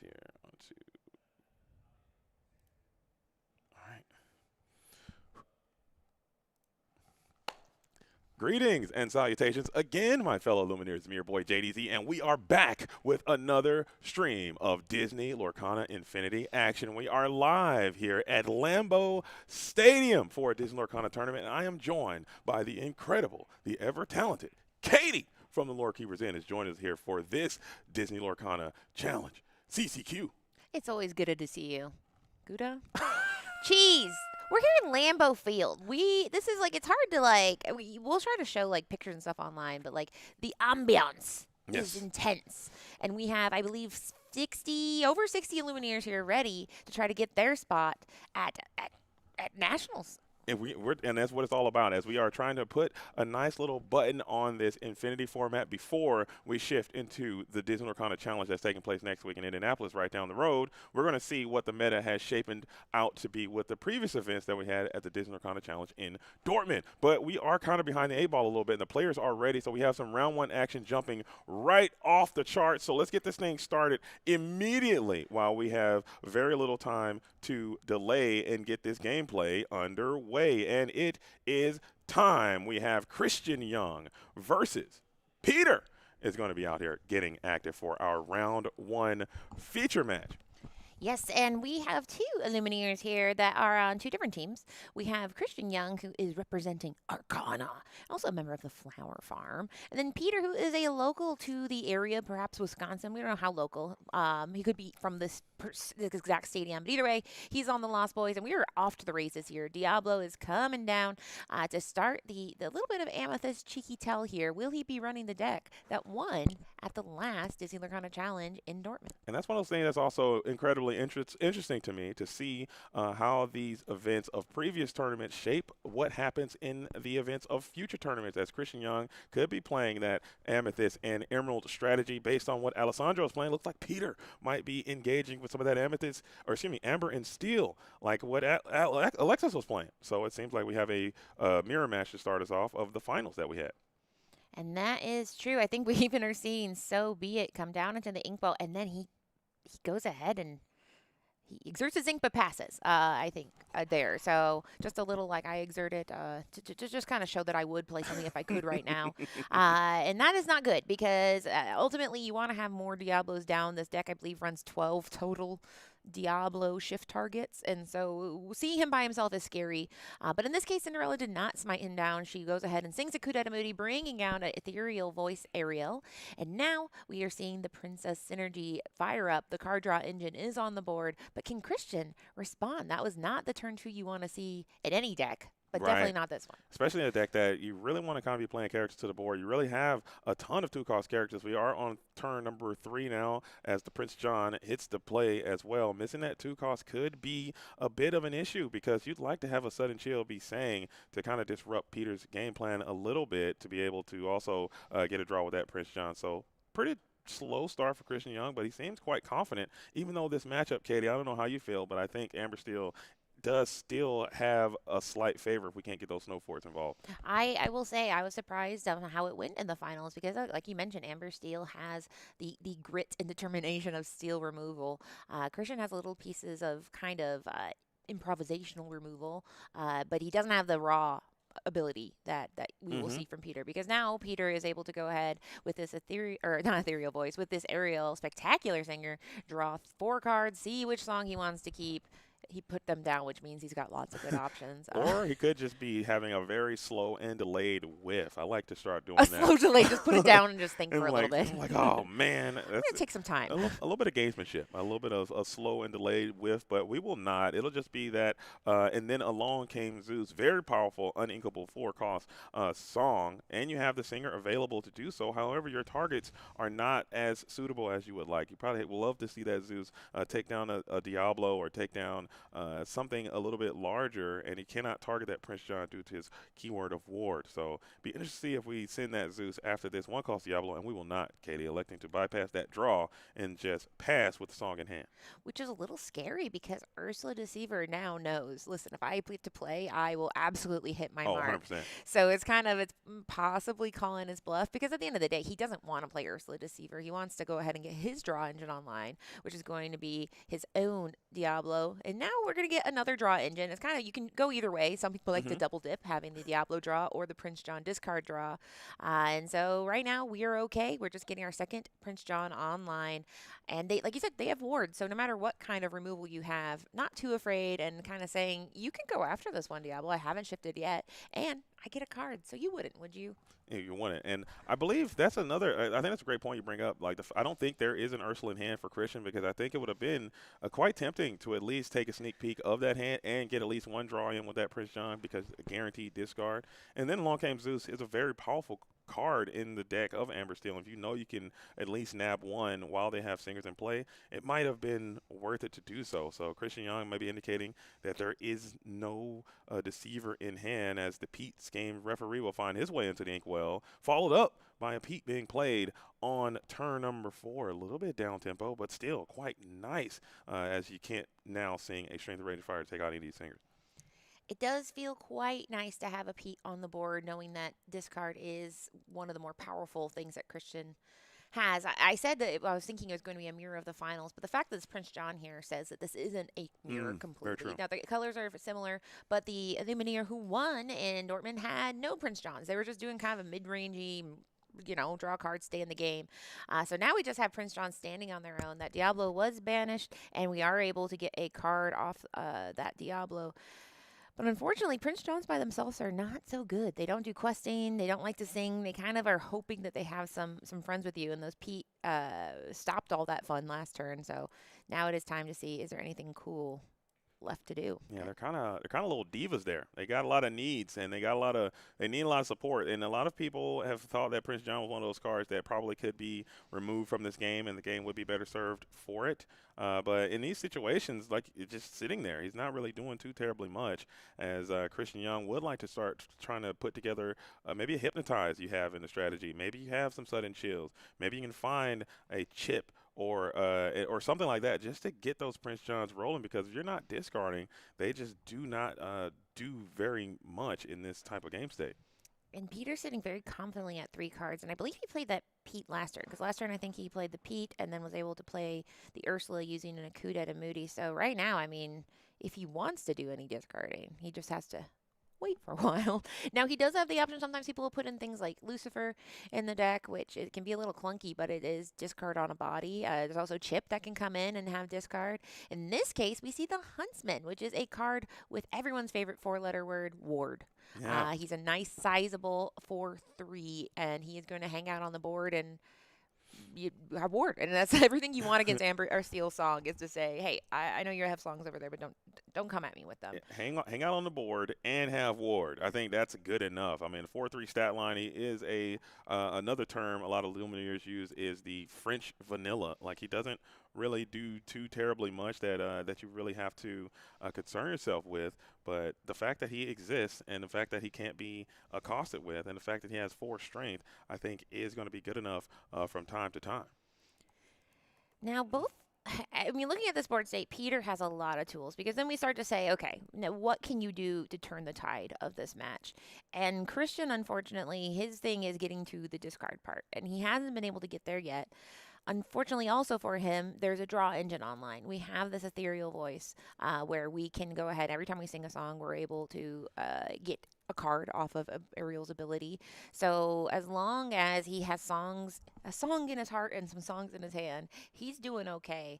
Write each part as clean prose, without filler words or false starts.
here. 1, 2. All right. Greetings and salutations again, my fellow Lumineers. It's me, your boy JDZ, and we are back with another stream of Disney Lorcana Infinity action. We are live here at Lambeau Stadium for a Disney Lorcana tournament, and I am joined by the incredible, the ever talented Katie from the Lore Keepers Inn is joining us here for this Disney Lorcana challenge. CCQ. It's always good to see you. Gouda? Cheese. We're here in Lambeau Field. This is like it's hard to we'll try to show like pictures and stuff online, but like the ambiance Yes. is intense. And we have, I believe, over 60 Lumineers here ready to try to get their spot at Nationals. And that's what it's all about, as we are trying to put a nice little button on this Infinity format before we shift into the Disney Lorcana Challenge that's taking place next week in Indianapolis, right down the road. We're going to see what the meta has shaped out to be with the previous events that we had at the Disney Lorcana Challenge in Dortmund. But we are kind of behind the eight ball a little bit, and the players are ready, so we have some round one action jumping right off the chart. So let's get this thing started immediately while we have very little time to delay and get this gameplay underway. And it is time. We have Christian Young versus Peter is going to be out here getting active for our round one feature match. Yes, and we have two Illumineers here that are on two different teams. We have Christian Young, who is representing Arcana, also a member of the Flower Farm. And then Peter, who is a local to the area, perhaps Wisconsin. We don't know how local. He could be from this exact stadium. But either way, he's on the Lost Boys, and we are off to the races here. Diablo is coming down to start the little bit of Amethyst cheeky tell here. Will he be running the deck that won at the last Disney Lorcana Challenge in Dortmund? And that's one of those things that's also incredibly interesting to me to see how these events of previous tournaments shape what happens in the events of future tournaments, as Christian Young could be playing that Amethyst and Emerald strategy based on what Alessandro is playing. Looks like Peter might be engaging with some of that Amethyst, or excuse me, Amber and Steel, like what Alexis was playing. So it seems like we have a mirror match to start us off of the finals that we had. And that is true. I think we even are seeing So Be It come down into the ink ball, and then he goes ahead and he exerts his ink but passes, I think, there. So just a little like I exerted to just kind of show that I would play something if I could right now. And that is not good because ultimately you want to have more Diablos down. This deck, I believe, runs 12 total Diablo shift targets, and so seeing him by himself is scary. But in this case, Cinderella did not smite him down. She goes ahead and sings a Kudeta Moody, bringing down an ethereal voice Ariel. And now we are seeing the Princess Synergy fire up. The card draw engine is on the board, but can Christian respond? That was not the turn two you want to see in any deck. But definitely not this one. Especially in a deck that you really want to kind of be playing characters to the board. You really have a ton of two-cost characters. We are on turn number 3 now as the Prince John hits the play as well. Missing that two-cost could be a bit of an issue because you'd like to have a sudden chill be saying to kind of disrupt Peter's game plan a little bit to be able to also get a draw with that Prince John. So pretty slow start for Christian Young, but he seems quite confident. Even though this matchup, Katie, I don't know how you feel, but I think Amber Steel does still have a slight favor if we can't get those snow forts involved. I will say I was surprised on how it went in the finals because, like you mentioned, Amber Steel has the grit and determination of steel removal. Christian has little pieces of kind of improvisational removal, but he doesn't have the raw ability that we will see from Peter, because now Peter is able to go ahead with this ethereal, or not ethereal voice, with this Ariel spectacular singer, draw 4 cards, see which song he wants to keep. He put them down, which means he's got lots of good options. Or he could just be having a very slow and delayed whiff. I like to start doing a that. slow delay, just put it down and just think And for a little bit. I'm like, oh man, We're gonna take some time. a little bit of gamesmanship, a little bit of a slow and delayed whiff, but we will not. It'll just be that. And then along came Zeus, very powerful, uninkable 4-cost song, and you have the singer available to do so. However, your targets are not as suitable as you would like. You probably would love to see that Zeus take down a Diablo or take down something a little bit larger, and he cannot target that Prince John due to his keyword of ward. So be interested to see if we send that Zeus after this one cost Diablo, and we will not, Katie, electing to bypass that draw and just pass with the song in hand. Which is a little scary because Ursula Deceiver now knows, listen, if I get to play, I will absolutely hit my Oh, mark. 100%. So it's possibly calling his bluff because at the end of the day, he doesn't want to play Ursula Deceiver. He wants to go ahead and get his draw engine online, which is going to be his own Diablo. And now we're going to get another draw engine. It's kind of, you can go either way. Some people like to Hmm. double dip, having the Diablo draw or the Prince John discard draw. And so right now we are okay. We're just getting our second Prince John online. And they, like you said, they have wards. So no matter what kind of removal you have, not too afraid and kind of saying, you can go after this one Diablo. I haven't shifted yet. And I get a card. So you wouldn't, would you? Yeah, you want it, and I believe that's another. I think that's a great point you bring up. Like, I don't think there is an Ursula in hand for Christian because I think it would have been quite tempting to at least take a sneak peek of that hand and get at least one draw in with that Prince John because a guaranteed discard. And then along came Zeus is a very powerful card in the deck of Amber Steel. If you know you can at least nab one while they have singers in play, it might have been worth it to do so. So Christian Young may be indicating that there is no deceiver in hand as the Pete's game referee will find his way into the inkwell, followed up by a Pete being played on turn number 4. A little bit down tempo, but still quite nice as you can't now sing a strength rated fire to take out any of these singers. It does feel quite nice to have a Pete on the board, knowing that discard is one of the more powerful things that Christian has. I said that I was thinking it was going to be a mirror of the finals, but the fact that it's Prince John here says that this isn't a mirror Very completely. true. Now, the colors are similar, but the Illumineer who won in Dortmund had no Prince Johns. They were just doing kind of a mid-rangey, draw cards, stay in the game. So now we just have Prince John standing on their own. That Diablo was banished, and we are able to get a card off that Diablo. But unfortunately, Prince Johns by themselves are not so good. They don't do questing. They don't like to sing. They kind of are hoping that they have some friends with you. And those Pete stopped all that fun last turn. So now it is time to see, is there anything cool left to do? Yeah, they're kind of little divas there. They got a lot of needs and they need a lot of support. And a lot of people have thought that Prince John was one of those cards that probably could be removed from this game and the game would be better served for it. But in these situations, like it's just sitting there, he's not really doing too terribly much. As Christian Young would like to start trying to put together maybe a hypnotize you have in the strategy. Maybe you have some sudden chills. Maybe you can find a chip or something like that, just to get those Prince Johns rolling. Because if you're not discarding, they just do not do very much in this type of game state. And Peter's sitting very confidently at 3 cards. And I believe he played that Pete last turn. Because last turn, I think he played the Pete and then was able to play the Ursula using an Akuda to Moody. So right now, I mean, if he wants to do any discarding, he just has to wait for a while. Now he does have the option. Sometimes people will put in things like Lucifer in the deck, which it can be a little clunky, but it is discard on a body. There's also Chip that can come in and have discard. In this case, we see the Huntsman, which is a card with everyone's favorite 4-letter word, ward. Yeah. He's a nice, sizable 4/3, and he is going to hang out on the board and you have ward, and that's everything you want against Amber or Steel's song is to say, hey, I know you have songs over there, but don't come at me with them. Yeah, hang out on the board and have Ward. I think that's good enough. I mean, 4-3 stat line, he is a another term a lot of Lumineers use is the French vanilla. Like he doesn't really do too terribly much that you really have to concern yourself with. But the fact that he exists and the fact that he can't be accosted with and the fact that he has 4 strength, I think is going to be good enough from time to time. Now, I mean, looking at this board state, Peter has a lot of tools because then we start to say, okay, now what can you do to turn the tide of this match? And Christian, unfortunately, his thing is getting to the discard part, and he hasn't been able to get there yet. Unfortunately, also for him, there's a draw engine online. We have this ethereal voice where we can go ahead. Every time we sing a song, we're able to get a card off of Ariel's ability. So as long as he has a song in his heart and some songs in his hand, he's doing okay.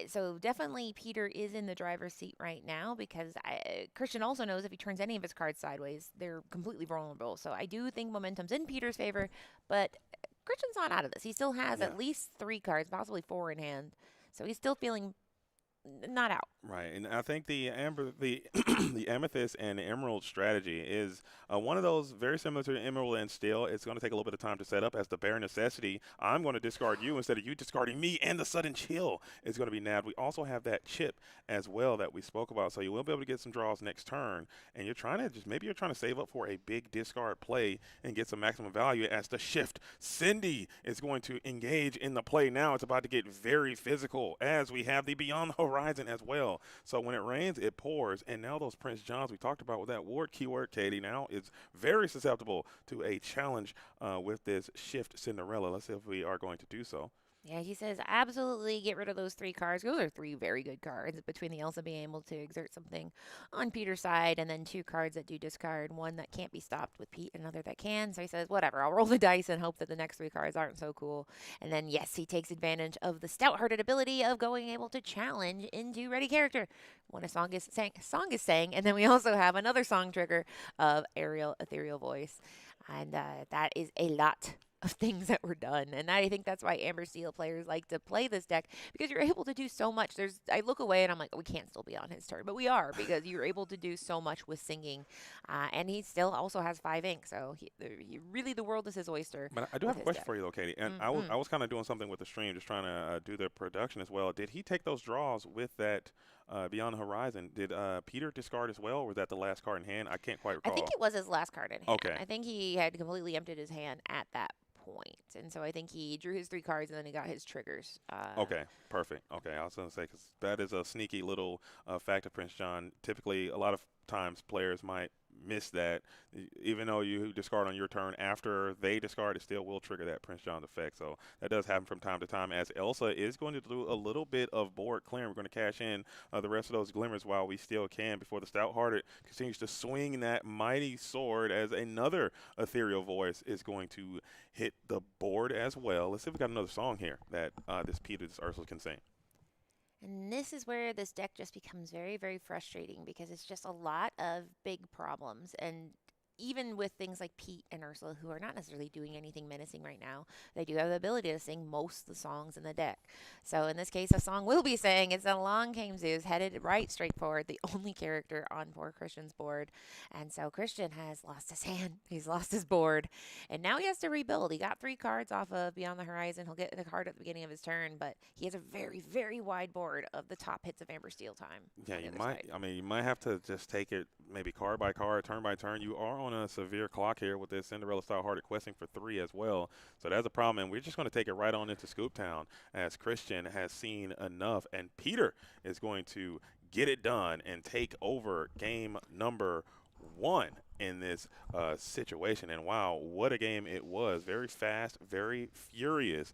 So definitely Peter is in the driver's seat right now because Christian also knows if he turns any of his cards sideways, they're completely vulnerable. So I do think momentum's in Peter's favor, but Christian's not out of this. He still has Yeah. at least 3 cards, possibly 4 in hand. So he's still feeling not out. Right, and I think the amber, the the amethyst and emerald strategy is one of those very similar to the emerald and steel. It's going to take a little bit of time to set up. As the bare necessity, I'm going to discard you instead of you discarding me, and the sudden chill is going to be nabbed. We also have that chip as well that we spoke about, so you will be able to get some draws next turn. And you're trying to just maybe you're trying to save up for a big discard play and get some maximum value as the shift. Cindy is going to engage in the play now. It's about to get very physical as we have the Beyond the Horizon as well. So when it rains, it pours. And now those Prince Johns we talked about with that ward keyword, Katie, now is very susceptible to a challenge with this shift Cinderella. Let's see if we are going to do so. Yeah, he says absolutely get rid of those three cards. Those are three very good cards between the Elsa being able to exert something on Peter's side and then two cards that do discard, one that can't be stopped with Pete, another that can. So he says, whatever, I'll roll the dice and hope that the next three cards aren't so cool. And then, yes, he takes advantage of the stout-hearted ability of going able to challenge into ready character when song is sang. And then we also have another song trigger of Ariel Ethereal Voice. And that is a lot of things that were done. And I think that's why Amber Steel players like to play this deck because you're able to do so much. I look away and I'm like, oh, we can't still be on his turn, but we are because you're able to do so much with singing. And he still also has 5 ink, so really the world is his oyster. But I do have a question deck. for you though, Katie. And Mm-hmm. I was kind of doing something with the stream, just trying to do the production as well. Did he take those draws with that Beyond the Horizon? Did Peter discard as well, or was that the last card in hand? I can't quite I think recall. it was his last card in hand. Okay. I think he had completely emptied his hand at that point. And so I think he drew his 3 cards and then he got his triggers. Okay, perfect. Okay, I was going to say because that is a sneaky little fact of Prince John. Typically, a lot of times players might miss that, even though you discard on your turn after they discard, it still will trigger that Prince John's effect. So that does happen from time to time. As Elsa is going to do a little bit of board clearing, we're going to cash in the rest of those glimmers while we still can before the Stout-Hearted continues to swing that mighty sword as another ethereal voice is going to hit the board as well. Let's see if we got another song here that this Ursula can sing. And this is where this deck just becomes very, very frustrating because it's just a lot of big problems. And even with things like Pete and Ursula, who are not necessarily doing anything menacing right now, they do have the ability to sing most of the songs in the deck. So in this case, a song will be sang. It's Along Came Zeus, headed right straight forward, the only character on poor Christian's board. And so Christian has lost his hand. He's lost his board. And now he has to rebuild. He got 3 cards off of Beyond the Horizon. He'll get the card at the beginning of his turn, but he has a very, very wide board of the top hits of Amber Steel time. Yeah, On the you other might. side. I mean, you might have to just take it maybe card by card, turn by turn. You are on a severe clock here with this Cinderella style Hearted questing for 3 as well. So that's a problem. And we're just going to take it right on into Scoop Town as Christian has seen enough. And Peter is going to get it done and take over game number 1 in this situation. And wow, what a game it was. Very fast, very furious.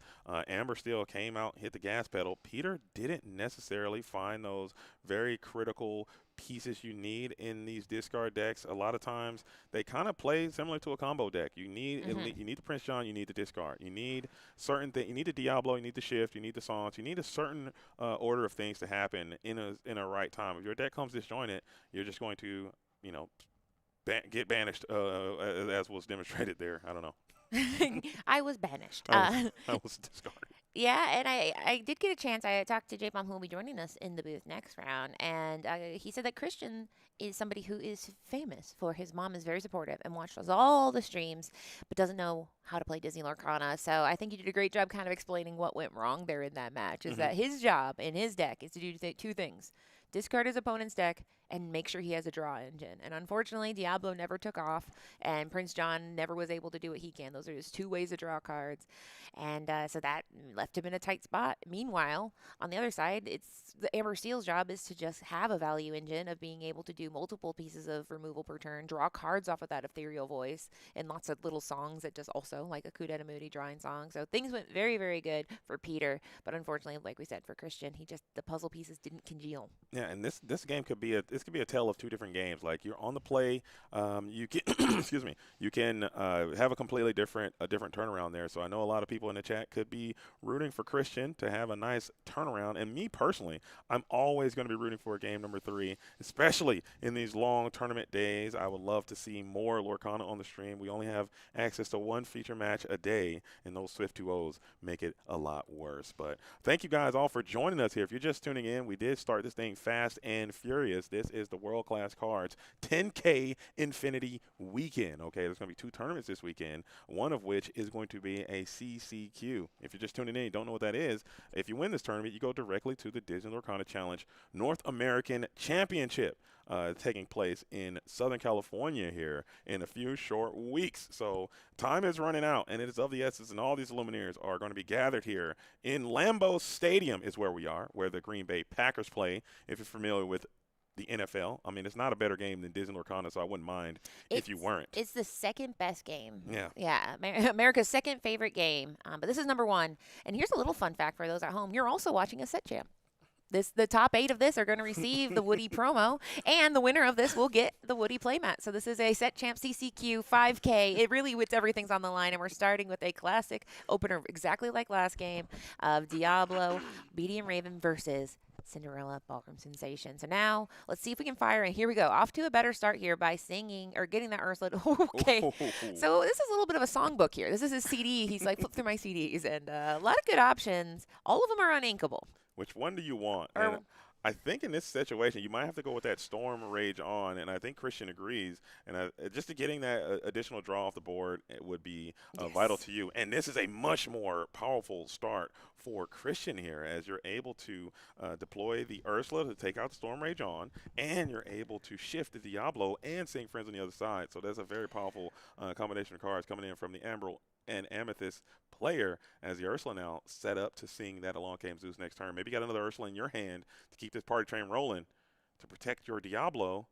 Amber Steel came out, hit the gas pedal. Peter didn't necessarily find those very critical pieces you need in these discard decks. A lot of times they kind of play similar to a combo deck. You need you need the Prince John, you need the discard. You need certain things. You need the Diablo, you need the shift, you need the songs. You need a certain order of things to happen in a right time. If your deck comes disjointed, you're just going to, you know, get banished, as was demonstrated there. I don't know. I was banished. I was discarded. Yeah, and I did get a chance. I talked to J-Bomb, who will be joining us in the booth next round, and he said that Christian is somebody who is famous for his mom is very supportive and watches all the streams, but doesn't know how to play Disney Lorcana. So I think you did a great job kind of explaining what went wrong there in that match, is that his job in his deck is to do 2 things. Discard his opponent's deck and make sure he has a draw engine. And unfortunately, Diablo never took off, and Prince John never was able to do what he can. Those are his 2 ways to draw cards. And so that left him in a tight spot. Meanwhile, on the other side, it's the Amber Steel's job is to just have a value engine of being able to do multiple pieces of removal per turn, draw cards off of that ethereal voice, and lots of little songs that just also, like a Kudeta Moody drawing song. So things went very, very good for Peter. But unfortunately, like we said, for Christian, the puzzle pieces didn't congeal. Yeah, and this game could be this this could be a tale of two different games. Like you're on the play, you can excuse me, you can have a different turnaround there. So I know a lot of people in the chat could be rooting for Christian to have a nice turnaround. And me personally, I'm always going to be rooting for game number 3, especially in these long tournament days. I would love to see more Lorcana on the stream. We only have access to one feature match a day, and those Swift 2-0s make it a lot worse. But thank you guys all for joining us here. If you're just tuning in, we did start this thing fast and furious. This is the World Class Cards 10K Infinity Weekend. Okay, there's going to be 2 tournaments this weekend, one of which is going to be a CCQ. If you're just tuning in, you don't know what that is, if you win this tournament, you go directly to the Disney Lorcana Challenge North American Championship. Taking place in Southern California here in a few short weeks. So time is running out, and it is of the essence, and all these Lumineers are going to be gathered here in Lambeau Stadium is where we are, where the Green Bay Packers play. If you're familiar with the NFL, I mean, it's not a better game than Disney Lorcana, so I wouldn't mind if you weren't. It's the second best game. Yeah. Yeah, America's second favorite game. But this is number 1. And here's a little fun fact for those at home. You're also watching a set champ. The top 8 of this are going to receive the Woody promo, and the winner of this will get the Woody playmat. So this is a set champ CCQ 5K. It really, with everything's on the line, and we're starting with a classic opener, exactly like last game, of Diablo, Beatty and Raven versus Cinderella Ballroom Sensation. So now let's see if we can fire, and here we go. Off to a better start here by singing or getting that Ursula. Okay. So this is a little bit of a songbook here. This is his CD. He's like, flip through my CDs, and a lot of good options. All of them are uninkable. Which one do you want? And I think in this situation, you might have to go with that Storm Rage on, and I think Christian agrees. And just to getting that additional draw off the board, it would be vital to you. And this is a much more powerful start for Christian here, as you're able to deploy the Ursula to take out the Storm Rage on, and you're able to shift the Diablo and Sing Friends on the other side. So that's a very powerful combination of cards coming in from the Emerald and Amethyst player, as the Ursula now set up to sing that Along Came Zeus next turn. Maybe you got another Ursula in your hand to keep this party train rolling to protect your Diablo.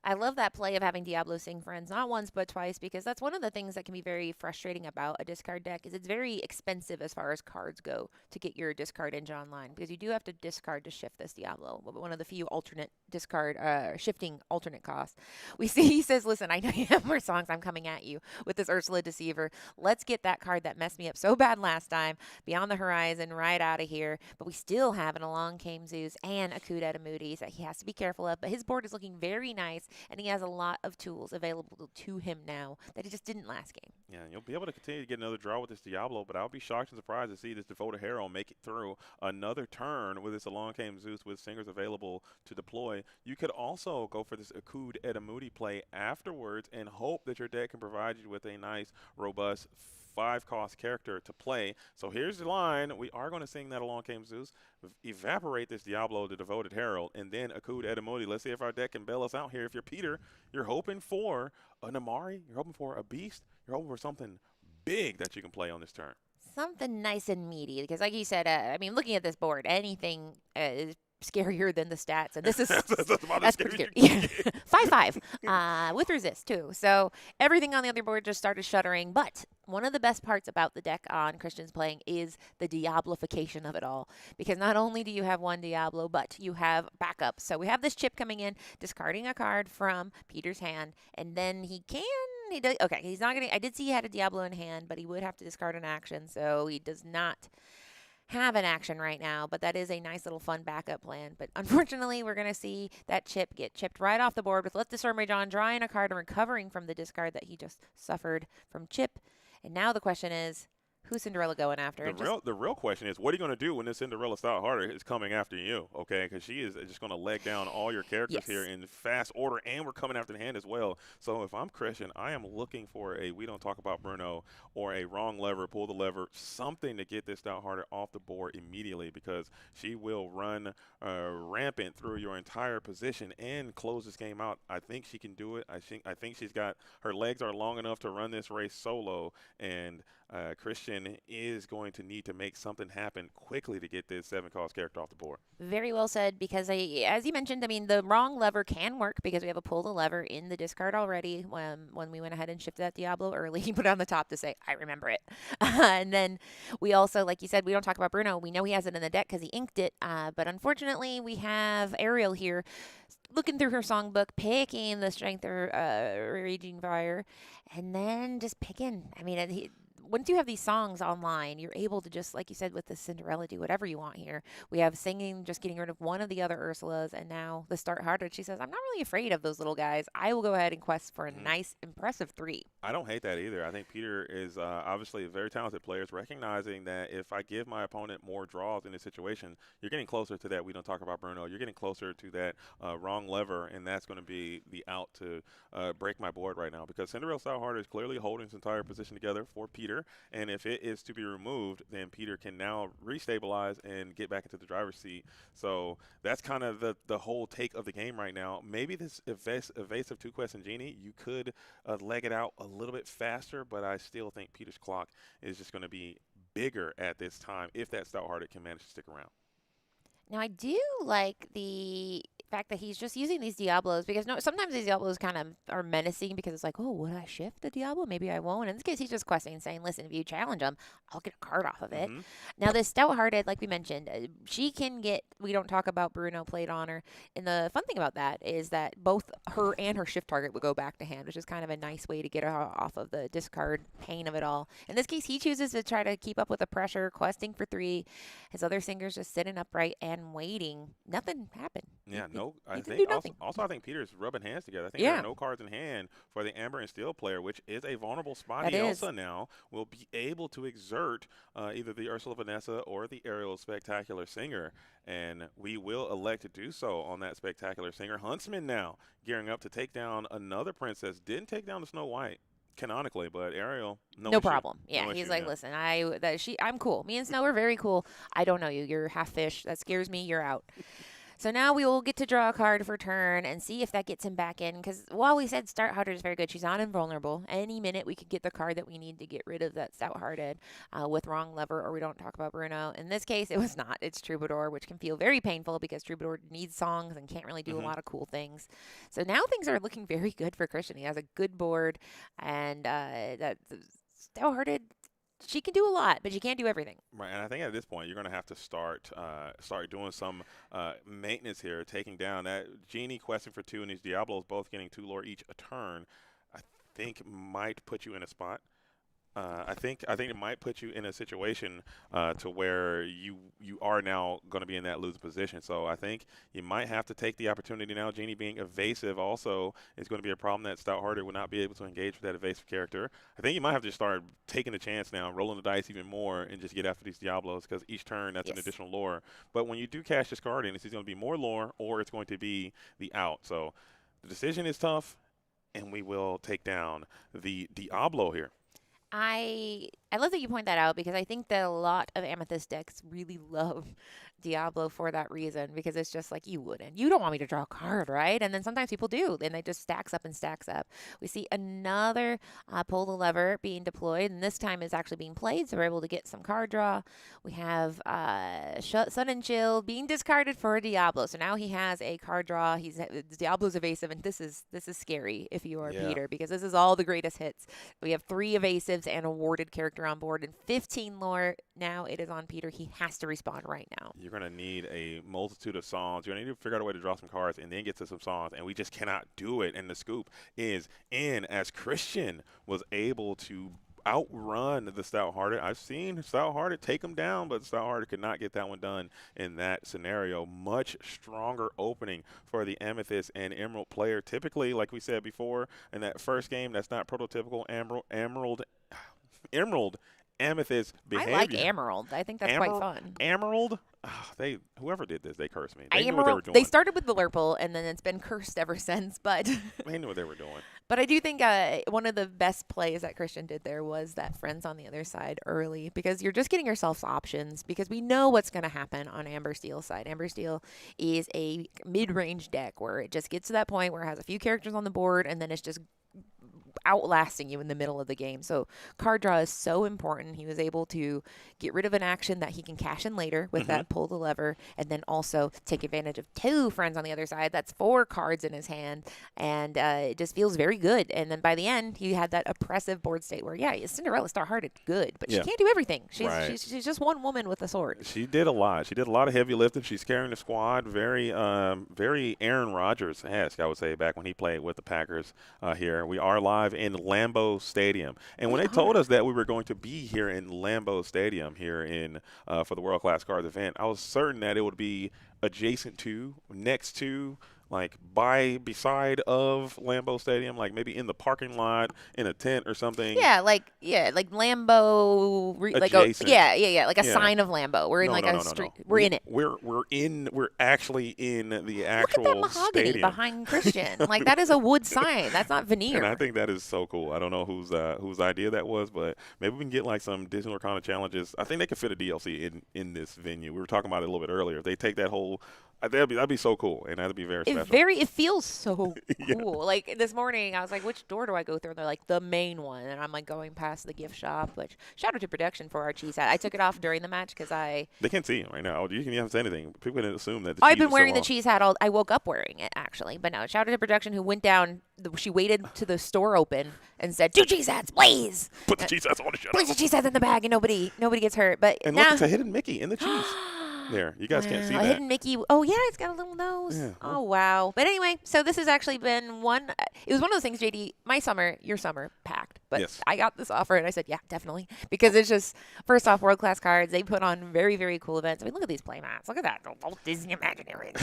I love that play of having Diablo sing friends, not once but twice, because that's one of the things that can be very frustrating about a discard deck is it's very expensive as far as cards go to get your discard engine online, because you do have to discard to shift this Diablo, one of the few alternate discard shifting alternate costs. We see he says, listen, I know you have more songs, I'm coming at you with this Ursula Deceiver. Let's get that card that messed me up so bad last time beyond the horizon right out of here. But we still have an Along Came Zeus and a Coup Moody's that he has to be careful of, but his board is looking very nice, and he has a lot of tools available to him now that he just didn't last game. Yeah, you'll be able to continue to get another draw with this Diablo, but I would be shocked and surprised to see this Devoted Hero make it through another turn with this Along Came Zeus with Singers available to deploy. You could also go for this Akud Edamudi play afterwards and hope that your deck can provide you with a nice, robust 5-cost character to play. So here's the line. We are going to sing that Along Came Zeus, evaporate this Diablo, the Devoted Herald, and then Akud Edamudi. Let's see if our deck can bail us out here. If you're Peter, you're hoping for an Amari, you're hoping for a Beast, you're hoping for something big that you can play on this turn. Something nice and meaty, because like you said, I mean, looking at this board, anything is scarier than the stats, and this is that's pretty scary. Yeah. 5/5 with resist too. So everything on the other board just started shuddering. But one of the best parts about the deck on Christian's playing is the Diablofication of it all, because not only do you have one Diablo, but you have backups. So we have this chip coming in, discarding a card from Peter's hand, and then he can. Okay, he's not gonna. I did see he had a Diablo in hand, but he would have to discard an action, so he does not have an action right now, but that is a nice little fun backup plan. But unfortunately, we're going to see that chip get chipped right off the board with Let the Storm Rage on, drawing a card and recovering from the discard that he just suffered from chip. And now the question is, who's Cinderella going after? The real question is, what are you going to do when this Cinderella Stout Harder is coming after you, okay? Because she is just going to leg down all your characters here in fast order, and we're coming after the hand as well. So if I'm Christian, I am looking for a We Don't Talk About Bruno or a Wrong Lever, Pull the Lever, something to get this Stout Harder off the board immediately, because she will run rampant through your entire position and close this game out. I think she can do it. I think she's got – her legs are long enough to run this race solo, and Christian is going to need to make something happen quickly to get this 7-cost character off the board. Very well said, because as you mentioned, I mean, the wrong lever can work because we have a pull the lever in the discard already when we went ahead and shifted that Diablo early. He put it on the top to say, I remember it. And then we also, like you said, we don't talk about Bruno. We know he has it in the deck because he inked it. But unfortunately, we have Ariel here looking through her songbook, picking the Strength or Raging Fire, and then just picking. I mean, once you have these songs online, you're able to just, like you said, with the Cinderella, do whatever you want here. We have singing, just getting rid of one of the other Ursulas, and now the Start Harder. She says, I'm not really afraid of those little guys. I will go ahead and quest for a nice, impressive 3. I don't hate that either. I think Peter is obviously a very talented player, recognizing that if I give my opponent more draws in this situation, you're getting closer to that. We don't talk about Bruno. You're getting closer to that wrong lever, and that's going to be the out to break my board right now, because Cinderella Stout Harder is clearly holding his entire position together for Peter, and if it is to be removed, then Peter can now restabilize and get back into the driver's seat. So that's kind of the whole take of the game right now. Maybe this evasive 2-quest and Genie, you could leg it out a little bit faster, but I still think Peter's clock is just going to be bigger at this time if that Stout-Hearted can manage to stick around. Now, I do like the fact that he's just using these Diablos, because sometimes these Diablos kind of are menacing because it's like, oh, would I shift the Diablo? Maybe I won't. In this case, he's just questing and saying, listen, if you challenge him, I'll get a card off of it. Now, this Stout-Hearted, like we mentioned, she can get, we don't talk about Bruno played on her. And the fun thing about that is that both her and her shift target would go back to hand, which is kind of a nice way to get her off of the discard pain of it all. In this case, he chooses to try to keep up with the pressure, questing for 3. His other singer's just sitting upright and waiting. Nothing happened. Yeah, no, I I think think also I think Peter's rubbing hands together. I think there Yeah. are no cards in hand for the Amber and Steel player, which is a vulnerable spot. That He is. also now will be able to exert either the Ursula Vanessa or the Ariel Spectacular Singer, and we will elect to do so on that Spectacular Singer. Huntsman now gearing up to take down another princess. Didn't take down the Snow White canonically, but Ariel, no No issue. problem. Yeah, No he's issue, like, yeah. listen, I'm cool. Me and Snow are very cool. I don't know you. You're half fish. That scares me. You're out. So now we will get to draw a card for turn and see if that gets him back in. Because while we said Stout Hearted is very good, she's not invulnerable. Any minute we could get the card that we need to get rid of that Stout Hearted with wrong lever, or we don't talk about Bruno. In this case, it was not. It's Troubadour, which can feel very painful because Troubadour needs songs and can't really do a lot of cool things. So now things are looking very good for Christian. He has a good board, and that Stout Hearted, she can do a lot, but she can't do everything. Right, and I think at this point you're going to have to start doing some maintenance here, taking down that Genie questing for 2 and these Diablos both getting 2 lore each a turn. I think might put you in a spot. I think it might put you in a situation to where you are now going to be in that losing position. So I think you might have to take the opportunity now. Genie being evasive also is going to be a problem that Stout-Hearted will not be able to engage with that evasive character. I think you might have to start taking the chance now, rolling the dice even more, and just get after these Diablos, because each turn that's an additional lore. But when you do cash this card in, it's either going to be more lore or it's going to be the out. So the decision is tough, and we will take down the Diablo here. I love that you point that out, because I think that a lot of Amethyst decks really love Diablo for that reason, because it's just like, you don't want me to draw a card, right? And then sometimes people do, and they just stacks up and stacks up. We see another pull the lever being deployed, and this time it's actually being played, so we're able to get some card draw. We have Sun and Chill being discarded for Diablo, so now he has a card draw. Diablo's evasive, and this is scary if you are Peter, because this is all the greatest hits. We have 3 evasives and a warded character on board, and 15 lore. Now it is on Peter. He has to respond right now. You're going to need a multitude of songs. You're going to need to figure out a way to draw some cards and then get to some songs, and we just cannot do it. And the scoop is in, as Christian was able to outrun the Stout-Hearted. I've seen Stout-Hearted take him down, but Stout-Hearted could not get that one done in that scenario. Much stronger opening for the Amethyst and Emerald player. Typically, like we said before, in that first game, that's not prototypical Emerald Amethyst behavior. I like Emerald. I think that's quite fun. Emerald? Whoever did this, they cursed me. They knew what they were doing. They started with the Lurple, and then it's been cursed ever since. But they knew what they were doing. But I do think one of the best plays that Christian did there was that Friends on the other side early, because you're just getting yourself options, because we know what's going to happen on Amber Steel's side. Amber Steel is a mid-range deck where it just gets to that point where it has a few characters on the board, and then it's just outlasting you in the middle of the game. So card draw is so important. He was able to get rid of an action that he can cash in later with that pull the lever, and then also take advantage of 2 friends on the other side. That's 4 cards in his hand, and it just feels very good. And then by the end, he had that oppressive board state where, yeah, Cinderella Star-Hearted, good, but she can't do everything. She's just one woman with a sword. She did a lot. She did a lot of heavy lifting. She's carrying the squad. Very Aaron Rodgers-esque, I would say, back when he played with the Packers here. We are live in Lambeau Stadium. And when they told us that we were going to be here in Lambeau Stadium here in for the World Class Cards event, I was certain that it would be adjacent to, next to, like beside of Lambeau Stadium, like maybe in the parking lot, in a tent or something. Yeah, like Lambeau, like a sign of Lambeau. We're in a street. No. We're in it. We're actually in the actual Look at that mahogany stadium behind Christian. Like that is a wood sign. That's not veneer. And I think that is so cool. I don't know whose idea that was, but maybe we can get like some Disney Lorcana challenges. I think they could fit a DLC in this venue. We were talking about it a little bit earlier. If they take that whole, that'd be so cool, and that'd be very special. It feels so cool. Like this morning, I was like, which door do I go through? And they're like, the main one. And I'm like going past the gift shop, which shout out to production for our cheese hat. I took it off during the match because they can't see it right now. You can even say anything. People can assume that I've been wearing the cheese hat I woke up wearing it, actually. But no, shout out to production who went down. She waited to the store open and said, 2 cheese hats, please. Put the cheese hats on the shelf. Place the cheese hats in the bag and nobody gets hurt. But and look, it's a hidden Mickey in the cheese. There, you guys can't see that. Hidden Mickey. Oh, yeah, it's got a little nose. Yeah. Oh, wow. But anyway, so this has actually been it was one of those things, JD, my summer, your summer, packed. But yes. I got this offer, and I said, yeah, definitely. Because it's just, first off, world-class cards. They put on very, very cool events. I mean, look at these playmats. Look at that. Old Disney Imaginary.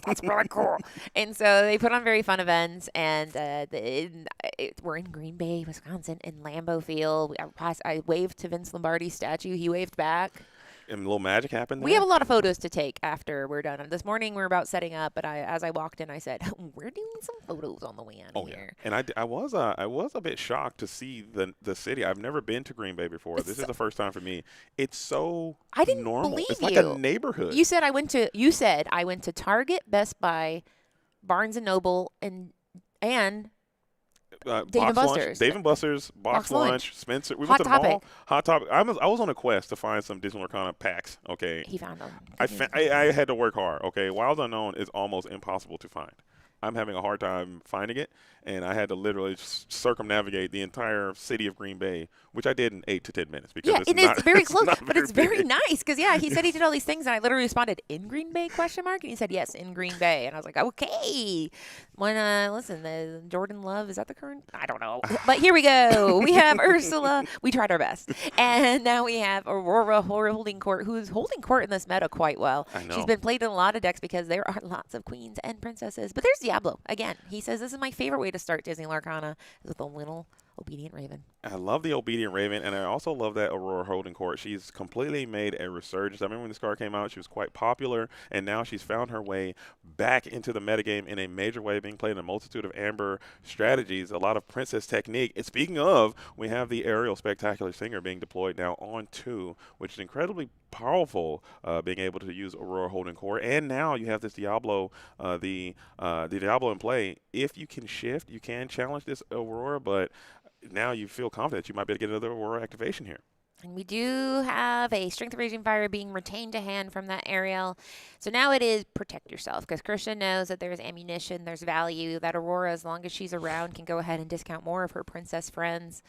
That's really cool. And so they put on very fun events, and we're in Green Bay, Wisconsin, in Lambeau Field. I waved to Vince Lombardi's statue. He waved back. And a little magic happened there? We have a lot of photos to take after we're done. This morning we're about setting up, but as I walked in, I said, "We're doing some photos on the way in here." Yeah. And I was a bit shocked to see the city. I've never been to Green Bay before. This is the first time for me. It's so I didn't normal. believe it's you. like a neighborhood. You said I went to Target, Best Buy, Barnes and Noble, and Dave & Buster's. Dave & Buster's, Box Lunch, Spencer. We Hot went to Topic. the mall. Hot Topic. I was on a quest to find some Disney Lorcana packs. Okay. He found them. I had to work hard. Okay. Wild Unknown is almost impossible to find. I'm having a hard time finding it, and I had to literally circumnavigate the entire city of Green Bay, which I did in 8 to 10 minutes. Because it's very close, but it's very big. nice. Because he said he did all these things, and I literally responded, "In Green Bay?" ? And he said, "Yes, in Green Bay." And I was like, "Okay." When listen, the Jordan Love, is that the current? I don't know, but here we go. We have Ursula. We tried our best, and now we have Aurora holding court, who's holding court in this meta quite well. I know. She's been played in a lot of decks because there are lots of queens and princesses, but there's Diablo again. He says this is my favorite way to start Disney Lorcana, is with a little obedient raven. I love the Obedient Raven, and I also love that Aurora Holding Court. She's completely made a resurgence. I remember when this card came out, she was quite popular, and now she's found her way back into the metagame in a major way, being played in a multitude of Amber strategies, a lot of Princess technique. And speaking of, we have the Aerial Spectacular Singer being deployed now on 2, which is incredibly powerful, being able to use Aurora Holding Court. And now you have this Diablo, the Diablo in play. If you can shift, you can challenge this Aurora, but now you feel confident you might be able to get another Aurora activation here. And we do have a Strength of Raging Fire being retained to hand from that Ariel. So now it is protect yourself, because Christian knows that there's ammunition, there's value. That Aurora, as long as she's around, can go ahead and discount more of her princess friends.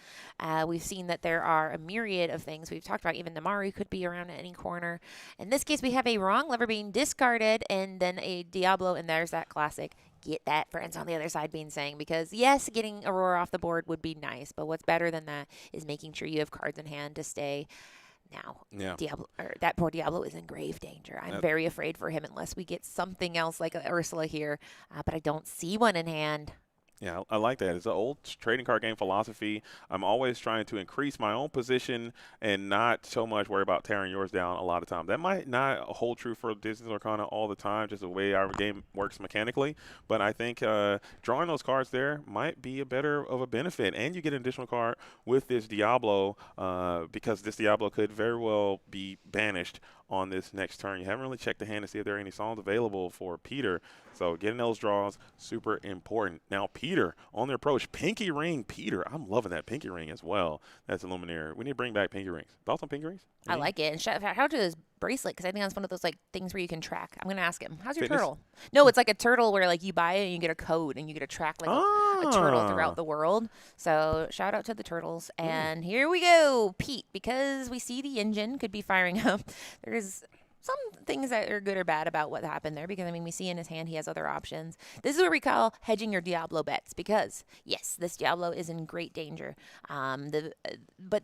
We've seen that there are a myriad of things. We've talked about even Namaru could be around at any corner. In this case, we have a wrong lever being discarded and then a Diablo, and there's that classic get that friends on the other side being saying, because yes, getting Aurora off the board would be nice, but what's better than that is making sure you have cards in hand to stay. Now, Diablo, that poor Diablo is in grave danger. I'm very afraid for him unless we get something else like Ursula here, but I don't see one in hand. Yeah, I like that. It's an old trading card game philosophy. I'm always trying to increase my own position and not so much worry about tearing yours down a lot of times. That might not hold true for Disney Lorcana all the time, just the way our game works mechanically. But I think drawing those cards there might be a better of a benefit. And you get an additional card with this Diablo because this Diablo could very well be banished on this next turn. You haven't really checked the hand to see if there are any songs available for Peter. So getting those draws, super important. Now Peter on the approach. Pinky ring, Peter. I'm loving that pinky ring as well. That's a Luminaire. We need to bring back pinky rings. Thoughts on pinky rings? I like it. And shout out to his bracelet because I think that's one of those like things where you can track. I'm gonna ask him, how's your Fitness? turtle? No, it's like a turtle where like you buy it and you get a code and you get to track like a turtle throughout the world. So shout out to the turtles. And here we go, Pete, because we see the engine could be firing up. There's some things that are good or bad about what happened there because I mean we see in his hand he has other options. This is what we call hedging your Diablo bets because yes, this Diablo is in great danger. But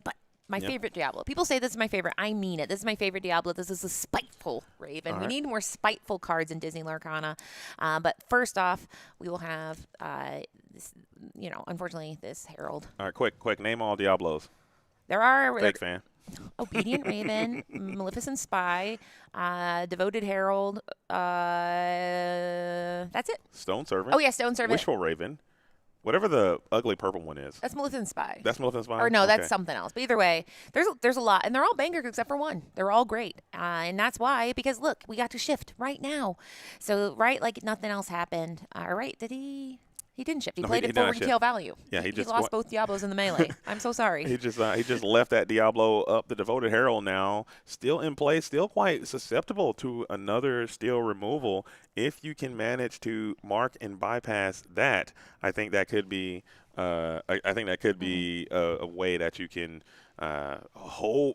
my favorite Diablo. People say this is my favorite. I mean it. This is my favorite Diablo. This is a spiteful Raven. All We right. need more spiteful cards in Disney Lorcana. But first off, we will have this, unfortunately, this Herald. All right, quick. Name all Diablos. There are Fake fan. Obedient Raven, Maleficent Spy, Devoted Herald. That's it. Stone Servant. Oh yeah, Stone Servant. Wishful Raven. Whatever the ugly purple one is. That's Maleficent Spy. That's Maleficent Spy? Or no, Okay. that's something else. But either way, there's a lot, and they're all bangers except for one. They're all great, and that's why because look, we got to shift right now. So right, like nothing else happened. Right? Did he? He didn't shift. He No, played he it did for not shift. retail value. Yeah, he just lost both Diablos in the melee. I'm so sorry. He just left that Diablo up. The Devoted Herald now still in play, still quite susceptible to another steel removal. If you can manage to mark and bypass that, I think that could be I think that could be a way that you can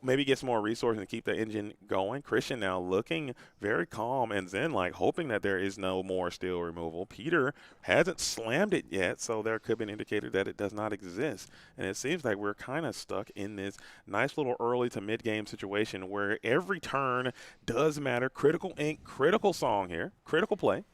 maybe get some more resources and keep the engine going. Christian now looking very calm and zen, like hoping that there is no more steel removal. Peter hasn't slammed it yet, so there could be an indicator that it does not exist. And it seems like we're kind of stuck in this nice little early to mid-game situation where every turn does matter. Critical ink, critical song here, critical play.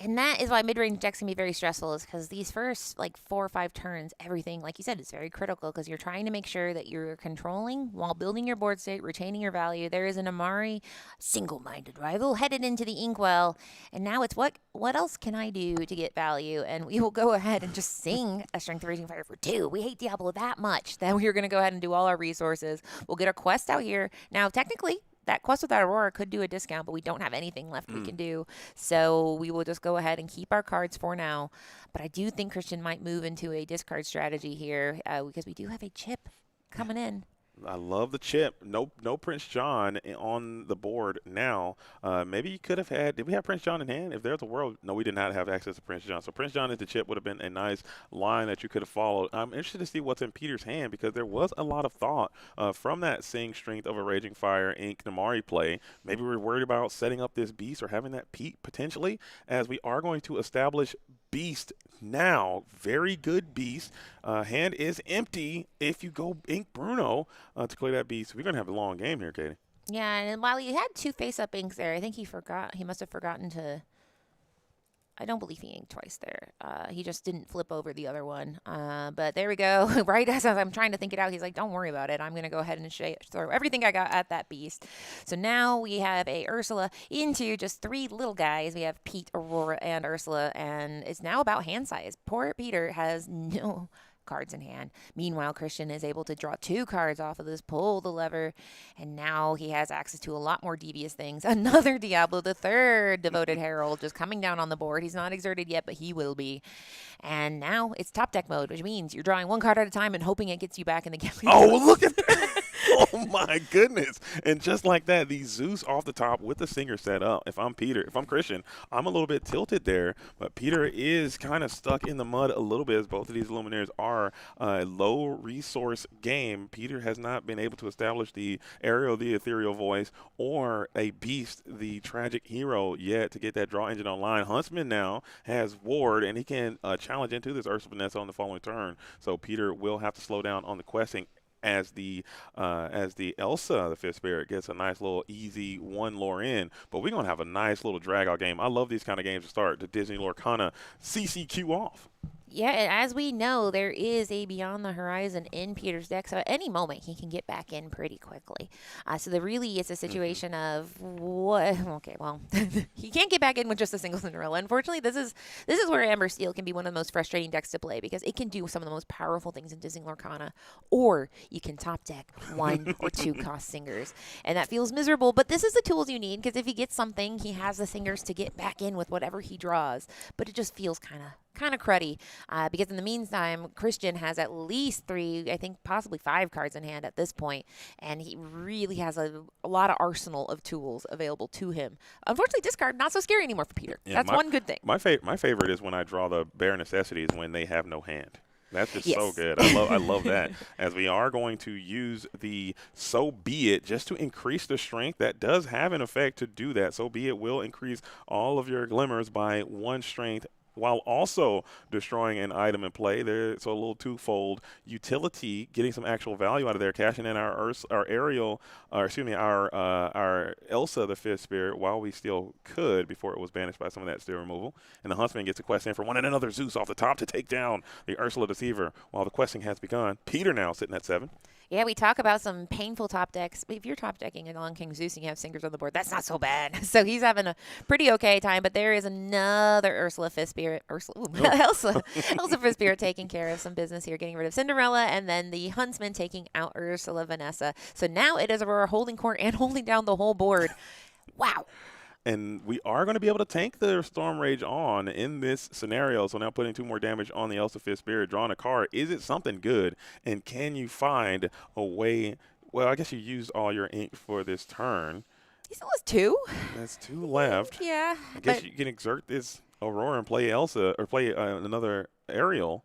And that is why mid-range decks can be very stressful is because these first like 4 or 5 turns, everything, like you said, is very critical because you're trying to make sure that you're controlling while building your board state, retaining your value. There is an Amari single-minded rival headed into the inkwell. And now it's what else can I do to get value? And we will go ahead and just sing a Strength of Raging Fire for 2. We hate Diablo that much that we're going to go ahead and do all our resources. We'll get a quest out here. Now, technically, that quest with that Aurora could do a discount, but we don't have anything left we can do. So we will just go ahead and keep our cards for now. But I do think Christian might move into a discard strategy here because we do have a chip coming in. I love the chip. No Prince John on the board now. Maybe you could have had. Did we have Prince John in hand? If there's a world, no, we did not have access to Prince John. So Prince John is the chip would have been a nice line that you could have followed. I'm interested to see what's in Peter's hand because there was a lot of thought from that Sing Strength of a Raging Fire Inc. Namari play. Maybe we're worried about setting up this beast or having that Pete potentially, as we are going to establish beast now. Very good beast. Hand is empty if you go Ink Bruno to clear that beast. We're going to have a long game here, Katie. Yeah, and while he had 2 face-up inks there, I think he must have forgotten to. I don't believe he inked twice there. He just didn't flip over the other one. But there we go. Right as I'm trying to think it out, he's like, don't worry about it. I'm going to go ahead and throw everything I got at that beast. So now we have a Ursula into just 3 little guys. We have Pete, Aurora, and Ursula. And it's now about hand size. Poor Peter has no cards in hand. Meanwhile, Christian is able to draw 2 cards off of this, pull the lever, and now he has access to a lot more devious things. Another Diablo, the 3rd Devoted Herald, just coming down on the board. He's not exerted yet, but he will be. And now it's top deck mode, which means you're drawing 1 card at a time and hoping it gets you back in the game. Oh, look at that. Oh, my goodness. And just like that, the Zeus off the top with the Singer set up. If I'm Christian, I'm a little bit tilted there. But Peter is kind of stuck in the mud a little bit as both of these Luminaires are a low resource game. Peter has not been able to establish the Ariel, the Ethereal Voice, or a Beast, the Tragic Hero, yet to get that draw engine online. Huntsman now has Ward, and he can challenge into this Ursa Vanessa on the following turn. So Peter will have to slow down on the questing as the Elsa, the 5th Spirit, gets a nice little easy 1 lore in. But we're going to have a nice little drag-out game. I love these kind of games to start the Disney Lorcana CCQ off. Yeah, and as we know, there is a Beyond the Horizon in Peter's deck, so at any moment he can get back in pretty quickly. So there really is a Hmm. situation of what? Okay, well, he can't get back in with just a single Cinderella. Unfortunately, this is where Amber Steel can be one of the most frustrating decks to play because it can do some of the most powerful things in Disney Lorcana, or you can top deck one or two cost singers, and that feels miserable. But this is the tools you need because if he gets something, he has the singers to get back in with whatever he draws. But it just feels kind of cruddy because in the meantime, Christian has at least three, I think possibly five cards in hand at this point, and he really has a lot of arsenal of tools available to him. Unfortunately, discard not so scary anymore for Peter. Yeah, That's one good thing. my favorite is when I draw the bare necessities when they have no hand. That's just so Yes. good. I love that. As we are going to use the So Be It just to increase the strength. That does have an effect to do that. So Be It will increase all of your glimmers by one strength while also destroying an item in play. There, so a little twofold utility, getting some actual value out of there, cashing in our Ariel, or excuse me, our Elsa the Fifth Spirit while we still could before it was banished by some of that steel removal. And the Huntsman gets a quest in for one and another Zeus off the top to take down the Ursula Deceiver while the questing has begun. Peter now sitting at 7. Yeah, we talk about some painful top decks. If you're top decking a Long King Zeus and you have singers on the board, that's not so bad. So he's having a pretty okay time. But there is another Ursula Fifth Spirit, Elsa, Elsa Fifth Spirit taking care of some business here, getting rid of Cinderella, and then the Huntsman taking out Ursula Vanessa. So now it is Aurora holding court and holding down the whole board. Wow. And we are going to be able to tank the Storm Rage on in this scenario. So now putting 2 more damage on the Elsa Fifth Spirit, drawing a card. Is it something good? And can you find a way? Well, I guess you used all your ink for this turn. He still has two. That's 2 left. Yeah, I guess but you can exert this Aurora and play Elsa or play another Ariel.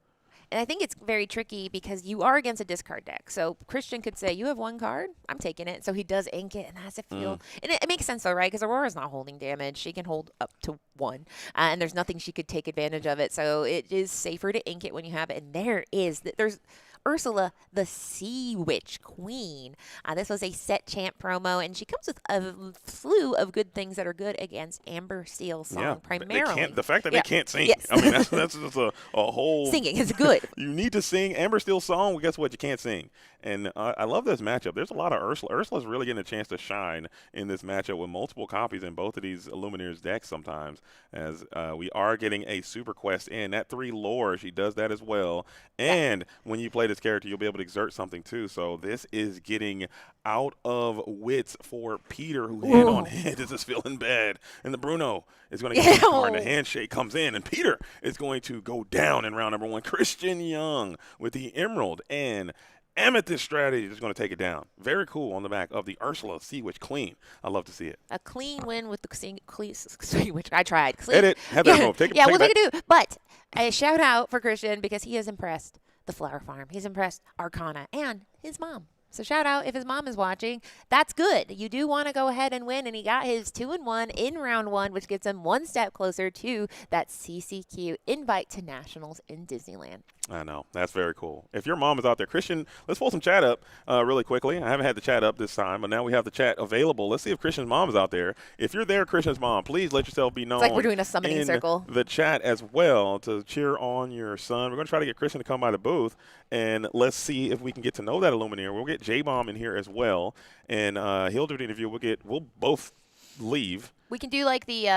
and I think it's very tricky because you are against a discard deck. So Christian could say, "You have one card, I'm taking it." So he does ink it, and has it feel. And it makes sense though, right? Because Aurora's not holding damage; she can hold up to one, and there's nothing she could take advantage of it. So it is safer to ink it when you have it. And there's Ursula, the Sea Witch Queen. This was a set champ promo, and she comes with a slew of good things that are good against Amber Steel's song Yeah, primarily. the fact that Yeah. they can't sing. Yes. I mean, that's just a whole. Singing is good. You need to sing Amber Steel's song. Well, guess what? You can't sing. And I love this matchup. There's a lot of Ursula. Ursula's really getting a chance to shine in this matchup with multiple copies in both of these Lumineers decks sometimes, as we are getting a super quest in. That 3 lore, she does that as well. And when you play this character, you'll be able to exert something too. So this is getting out of wits for Peter, who hand on hand is just feeling bad. And the Bruno is going to get the card. The handshake comes in, and Peter is going to go down in round number 1. Christian Young with the Emerald and Amethyst strategy is going to take it down. Very cool on the back of the Ursula Sea Witch Queen. I love to see it. A clean win with the Sea Witch. I tried. Clean. Edit. Have that move. Take it. Yeah, take we'll it take back. it. But a shout out for Christian because he has impressed the Flower Farm. He's impressed Arcana and his mom. So shout out if his mom is watching. That's good. You do want to go ahead and win, and he got his 2-1 in round 1, which gets him one step closer to that CCQ invite to nationals in Disneyland. I know. That's very cool. If your mom is out there, Christian, let's pull some chat up really quickly. I haven't had the chat up this time, but now we have the chat available. Let's see if Christian's mom is out there. If you're there, Christian's mom, please let yourself be known. It's like we're doing a summoning in circle. The chat as well to cheer on your son. We're going to try to get Christian to come by the booth, and let's see if we can get to know that Illuminator. We'll get J-Bomb in here as well, and he'll do the interview. We'll both leave. We can do like the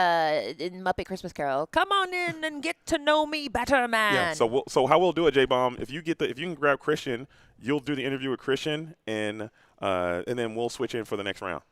in Muppet Christmas Carol. Come on in and get to know me better, man. Yeah. So how we'll do it, J-Bomb? If you can grab Christian, you'll do the interview with Christian, and then we'll switch in for the next round.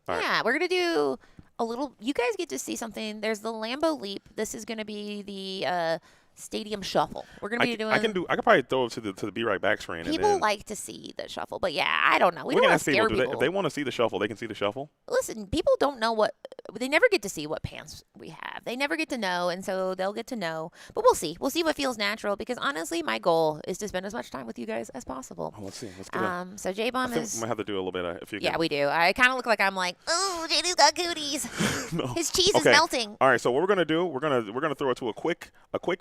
All Yeah, we're gonna do a little. You guys get to see something. There's the Lambo Leap. This is gonna be the Stadium Shuffle. We're gonna be doing. I could probably throw it to the Be Right Back screen. People and then like to see the shuffle, but yeah, I don't know. We we don't can want ask to scare people. people. If they want to see the shuffle, they can see the shuffle. Listen, people don't know what. They never get to see what pants we have. They never get to know, and so they'll get to know. But we'll see. We'll see what feels natural because honestly, my goal is to spend as much time with you guys as possible. Oh, let's see. Let's get it. So J Bomb I think is. we might have to do a little bit. If you Yeah, can. we do. I kind of look like I'm like, oh, JD's got cooties. No. His cheese is Okay. melting. All right. So what we're gonna do? We're gonna throw it to a quick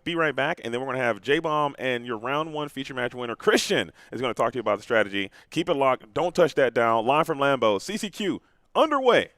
Be Right Back, and then we're gonna have J-Bomb and your round 1 feature match winner Christian is gonna talk to you about the strategy. Keep it locked. Don't touch that down. Live from Lambeau. CCQ underway.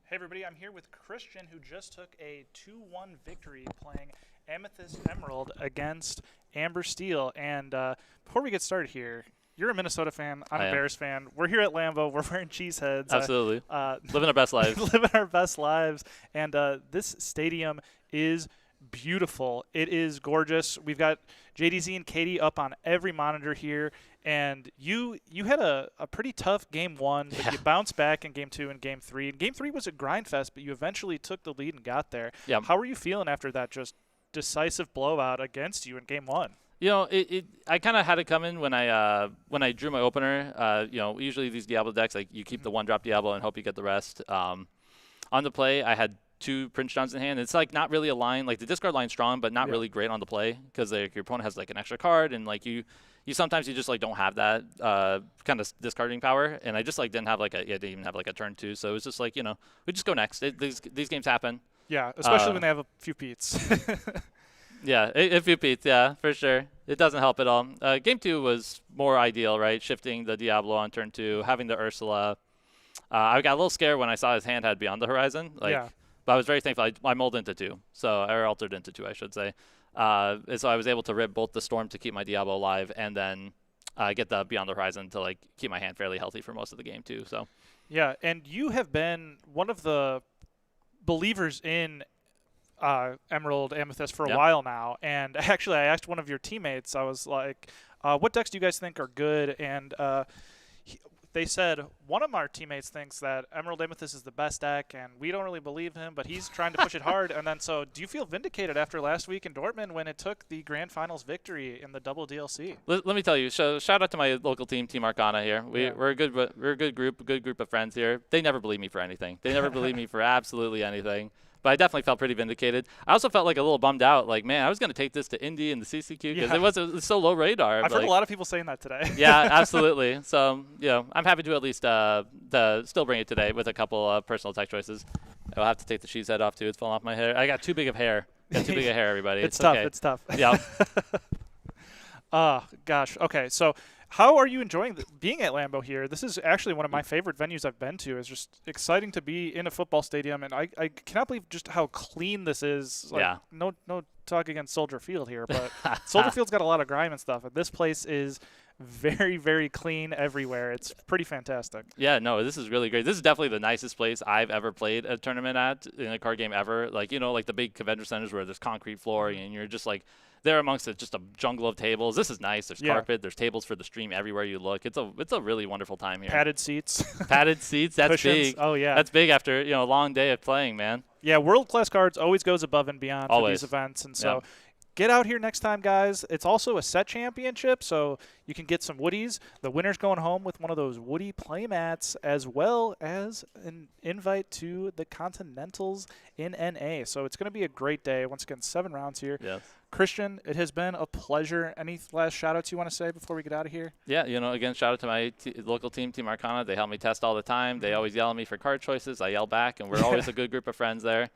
Hey everybody, I'm here with Christian, who just took a 2-1 victory playing Amethyst Emerald against Amber Steel. And before we get started here, you're a Minnesota fan. I'm a Bears fan. We're here at Lambeau. We're wearing cheese heads. Absolutely. Living our best lives. Living our best lives. And this stadium is beautiful. It is gorgeous. We've got JDZ and Katie up on every monitor here. And you had a pretty tough game one, but you bounced back in game two and game three. And game three was a grind fest, but you eventually took the lead and got there. Yep. How were you feeling after that just decisive blowout against you in game one? You know, I kind of had it coming when I drew my opener. You know, usually these Diablo decks, like you keep the one drop Diablo and hope you get the rest. On the play, I had 2 Prince Johns in hand. It's like not really a line, like the discard line's strong, but not really great on the play because like, your opponent has like an extra card and like you sometimes you just like don't have that kind of discarding power. And I just like didn't have like didn't even have like a turn 2, so it was just like, you know, we just go next. These games happen. Yeah, especially when they have a few Petes. Yeah, a few Petes, yeah, for sure. It doesn't help at all. Game 2 was more ideal, right? Shifting the Diablo on turn 2, having the Ursula. I got a little scared when I saw his hand had Beyond the Horizon. But I was very thankful. I mulled into 2, or altered into 2, I should say. So I was able to rip both the Storm to keep my Diablo alive and then get the Beyond the Horizon to like keep my hand fairly healthy for most of the game too. So. Yeah, and you have been one of the believers in Emerald Amethyst for a while now. And actually, I asked one of your teammates, I was like, what decks do you guys think are good? And they said one of our teammates thinks that Emerald Amethyst is the best deck, and we don't really believe him, but he's trying to push it hard. And then, so do you feel vindicated after last week in Dortmund when it took the grand finals victory in the double DLC? Let me tell you. So shout out to my local team, Team Lorcana here. We're a good group of friends here. They never believe me for anything. They never believe me for absolutely anything. But I definitely felt pretty vindicated. I also felt like a little bummed out. Like, man, I was going to take this to Indy and the CCQ because it was so low radar. I've heard a lot of people saying that today. Yeah, absolutely. So, you know, I'm happy to at least still bring it today with a couple personal tech choices. I'll have to take the cheese head off, too. It's falling off my hair. I got too big of hair. Everybody. It's tough. Okay. It's tough. Yeah. Gosh. Okay, so how are you enjoying being at Lambeau here? This is actually one of my favorite venues I've been to. It's just exciting to be in a football stadium, and I cannot believe just how clean this is. Like, no talk against Soldier Field here, but Soldier Field's got a lot of grime and stuff, and this place is very, very clean everywhere. It's pretty fantastic. Yeah, no, this is really great. This is definitely the nicest place I've ever played a tournament at in a card game ever. Like, you know, like the big convention centers where there's concrete flooring and you're just like there amongst it, just a jungle of tables. This is nice. There's carpet. There's tables for the stream everywhere you look. It's a really wonderful time here. Padded seats. Padded seats. That's Cushions. big. Oh yeah. That's big after a long day of playing, man. Yeah, World Class Cards always goes above and beyond for these events, and so. Get out here next time, guys. It's also a set championship, so you can get some Woodies. The winner's going home with one of those Woody playmats, as well as an invite to the Continentals in NA. So it's going to be a great day. Once again, 7 rounds here. Yes. Christian, it has been a pleasure. Any last shout-outs you want to say before we get out of here? Yeah, again, shout out to my local team, Team Arcana. They help me test all the time. They always yell at me for card choices. I yell back, and we're always a good group of friends there.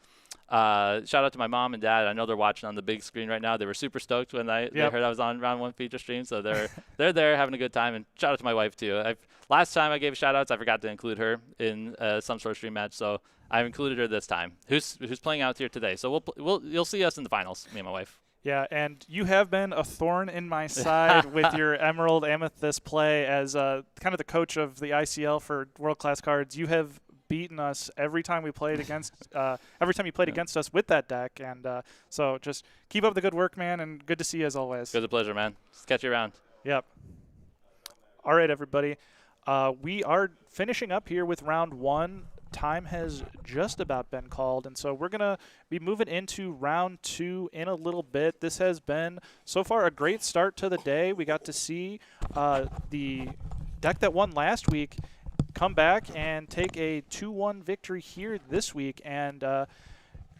Shout out to my mom and dad. I know they're watching on the big screen right now. They were super stoked when they heard I was on round 1 feature stream, so they're there having a good time. And shout out to my wife too. Last time I gave shout outs, I forgot to include her in some sort of stream match, so I've included her this time. Who's playing out here today? So you'll see us in the finals, me and my wife. Yeah, and you have been a thorn in my side with your Emerald Amethyst play as kind of the coach of the ICL for World Class Cards. You have beaten us every time we played against against us with that deck, and so just keep up the good work, man, and good to see you as always. It's a pleasure, man. Catch you around. Yep. All right, everybody. We are finishing up here with round 1. Time has just about been called, and so we're going to be moving into round 2 in a little bit. This has been, so far, a great start to the day. We got to see the deck that won last week come back and take a 2-1 victory here this week, and going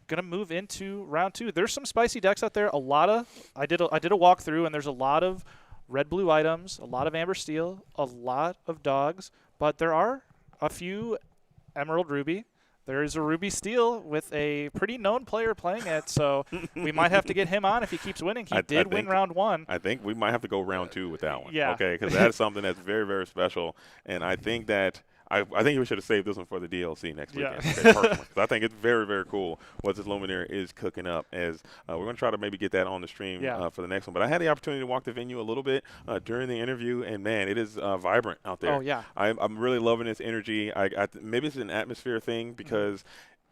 to move into round 2. There's some spicy decks out there. I did a walkthrough, and there's a lot of red-blue items, a lot of Amber Steel, a lot of dogs, but there are a few Emerald Ruby. There is a Ruby Steel with a pretty known player playing it, so we might have to get him on if he keeps winning. He did win round 1. I think we might have to go round 2 with that one. Yeah. Okay, because that's something that's very, very special. And I think that I think we should have saved this one for the DLC next Yeah. weekend. Okay, personally, 'cause I think it's very, very cool what this Luminaire is cooking up. As we're going to try to maybe get that on the stream for the next one. But I had the opportunity to walk the venue a little bit during the interview, and man, it is vibrant out there. Oh yeah. I'm really loving this energy. Maybe it's an atmosphere thing because.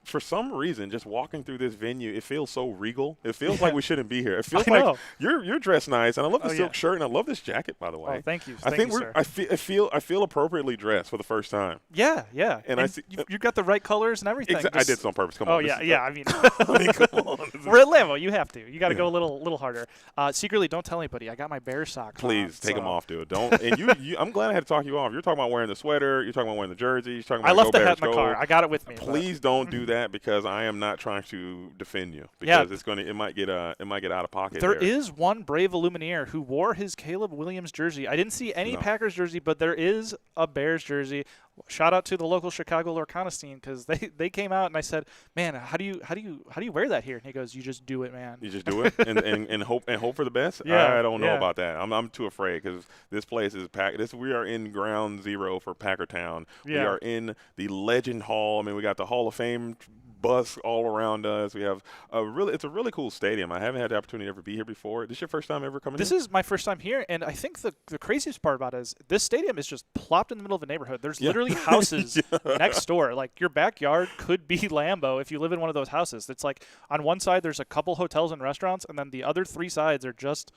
For some reason, just walking through this venue, it feels so regal. It feels like we shouldn't be here. It feels I like know. you're dressed nice, and I love the silk yeah. shirt, and I love this jacket, by the way. Oh, thank you. I Thank think you, sir. I feel appropriately dressed for the first time. Yeah, yeah. And I see- you got the right colors and everything. I did this on purpose. Come Oh on. yeah, yeah. I mean, I mean, come on. we're at Lambo. You have to. You got to go a little harder. Secretly, don't tell anybody. I got my bear socks. Please on, take them so- off, dude. Don't. And you, I'm glad I had to talk you off. You're talking about wearing the sweater. You're talking about wearing the jersey. You're talking about I left Go the hat Bears in the Go. car. I got it with me. but- Please don't do that because I am not trying to defend you Yeah. because it might get out of pocket. There is one brave Illuminaire who wore his Caleb Williams jersey. I didn't see any No. Packers jersey, but there is a Bears jersey. Shout out to the local Chicago Lorcana scene because they came out and I said, "Man, how do you wear that here?" And he goes, "You just do it, man." You just do it and hope for the best. Yeah, I don't know yeah. about that. I'm too afraid because this place is packed. We are in ground zero for Packertown. We Yeah. are in the Legend Hall. I mean, we got the Hall of Fame bus all around us. We have it's a really cool stadium. I haven't had the opportunity to ever be here before. This your first time ever coming This here? is my first time here, and I think the craziest part about it is this stadium is just plopped in the middle of a neighborhood. There's literally houses next door. Like your backyard could be Lambeau if you live in one of those houses. It's like on one side there's a couple hotels and restaurants, and then the other three sides are just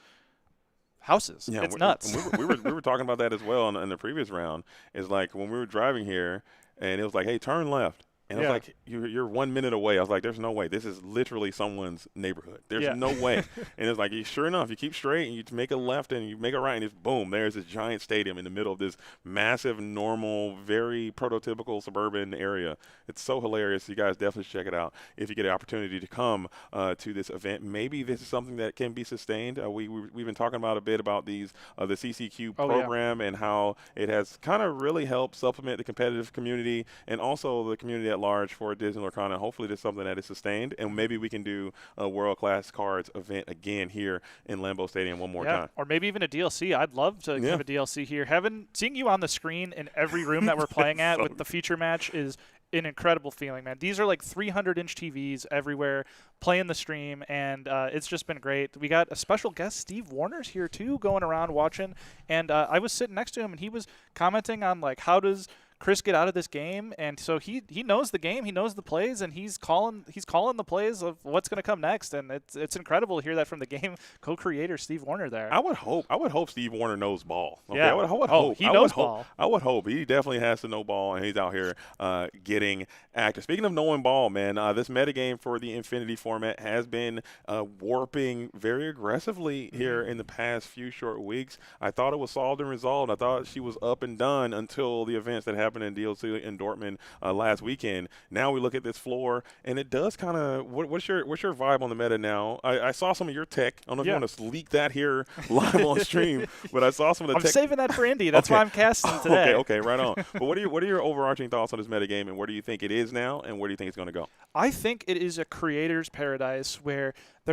houses. Yeah, it's nuts. We were talking about that as well in the previous round. Is like when we were driving here, and it was like, hey, turn left. And I was Yeah. like, you're 1 minute away. I was like, there's no way. This is literally someone's neighborhood. There's Yeah. no way. And it's like, sure enough, you keep straight and you make a left and you make a right and it's boom, there's this giant stadium in the middle of this massive, normal, very prototypical suburban area. It's so hilarious. You guys definitely should check it out if you get an opportunity to come to this event. Maybe this is something that can be sustained. We've been talking about a bit about the CCQ Oh, yeah. program and how it has kind of really helped supplement the competitive community and also the community at large for Disney Lorcana. Hopefully this is something that is sustained, and maybe we can do a world-class cards event again here in Lambeau Stadium one more time. Or maybe even a DLC. I'd love to Yeah. have a DLC here. Seeing you on the screen in every room that we're playing at with the feature match is an incredible feeling, man. These are like 300-inch TVs everywhere playing the stream, and it's just been great. We got a special guest, Steve Warner's here too, going around watching, and I was sitting next to him, and he was commenting on like how does Chris get out of this game, and so he knows the game, he knows the plays, and he's calling the plays of what's going to come next, and it's incredible to hear that from the game co-creator Steve Warner there. I would hope Steve Warner knows ball. Okay? Yeah. I would Oh, hope. he I knows would hope- ball. I would hope. He definitely has to know ball, and he's out here getting active. Speaking of knowing ball, man, this metagame for the Infinity format has been warping very aggressively here in the past few short weeks. I thought it was solved and resolved. I thought she was up and done until the events that happened in DLC in Dortmund last weekend. Now we look at this floor, and it does kind of. What's your vibe on the meta now? I saw some of your tech. I don't know if you want to leak that here live on stream, but I saw some of the I'm tech. saving that for Indy. That's Okay. why I'm casting today. Okay, right on. But what are your overarching thoughts on this metagame, and where do you think it is now, and where do you think it's going to go? I think it is a creator's paradise where the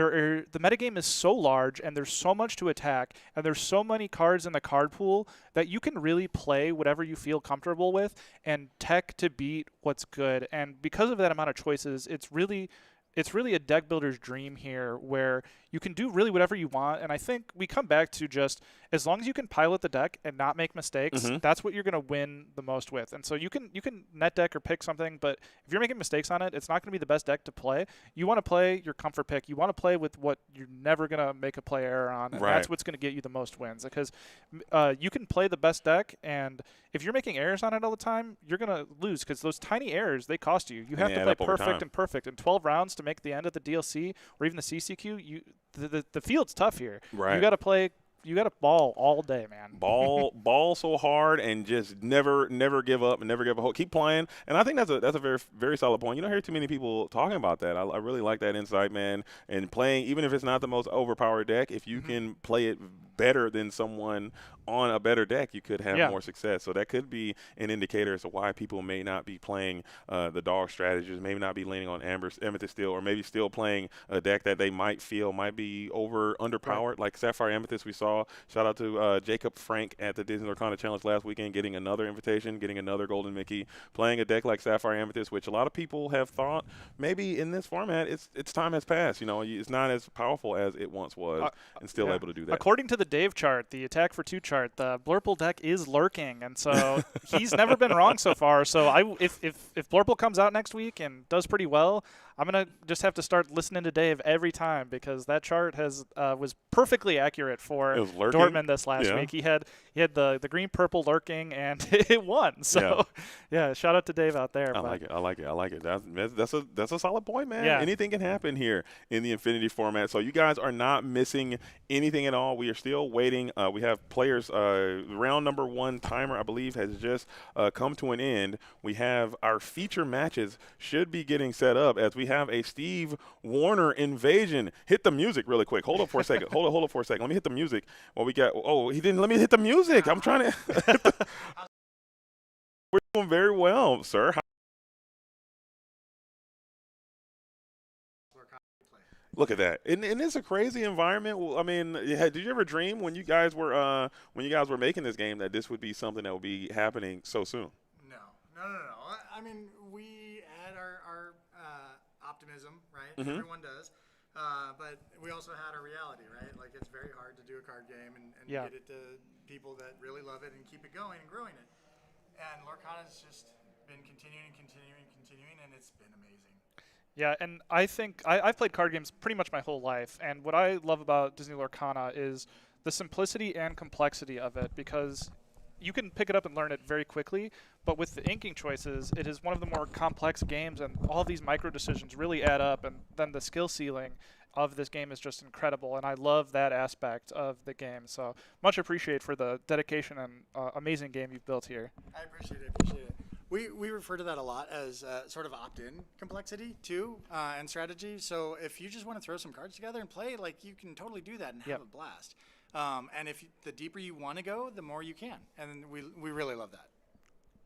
metagame is so large and there's so much to attack and there's so many cards in the card pool that you can really play whatever you feel comfortable with and tech to beat what's good. And because of that amount of choices, it's really a deck builder's dream here where you can do really whatever you want. And I think we come back to just as long as you can pilot the deck and not make mistakes, that's what you're going to win the most with. And so you can net deck or pick something, but if you're making mistakes on it, it's not going to be the best deck to play. You want to play your comfort pick. You want to play with what you're never going to make a play error on. And that's what's going to get you the most wins because you can play the best deck, and if you're making errors on it all the time, you're going to lose because those tiny errors, they cost you. You have to play perfect and perfect. In 12 rounds to make the end of the DLC or even the CCQ, the field's tough here. Right. You got to play. You got to ball all day, man. Ball so hard and just never give up and never give a hope. Keep playing, and I think that's a very very solid point. You don't hear too many people talking about that. I really like that insight, man. And playing, even if it's not the most overpowered deck, if you can play it better than someone on a better deck, you could have Yeah. more success. So that could be an indicator as to why people may not be playing the dog strategies, maybe not be leaning on Amethyst Steel, or maybe still playing a deck that they might feel might be underpowered, like Sapphire Amethyst. We saw. Shout out to Jacob Frank at the Disney Lorcana Challenge last weekend, getting another invitation, getting another Golden Mickey, playing a deck like Sapphire Amethyst, which a lot of people have thought maybe in this format its time has passed. You know, it's not as powerful as it once was, and still able to do that. According to the Dave chart, the attack for 2 chart, the Blurple deck is lurking, and so he's never been wrong so far. So if Blurple comes out next week and does pretty well, I'm gonna just have to start listening to Dave every time, because that chart was perfectly accurate for Dortmund this last week. He had the green purple lurking, and it won. So yeah, shout out to Dave out there. I like it. That's a solid point, man. Yeah. Anything can happen here in the Infinity format. So you guys are not missing anything at all. We are still waiting. We have players. Round number 1 timer, I believe, has just come to an end. We have our feature matches should be getting set up as we have a Steve Warner invasion. Hit the music really quick. Hold up for a second. Hold up for a second. Let me hit the music. Well, we got. Oh, he didn't let me hit the music. I'm trying to. We're doing very well, sir. Look at that. Isn't this a crazy environment? Well, I mean, did you ever dream when you guys were making this game that this would be something that would be happening so soon? No. I mean, we had our optimism, right? Mm-hmm. Everyone does. But we also had our reality, right? Like, it's very hard to do a card game and get it to people that really love it and keep it going and growing it. And Lorcana's just been continuing, and it's been amazing. Yeah, and I think I've played card games pretty much my whole life, and what I love about Disney Lorcana is the simplicity and complexity of it, because you can pick it up and learn it very quickly, but with the inking choices, it is one of the more complex games, and all these micro decisions really add up, and then the skill ceiling of this game is just incredible, and I love that aspect of the game. So much appreciate for the dedication and amazing game you've built here. I appreciate it. We refer to that a lot as sort of opt-in complexity too, and strategy. So if you just want to throw some cards together and play, like, you can totally do that and have a blast. And the deeper you want to go, the more you can, and we really love that.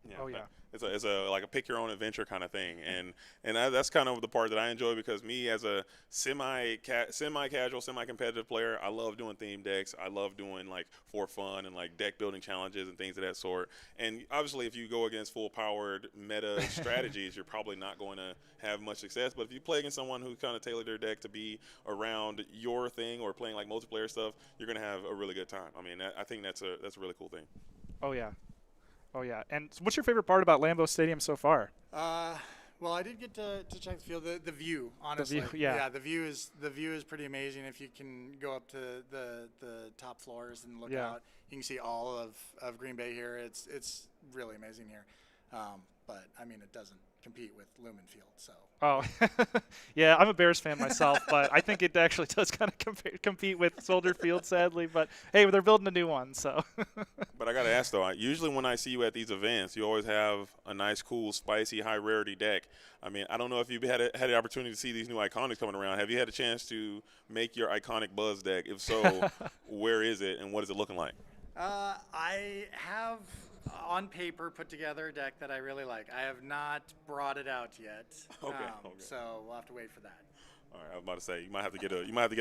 Yeah, oh yeah. It's a like a pick your own adventure kind of thing, and that's kind of the part that I enjoy, because me as a semi-casual, semi-competitive player, I love doing theme decks. I love doing like for fun and like deck building challenges and things of that sort. And obviously, if you go against full-powered meta strategies, you're probably not going to have much success. But if you play against someone who kind of tailored their deck to be around your thing or playing like multiplayer stuff, you're going to have a really good time. I mean, I think that's a really cool thing. Oh yeah. Oh yeah. And what's your favorite part about Lambeau Stadium so far? Well, I did get to check the field. The view, honestly. The view, yeah. The view is pretty amazing. If you can go up to the top floors and look out, you can see all of Green Bay here. It's really amazing here. But I mean, it doesn't compete with Lumen Field. So. Oh, yeah, I'm a Bears fan myself, but I think it actually does kind of compete with Soldier Field, sadly. But hey, they're building a new one, so. But I got to ask, though, usually when I see you at these events, you always have a nice, cool, spicy, high-rarity deck. I mean, I don't know if you've had the opportunity to see these new Iconics coming around. Have you had a chance to make your Iconic Buzz deck? If so, where is it, and what is it looking like? I have on paper put together a deck that I really like. I have not brought it out yet. Okay. So we'll have to wait for that. All right, I was about to say you might have to get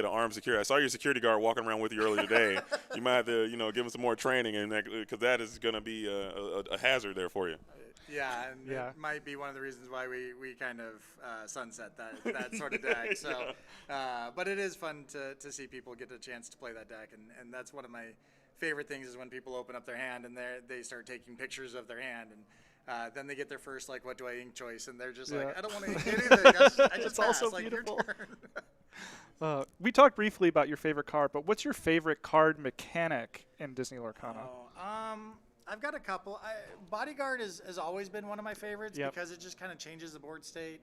an armed security. I saw your security guard walking around with you earlier today. You might have to give him some more training, and because that is going to be a hazard there for you. Yeah, and it might be one of the reasons why we kind of sunset that sort of deck. So, but it is fun to see people get a chance to play that deck, and that's one of my favorite things is when people open up their hand and they start taking pictures of their hand, and then they get their first like, what do I ink choice, and they're just like, I don't want to ink anything. I just pass. Also like, beautiful. Your turn. We talked briefly about your favorite card, but what's your favorite card mechanic in Disney Lorcana? I've got a couple. Bodyguard has always been one of my favorites because it just kind of changes the board state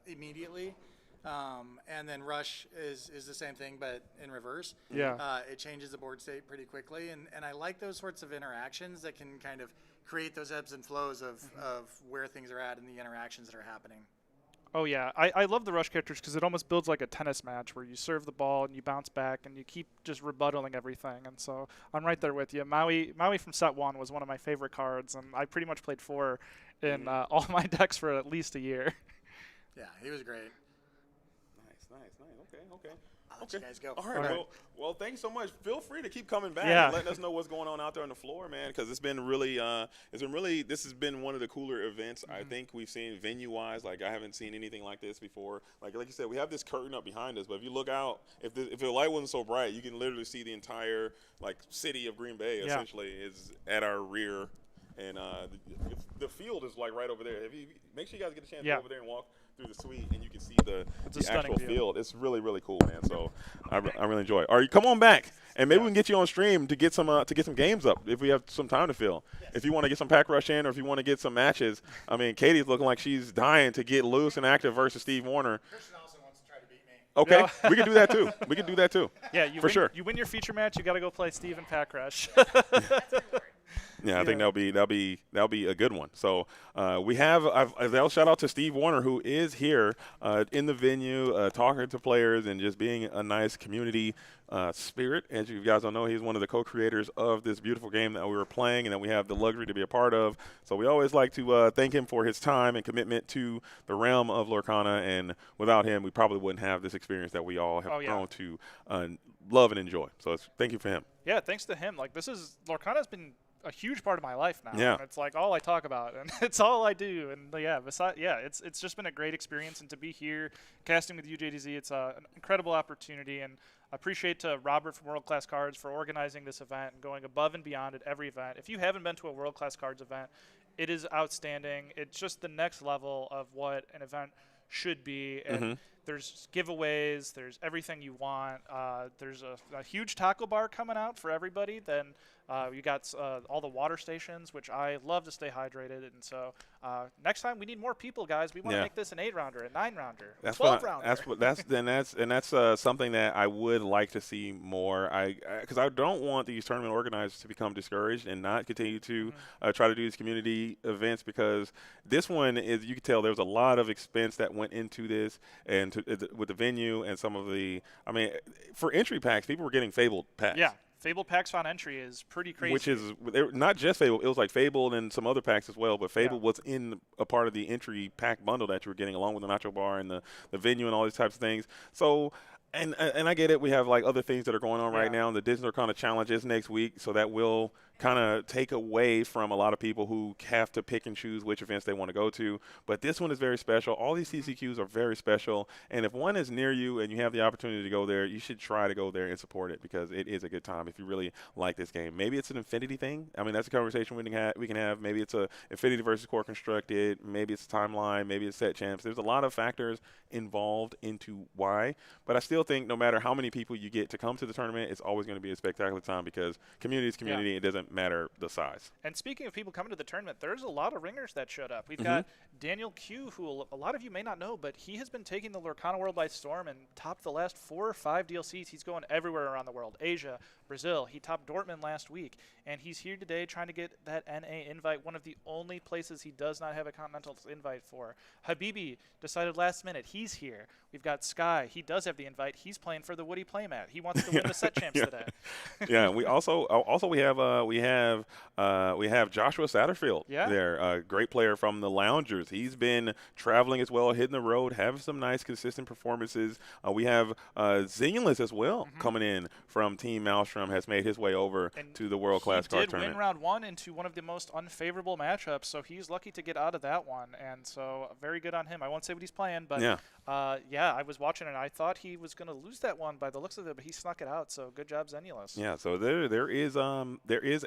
immediately. And then Rush is the same thing, but in reverse. Yeah. It changes the board state pretty quickly, and I like those sorts of interactions that can kind of create those ebbs and flows of where things are at and the interactions that are happening. Oh, yeah. I love the rush characters because it almost builds like a tennis match where you serve the ball and you bounce back and you keep just rebuttaling everything. And so I'm right there with you. Maui from set 1 was one of my favorite cards, and I pretty much played 4 in all my decks for at least a year. Yeah, he was great. Nice. Okay. I'll let you guys go. All right. Well, thanks so much. Feel free to keep coming back Yeah. and letting us know what's going on out there on the floor, man. Because it's been really, this has been one of the cooler events I think we've seen venue-wise. Like, I haven't seen anything like this before. Like you said, we have this curtain up behind us, but if you look out, if the light wasn't so bright, you can literally see the entire city of Green Bay essentially is at our rear, and the field is like right over there. Make sure you guys get a chance to go over there and walk through the suite, and you can see the actual field. It's really, really cool, man. So I really enjoy it. All right, come on back, and maybe we can get you on stream to get some games up if we have some time to fill. If you want to get some pack rush in, or if you want to get some matches. I mean, Katie's looking like she's dying to get loose and active versus Steve Warner. Christian also wants to try to beat me. Okay, we can do that too. Yeah, sure. You win your feature match, you got to go play Steve and Pack Rush. Yeah, I think that'll be a good one. So we have I'll shout out to Steve Warner, who is here in the venue, talking to players and just being a nice community spirit. As you guys don't know, he's one of the co-creators of this beautiful game that we were playing and that we have the luxury to be a part of. So we always like to thank him for his time and commitment to the realm of Lorcana. And without him, we probably wouldn't have this experience that we all have grown to love and enjoy. So thank you for him. Yeah, thanks to him. Lorcana's been a huge part of my life now. Yeah. And it's like all I talk about, and it's all I do. And it's just been a great experience. And to be here casting with UJDZ, it's an incredible opportunity. And I appreciate Robert from World Class Cards for organizing this event and going above and beyond at every event. If you haven't been to a World Class Cards event, it is outstanding. It's just the next level of what an event should be. And there's giveaways. There's everything you want. There's a huge taco bar coming out for everybody. Then you got all the water stations, which I love to stay hydrated. And so next time we need more people, guys. We want to make this an 8-rounder, a 9-rounder, a 12-rounder. That's something that I would like to see more. Because I don't want these tournament organizers to become discouraged and not continue to try to do these community events, because this one is, you can tell there was a lot of expense that went into this, and with the venue and some of for entry packs, people were getting Fabled packs. Yeah. Fabled packs on entry is pretty crazy. Which is not just Fabled. It was like Fabled and some other packs as well. But Fabled was in a part of the entry pack bundle that you were getting, along with the nacho bar and the venue and all these types of things. So, and I get it. We have other things that are going on right now. The Disney Lorcana Challenge is next week, so that will kind of take away from a lot of people who have to pick and choose which events they want to go to. But this one is very special. All these CCQs are very special. And if one is near you and you have the opportunity to go there, you should try to go there and support it, because it is a good time if you really like this game. Maybe it's an Infinity thing. I mean, that's a conversation we can have. Maybe it's a Infinity versus Core Constructed. Maybe it's a timeline. Maybe it's set champs. There's a lot of factors involved into why. But I still think no matter how many people you get to come to the tournament, it's always going to be a spectacular time, because community is community. It doesn't matter the size. And speaking of people coming to the tournament, there's a lot of ringers that showed up. We've got Daniel Q, who a lot of you may not know, but he has been taking the Lorcana world by storm and topped the last 4 or 5 DLCs. He's going everywhere around the world, Asia, Brazil. He topped Dortmund last week, and he's here today trying to get that NA invite, one of the only places he does not have a Continental invite for. Habibi decided last minute he's here. We've got Sky. He does have the invite. He's playing for the Woody Playmat. He wants to win the set champs today. Yeah, we also we have Joshua Satterfield there, a great player from the Loungers. He's been traveling as well, hitting the road, having some nice consistent performances. We have Zinulus as well coming in from Team Maelstrom, has made his way over to the World Class Card Tournament. He did win round 1 into one of the most unfavorable matchups, so he's lucky to get out of that one, and so very good on him. I won't say what he's playing, but I was watching and I thought he was going to lose that one by the looks of it, but he snuck it out. So good job, Zenulus. Yeah, so there is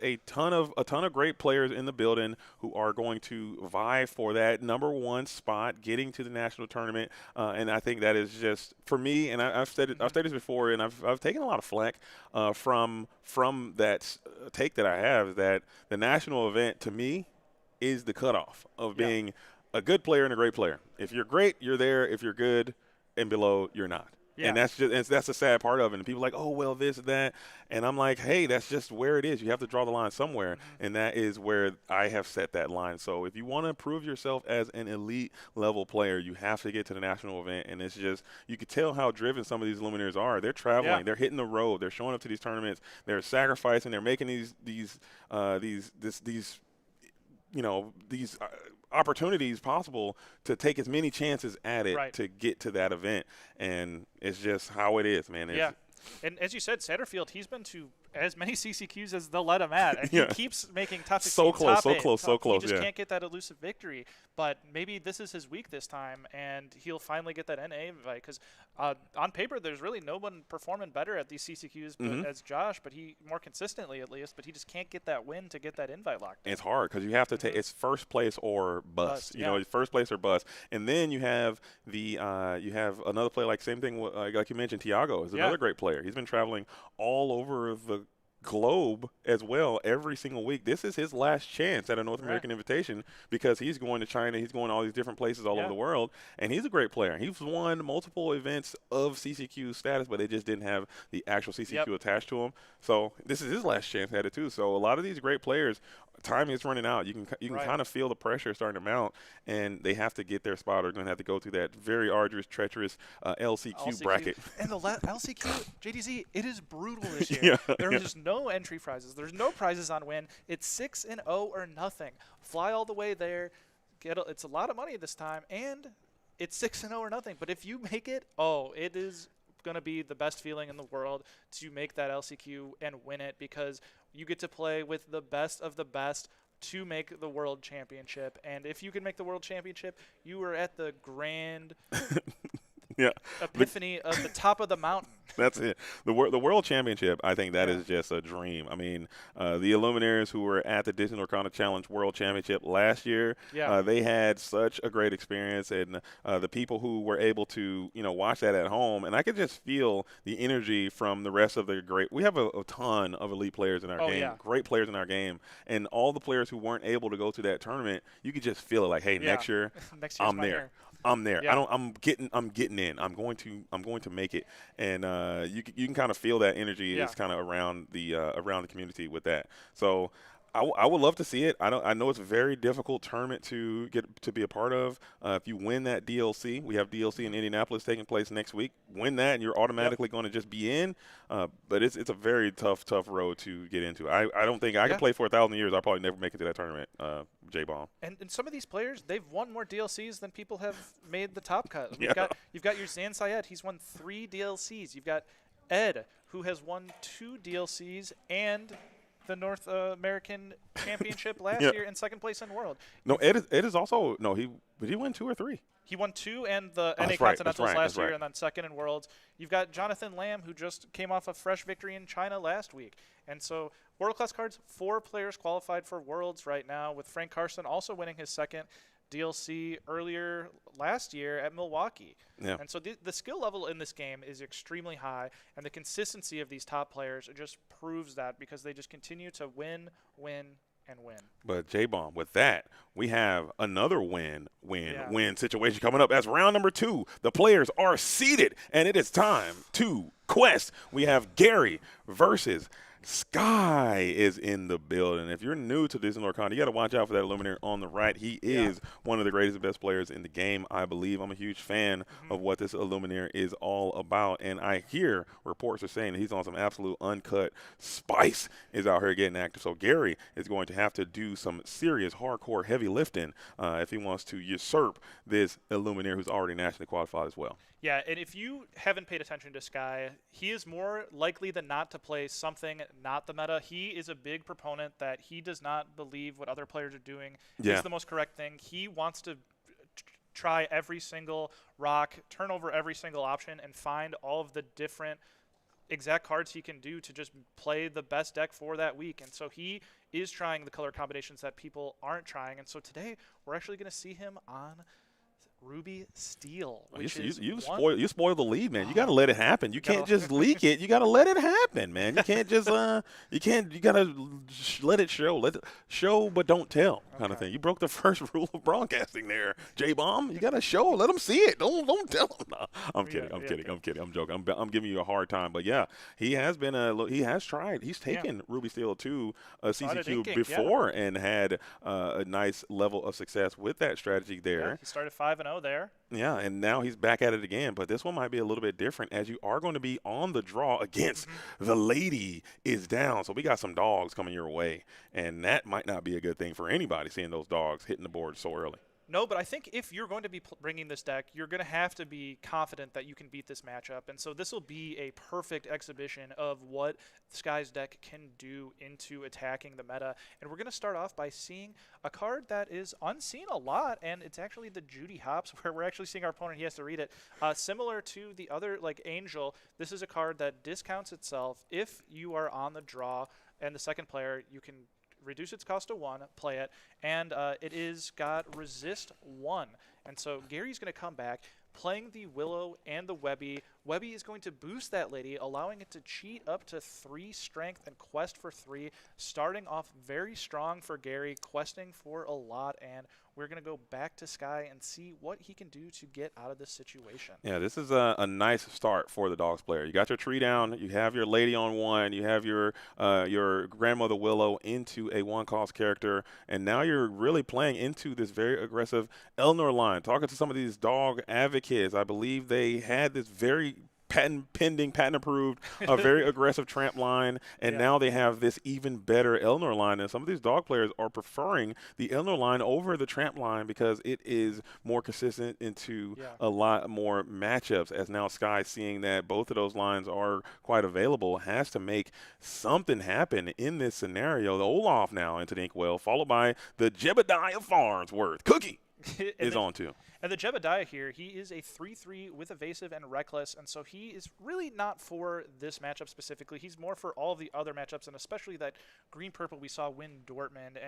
a ton of great players in the building who are going to vie for that #1 spot, getting to the national tournament. And I think that is just, for me, and I've said this before, and I've taken a lot of flack from that take that I have, that the national event to me is the cutoff of being a good player and a great player. If you're great, you're there. If you're good and below, you're not. Yeah. And that's the sad part of it. And people are like, oh, well, this, that. And I'm like, hey, that's just where it is. You have to draw the line somewhere. And that is where I have set that line. So if you want to prove yourself as an elite level player, you have to get to the national event. And it's just, you can tell how driven some of these Luminaires are. They're traveling. They're hitting the road. They're showing up to these tournaments. They're sacrificing. They're making these opportunities possible to take as many chances at it to get to that event. And it's just how it is, man. Yeah. And as you said, Satterfield, he's been to as many CCQs as they'll let him at. And he keeps making tough so close. He just can't get that elusive victory. But maybe this is his week this time, and he'll finally get that NA invite. Because on paper, there's really no one performing better at these CCQs but as Josh, but he more consistently at least. But he just can't get that win to get that invite locked in. It's hard because you have to take it's first place or bust. You know, first place or bust. And then you have you have another player like same thing like you mentioned. Tiago is another great player. He's been traveling all over the globe as well every single week. This is his last chance at a North American invitation because he's going to China, he's going to all these different places all over the world, and he's a great player. He's won multiple events of CCQ status, but they just didn't have the actual CCQ attached to him. So this is his last chance at it too. So a lot of these great players, time is running out. You can kind of feel the pressure starting to mount, and they have to get their spot. They're going to have to go through that very arduous, treacherous LCQ bracket. And the LCQ, JDZ, it is brutal this year. There is no entry prizes. There's no prizes on win. It's 6-0 or nothing. Fly all the way there. It's a lot of money this time, and it's 6-0 or nothing. But if you make it, it is going to be the best feeling in the world to make that LCQ and win it, because you get to play with the best of the best to make the world championship. And if you can make the world championship, you are at the grand epiphany of the top of the mountain. That's it. The World Championship, I think that is just a dream. I mean, the Illuminaires who were at the Disney Lorcana Challenge World Championship last year, they had such a great experience, and the people who were able to, watch that at home, and I could just feel the energy from the rest of the great. We have a ton of elite players in our game, great players in our game, and all the players who weren't able to go to that tournament, you could just feel it like, hey, next year, I'm there. I'm there. I'm getting in. I'm going to make it. And you can kind of feel that energy is kind of around the community with that. So I would love to see it. I know it's a very difficult tournament to be a part of. If you win that DLC, we have DLC in Indianapolis taking place next week. Win that, and you're automatically going to just be in. But it's a very tough road to get into. I don't think I could play for 1,000 years. I'll probably never make it to that tournament. J-Bomb. And some of these players, they've won more DLCs than people have made the top cut. You've got your Zan Syed. He's won 3 DLCs. You've got Ed, who has won 2 DLCs and the North American Championship last year in second place in the world. No, Ed is also did he win 2 or 3? He won 2 and the NA Continentals last year, and then second in Worlds. You've got Jonathan Lamb, who just came off a fresh victory in China last week. And so World Class Cards, 4 players qualified for Worlds right now, with Frank Carson also winning his second DLC earlier last year at Milwaukee. Yeah. And so the skill level in this game is extremely high, and the consistency of these top players just proves that, because they just continue to win. But J-Bomb, with that, we have another win situation coming up. As round number 2, the players are seated, and it is time to quest. We have Gary versus Sky is in the building. If you're new to Disney Lorcana, you got to watch out for that Illuminaire on the right. He is one of the greatest and best players in the game, I believe. I'm a huge fan of what this Illuminaire is all about, and I hear reports are saying that he's on some absolute uncut spice, is out here getting active. So Gary is going to have to do some serious, hardcore, heavy lifting if he wants to usurp this Illuminaire who's already nationally qualified as well. Yeah, and if you haven't paid attention to Sky, he is more likely than not to play something not the meta. He is a big proponent that he does not believe what other players are doing is the most correct thing. He wants to try every single rock, turn over every single option, and find all of the different exact cards he can do to just play the best deck for that week. And so he is trying the color combinations that people aren't trying. And so today we're actually going to see him on Ruby Steel, Oh, which is you spoil the lead, man. You got to let it happen. You can't No. just leak it. You got to let it happen, man. You can't just you got to let it show. Let it show but don't tell kind of Okay. thing. You broke the first rule of broadcasting there, J-Bomb. You got to show. Let them see it. Don't tell them. No, I'm kidding. Yeah, I'm yeah, kidding. okay. I'm kidding. I'm joking. I'm giving you a hard time, but yeah, he has been he has tried. He's taken Ruby Steel to Started CCQ inking, before and had a nice level of success with that strategy Yeah, there. he started 5-0 there. Yeah, and now he's back at it again, but this one might be a little bit different as you are going to be on the draw against the lady is down. So we got some dogs coming your way, and that might not be a good thing for anybody seeing those dogs hitting the board so early. No, but I think if you're going to be bringing this deck, you're going to have to be confident that you can beat this matchup. And so this will be a perfect exhibition of what Sky's deck can do into attacking the meta. And we're going to start off by seeing a card that is unseen a lot, and it's actually the Judy Hops, where we're actually seeing our opponent. He has to read it. Similar to the other, like Angel, this is a card that discounts itself if you are on the draw, and the second player, you can reduce its cost to 1, play it, and it is got resist 1. And so Gary's going to come back, playing the Willow and the Webby. Webby is going to boost that lady, allowing it to cheat up to 3 strength and quest for 3, starting off very strong for Gary, questing for a lot, and we're going to go back to Sky and see what he can do to get out of this situation. Yeah, this is a nice start for the dogs player. You got your tree down, you have your lady on 1, you have your grandmother Willow into a 1-cost character, and now you're really playing into this very aggressive Elnor line. Talking to some of these dog advocates, I believe they had this very patent approved, a very aggressive tramp line, and now they have this even better Elnor line. And some of these dog players are preferring the Elnor line over the tramp line because it is more consistent into a lot more matchups. As now Sky, seeing that both of those lines are quite available, has to make something happen in this scenario. The Olaf now into the Inkwell, followed by the Jebediah Farnsworth. Cookie is on too. And the Jebediah here, he is a 3-3 with evasive and reckless, and so he is really not for this matchup specifically. He's more for all of the other matchups, and especially that green-purple we saw win Dortmund,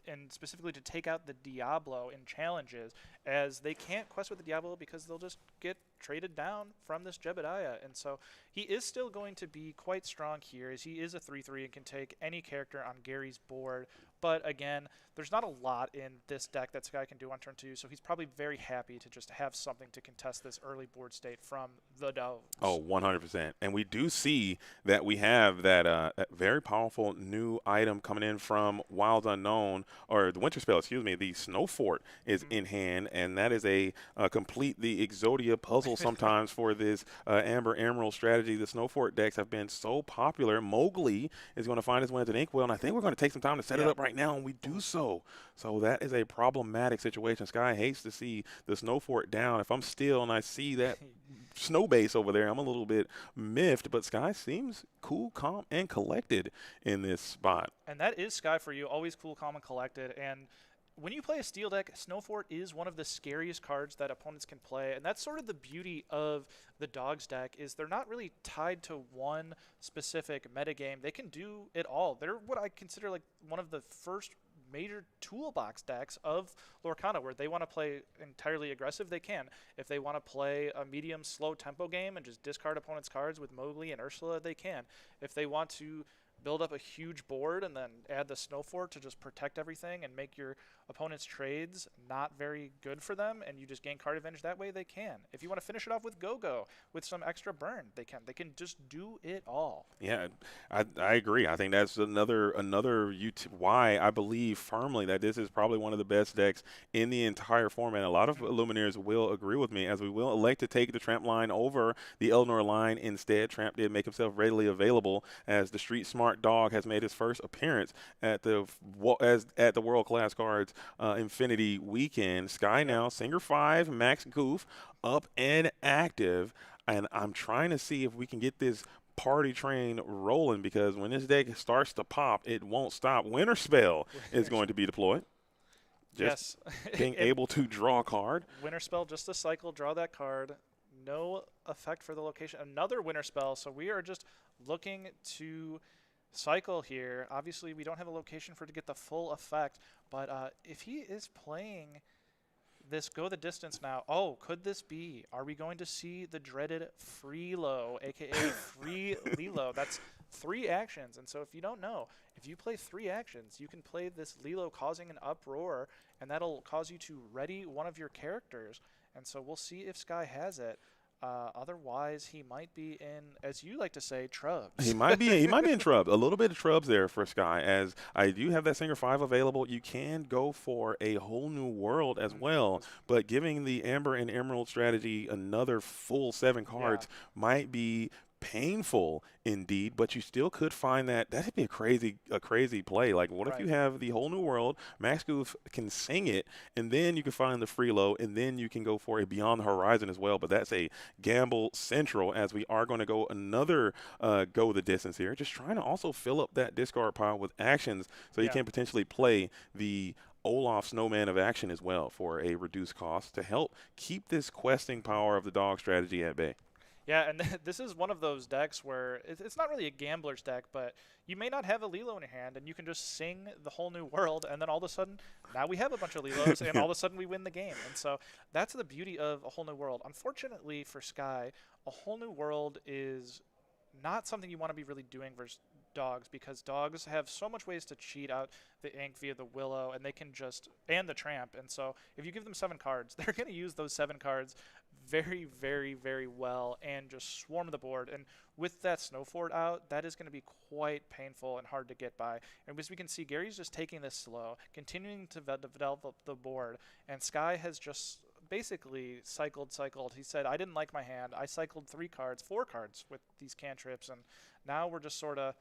and specifically to take out the Diablo in challenges, as they can't quest with the Diablo because they'll just get traded down from this Jebediah. And so he is still going to be quite strong here, as he is a 3-3 and can take any character on Gary's board. But again, there's not a lot in this deck that Sky can do on turn 2, so he's probably very happy to just have something to contest this early board state from the dogs. Oh, 100%. And we do see that we have that very powerful new item coming in from Wild Unknown, or the Winter Spell, excuse me. The Snow Fort is in hand, and that is a complete the Exodia puzzle sometimes for this Amber Emerald strategy. The Snow Fort decks have been so popular. Mowgli is going to find his way into the Inkwell, and I think we're going to take some time to set it up right now, and we do so. So that is a problematic situation. Sky hates to see the Snow Fort down. If I'm still and I see that snow base over there, I'm a little bit miffed, but Sky seems cool, calm, and collected in this spot. And that is Sky for you, always cool, calm, and collected. And when you play a steel deck, Snowfort is one of the scariest cards that opponents can play, and that's sort of the beauty of the Dogs deck, is they're not really tied to one specific metagame. They can do it all. They're what I consider like one of the first major toolbox decks of Lorcana, where they want to play entirely aggressive, they can. If they want to play a medium slow tempo game and just discard opponents' cards with Mowgli and Ursula, they can. If they want to build up a huge board and then add the Snow Fort to just protect everything and make your opponent's trades not very good for them, and you just gain card advantage that way, they can. If you want to finish it off with Go-Go with some extra burn, they can. They can just do it all. Yeah, I agree. I think that's another why I believe firmly that this is probably one of the best decks in the entire format. A lot of Lumineers will agree with me, as we will elect to take the Tramp line over the Elnor line instead. Tramp did make himself readily available, as the Street Smart Dog has made his first appearance at the World Class Cards Infinity Weekend. Sky now, Singer 5, Max Goof, up and active. And I'm trying to see if we can get this party train rolling, because when this deck starts to pop, it won't stop. Winter Spell is going to be deployed. Just being able to draw a card. Winter Spell, just a cycle, draw that card. No effect for the location. Another Winter Spell, so we are just looking to cycle here. Obviously, we don't have a location for it to get the full effect, but if he is playing this go the distance now. Oh, could this be? Are we going to see the dreaded Freelo, aka Free Lilo? That's 3 actions. And so if you don't know, if you play 3 actions, you can play this Lilo causing an uproar, and that'll cause you to ready one of your characters. And so we'll see if Sky has it. Otherwise, he might be in, as you like to say, trubs. He might be in trubs. A little bit of trubs there for Sky. As I do have that Singer 5 available, you can go for a whole new world as well. But giving the Amber and Emerald strategy another full 7 cards might be painful indeed, but you still could find that'd be a crazy play. Like, what if you have the whole new world, Max Goof can sing it, and then you can find the Freelo, and then you can go for a Beyond the Horizon as well. But that's a gamble central, as we are going to go another go the distance here, just trying to also fill up that discard pile with actions so you can potentially play the Olaf Snowman of Action as well for a reduced cost to help keep this questing power of the dog strategy at bay. Yeah, and this is one of those decks where it's not really a gambler's deck, but you may not have a Lilo in your hand, and you can just sing the whole new world, and then all of a sudden, now we have a bunch of Lilos, and all of a sudden we win the game. And so that's the beauty of a whole new world. Unfortunately for Sky, a whole new world is not something you want to be really doing versus dogs, because dogs have so much ways to cheat out the ink via the Willow, and they can just, and the Tramp. And so if you give them 7 cards, they're going to use those 7 cards very, very, very well and just swarm the board. And with that Snowfort out, that is going to be quite painful and hard to get by. And as we can see, Gary's just taking this slow, continuing to develop the board, and Sky has just basically cycled. He said, I didn't like my hand. I cycled 4 cards with these cantrips, and now we're just sort of,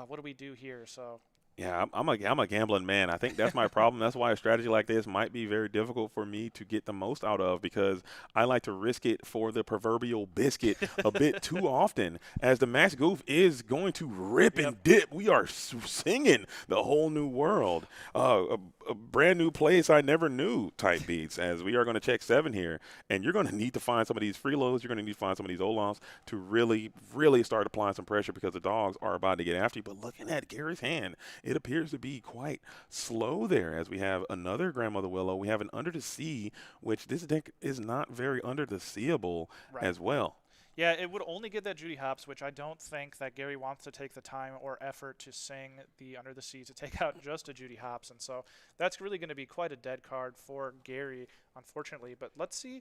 what do we do here? So Yeah, I'm a gambling man. I think that's my problem. That's why a strategy like this might be very difficult for me to get the most out of, because I like to risk it for the proverbial biscuit a bit too often, as the Max Goof is going to rip and dip. We are singing the whole new world, a brand new place I never knew type beats, as we are going to check 7 here, and you're going to need to find some of these freeloads. You're going to need to find some of these Olafs to really, really start applying some pressure, because the dogs are about to get after you. But looking at Gary's hand, it appears to be quite slow there, as we have another Grandmother Willow. We have an Under the Sea, which this deck is not very under the seeable as well. Yeah, it would only get that Judy Hopps, which I don't think that Gary wants to take the time or effort to sing the Under the Sea to take out just a Judy Hopps. And so that's really going to be quite a dead card for Gary, unfortunately. But let's see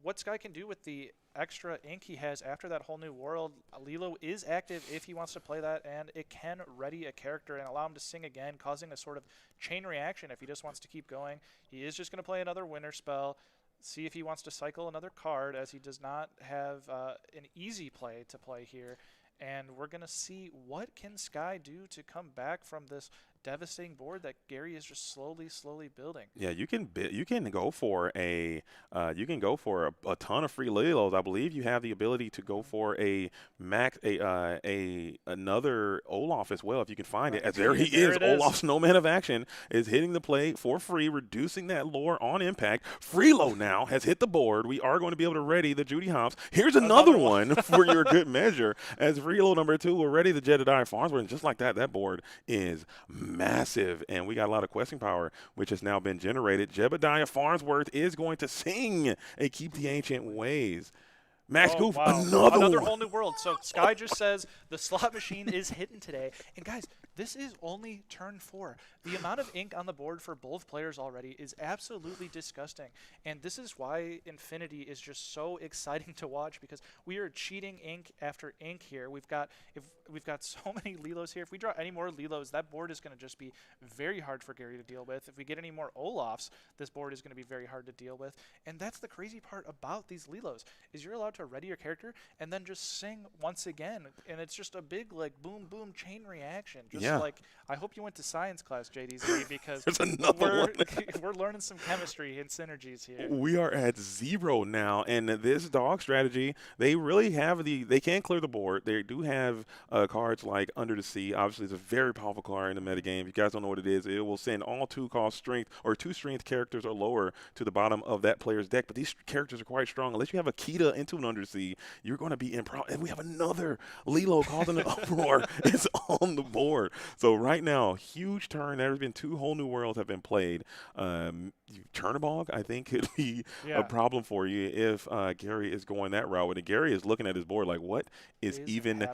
what Sky can do with the extra ink he has after that whole new world. Lilo is active if he wants to play that, and it can ready a character and allow him to sing again, causing a sort of chain reaction if he just wants to keep going. He is just going to play another winter spell, see if he wants to cycle another card, as he does not have an easy play to play here. And we're going to see what can Sky do to come back from this devastating board that Gary is just slowly building. Yeah, you can go for a ton of free Lilos. I believe you have the ability to go for another Olaf as well if you can find it. As there he is, Olaf Snowman of Action is hitting the play for free, reducing that lore on impact. Freelo now has hit the board. We are going to be able to ready the Judy Hopps. Here's another one for your good measure, as Freelo number 2 will ready the Jedediah Farnsworth, and just like that, that board is massive, and we got a lot of questing power which has now been generated. Jedediah Farnsworth is going to sing a Keep the Ancient Ways. Max Goof, another whole new world. So Sky just says the slot machine is hidden today. And guys, this is only turn 4. The amount of ink on the board for both players already is absolutely disgusting. And this is why Infinity is just so exciting to watch, because we are cheating ink after ink here. We've got so many Lilos here. If we draw any more Lilos, that board is going to just be very hard for Gary to deal with. If we get any more Olafs, this board is going to be very hard to deal with. And that's the crazy part about these Lilos, is you're allowed to ready your character and then just sing once again, and it's just a big like boom boom chain reaction. Just like, I hope you went to science class, JDZ, because we're learning some chemistry and synergies here. We are at 0 now, and this dog strategy, they really have they can clear the board. They do have cards like Under the Sea. Obviously, it's a very powerful card in the metagame. If you guys don't know what it is, it will send all 2 strength characters or lower to the bottom of that player's deck. But these characters are quite strong. Unless you have a Kita into an undersea, you're going to be in problem. And we have another Lilo causing an uproar. It's on the board. So right now, huge turn. There's been 2 whole new worlds have been played. Chernobog, I think, could be a problem for you if Gary is going that route. And Gary is looking at his board like, what is even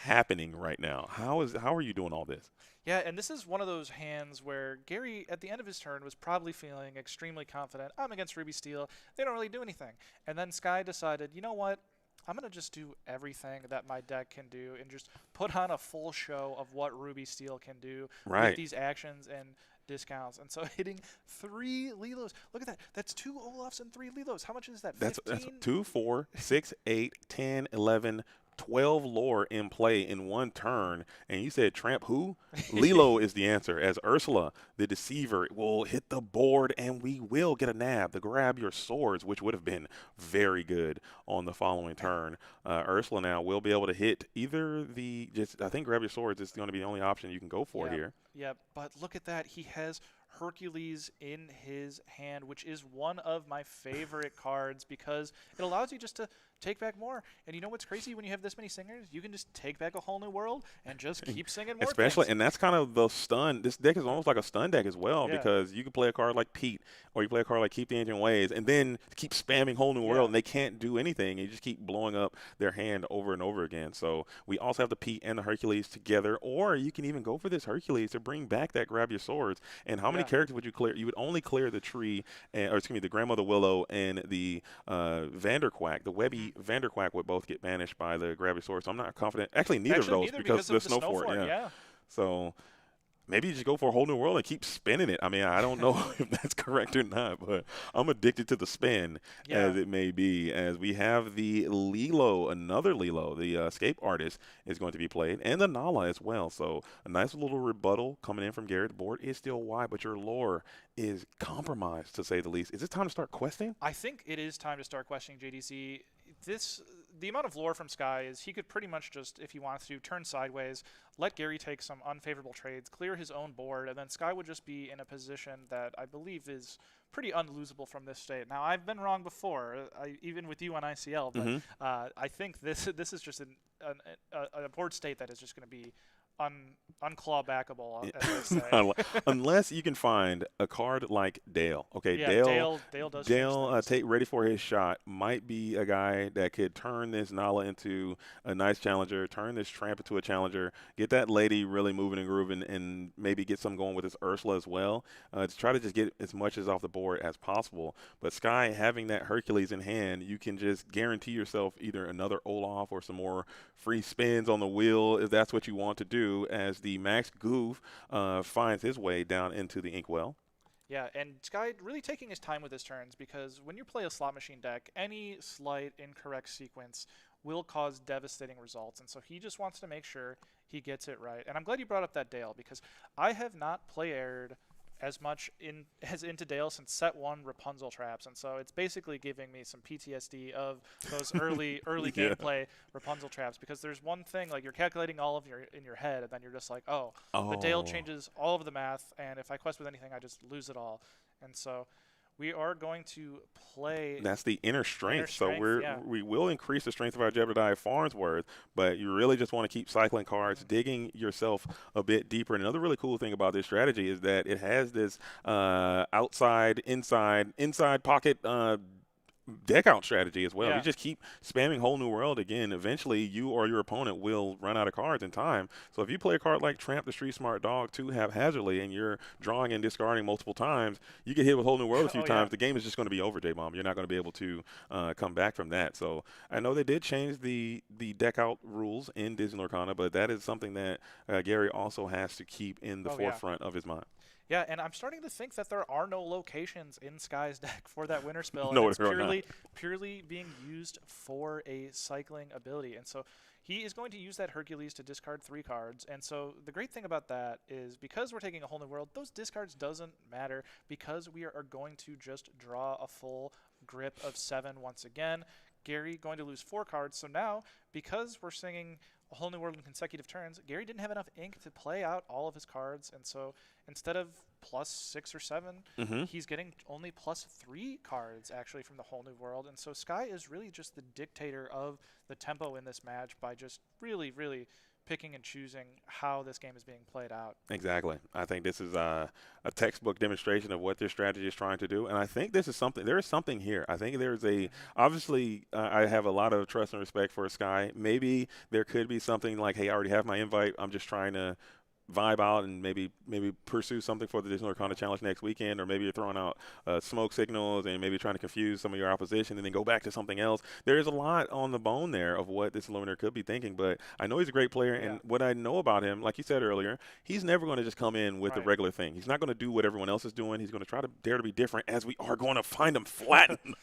happening right now? How are you doing all this? Yeah, and this is one of those hands where Gary, at the end of his turn, was probably feeling extremely confident. I'm against Ruby Steel. They don't really do anything. And then Sky decided, you know what? I'm going to just do everything that my deck can do and just put on a full show of what Ruby Steel can do with these actions and discounts. And so hitting 3 Lilos. Look at that. That's 2 Olafs and 3 Lilos. How much is that? That's 2, 4, 6, 8, 10, 11, 12 lore in play in one turn, and you said tramp who? Lilo is the answer, as Ursula, the deceiver, will hit the board, and we will get a nab to grab your swords, which would have been very good on the following turn. Ursula now will be able to hit either I think grab your swords is going to be the only option you can go for here. Yeah, but look at that. He has Hercules in his hand, which is one of my favorite cards because it allows you just to take back more. And you know what's crazy? When you have this many singers, you can just take back a whole new world and just keep singing more things. And that's kind of the stun. This deck is almost like a stun deck as well because you can play a card like Pete or you play a card like Keep the Engine Ways and then keep spamming whole new world and they can't do anything. You just keep blowing up their hand over and over again. So we also have the Pete and the Hercules together, or you can even go for this Hercules to bring back that grab your swords. And how many characters would you clear? You would only clear the tree, the Grandmother Willow and the Vanderquack, the Webby Vanderquack would both get banished by the grab your sword. So I'm not confident. Actually, neither of those because of the snow fort. Yeah. So maybe you just go for a whole new world and keep spinning it. I mean, I don't know if that's correct or not, but I'm addicted to the spin as it may be. As we have the Lilo, another Lilo, the Escape Artist is going to be played, and the Nala as well. So a nice little rebuttal coming in from Garrett. The board is still wide, but your lore is compromised, to say the least. Is it time to start questing? I think it is time to start questing, JDC. The amount of lore from Sky is he could pretty much just, if he wants to, turn sideways, let Gary take some unfavorable trades, clear his own board, and then Sky would just be in a position that I believe is pretty unlosable from this state. Now, I've been wrong before, even with you on ICL, but I think this is just a board state that is just going to be unclawbackable, as they say. Unless you can find a card like Dale. Okay, Dale does. Dale, ready for his shot, might be a guy that could turn this Nala into a nice challenger, turn this Tramp into a challenger, get that lady really moving and grooving, and maybe get some going with this Ursula as well, to try to just get as much as off the board as possible. But Sky, having that Hercules in hand, you can just guarantee yourself either another Olaf or some more free spins on the wheel if that's what you want to do, as the Max Goof finds his way down into the Inkwell. Yeah, and Sky really taking his time with his turns because when you play a slot machine deck, any slight incorrect sequence will cause devastating results. And so he just wants to make sure he gets it right. And I'm glad you brought up that Dale because I have not play-aired as much into Dale since set 1 Rapunzel traps, and so it's basically giving me some PTSD of those early gameplay Rapunzel traps, because there's one thing, like, you're calculating all of in your head, and then you're just like, oh, the Dale changes all of the math, and if I quest with anything, I just lose it all. And so we are going to play. That's the inner strength. So we will increase the strength of our Jebediah Farnsworth, but you really just want to keep cycling cards, digging yourself a bit deeper. And another really cool thing about this strategy is that it has this outside, inside pocket deck out strategy as well. You just keep spamming whole new world again. Eventually, you or your opponent will run out of cards in time. So if you play a card like Tramp the Street Smart Dog too haphazardly and you're drawing and discarding multiple times, you get hit with whole new world a few times. The game is just going to be over, J-Bomb. You're not going to be able to come back from that. So I know they did change the deck out rules in Disney Lorcana, but that is something that Gary also has to keep in the forefront of his mind. Yeah, and I'm starting to think that there are no locations in Sky's deck for that winter spell. No, and it's purely being used for a cycling ability. And so he is going to use that Hercules to discard 3 cards. And so the great thing about that is because we're taking a whole new world, those discards doesn't matter because we are going to just draw a full grip of 7 once again. Gary going to lose 4 cards. So now, because we're singing a whole new world in consecutive turns, Gary didn't have enough ink to play out all of his cards, and so instead of +6 or 7, he's getting only +3 cards actually from the whole new world. And so Sky is really just the dictator of the tempo in this match by just really, really picking and choosing how this game is being played out. Exactly. I think this is a textbook demonstration of what their strategy is trying to do. And I think this is something, there is something here. I think there's obviously, I have a lot of trust and respect for Sky. Maybe there could be something like, hey, I already have my invite. I'm just trying to vibe out and maybe pursue something for the Disney Lorcana Challenge next weekend, or maybe you're throwing out smoke signals and maybe trying to confuse some of your opposition and then go back to something else. There's a lot on the bone there of what this Luminaire could be thinking, but I know he's a great player, and what I know about him, like you said earlier, he's never going to just come in with the regular thing. He's not going to do what everyone else is doing. He's going to try to dare to be different, as we are going to find him flatten.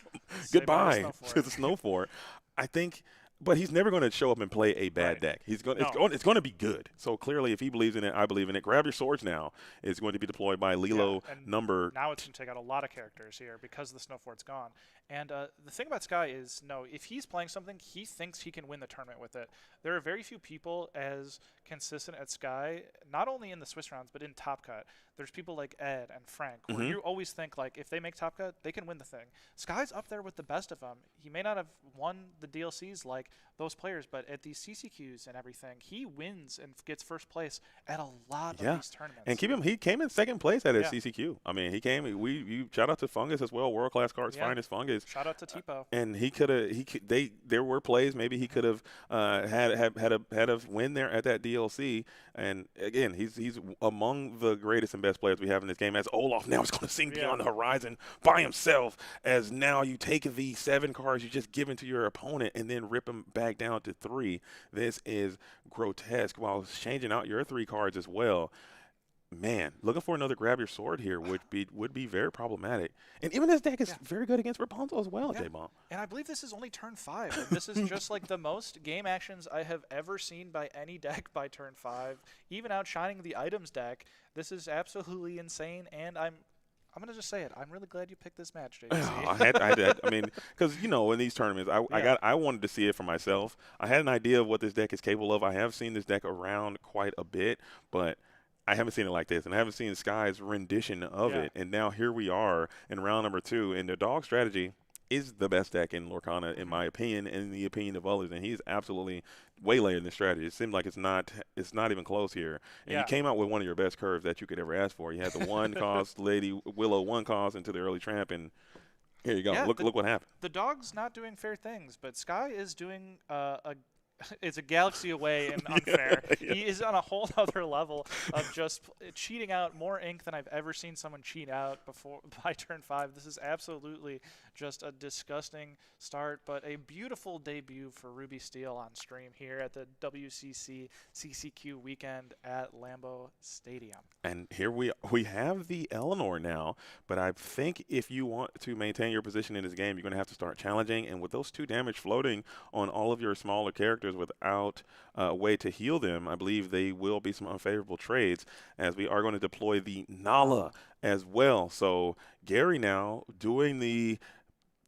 Goodbye to the snow fort. I think. But he's never going to show up and play a bad deck. He's going. It's going to be good. So clearly, if he believes in it, I believe in it. Grab Your Swords now is going to be deployed by Lilo number. Now it's going to take out a lot of characters here because the Snow Fort's gone. And the thing about Sky is, no, if he's playing something, he thinks he can win the tournament with it. There are very few people as consistent at Sky, not only in the Swiss rounds, but in Top Cut. There's people like Ed and Frank, where you always think, like, if they make Top Cut, they can win the thing. Sky's up there with the best of them. He may not have won the DLCs like those players, but at these CCQs and everything, he wins and gets first place at a lot of these tournaments. And he came in second place at his CCQ. I mean, he came. You shout out to Fungus as well, World Class Cards, finest Fungus. Shout out to Tipo. And he could have. There were plays maybe he could have had a win there at that DLC. And again, he's among the greatest and best players we have in this game. As Olaf now is going to sing Beyond the Horizon by himself. As now you take the 7 cards you just given to your opponent and then rip them back down to 3. This is grotesque. While changing out your 3 cards as well. Man, looking for another Grab Your Sword here would be very problematic. And even this deck is very good against Rapunzel as well, J-Bomb. And I believe this is only turn 5. And this is just like the most game actions I have ever seen by any deck by turn 5. Even outshining the items deck, this is absolutely insane. And I'm going to just say it. I'm really glad you picked this match, JC. I mean, because, in these tournaments, I wanted to see it for myself. I had an idea of what this deck is capable of. I have seen this deck around quite a bit, but I haven't seen it like this, and I haven't seen Sky's rendition of it. And now here we are in round number 2, and the dog strategy is the best deck in Lorcana, in my opinion, and in the opinion of others. And he's absolutely waylaying the strategy. It seemed like it's not even close here. And you came out with one of your best curves that you could ever ask for. You had the 1 cost Lady Willow 1 cost into the early tramp, and here you go. Yeah, look what happened. The dog's not doing fair things, but Sky is doing it's a galaxy away and unfair. He is on a whole other level of just cheating out more ink than I've ever seen someone cheat out before by turn 5. This is absolutely just a disgusting start, but a beautiful debut for Ruby Steel on stream here at the WCC CCQ weekend at Lambeau Stadium. And here we have the Eleanor now, but I think if you want to maintain your position in this game, you're going to have to start challenging. And with those 2 damage floating on all of your smaller characters without a way to heal them, I believe they will be some unfavorable trades, as we are going to deploy the Nala as well. So Gary now doing the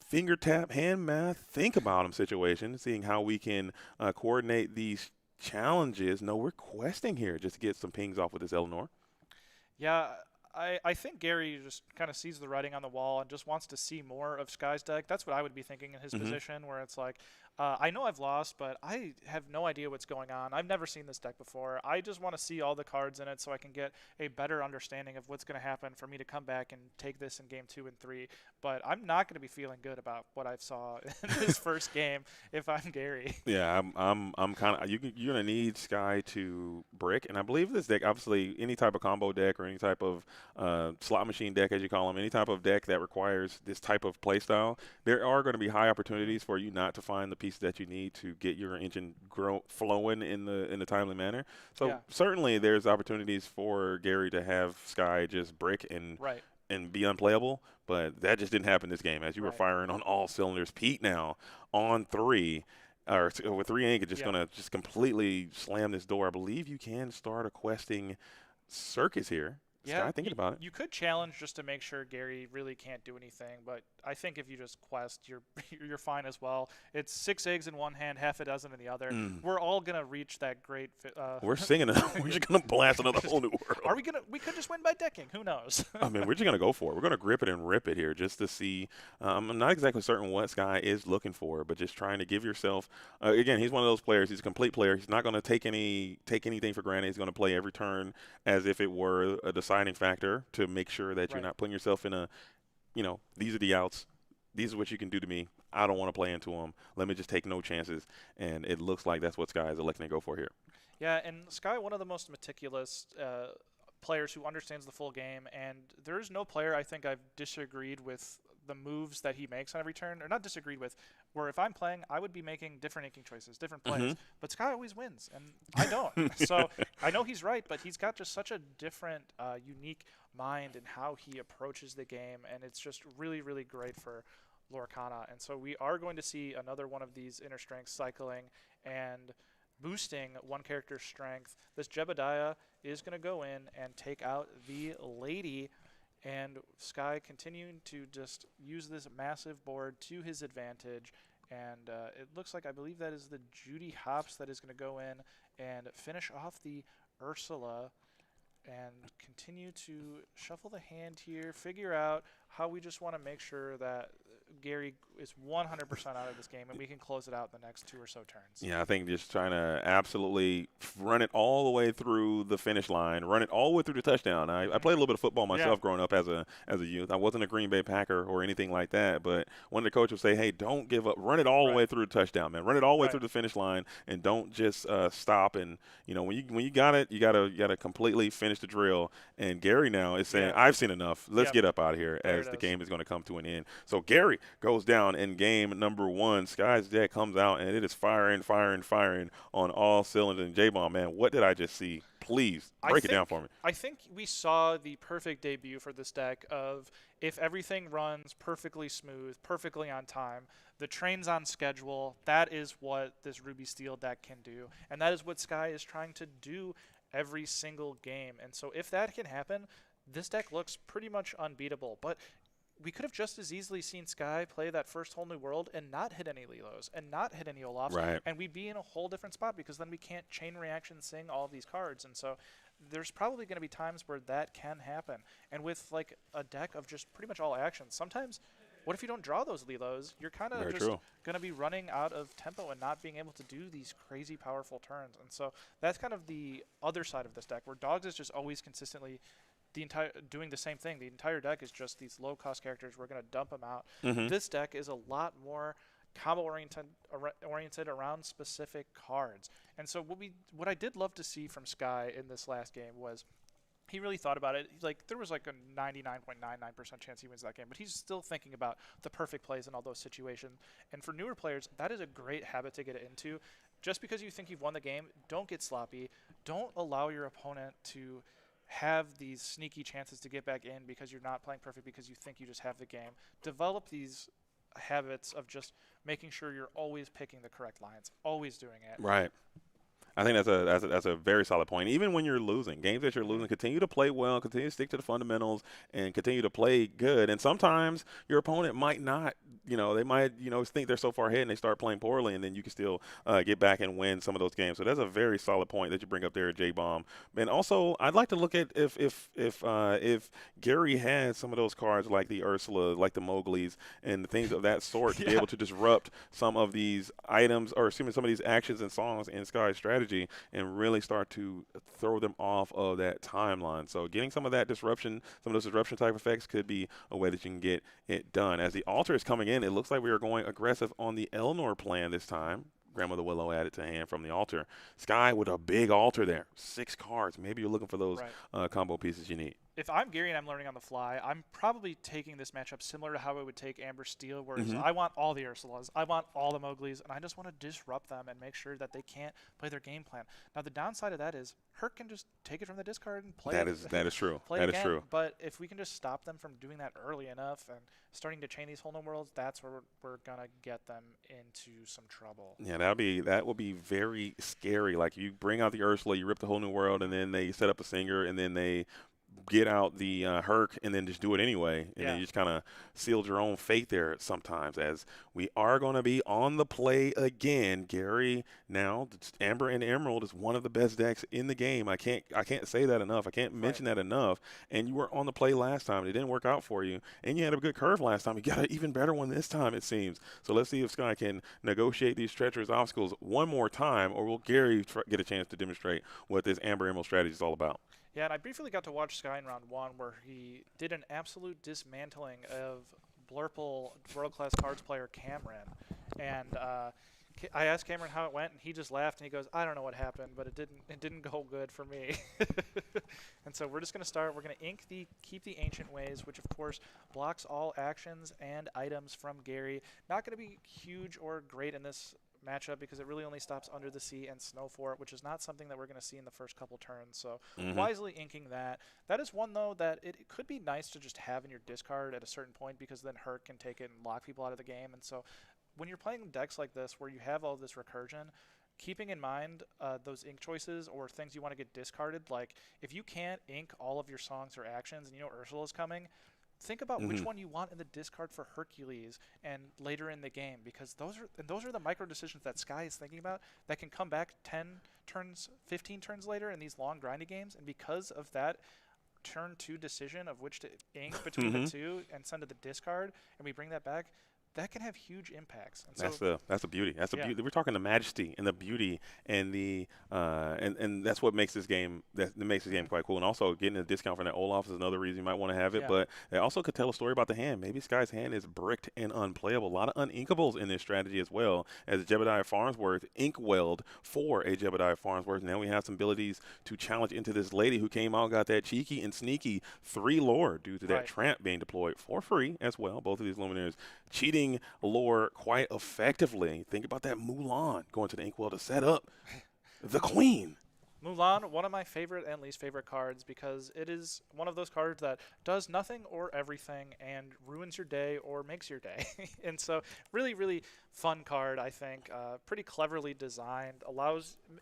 finger tap, hand math, think about him situation, seeing how we can coordinate these challenges. No, we're questing here just to get some pings off with this Eleanor. Yeah, I think Gary just kind of sees the writing on the wall and just wants to see more of Sky's deck. That's what I would be thinking in his position, where it's like, I know I've lost, but I have no idea what's going on. I've never seen this deck before. I just want to see all the cards in it so I can get a better understanding of what's going to happen for me to come back and take this in game 2 and 3. But I'm not going to be feeling good about what I saw in this first game if I'm Gary. Yeah, I'm kind of you're gonna need Sky to brick, and I believe this deck, obviously, any type of combo deck or any type of slot machine deck, as you call them, any type of deck that requires this type of play style, there are going to be high opportunities for you not to find the pieces that you need to get your engine flowing in the timely manner. So certainly there's opportunities for Gary to have Sky just brick and be unplayable, but that just didn't happen this game, as you were firing on all cylinders. Pete now on 3. Or with 3 ink, just going to just completely slam this door. I believe you can start a questing circus here. Yeah, Sky thinking about it. You could challenge just to make sure Gary really can't do anything, but I think if you just quest, you're you're fine as well. It's 6 eggs in one hand, half a dozen in the other. We're all gonna reach that great. We're singing it. We're just gonna blast another whole new world. Are we gonna? We could just win by decking. Who knows? I mean, we're just gonna go for it. We're gonna grip it and rip it here, just to see. I'm not exactly certain what Sky is looking for, but just trying to give yourself. Again, he's one of those players. He's a complete player. He's not gonna take anything for granted. He's gonna play every turn as if it were a deciding factor to make sure that you're not putting yourself in a, these are the outs. These are what you can do to me. I don't want to play into them. Let me just take no chances. And it looks like that's what Sky is electing to go for here. Yeah, and Sky, one of the most meticulous players who understands the full game, and there is no player I think I've disagreed with the moves that he makes on every turn, or not disagreed with, where if I'm playing, I would be making different inking choices, different plays, but Sky always wins, and I don't. So I know he's right, but he's got just such a different, unique mind in how he approaches the game, and it's just really, really great for Lorcana. And so we are going to see another one of these inner strengths cycling and boosting one character's strength. This Jebediah is going to go in and take out the lady, and Sky continuing to just use this massive board to his advantage. And it looks like, I believe that is the Judy Hops that is going to go in and finish off the Ursula and continue to shuffle the hand here, figure out how we just want to make sure that Gary is 100% out of this game and we can close it out in the next 2 or so turns. Yeah, I think just trying to absolutely run it all the way through the finish line, run it all the way through the touchdown. I played a little bit of football myself growing up as a youth. I wasn't a Green Bay Packer or anything like that, but one of the coaches would say, hey, don't give up. Run it all the way through the touchdown, man. Run it all the way through the finish line and don't just stop. And, when you got it, you gotta completely finish the drill. And Gary now is saying, I've seen enough. Let's get up out of here as the game is going to come to an end. So Gary goes down in game number 1. Sky's deck comes out, and it is firing on all cylinders. And J-Bomb, man, what did I just see? Please break it down for me. I think we saw the perfect debut for this deck of if everything runs perfectly smooth, perfectly on time, the train's on schedule, that is what this Ruby Steel deck can do. And that is what Sky is trying to do every single game. And so if that can happen, this deck looks pretty much unbeatable. But we could have just as easily seen Sky play that first whole new world and not hit any Lilos and not hit any Olafs. And we'd be in a whole different spot because then we can't chain reaction sing all of these cards. And so there's probably going to be times where that can happen. And with like a deck of just pretty much all actions, sometimes what if you don't draw those Lilos? You're kind of just going to be running out of tempo and not being able to do these crazy powerful turns. And so that's kind of the other side of this deck, where Dogs is just always consistently doing the same thing. The entire deck is just these low-cost characters. We're going to dump them out. This deck is a lot more combo-oriented around specific cards. And so what I did love to see from Sky in this last game was he really thought about it. Like, there was like a 99.99% chance he wins that game, but he's still thinking about the perfect plays in all those situations. And for newer players, that is a great habit to get into. Just because you think you've won the game, don't get sloppy. Don't allow your opponent to have these sneaky chances to get back in because you're not playing perfect because you think you just have the game. Develop these habits of just making sure you're always picking the correct lines, always doing it. Right. I think that's a very solid point. Even when you're losing, games that you're losing, continue to play well, continue to stick to the fundamentals, and continue to play good. And sometimes your opponent might not, they might, think they're so far ahead and they start playing poorly, and then you can still get back and win some of those games. So that's a very solid point that you bring up there, J-Bomb. And also, I'd like to look at if Gary has some of those cards like the Ursula, like the Mowgli's, and things of that sort to be able to disrupt some of these items, or some of these actions and songs in Sky's strategy, and really start to throw them off of that timeline. So getting some of that disruption, some of those disruption type effects could be a way that you can get it done. As the altar is coming in, it looks like we are going aggressive on the Elnor plan this time. Grandmother Willow added to hand from the altar. Sky with a big altar there. 6 cards. Maybe you're looking for those combo pieces you need. If I'm Gary and I'm learning on the fly, I'm probably taking this matchup similar to how I would take Amber Steel, where I want all the Ursulas, I want all the Mowglis, and I just want to disrupt them and make sure that they can't play their game plan. Now, the downside of that is Herc can just take it from the discard and play that is true. Play that again. is true. But if we can just stop them from doing that early enough and starting to chain these whole new worlds, that's where we're going to get them into some trouble. Yeah, that will be very scary. Like, you bring out the Ursula, you rip the whole new world, and then they set up a Singer, and then they get out the Herc and then just do it anyway. And then you just kind of sealed your own fate there sometimes, as we are going to be on the play again. Gary, now Amber and Emerald is one of the best decks in the game. I can't say that enough. I can't mention that enough. And you were on the play last time. It didn't work out for you. And you had a good curve last time. You got an even better one this time, it seems. So let's see if Sky can negotiate these treacherous obstacles one more time, or will Gary get a chance to demonstrate what this Amber Emerald strategy is all about? Yeah, and I briefly got to watch Sky in round 1 where he did an absolute dismantling of Blurple world-class cards player Cameron. And I asked Cameron how it went, and he just laughed, and he goes, I don't know what happened, but it didn't go good for me. And so we're just going to start. We're going to keep the Ancient Ways, which, of course, blocks all actions and items from Gary. Not going to be huge or great in this matchup because it really only stops Under the Sea and Snow Fort, which is not something that we're going to see in the first couple turns. So wisely inking that. That is one, though, that it could be nice to just have in your discard at a certain point, because then Herc can take it and lock people out of the game. And so when you're playing decks like this where you have all this recursion, keeping in mind those ink choices or things you want to get discarded, like if you can't ink all of your songs or actions and you know Ursula's coming, think about which one you want in the discard for Hercules and later in the game, because those are the micro decisions that Sky is thinking about that can come back 10 turns, 15 turns later in these long grindy games. And because of that turn 2 decision of which to ink between the two and send to the discard, and we bring that back, that can have huge impacts. And that's the beauty. That's the beauty. We're talking the majesty and the beauty and the and that's what makes this game quite cool. And also getting a discount from that Olaf is another reason you might want to have it. But they also could tell a story about the hand. Maybe Sky's hand is bricked and unplayable. A lot of uninkables in this strategy as well, as Jebediah Farnsworth inkwelled for a Jebediah Farnsworth. Now we have some abilities to challenge into this lady who came out, got that cheeky and sneaky 3 lore due to that tramp being deployed for free as well. Both of these luminaries cheating lore quite effectively. Think about that Mulan going to the inkwell to set up the queen. Mulan, one of my favorite and least favorite cards, because it is one of those cards that does nothing or everything and ruins your day or makes your day. And so really, really fun card, I think. Pretty cleverly designed.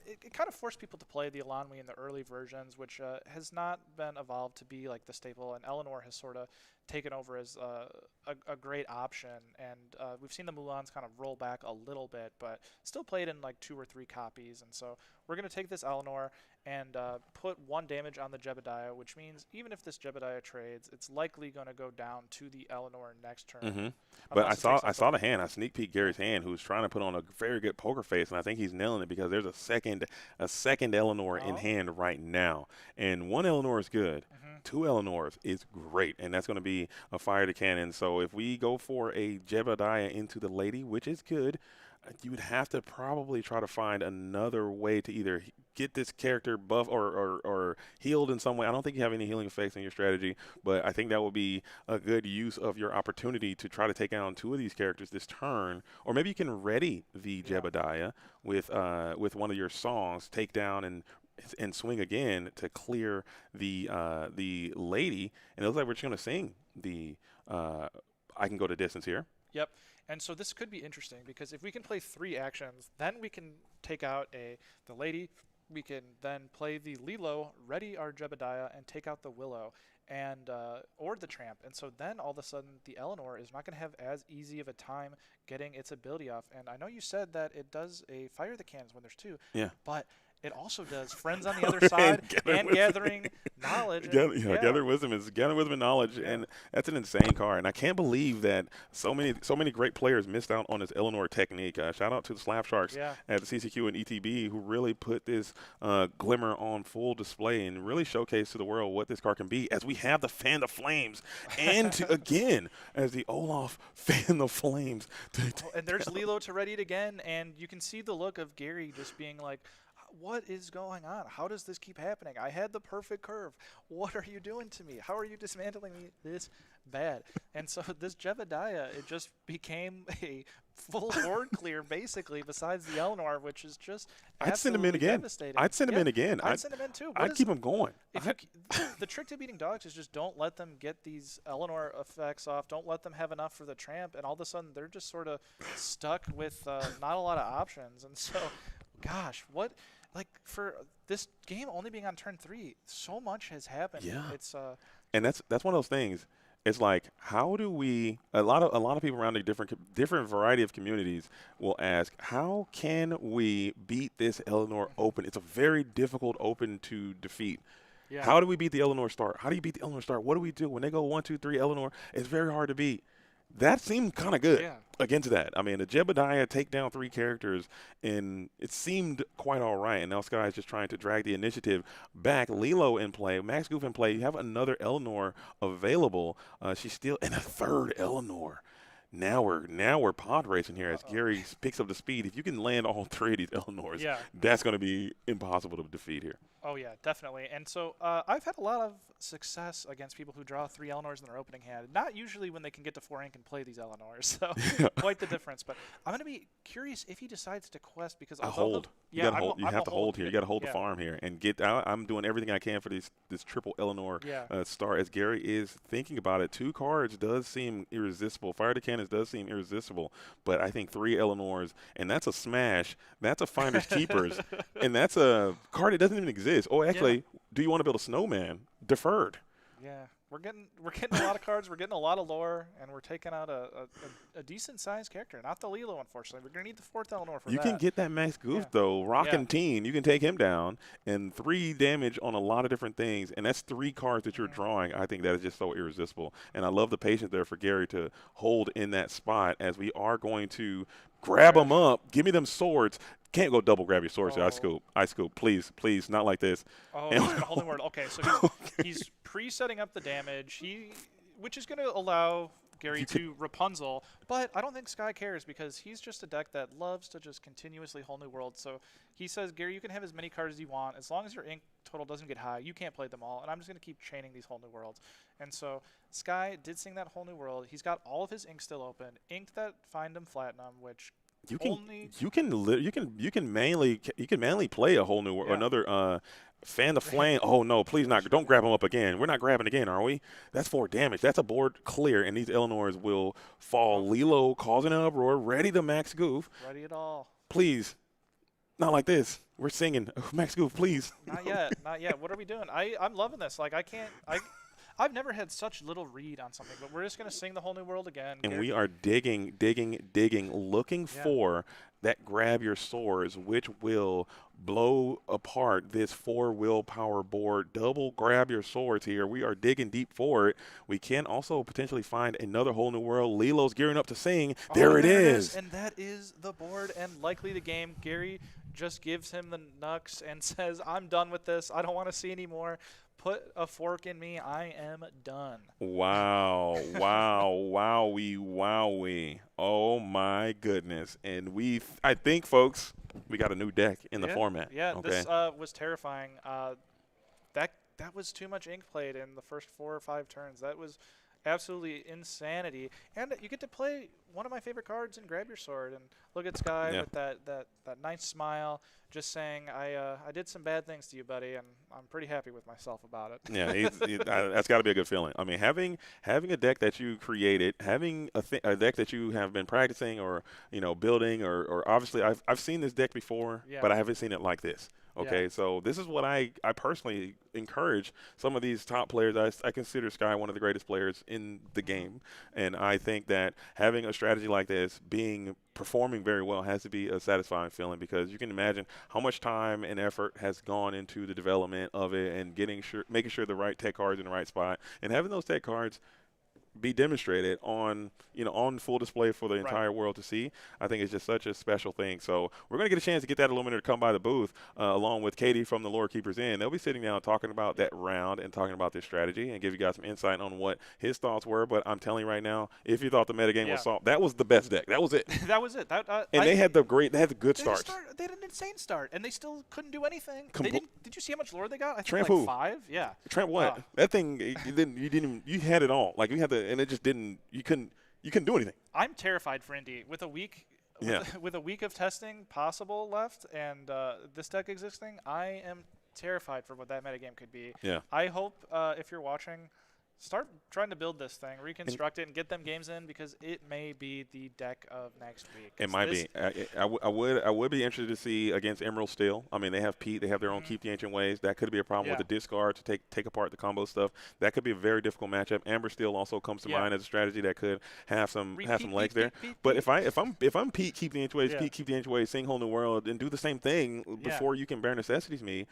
It kind of forced people to play the Elanwi in the early versions, which has not been evolved to be like the staple, and Eleanor has sort of taken over as a great option. And we've seen the Mulans kind of roll back a little bit, but still played in like 2 or 3 copies. And so we're going to take this Eleanor and put 1 damage on the Jebediah, which means even if this Jebediah trades, it's likely going to go down to the Eleanor next turn. But I saw the hand. I sneak peeked Gary's hand, who's trying to put on a very good poker face, and I think he's nailing it because there's a second Eleanor in hand right now. And 1 Eleanor is good. 2 Eleanors is great, and that's going to be a fire to cannon. So if we go for a Jebediah into the lady, which is good, you would have to probably try to find another way to either get this character buff or healed in some way. I don't think you have any healing effects in your strategy, but I think that would be a good use of your opportunity to try to take down 2 of these characters this turn. Or maybe you can ready the Jebediah with one of your songs, take down and swing again to clear the lady. And it looks like we're just going to sing the I can go to distance here. Yep. And so this could be interesting because if we can play 3 actions, then we can take out the lady. We can then play the Lilo, ready our Jebediah, and take out the Willow and or the Tramp. And so then all of a sudden the Eleanor is not going to have as easy of a time getting its ability off. And I know you said that it does a fire the cannons when there's 2. Yeah. But it also does friends on the other side and gathering knowledge. Gathering wisdom and knowledge, and that's an insane card. And I can't believe that so many great players missed out on this Eleanor technique. Shout out to the Slap Sharks at the CCQ and ETB who really put this glimmer on full display and really showcased to the world what this card can be. As we have the Fan the Flames, and again as the Olaf Fan the Flames. And there's Lilo to ready it again, and you can see the look of Gary just being like, what is going on? How does this keep happening? I had the perfect curve. What are you doing to me? How are you dismantling me this bad? And so this Jebediah, it just became a full board clear, basically, besides the Eleanor, which is just I'd send him in again. Devastating. I'd send him in again. I'd send him in, too. I'd keep him going. The trick to beating dogs is just don't let them get these Eleanor effects off. Don't let them have enough for the Tramp, and all of a sudden they're just sort of stuck with not a lot of options. And so, gosh, what – like for this game only being on turn 3, so much has happened. Yeah. It's And that's one of those things. It's like, how do we? A lot of people around the different variety of communities will ask, how can we beat this Eleanor Open? It's a very difficult Open to defeat. yeah. How do we beat the Eleanor start? How do you beat the Eleanor start? What do we do when they go 1, 2, 3 Eleanor? It's very hard to beat. That seemed kind of good Yeah. against that. I mean, the Jebediah take down 3 characters, and it seemed quite all right. And now Sky is just trying to drag the initiative back. Lilo in play, Max Goof in play. You have another Eleanor available. She's still in a third Eleanor. Now we're pod racing here as Gary picks up the speed. If you can land all 3 of these Eleanors, Yeah. that's going to be impossible to defeat here. Oh, yeah, definitely. And so I've had a lot of success against people who draw 3 Eleanors in their opening hand. Not usually when they can get to 4 ink and play these Eleanors. So quite the difference. But I'm going to be curious if he decides to quest because A although hold. Yeah, you gotta I'm hold. You I'm have a to hold here. You got to hold Yeah. the farm here and get. I'm doing everything I can for this triple Eleanor Yeah. start. As Gary is thinking about it, 2 cards does seem irresistible. Fire the Cannons does seem irresistible, but I think 3 Eleanors, and that's a smash. That's a Finders Keepers, and that's a card that doesn't even exist. Oh, actually, do you want to build a snowman? Deferred. Yeah, we're getting a lot of cards. We're getting a lot of lore, and we're taking out a decent sized character. Not the Lilo, unfortunately. We're gonna need the 4th Eleanor for You that. can get that Max Goof Yeah. though. Rockin' Yeah. Teen, you can take him down, and 3 damage on a lot of different things, and that's 3 cards that you're drawing. I think that is just so irresistible, and I love the patience there for Gary to hold in that spot as we are going to grab them up. Give me them swords. Can't go double grab your swords. Oh. I scoop. Please, not like this. Oh, And- he's gonna hold the word. Okay, so he's pre-setting up the damage. Which is gonna allow Gary to Rapunzel, but I don't think Sky cares because he's just a deck that loves to just continuously whole new world. So he says, Gary, you can have as many cards as you want as long as your ink total doesn't get high. You can't play them all, and I'm just gonna keep chaining these whole new worlds. And so Sky did sing that whole new world. He's got all of his ink still open. Inked that Find 'em Platinum, which You can only you can mainly play a whole new Yeah. another fan the flame. Oh no, please not! Don't grab him up again. We're not grabbing again, are we? That's 4 damage. That's a board clear, and these Eleanors will fall. Lilo causing an uproar, ready to Max Goof. ready at all. Please, not like this. We're singing Max Goof, please. Not yet, not yet. What are we doing? I'm loving this. Like I've never had such little read on something, but we're just gonna sing the whole new world again. And Gary- we are digging, looking Yeah. for that grab your swords, which will blow apart this 4 willpower board. Double grab your swords here. We are digging deep for it. We can also potentially find another whole new world. Lilo's gearing up to sing. Oh, There it is. And that is the board and likely the game. Gary just gives him the knucks and says, I'm done with this. I don't want to see anymore. Put a fork in me. I am done. Wow, wowie. Oh my goodness. And I think, folks, we got a new deck in the format. Yeah, okay. this was terrifying. That was too much ink played in the first 4 or 5 turns. That was absolutely insanity. And you get to play one of my favorite cards and grab your sword and look at Sky Yeah. with that nice smile, just saying, I did some bad things to you, buddy, and I'm pretty happy with myself about it. Yeah, that's got to be a good feeling. I mean, having a deck that you created, having a deck that you have been practicing or building, or obviously I've seen this deck before, Yeah. but I haven't seen it like this. Okay, Yeah. so this is what I personally encourage some of these top players. I consider Sky one of the greatest players in the game, and I think that having a strategy like this, performing very well, has to be a satisfying feeling because you can imagine how much time and effort has gone into the development of it and making sure the right tech cards in the right spot and having those tech cards be demonstrated on full display for the entire world to see. I think it's just such a special thing. So we're going to get a chance to get that Illuminator to come by the booth along with Katie from the Lore Keepers Inn. They'll be sitting down talking about that round and talking about this strategy and give you guys some insight on what his thoughts were. But I'm telling you right now, if you thought the metagame was soft, that was the best deck. That was it. That was it. They had the good They starts. They had an insane start, and they still couldn't do anything. Compl- Did you see how much lore they got? I think Tramp like who? 5. Yeah. Trent, what? Oh. That thing, you had it all. Like you had and it just didn't. You couldn't do anything. I'm terrified for Indy with a week. With a week of testing possible left, and this deck existing, I am terrified for what that metagame could be. Yeah. I hope if you're watching, start trying to build this thing, reconstruct it, and get them games in because it may be the deck of next week. It might be. I would be interested to see against Emerald Steel. I mean, they have Pete. They have their own Keep the Ancient Ways. That could be a problem with the discard to take apart the combo stuff. That could be a very difficult matchup. Amber Steel also comes to mind as a strategy that could have some legs there. But if I'm Pete, Keep the Ancient Ways, Pete, Keep the Ancient Ways, sing Whole New World, and do the same thing before you can Bare Necessities me,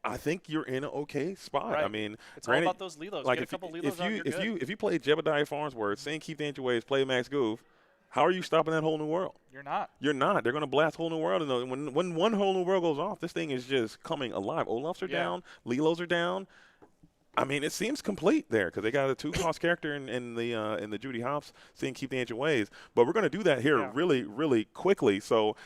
I think you're in an okay spot. Right. I mean, it's granted, all about those Lilos. like Get a couple Lilos out, if you play Jebediah Farnsworth, sing Keep the Ancient Ways, play Max Goof, how are you stopping that Whole New World? You're not. You're not. They're going to blast Whole New World. And when one Whole New World goes off, this thing is just coming alive. Olafs are down. Lilos are down. I mean, it seems complete there because they got a 2-cost character in the Judy Hopps thing, Keep the Ancient Ways. But we're going to do that here really, really quickly. So,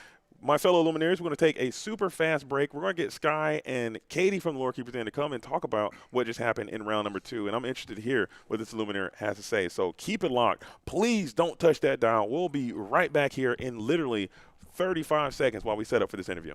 my fellow Luminaries, we're going to take a super fast break. We're going to get Sky and Katie from the Lore Keepers in to come and talk about what just happened in round number 2. And I'm interested to hear what this Luminary has to say. So keep it locked. Please don't touch that dial. We'll be right back here in literally 35 seconds while we set up for this interview.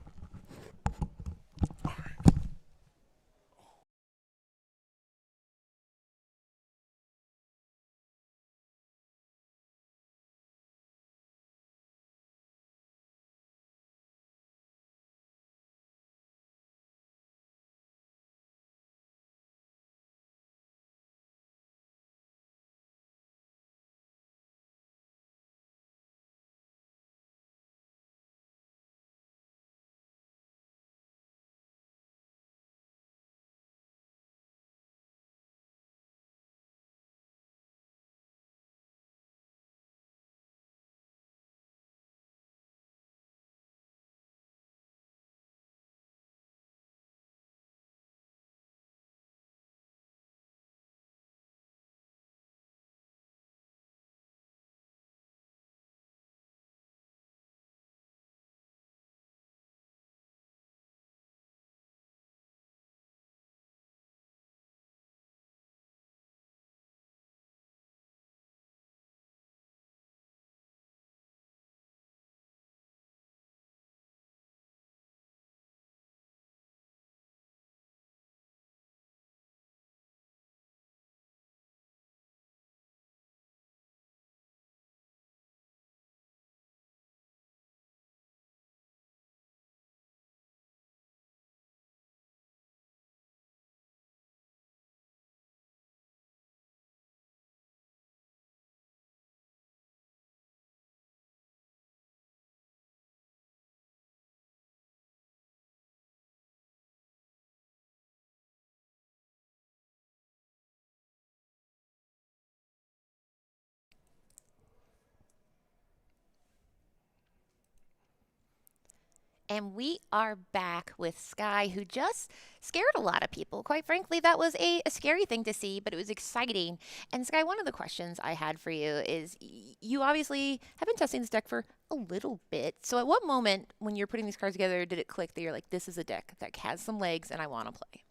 And we are back with Sky, who just scared a lot of people. Quite frankly, that was a scary thing to see, but it was exciting. And Sky, one of the questions I had for you is you obviously have been testing this deck for a little bit. So at what moment when you're putting these cards together did it click that you're like, this is a deck that has some legs and I want to play?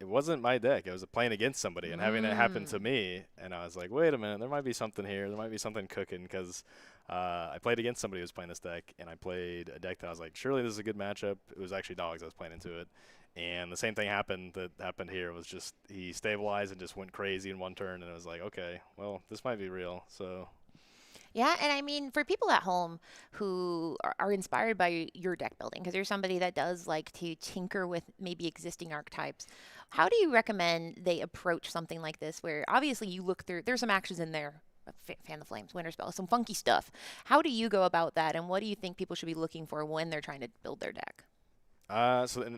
It wasn't my deck. It was playing against somebody and having it happen to me. And I was like, wait a minute, there might be something here. There might be something cooking because I played against somebody who was playing this deck, and I played a deck that I was like, surely this is a good matchup. It was actually Dogs I was playing into it. And the same thing happened here. It was just he stabilized and just went crazy in one turn, and it was like, okay, well, this might be real. So. Yeah, and I mean, for people at home who are inspired by your deck building, because you're somebody that does like to tinker with maybe existing archetypes, how do you recommend they approach something like this where obviously you look through, there's some actions in there, Fan the Flames, Winter Spell, some funky stuff. How do you go about that, and what do you think people should be looking for when they're trying to build their deck?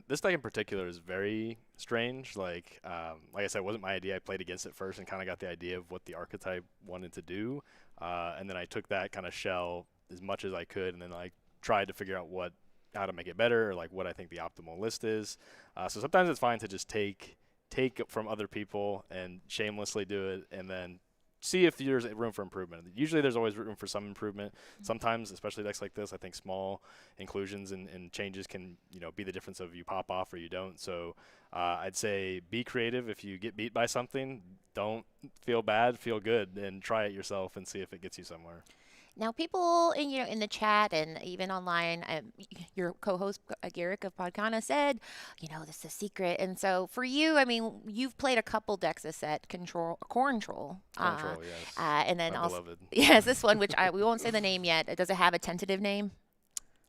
This deck in particular is very strange. Like I said, it wasn't my idea. I played against it first and kind of got the idea of what the archetype wanted to do. And then I took that kind of shell as much as I could, and then I tried to figure out how to make it better, or like what I think the optimal list is. So sometimes it's fine to just take from other people and shamelessly do it, and then see if there's room for improvement. Usually there's always room for some improvement. Sometimes, especially decks like this, I think small inclusions and changes can be the difference of you pop off or you don't. So I'd say be creative. If you get beat by something, don't feel bad, feel good, and try it yourself and see if it gets you somewhere. Now, people in the chat and even online, your co-host Garrick of Podcana said, this is a secret. And so for you, I mean, you've played a couple decks this set, Control, Control, Yes. and then My also beloved. yes, this one, which we won't say the name yet. Does it have a tentative name?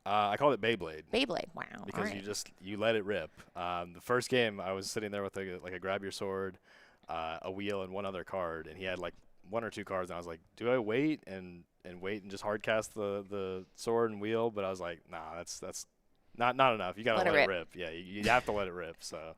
I called it Beyblade. Beyblade. Wow. Because all right. you let it rip. The first game, I was sitting there with a grab your sword, a wheel, and one other card, and he had like 1 or 2 cards, and I was like, do I wait and wait and just hard cast the sword and wheel? But I was like, nah, that's not enough. You gotta let it rip. Yeah, you have to let it rip. So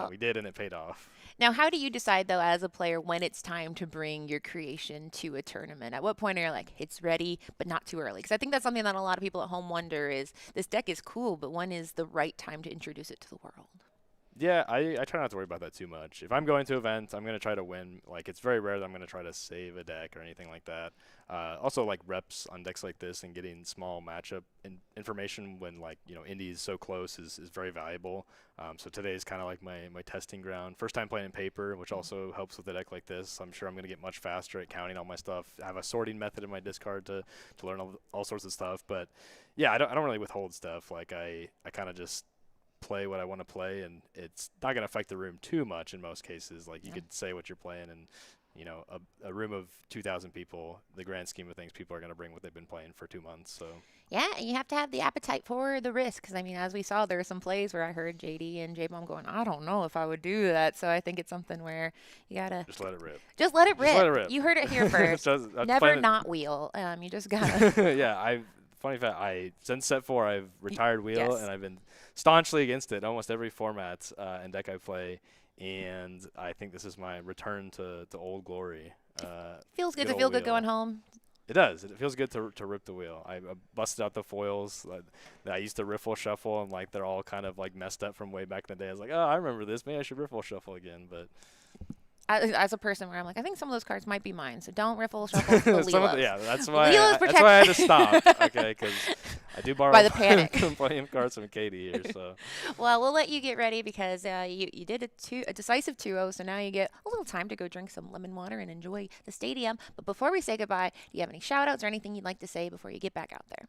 we did, and it paid off. Now, how do you decide, though, as a player, when it's time to bring your creation to a tournament? At what point are you like, it's ready, but not too early? Because I think that's something that a lot of people at home wonder is, this deck is cool, but when is the right time to introduce it to the world? Yeah, I try not to worry about that too much. If I'm going to events, I'm going to try to win. Like, it's very rare that I'm going to try to save a deck or anything like that. Also, like, reps on decks like this and getting small matchup information when, like, Indy is so close is very valuable. So today is kind of like my testing ground. First time playing in paper, which also helps with a deck like this. I'm sure I'm going to get much faster at counting all my stuff. I have a sorting method in my discard to learn all sorts of stuff. But, yeah, I don't really withhold stuff. Like, I kind of just play what I want to play, and it's not going to affect the room too much in most cases. Like, you could say what you're playing, and a room of 2,000 people, the grand scheme of things, people are going to bring what they've been playing for 2 months. So yeah, and you have to have the appetite for the risk. Because, I mean, as we saw, there were some plays where I heard JD and J-Bomb going, I don't know if I would do that. So I think it's something where you got to just let it rip. Just let it rip. Just let it rip. You heard it here first. Never not wheel. You just got to. Yeah, funny fact, since set 4, I've retired wheel, yes. and I've been staunchly against it almost every format and deck I play. And I think this is my return to old glory. Feels good to feel good going home. It does. It feels good to rip the wheel. I busted out the foils that I used to riffle shuffle, and like they're all kind of like messed up from way back in the day. I was like, oh, I remember this. Maybe I should riffle shuffle again. But as a person where I'm like, I think some of those cards might be mine, so don't riffle shuffle the Leelos. Yeah, that's why I had to stop. Okay, because I do borrow by the panic plenty of cards from Katie here. So well, we'll let you get ready because you did a decisive 2-0, so now you get a little time to go drink some lemon water and enjoy the stadium. But before we say goodbye, do you have any shout outs or anything you'd like to say before you get back out there?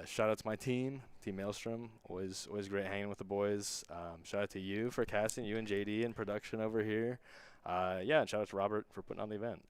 Shout out to my team Maelstrom. Always great hanging with the boys. Shout out to you for casting, you and JD in production over here. Yeah, and shout out to Robert for putting on the event.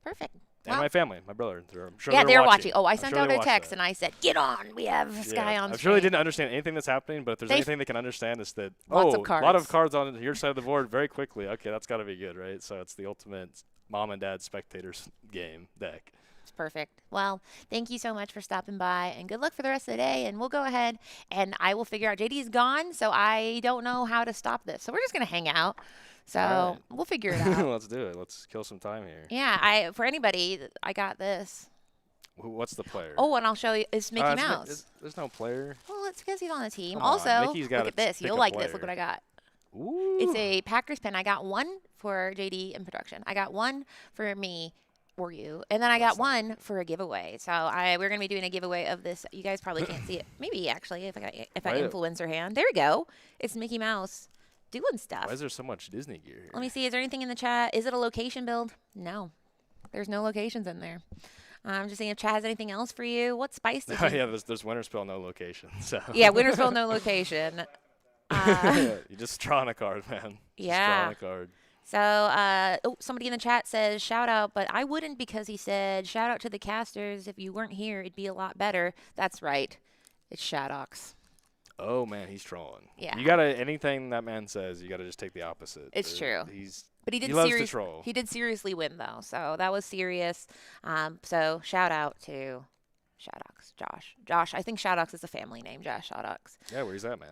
Perfect. And my family, my brother. I'm sure they're watching. Oh, I sent out a text and I said, "Get on! We have Sky on." I'm sure they didn't understand anything that's happening, but if there's anything they can understand, is that a lot of cards on your side of the board very quickly. Okay, that's got to be good, right? So it's the ultimate mom and dad spectators game deck. It's perfect. Well, thank you so much for stopping by, and good luck for the rest of the day. And we'll go ahead and I will figure out. JD's gone, so I don't know how to stop this. So we're just gonna hang out. So we'll figure it out. Let's do it. Let's kill some time here. Yeah, for anybody, I got this. What's the player? Oh, and I'll show you. It's Mickey Mouse. There's no player. Well, it's because he's on the team. Come also, on, Mickey's got look at this. You'll like this. Look what I got. Ooh. It's a Packers pen. I got one for JD in production. I got one for me or you, and then I got one for a giveaway. So we're gonna be doing a giveaway of this. You guys probably can't see it. Maybe actually, if I influence her hand. There we go. It's Mickey Mouse doing stuff. Why is there so much Disney gear here? Let me see. Is there anything in the chat? Is it a location build? No. There's no locations in there. I'm just seeing if chat has anything else for you. What spice did you... Yeah, there's Winterspell, no location. So. Yeah, Winterspell, no location. You just drawing a card, man. Yeah. Just drawing a card. So, somebody in the chat says, shout out, but I wouldn't because he said, shout out to the casters. If you weren't here, it'd be a lot better. That's right. It's Shadox. Oh, man, he's trolling. Yeah. You got to, anything that man says, you got to just take the opposite. It's true. But he loves to troll. He did seriously win, though, so that was serious. So shout out to Shadox, Josh. I think Shadox is a family name, Josh Shadox. Yeah, where's that, man?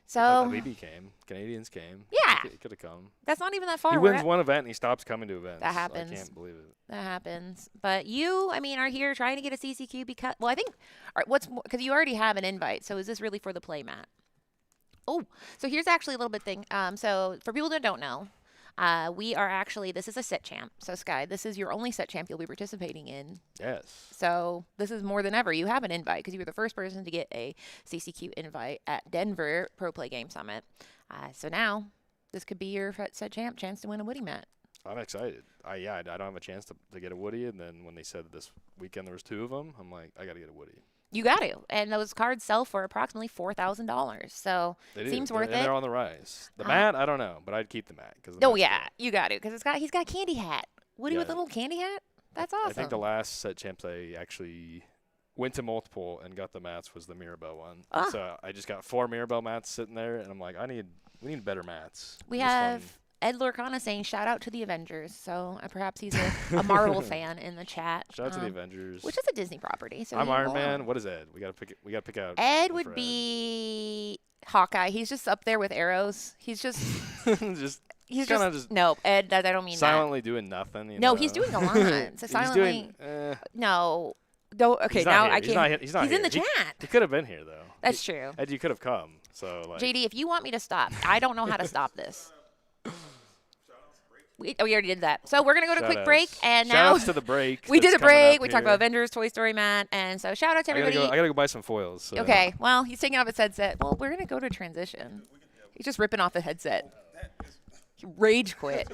So Habibi came. Canadians came. Yeah. He could have come. That's not even that far. He wins one event and he stops coming to events. That happens. I can't believe it. That happens. But you, I mean, are here trying to get a CCQ because, well, I think, because you already have an invite, so is this really for the playmat? Oh, so here's actually a little bit thing. So for people that don't know, we are actually, this is a set champ. So Sky, this is your only set champ you'll be participating in. Yes. So this is more than ever. You have an invite because you were the first person to get a CCQ invite at Denver Pro Play Game Summit. So now this could be your set champ chance to win a Woody mat. I'm excited. I don't have a chance to get a Woody, and then when they said this weekend there was 2 of them, I'm like, I got to get a Woody. You got to. And those cards sell for approximately $4,000. So They seems do. worth And it. they're on the rise. The mat, I don't know, but I'd keep the mat. Oh, yeah. You got to. Because he's got a candy hat. Woody Yeah. with a little candy hat? That's awesome. I think the last set champs I actually went to multiple and got the mats was the Mirabelle one. Ah. So I just got 4 Mirabelle mats sitting there, and I'm like, we need better mats. We It was have fun. Ed Lorcana saying shout out to the Avengers. So perhaps he's a Marvel fan in the chat. Shout out to the Avengers. Which is a Disney property. So I'm you Iron go Man. on. What is Ed? We gotta pick out. Ed one would for be Hawkeye. He's just up there with arrows. He's just just he's kinda just just no Ed. I don't mean silently doing nothing. You No, know? he's doing a lot. So He's silently. doing. No. Okay, He's not now here. I He's can't. not, he's not He's here. in the He- chat. He could have been here though. That's true. Ed, you could have come. So like. JD, if you want me to stop, I don't know how to stop this. We already did that. So we're going to go to a quick break. And now Shout-outs to the break. we did that's a coming break. up We talked here. about Avengers, Toy Story, Matt. And so shout out to everybody. I gotta go buy some foils. So. Okay. Well, he's taking off his headset. Well, we're going to go to transition. He's just ripping off the headset. He rage quit.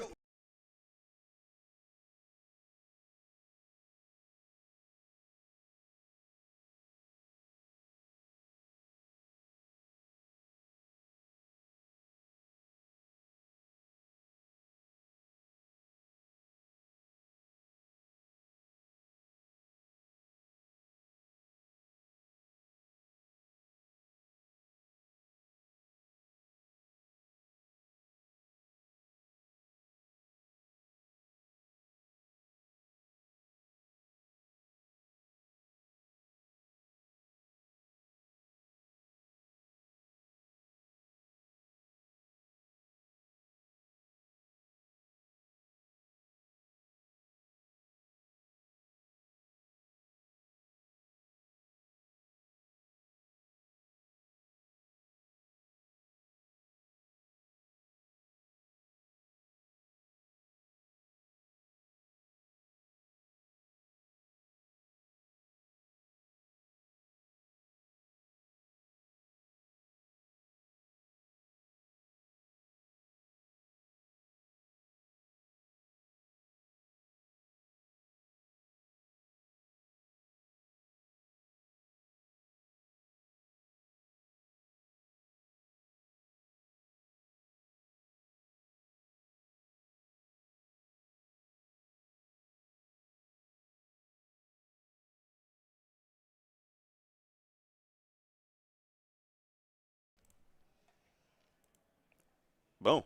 Boom.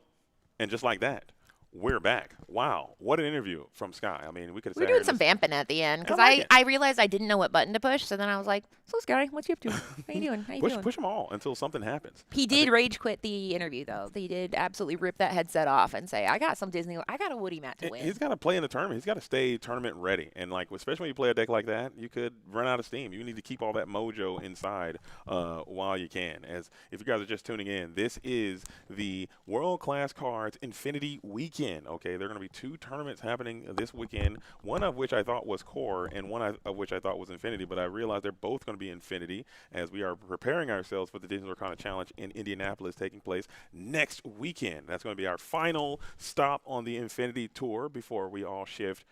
And just like that, we're back. Wow, what an interview from Sky. I mean, we could have We're doing some vamping at the end because I like it. I realized I didn't know what button to push. So then I was like, so Sky, what's you up to? How you doing? How you doing? push them all until something happens. He did rage quit the interview, though. He did absolutely rip that headset off and say, I got a Woody mat to win. He's got to play in the tournament. He's got to stay tournament ready. And, like, especially when you play a deck like that, you could run out of steam. You need to keep all that mojo inside while you can. As if you guys are just tuning in, this is the World Class Cards Infinity Weekend. Okay, there are going to be 2 tournaments happening this weekend, one of which I thought was Core and one of which I thought was Infinity, but I realized they're both going to be Infinity as we are preparing ourselves for the Disney Lorcana Challenge in Indianapolis taking place next weekend. That's going to be our final stop on the Infinity Tour before we all shift,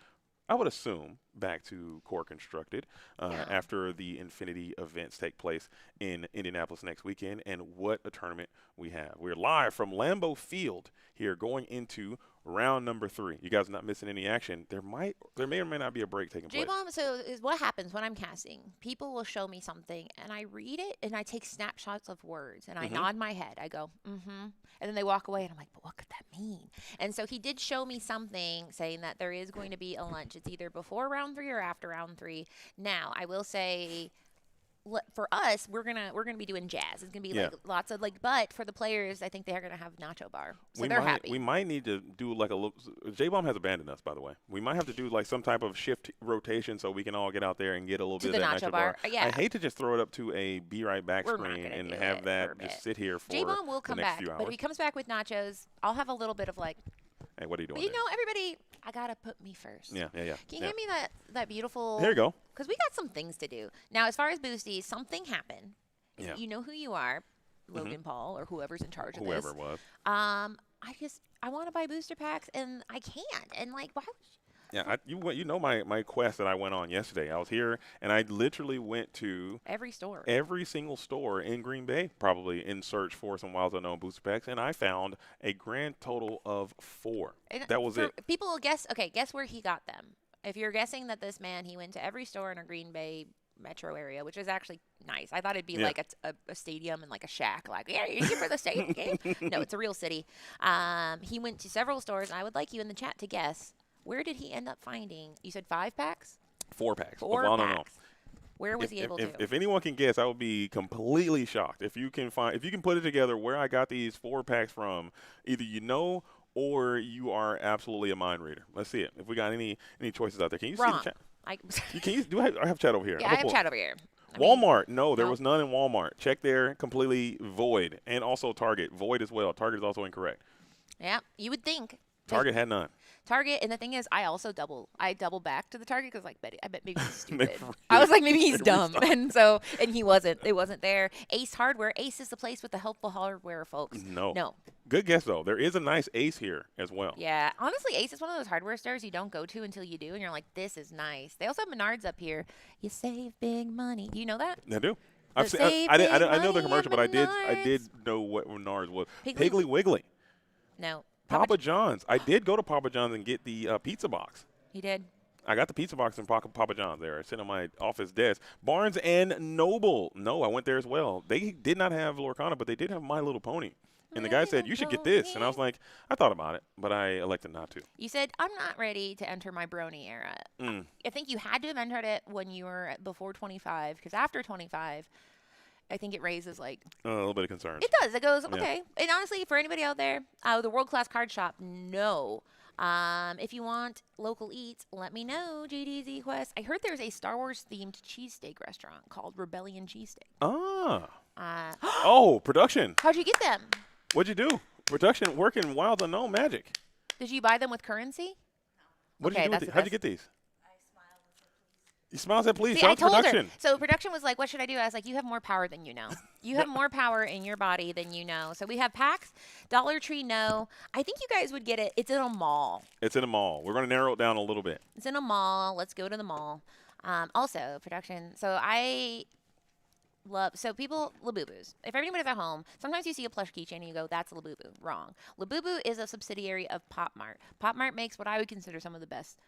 I would assume, back to Core Constructed after the Infinity events take place in Indianapolis next weekend. And what a tournament we have. We're live from Lambeau Field here going into round number 3. You guys are not missing any action. There may or may not be a break taking place. J-Bomb, so is what happens when I'm casting. People will show me something, and I read it, and I take snapshots of words, and I nod my head. I go, mm-hmm. And then they walk away, and I'm like, but what could that mean? And so he did show me something saying that there is going to be a lunch. It's either before round 3 or after round 3. Now, I will say, for us, we're gonna be doing jazz. It's gonna be like lots of but for the players, I think they're gonna have nacho bar, so they're happy. We might need to do like a little. J-Bomb has abandoned us, by the way. We might have to do like some type of shift rotation so we can all get out there and get a little bit of that nacho bar. Yeah. I hate to just throw it up to a be right back screen and have that just sit here for J-Bomb will come the next back, few hours. but if he comes back with nachos, I'll have a little bit of like. Hey, what are you doing? But you know, everybody, I gotta put me first. Yeah. Can you hand me that beautiful? Here you go. Because we got some things to do now. As far as boosties, something happened. Yeah. You know who you are, Logan Paul or whoever's in charge of Whoever this. it was. I I want to buy booster packs and I can't. And like, why? Yeah, you know my quest that I went on yesterday. I was here and I literally went to Every store. every single store in Green Bay, probably in search for some Wilds Unknown booster packs, and I found a grand total of 4. And That was it. People will guess. Okay, guess where he got them. If you're guessing that this man, he went to every store in a Green Bay metro area, which is actually nice. I thought it'd be Yeah. like a stadium and like a shack. Like, yeah, you're here for the stadium game. No, it's a real city. He went to several stores, and I would like you in the chat to guess, where did he end up finding? You said 5 packs? 4 packs. of 4 Wild Unknown. packs. Where was he able to? If anyone can guess, I would be completely shocked. If you can put it together where I got these 4 packs from, either you know or you are absolutely a mind reader. Let's see it. If we got any choices out there, can you see Wrong. the chat? I, I have chat over here. yeah, I'm I gonna have pull- chat over here. I mean, Walmart, no, there no. was none in Walmart. Check there, completely void. And also Target, void as well. Target is also incorrect. Yeah, you would think. Target had none. Target, and the thing is, I double back to the Target because like, I bet maybe he's stupid. Maybe- I was like, maybe he's maybe dumb, stop. and he wasn't. It wasn't there. Ace Hardware. Ace is the place with the helpful hardware, folks. No. No. Good guess though. There is a nice Ace here as well. Yeah, honestly, Ace is one of those hardware stores you don't go to until you do, and you're like, this is nice. They also have Menards up here. You save big money. Do you know that? I do. I've The seen. save I big know the money commercial, at but I did Menards. know what Menards was. Piggly- Piggly Wiggly. No. Papa John's. I did go to Papa John's and get the pizza box. He did. I got the pizza box in Papa John's there. It's sitting on my office desk. Barnes and Noble. No, I went there as well. They did not have Lorcana, but they did have My Little Pony. And the guy said, you should get this. And I was like, I thought about it, but I elected not to. You said, I'm not ready to enter my brony era. I think you had to have entered it when you were before 25, because after 25, I think it raises like A little bit of concern. it does. It goes Yeah. okay. And honestly, for anybody out there, the World Class Card Shop, no. If you want local eats, let me know. GDZ Quest. I heard there's a Star Wars themed cheesesteak restaurant called Rebellion Cheesesteak. Ah. Uh, Oh, production. how'd you get them? What'd you do? Production working Wild Unknown magic. Did you buy them with currency? What did Okay, you do with that's it? the How'd you best. get these? You smiled and said, please. See, Shout I out to told production. her. So production was like, "What should I do?" I was like, "You have more power than you know. You have more power in your body than you know." So we have packs. Dollar Tree, no. I think you guys would get it. It's in a mall. It's in a mall. We're going to narrow it down a little bit. It's in a mall. Let's go to the mall. Also, production. So I love. So people, Labubu's. If anybody's at home, sometimes you see a plush keychain and you go, "That's Labubu." Wrong. Labubu is a subsidiary of Pop Mart. Pop Mart makes what I would consider some of the best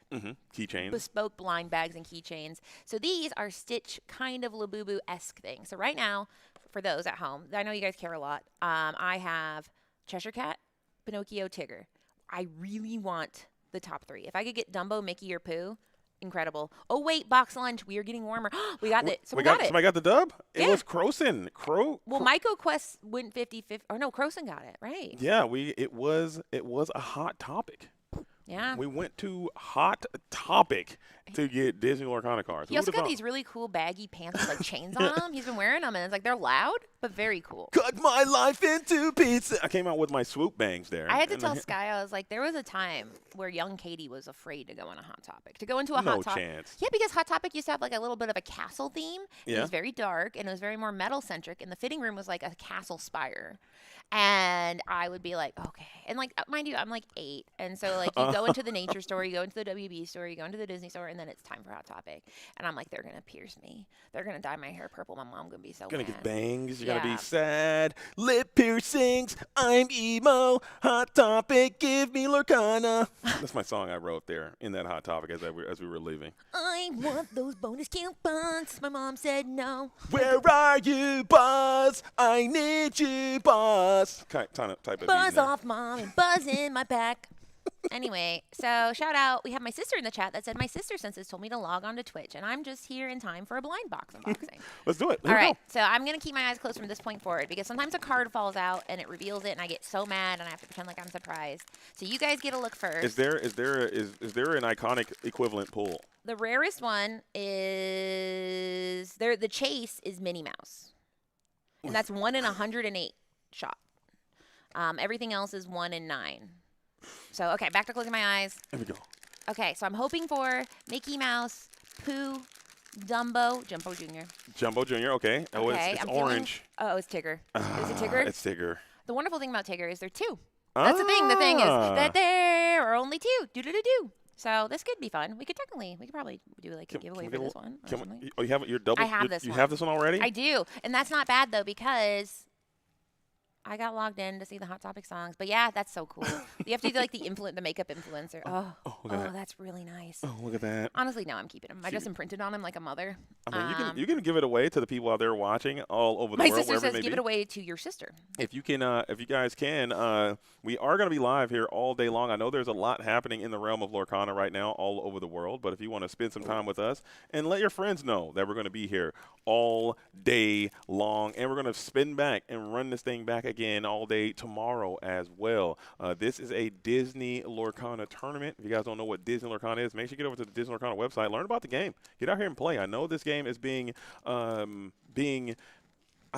Keychains. bespoke blind bags and keychains. So these are Stitch kind of Labubu-esque things. So right now, for those at home, I know you guys care a lot. I have Cheshire Cat, Pinocchio, Tigger. I really want the top 3. If I could get Dumbo, Mickey, or Pooh, incredible. Oh wait, box lunch. We are getting warmer. We got it. Someone got it. Somebody got the dub? It Yeah. was Croson. Well, Myco Quest went 50-50. Or no, Croson got it, right? Yeah, it was a hot topic. Yeah. We went to Hot Topic to get Disney Lorcana cards. He Who also would've got thought? these really cool baggy pants with like chains on them. He's been wearing them, and it's like they're loud, but very cool. Cut my life into pizza. I came out with my swoop bangs there. I had to and tell Sky, I was like, there was a time where young Katie was afraid to go on a Hot Topic. To go into a No Hot Topic. chance. Yeah, because Hot Topic used to have like a little bit of a castle theme. And Yeah. It was very dark and it was very more metal centric. And the fitting room was like a castle spire. And I would be like, okay. And like, mind you, I'm like 8. And so like you go into the nature store, you go into the WB store, you go into the Disney store, and then it's time for Hot Topic. And I'm like, they're going to pierce me. They're going to dye my hair purple. My mom going to be so Gonna mad. get bangs. You're Yeah. gonna be sad. Lip piercings. I'm emo. Hot Topic. Give me Lorcana. That's my song I wrote there in that Hot Topic as we were leaving. I want those bonus coupons. My mom said no. Where are you, Buzz? I need you, Buzz. Type of beat in Buzz there. off, mom, and buzz in my back. Anyway, so shout out. We have my sister in the chat that said my sister senses told me to log on to Twitch, and I'm just here in time for a blind box unboxing. Let's do it. All right, so I'm gonna keep my eyes closed from this point forward because sometimes a card falls out and it reveals it, and I get so mad and I have to pretend like I'm surprised. So you guys get a look first. Is there an iconic equivalent pool? The rarest one is there. The chase is Minnie Mouse, and that's 1 in 108 shot. Everything else is 1 in 9. So okay, back to closing my eyes. There we go. Okay, so I'm hoping for Mickey Mouse, Pooh, Dumbo, Jumbo Jr. Jumbo Jr. Okay. Oh, Okay, it's I'm feeling- orange. Oh, it's Tigger. Is it Tigger? It's Tigger. The wonderful thing about Tigger is they're 2. That's the thing. The thing is Ah. that there are only 2. Do. So this could be fun. We could probably do like a giveaway for this one or something. Oh, you have your double. I have this You one. have this one already? I do, and that's not bad though because I got logged in to see the Hot Topic songs. But yeah, that's so cool. You have to do like the makeup influencer. Look at that. That's really nice. Oh, look at that. Honestly, no, I'm keeping them. I just imprinted on them like a mother. I mean, you can give it away to the people out there watching all over the My world. sister wherever says it may give be. it away to your sister. If you guys can, we are going to be live here all day long. I know there's a lot happening in the realm of Lorcana right now all over the world, but if you want to spend some time with us and let your friends know that we're going to be here all day long, and we're going to spin back and run this thing back again all day tomorrow as well. This is a Disney Lorcana tournament. If you guys don't know what Disney Lorcana is, make sure you get over to the Disney Lorcana website, learn about the game, get out here and play. I know this game is being I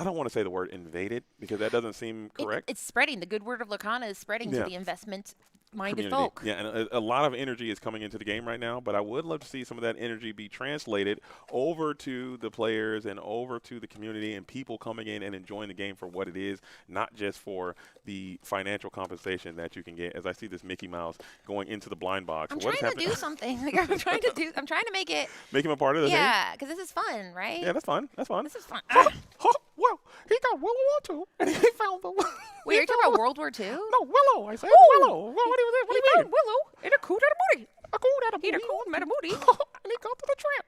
don't want to say the word invaded because that doesn't seem correct. It's spreading. The good word of Lorcana is spreading to the investment-minded Community. folk. Yeah, and a lot of energy is coming into the game right now, but I would love to see some of that energy be translated over to the players and over to the community and people coming in and enjoying the game for what it is, not just for the financial compensation that you can get. As I see this Mickey Mouse going into the blind box. I'm What is trying to happening? do something. Like, I'm trying to make it. Make him a part of the thing? Yeah, because this is fun, right? Yeah, that's fun. That's fun. This is fun. Well, he got Willow on too, and he found the. Wait, are you talking about World War II? No, Willow. I said Willow. What do you mean? Willow in a coot at a booty. A cool at a He booty. a coot at a booty. And he got to the trap.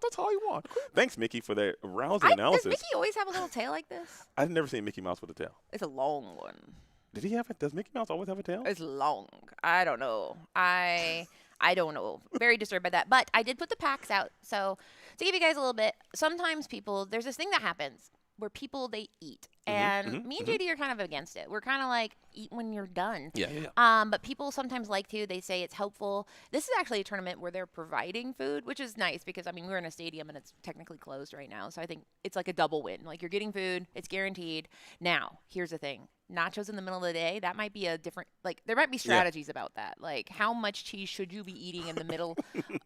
That's all you want. Thanks, Mickey, for that rousing Does analysis. Mickey always have a little tail like this? I've never seen Mickey Mouse with a tail. It's a long one. Did he have it? Does Mickey Mouse always have a tail? It's long. I don't know. I don't know. Very disturbed by that. But I did put the packs out. So to give you guys a little bit, sometimes there's this thing that happens where people, they eat. And me and JD are kind of against it. We're kind of like, eat when you're done. Yeah. But people sometimes like to. They say it's helpful. This is actually a tournament where they're providing food, which is nice because, I mean, we're in a stadium and it's technically closed right now. So I think it's like a double win. Like, you're getting food. It's guaranteed. Now, here's the thing. Nachos in the middle of the day, that might be a different, like, there might be strategies about that. Like, how much cheese should you be eating in the middle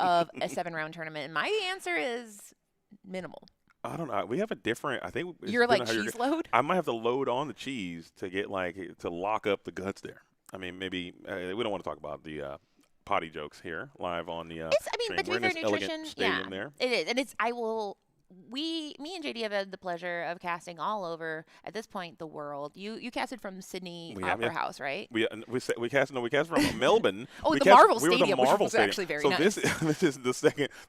of a 7-round tournament? And my answer is minimal. I don't know. We have a different. I think it's You're like depending on how cheese load? I might have to load on the cheese to get to lock up the guts there. I mean, maybe we don't want to talk about the potty jokes here live on the. Stream. But to We're be in fair, this elegant nutrition, stadium there. it is, and it's. Me and JD have had the pleasure of casting all over at this point the world. You casted from Sydney Opera House, right? We cast from Melbourne. Oh, we Marvel we were Stadium, the Marvel which was Stadium. actually very so nice. this is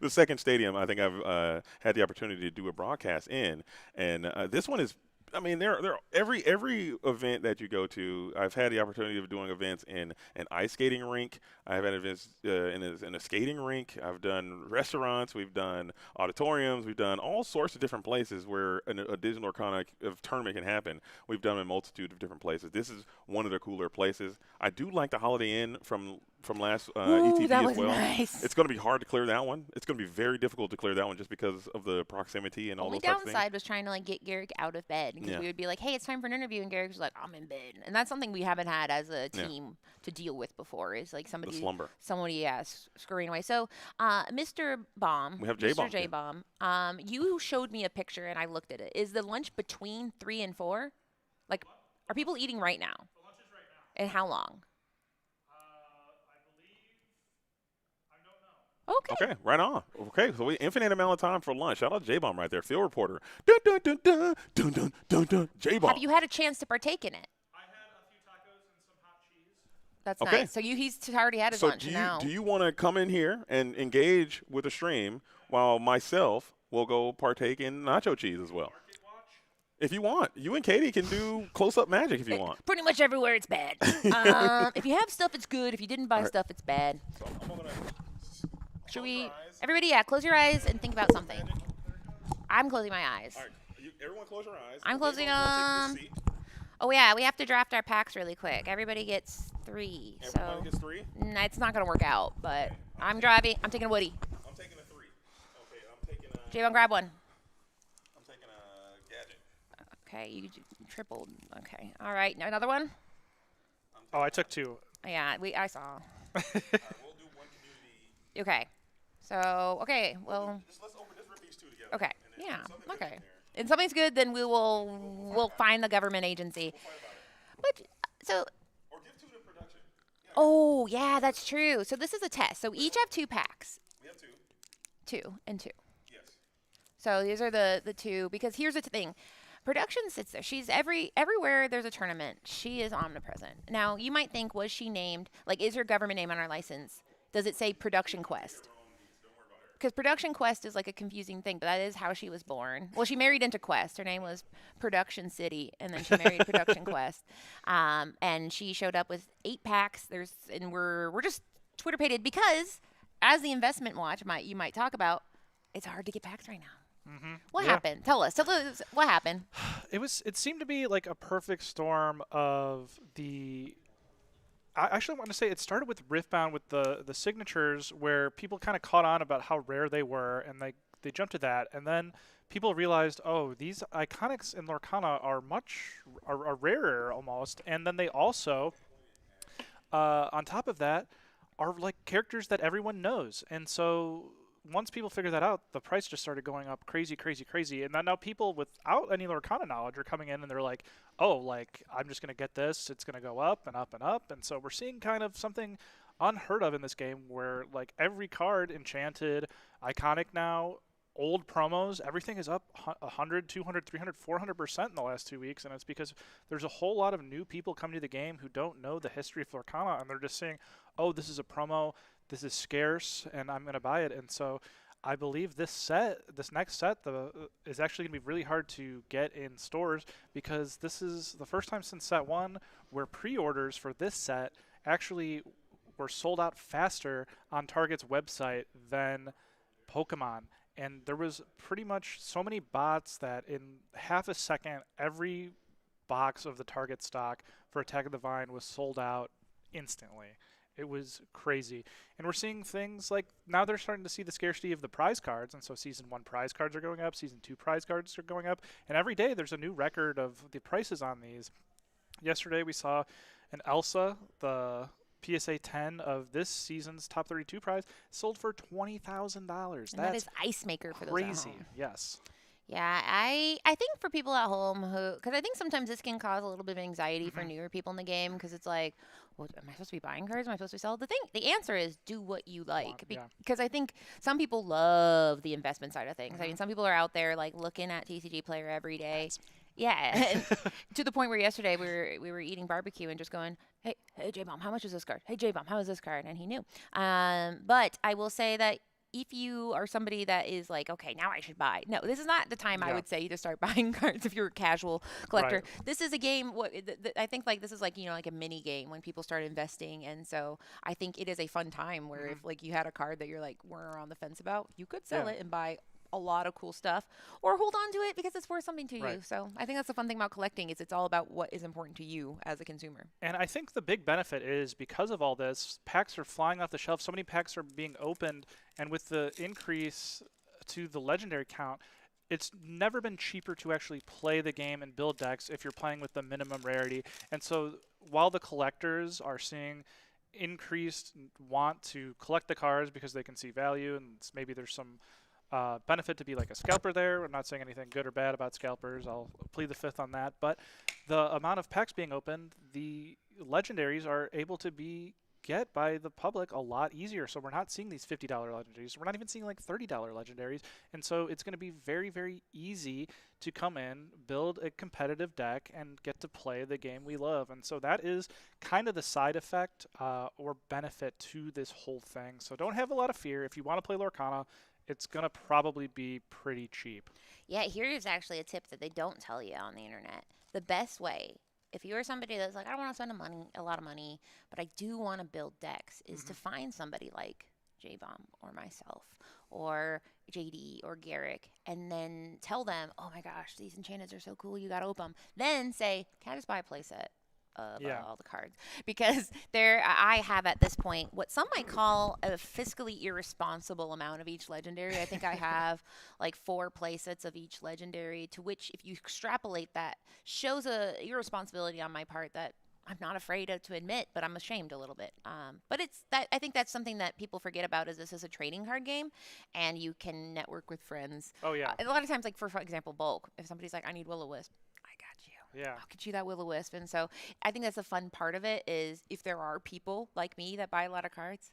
the second stadium I think I've had the opportunity to do a broadcast in, and this one is. I mean, every event that you go to, I've had the opportunity of doing events in an ice skating rink. I've had events in a skating rink. I've done restaurants. We've done auditoriums. We've done all sorts of different places where a Disney Lorcana tournament can happen. We've done in a multitude of different places. This is one of the cooler places. I do like the Holiday Inn from last ETV that as was well. nice. It's going to be hard to clear that one. It's going to be very difficult to clear that one just because of the proximity and all Only those types of things. downside was trying to get Garrick out of bed because we would be like, "Hey, it's time for an interview," and Garrick was like, "I'm in bed," and that's something we haven't had as a team to deal with before. Is like somebody scurrying away. So, Mr. Bomb, we have J-Bomb. Mr. J-Bomb, you showed me a picture and I looked at it. Is the lunch between 3 and 4? Like, are people eating right now? The lunch is right now. And how long? I believe, I don't know. Okay. Okay, right on. Okay, so we infinite amount of time for lunch. Shout out to J-Bomb right there, field reporter. Dun dun dun dun dun dun dun dun. J-Bomb. Have you had a chance to partake in it? I had a few tacos and some hot cheese. That's Okay. nice. So he's already had his lunch now. do you want to come in here and engage with the stream while myself will go partake in nacho cheese as well? If you want, you and Katie can do close-up magic if you want. Pretty much everywhere it's bad. If you have stuff, it's good. If you didn't buy stuff, it's bad. So I'm gonna Should we? Everybody, close your eyes and think about something. I'm closing my eyes. All right, everyone close your eyes. I'm closing J-Bomb's gonna them. take this seat. Oh yeah, we have to draft our packs really quick. Everybody gets 3. Everybody So gets 3. it's not gonna work out. But I'm driving. I'm taking a Woody. I'm taking a 3. Okay, I'm taking a. J-Bone, grab one. I'm taking a gadget. Okay, you tripled. Okay, all right. Another one. Oh, I took 2. Yeah, I saw. We'll do one community. Okay. So well. Let's rip these 2 together. Okay. And then Yeah. something goes Okay. in there. And something's good, then we'll find the government agency. But so Or give 2 Oh, yeah, that's true. So this is a test. So each have 2 packs. We have 2. 2 and 2. Yes. So these are the 2, because here's the thing. Production sits there. She's everywhere there's a tournament. She is omnipresent. Now, you might think, was she named, like, is her government name on our license? Does it say Production Quest? Because Production Quest is like a confusing thing, but that is how she was born. Well, she married into Quest. Her name was Production City, and then she married Production Quest. And she showed up with 8 packs. And we're just Twitter pated because, as the investment watch you might talk about, it's hard to get packs right now. Mm-hmm. What Yeah. happened? Tell us what happened. It seemed to be like a perfect storm of the. I actually want to say it started with Riftbound with the signatures, where people kind of caught on about how rare they were, and they jumped to that, and then people realized, oh, these iconics in Lorcana are rarer almost, and then they also, on top of that, are like characters that everyone knows, and so once people figured that out, the price just started going up crazy, and then now people without any Lorcana knowledge are coming in and they're like, oh, like, I'm just going to get this, it's going to go up and up and up, and so we're seeing kind of something unheard of in this game where, like, every card, enchanted, iconic now, old promos, everything is up 100, 200, 300, 400% in the last 2 weeks, and it's because there's a whole lot of new people coming to the game who don't know the history of Lorcana, and they're just saying, oh, this is a promo, this is scarce, and I'm going to buy it. And so I believe this next set, is actually going to be really hard to get in stores, because this is the first time since set 1 where pre-orders for this set actually were sold out faster on Target's website than Pokemon. And there was pretty much so many bots that in half a second, every box of the Target stock for Attack of the Vine was sold out instantly. It was crazy. And we're seeing things like, now they're starting to see the scarcity of the prize cards, and so Season 1 prize cards are going up, Season 2 prize cards are going up, and every day there's a new record of the prices on these. Yesterday we saw an Elsa, the PSA 10 of this season's top 32 prize, sold for $20,000. And that is Ice Maker for those at crazy. home. Yes. Yeah, I think for people at home because I think sometimes this can cause a little bit of anxiety for newer people in the game, because it's like, well, am I supposed to be buying cards? Am I supposed to be selling? The answer is do what you like, because I think some people love the investment side of things. I mean, some people are out there like looking at TCG Player every day. Yeah, to the point where yesterday we were eating barbecue and just going, hey J-Bomb, how much is this card? Hey J-Bomb, how is this card? And he knew. But I will say that if you are somebody that is like, okay, now I should buy. No, this is not the time I would say to start buying cards if you're a casual collector. Right. This is a game. I think like this is like, like a mini game when people start investing, and so I think it is a fun time where if like you had a card that you're like weren't on the fence about, you could sell it and buy a lot of cool stuff, or hold on to it because it's worth something to you. So I think that's the fun thing about collecting, is it's all about what is important to you as a consumer. And I think the big benefit is, because of all this, packs are flying off the shelf. So many packs are being opened, and with the increase to the legendary count, it's never been cheaper to actually play the game and build decks if you're playing with the minimum rarity. And so while the collectors are seeing increased want to collect the cards because they can see value, and maybe there's some benefit to be like a scalper there. I'm not saying anything good or bad about scalpers. I'll plead the fifth on that. But the amount of packs being opened, the legendaries are able to be get by the public a lot easier. So we're not seeing these $50 legendaries. We're not even seeing like $30 legendaries. And so it's going to be very, very easy to come in, build a competitive deck, and get to play the game we love. And so that is kind of the side effect or benefit to this whole thing. So don't have a lot of fear. If you want to play Lorcana, it's going to probably be pretty cheap. Yeah, here's actually a tip that they don't tell you on the internet. The best way, if you are somebody that's like, I don't want to spend a lot of money, but I do want to build decks, is to find somebody like J-Bomb or myself or JD or Garrick, and then tell them, oh my gosh, these enchanteds are so cool, you got to open them. Then say, can I just buy a playset of all the cards? Because I have at this point what some might call a fiscally irresponsible amount of each legendary. I think I have like 4 playsets of each legendary, to which if you extrapolate that, shows a irresponsibility on my part that I'm not afraid to admit, but I'm ashamed a little bit. But it's that I think that's something that people forget about, is this is a trading card game, and you can network with friends. Oh yeah. A lot of times, like for example, bulk. If somebody's like, I need Will-O-Wisp, I got you. Yeah. I'll get you that will-o-wisp. And so I think that's the fun part of it is if there are people like me that buy a lot of cards,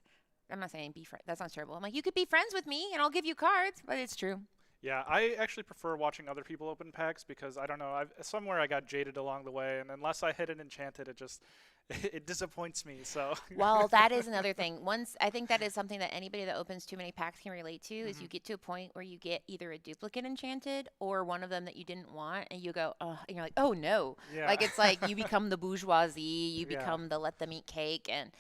I'm not saying be friends. That sounds terrible. I'm like, you could be friends with me and I'll give you cards, but it's true. Yeah, I actually prefer watching other people open packs because I don't know, somewhere I got jaded along the way, and unless I hit an enchanted, it just it disappoints me. So Well, that is another thing. Once I think that is something that anybody that opens too many packs can relate to is you get to a point where you get either a duplicate enchanted or one of them that you didn't want, and you go, oh, and you're like, oh no. Yeah. Like it's like you become the bourgeoisie, you Yeah. become the let them eat cake, and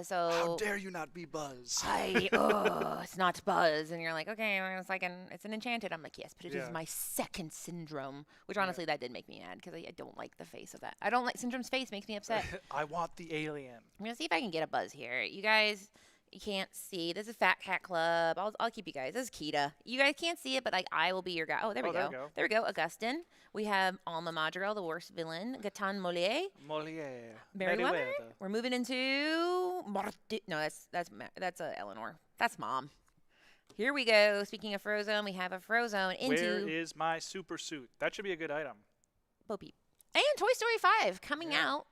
so how dare you not be Buzz? it's not Buzz, and you're like, okay, well, it's an enchanted. I'm like, yes, but it is Yeah. my second syndrome, which honestly that did make me mad because I don't like the face of that. I don't like Syndrome's face; makes me upset. I want the alien. I'm gonna see if I can get a Buzz here. You guys, you can't see. This is Fat Cat Club. I'll keep you guys. This is Kita. You guys can't see it, but like I will be your guy. Oh, there we go. There we go. Augustin. We have Alma Madrigal, the worst villain. Gatan Mollier. Moliere. Merryweather. We're moving into no, that's Eleanor. That's Mom. Here we go. Speaking of Frozone, we have a Frozone into Where is my super suit? That should be a good item. Bo Peep. And Toy Story 5 coming out.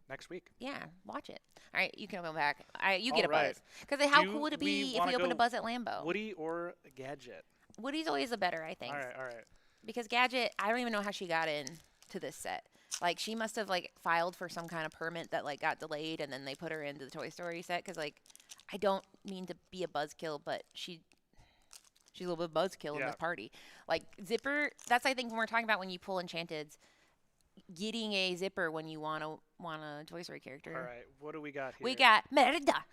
Next week. Yeah, watch it. All right, you can go back. You get All a right. Buzz. Because how Do cool would it we be if wanna we opened go a Buzz at Lambeau? Woody or Gadget? Woody's always the better, I think. All right. Because Gadget, I don't even know how she got in to this set. Like, she must have, like, filed for some kind of permit that, like, got delayed, and then they put her into the Toy Story set. Because, like, I don't mean to be a buzzkill, but she's a little bit buzzkill in Yeah. this party. Like, Zipper, that's, I think, when we're talking about when you pull Enchanteds, getting a Zipper when you want a Toy Story character. All right. What do we got here? We got Merida.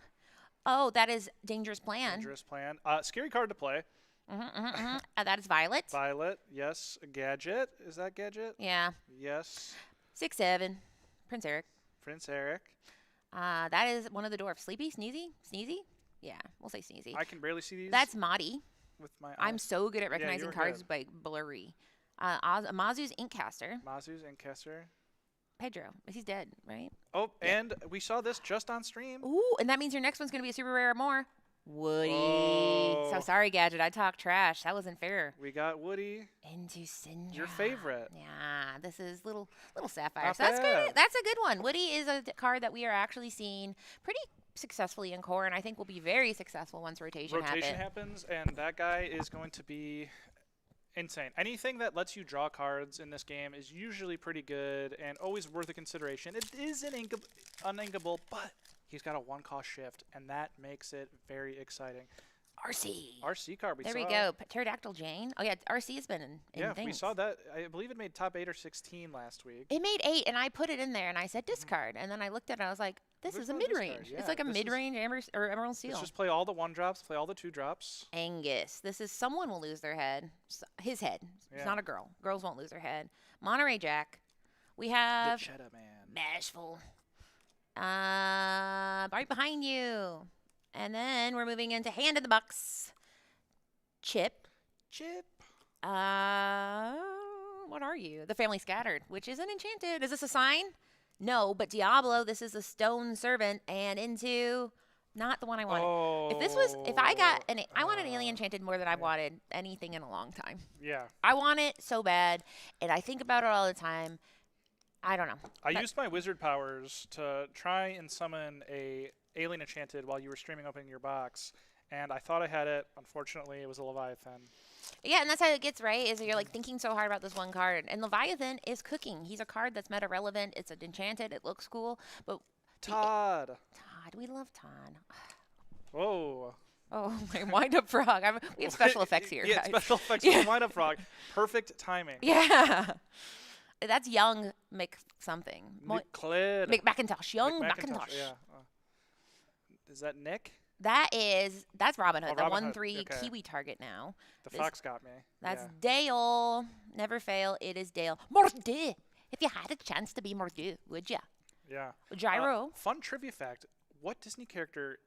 Oh, that is Dangerous Plan. Dangerous Plan. Scary card to play. That is Violet. Violet. Yes. Gadget. Is that Gadget? Yeah. Yes. 6-7. Prince Eric. Prince Eric. That is one of the dwarfs. Sleepy? Sneezy? Yeah, we'll say Sneezy. I can barely see these. That's Maudie. with my eyes. I'm so good at recognizing were cards good. by blurry. Mazu's Inkcaster. Mazu's Incaster. Pedro. He's dead, right? Oh, and we saw this just on stream. Ooh, and that means your next one's going to be a super rare or more. Woody. Oh. So sorry, Gadget. I talked trash. That wasn't fair. We got Woody. Into Syndrome. Your favorite. Yeah, this is little Sapphire. Not So that's bad. good. That's a good one. Woody is a card that we are actually seeing pretty successfully in core, and I think will be very successful once rotation happens, and that guy is going to be insane. Anything that lets you draw cards in this game is usually pretty good and always worth a consideration. It is uninkable, but he's got a one-cost shift, and that makes it very exciting. RC card we saw. There we go. Pterodactyl Jane. Oh, yeah, RC has been in Yeah, we things. saw that. I believe it made top 8 or 16 last week. It made 8, and I put it in there, and I said discard. And then I looked at it, and I was like, this Looks is a like discard, mid-range. yeah. It's like a This is- mid-range Emerald Seal. Let's just play all the 1-drops, play all the 2-drops. Angus. This is someone will lose their head. His head. Yeah. It's not a girl. Girls won't lose their head. Monterey Jack. We The have Cheetah Man. Bashful. Right behind you. And then we're moving into Hand in the Bucks. Chip. What are you? The Family Scattered, which isn't enchanted. Is this a sign? No, but Diablo, this is a stone servant, and into not the one I wanted. Oh. If I got I wanted Alien Enchanted more than I've wanted anything in a long time. Yeah. I want it so bad, and I think about it all the time. I don't know. I used my wizard powers to try and summon a Alien Enchanted while you were streaming opening your box, and I thought I had it. Unfortunately, it was a Leviathan. Yeah, and that's how it gets, right? Is you're like thinking so hard about this one card. And Leviathan is cooking. He's a card that's meta relevant. It's an enchanted. It looks cool. But Todd. we love Todd. Whoa. Oh, my wind up frog. We have special effects here. Yeah, guys. special effects Yeah. for Wind Up Frog. Perfect timing. Yeah. That's young Mick something. Nick Mick McIntosh. Young McIntosh. McIntosh. Yeah. Is that Nick? That's Robin Hood. Oh, The Robin Hood, 1/3 okay. Kiwi target now. The This- fox got me. That's yeah. Dale. Never fail. It is Dale. Mordieu. If you had a chance to be Mordieu, would ya? Yeah. Gyro. Fun trivia fact. What Disney character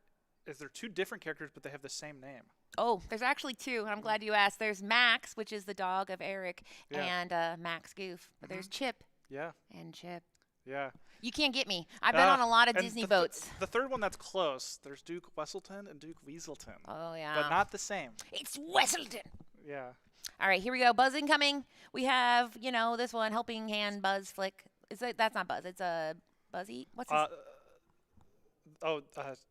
is there 2 different characters, but they have the same name? Oh, there's actually 2, and I'm glad you asked. There's Max, which is the dog of Eric, Yeah. and Max Goof. But there's Chip Yeah. and Chip. Yeah. You can't get me. I've been on a lot of And Disney the boats. The third one that's close. There's Duke Wesselton and Duke Weaselton. Oh, yeah. But not the same. It's Wesselton. Yeah. All right, here we go. Buzz incoming. We have, you know, this one, helping hand, Buzz flick. That's not Buzz. It's a Buzzy. What's his?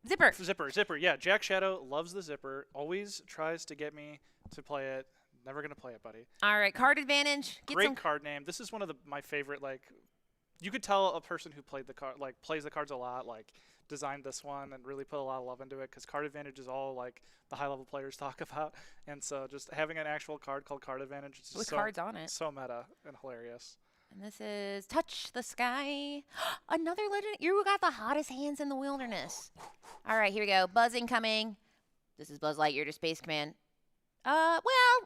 Zipper. Zipper. Yeah, Jack Shadow loves the Zipper. Always tries to get me to play it. Never gonna play it, buddy. All right, card advantage. Great card name. This is one of my favorite. Like, you could tell a person who played the card, like plays the cards a lot, like designed this one and really put a lot of love into it. Because card advantage is all like the high level players talk about, and so just having an actual card called card advantage is with cards on it. So meta and hilarious. And this is Touch the Sky. Another legend. You got the hottest hands in the wilderness. All right, here we go. Buzz incoming. This is Buzz Lightyear to Space Command. Well,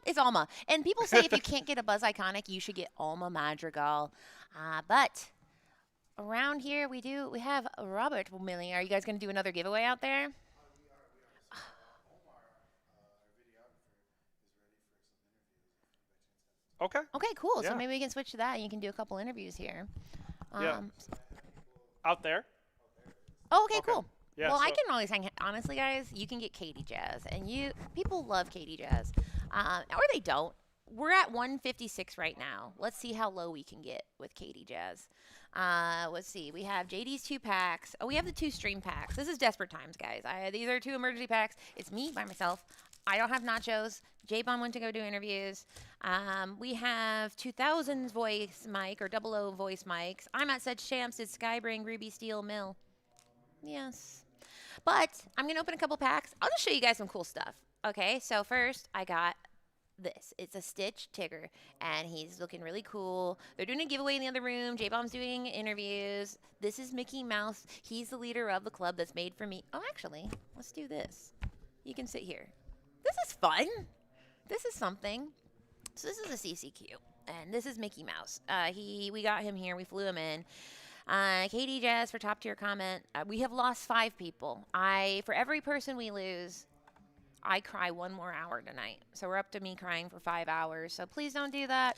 it's Alma. And people say if you can't get a Buzz Iconic, you should get Alma Madrigal. But around here, we have Robert Millie. Are you guys going to do another giveaway out there? Okay. Okay, cool. Yeah. So maybe we can switch to that, and you can do a couple interviews here. Yeah. Out there. Oh, okay, cool. Yeah, well, I can always hang. Honestly, guys, you can get Katie Jazz, and people love Katie Jazz, or they don't. We're at 156 right now. Let's see how low we can get with Katie Jazz. Let's see. We have JD's 2 packs. Oh, we have the 2 stream packs. This is desperate times, guys. These are 2 emergency packs. It's me by myself. I don't have nachos. J-Bomb went to go do interviews. We have 2000's voice mic or 00 voice mics. I'm at Such Champs. Did Skybring Ruby Steel Mill? Yes. But I'm going to open a couple packs. I'll just show you guys some cool stuff. Okay, so first I got this. It's a Stitch Tigger, and he's looking really cool. They're doing a giveaway in the other room. J-Bomb's doing interviews. This is Mickey Mouse. He's the leader of the club that's made for me. Oh, actually, let's do this. You can sit here. This is fun. This is something. So this is a CCQ, and this is Mickey Mouse. We got him here. We flew him in. Katie Jazz for top tier comment. We have lost 5 people. For every person we lose, I cry 1 more hour tonight. So we're up to me crying for 5 hours. So please don't do that.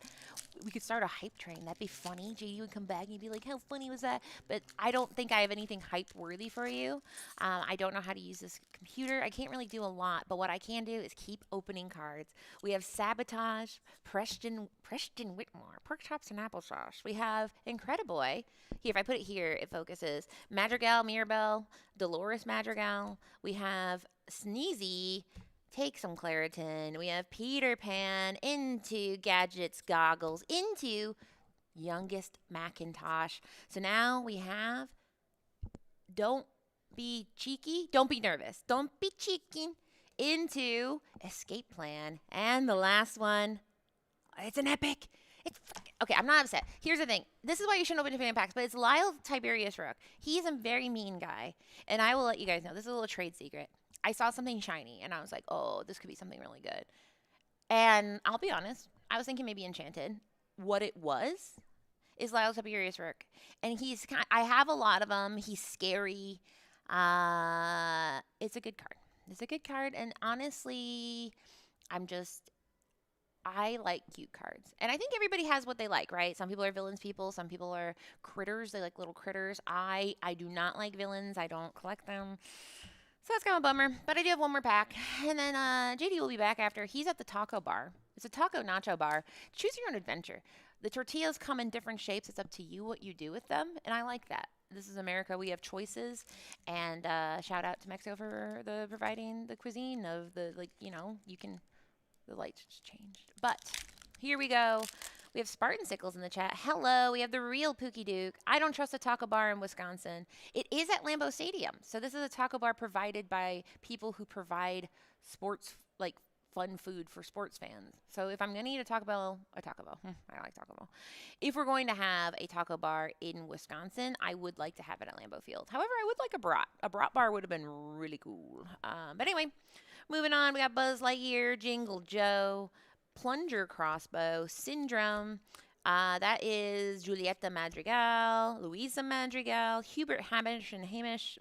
We could start a hype train. That'd be funny. JD would come back and he'd be like, how funny was that? But I don't think I have anything hype worthy for you. I don't know how to use this computer. I can't really do a lot. But what I can do is keep opening cards. We have Sabotage, Preston Whitmore, Pork Chops and Applesauce. We have Incrediboy. Here, if I put it here, it focuses. Madrigal, Mirabelle, Dolores Madrigal. We have Sneezy, Take Some Claritin. We have Peter Pan, Into Gadgets Goggles, Into Youngest Macintosh. So now we have Don't Be Cheeky, Don't Be Nervous, Don't Be Cheeky, Into Escape Plan. And the last one, it's an epic. Okay, I'm not upset. Here's the thing. This is why you shouldn't open Infinite Packs, but it's Lyle Tiberius Rook. He's a very mean guy, and I will let you guys know. This is a little trade secret. I saw something shiny, and I was like, oh, this could be something really good. And I'll be honest, I was thinking maybe Enchanted. What it was is Lyle Tiberius Rook. And I have a lot of them. He's scary. It's a good card. It's a good card, and honestly, I like cute cards. And I think everybody has what they like, right? Some people are villains people. Some people are critters. They like little critters. I do not like villains. I don't collect them. So that's kind of a bummer. But I do have 1 more pack. And then JD will be back after. He's at the taco bar. It's a taco nacho bar. Choose your own adventure. The tortillas come in different shapes. It's up to you what you do with them. And I like that. This is America. We have choices. And shout out to Mexico for providing the cuisine of the lights just changed. But here we go. We have Spartan Sickles in the chat. Hello. We have the real Pookie Duke. I don't trust a taco bar in Wisconsin. It is at Lambeau Stadium. So this is a taco bar provided by people who provide sports, like fun food for sports fans. So if I'm going to eat a Taco Bell. I like Taco Bell. If we're going to have a taco bar in Wisconsin, I would like to have it at Lambeau Field. However, I would like a brat. A brat bar would have been really cool. But anyway, moving on, we got Buzz Lightyear, Jingle Joe, Plunger Crossbow, Syndrome. That is Julieta Madrigal, Louisa Madrigal, Hubert Hamish and Hamish.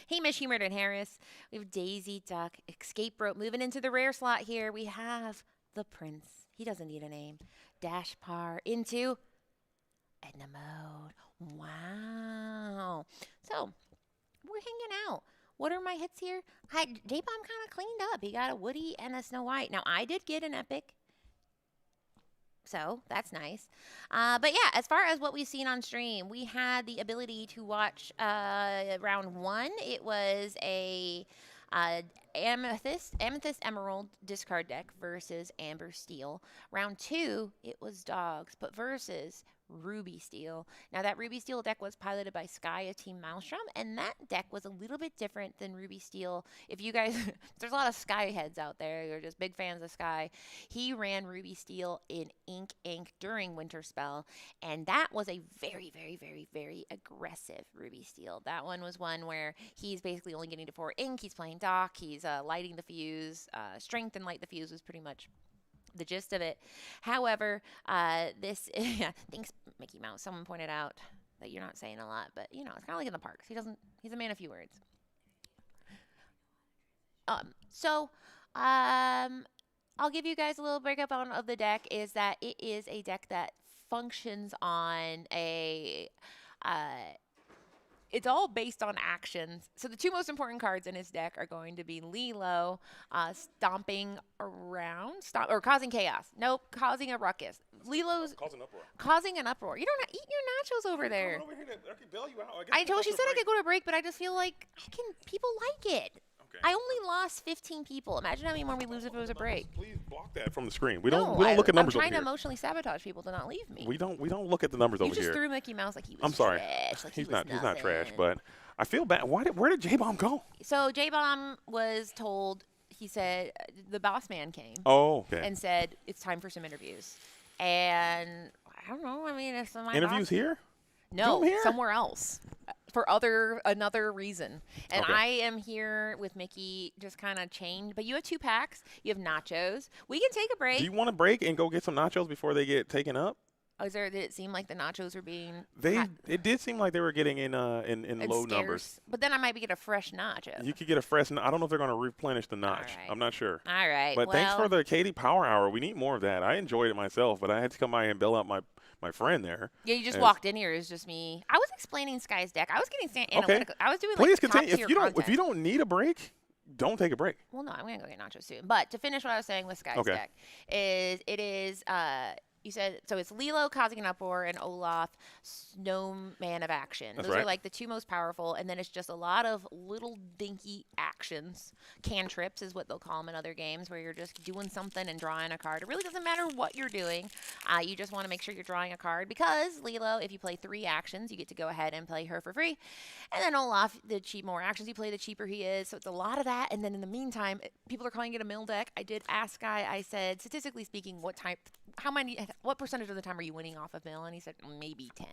Hamish, Hubert, and Harris. We have Daisy Duck, Escape Rope. Moving into the rare slot here, we have the Prince. He doesn't need a name. Dash Par into Edna Mode. Wow. So, we're hanging out. what are my hits here? J-Bomb kind of cleaned up. He got a Woody and a Snow White. Now, I did get an Epic. So that's nice. But yeah, as far as what we've seen on stream, we had the ability to watch round 1. It was a Amethyst Emerald discard deck versus Amber Steel. Round 2, it was Dogs, but versus Ruby Steel. Now that Ruby Steel deck was piloted by Sky of Team Maelstrom, and that deck was a little bit different than Ruby Steel. If you guys, there's a lot of Sky heads out there. You're just big fans of Sky. He ran Ruby Steel in Ink during Winter Spell, and that was a very, very, very, very aggressive Ruby Steel. That one was one where he's basically only getting to 4 Ink. He's playing Dock. He's lighting the fuse. Strength and light the fuse was pretty much the gist of it. However, thanks, Mickey Mouse. Someone pointed out that you're not saying a lot, but you know, it's kind of like in the parks. He's a man of few words. I'll give you guys a little breakup of the deck. Is that it is a deck that functions on a it's all based on actions. So the 2 most important cards in his deck are going to be Lilo, stomping around, or causing chaos. Nope, causing a ruckus. Lilo's Causing uproar. causing an uproar. You don't eat your nachos over there. Over here I can bail you out. I told she said I could go to break, but I just feel like people like it. Okay. I only lost 15 people. Imagine how many more we lose if it was a break. Please block that from the screen. We No, don't look at numbers I'm over trying to here. emotionally sabotage people to not leave me. We don't look at the numbers You over just here. threw Mickey Mouse like he was I'm sorry. trash. Like He's he was not trash, nothing. but I feel bad. Where did J-Bomb go? So J-Bomb was told, he said, the boss man came Oh, okay. and said, it's time for some interviews. And I don't know. I mean, if some of my Interviews boss- here? No, Come here. somewhere else for another reason. And Okay. I am here with Mickey just kind of chained. But you have 2 packs. You have nachos. We can take a break. Do you want to break and go get some nachos before they get taken up? Did it seem like the nachos were being It did seem like they were getting in and low scarce? numbers. But then I might get a fresh nacho. You could get a fresh. I don't know if they're going to replenish the notch. right. I'm not sure. All right. But well, thanks for the Katie Power Hour. We need more of that. I enjoyed it myself, but I had to come by and bail out my friend there. Yeah, you just as- walked in here. It was just me. I was explaining Sky's deck. I was getting analytical. I was doing like Please top continue. tier If you content. don't need a break, don't take a break. Well, no, I'm gonna go get nachos soon. But to finish what I was saying with Sky's Okay. deck is you said so it's Lilo causing an uproar and Olaf Snowman of Action. That's Those are right. like the 2 most powerful, and then it's just a lot of little dinky actions. Cantrips is what they'll call them in other games, where you're just doing something and drawing a card. It really doesn't matter what you're doing. You just want to make sure you're drawing a card because Lilo, if you play 3 actions, you get to go ahead and play her for free. And then Olaf, the more actions you play, the cheaper he is. So it's a lot of that. And then in the meantime, people are calling it a mill deck. I did ask Guy. I said, statistically speaking, what percentage of the time are you winning off of mill? And he said maybe 10.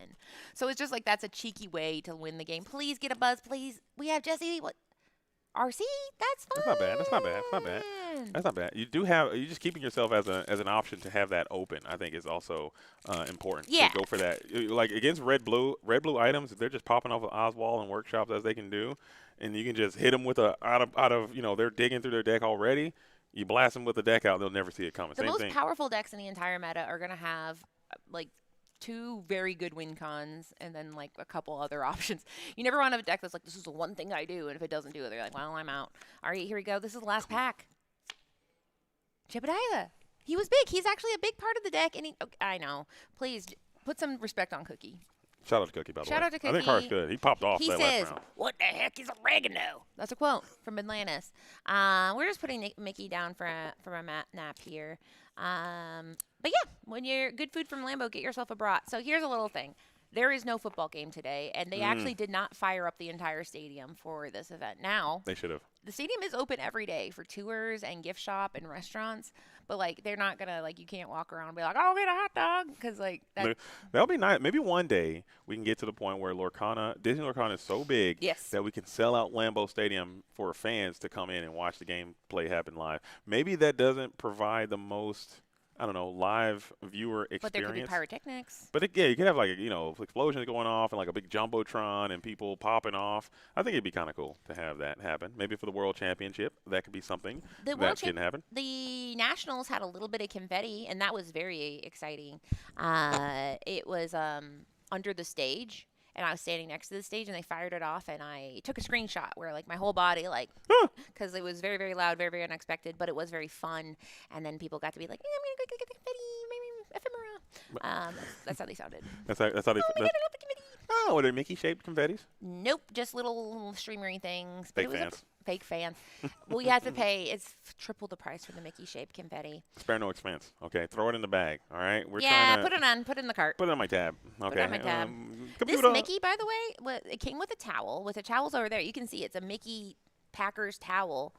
So it's just like that's a cheeky way to win the game. Please get a buzz, please. We have Jesse. What? RC? That's fine. That's not bad. That's not bad. That's not bad. That's not bad. You just keeping yourself as an option to have that open. I think is also important. Yeah. To go for that. Like against red blue items, they're just popping off of Oswald and workshops as they can do, and you can just hit them with out of they're digging through their deck already. You blast them with the deck out, they'll never see it coming. The Same most thing. powerful decks in the entire meta are going to have like 2 very good win cons and then like a couple other options. You never want to have a deck that's like, this is the one thing I do, and if it doesn't do it, they're like, well, I'm out. All right, here we go. This is the last pack. Chipadiah. He was big. He's actually a big part of the deck, and I know. Please put some respect on Cookie. Shout out to Cookie, by the way. Shout out to I think Cookie. Car's good. He popped off He that says, last round. what the heck is oregano? That's a quote from Atlantis. We're just putting Mickey down for a nap here. But yeah, when you're good food from Lambo, get yourself a brat. So here's a little thing. There is no football game today, and they actually did not fire up the entire stadium for this event. Now, They should have. the stadium is open every day for tours and gift shop and restaurants, but like they're not gonna you can't walk around and be like, oh, get a hot dog, because like that. That'll be nice. Maybe one day we can get to the point where Disney Lorcana is so big Yes. that we can sell out Lambeau Stadium for fans to come in and watch the game play happen live. Maybe that doesn't provide the most, I don't know, live viewer experience. But there could be pyrotechnics. But you could have explosions going off and like a big jumbotron and people popping off. I think it'd be kind of cool to have that happen. Maybe for the World Championship, that could be something that can happen. The Nationals had a little bit of confetti, and that was very exciting. It was under the stage, and I was standing next to the stage, and they fired it off, and I took a screenshot where like my whole body like, because it was very, very loud, very, very unexpected, but it was very fun. And then people got to be like, I'm gonna go get the confetti, maybe ephemera. That's how they sounded. That's how they. Oh my God, I love the confetti. Oh, were they Mickey-shaped confettis? Nope, just little streamery things. Fake it was fans. Fake fans. Well, you have to pay. It's triple the price for the Mickey-shaped confetti. Spare no expense. Okay, throw it in the bag. All right, we're Yeah, trying to put it in the cart. put it on my tab. Okay, it on my tab. This computer. Mickey, by the way, it came with a towel. With the towels over there, you can see it's a Mickey Packers towel.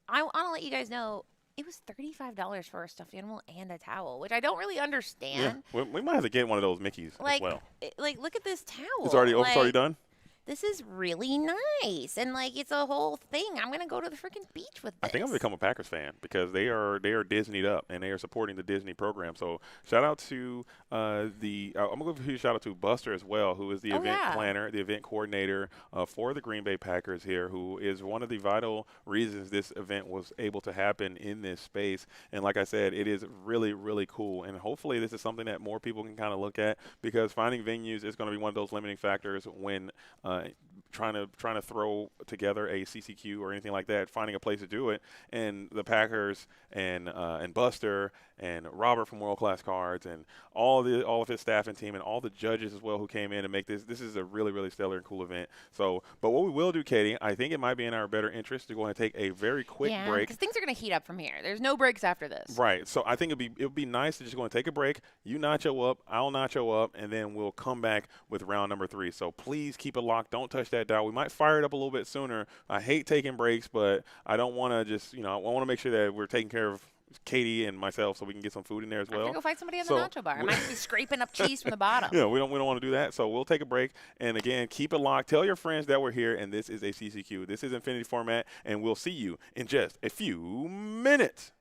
I want to let you guys know it was $35 for a stuffed animal and a towel, which I don't really Yeah, understand. we might have to get one of those Mickeys as well. Like, look at this towel. It's already done. This is really nice, and like it's a whole thing. I'm gonna go to the freaking beach with this. I think I'm gonna become a Packers fan because they are Disneyed up and they are supporting the Disney program. So shout out to I'm gonna give a huge shout out to Buster as well, who is the event planner, the event coordinator for the Green Bay Packers here, who is one of the vital reasons this event was able to happen in this space. And like I said, it is really, really cool. And hopefully this is something that more people can kind of look at, because finding venues is going to be one of those limiting factors when trying to throw together a CCQ or anything like that, finding a place to do it. And the Packers and Buster and Robert from World Class Cards and all of his staff and team and all the judges as well who came in and make this is a really, really stellar and cool event. So, but what we will do, Katie, I think it might be in our better interest to go and take a very quick break. Because things are going to heat up from here. There's no breaks after this. Right. So I think it would be nice to just go and take a break. You nacho up, I'll nacho up, and then we'll come back with round number 3. So please keep it locked. Don't touch that dial. We might fire it up a little bit sooner. I hate taking breaks, but I don't want to just, I want to make sure that we're taking care of Katie and myself so we can get some food in there as well. I'm going to go find somebody on the nacho bar. I might be scraping up cheese from the bottom. Yeah, we don't want to do that. So we'll take a break. And again, keep it locked. Tell your friends that we're here, and this is a CCQ. This is Infinity Format, and we'll see you in just a few minutes.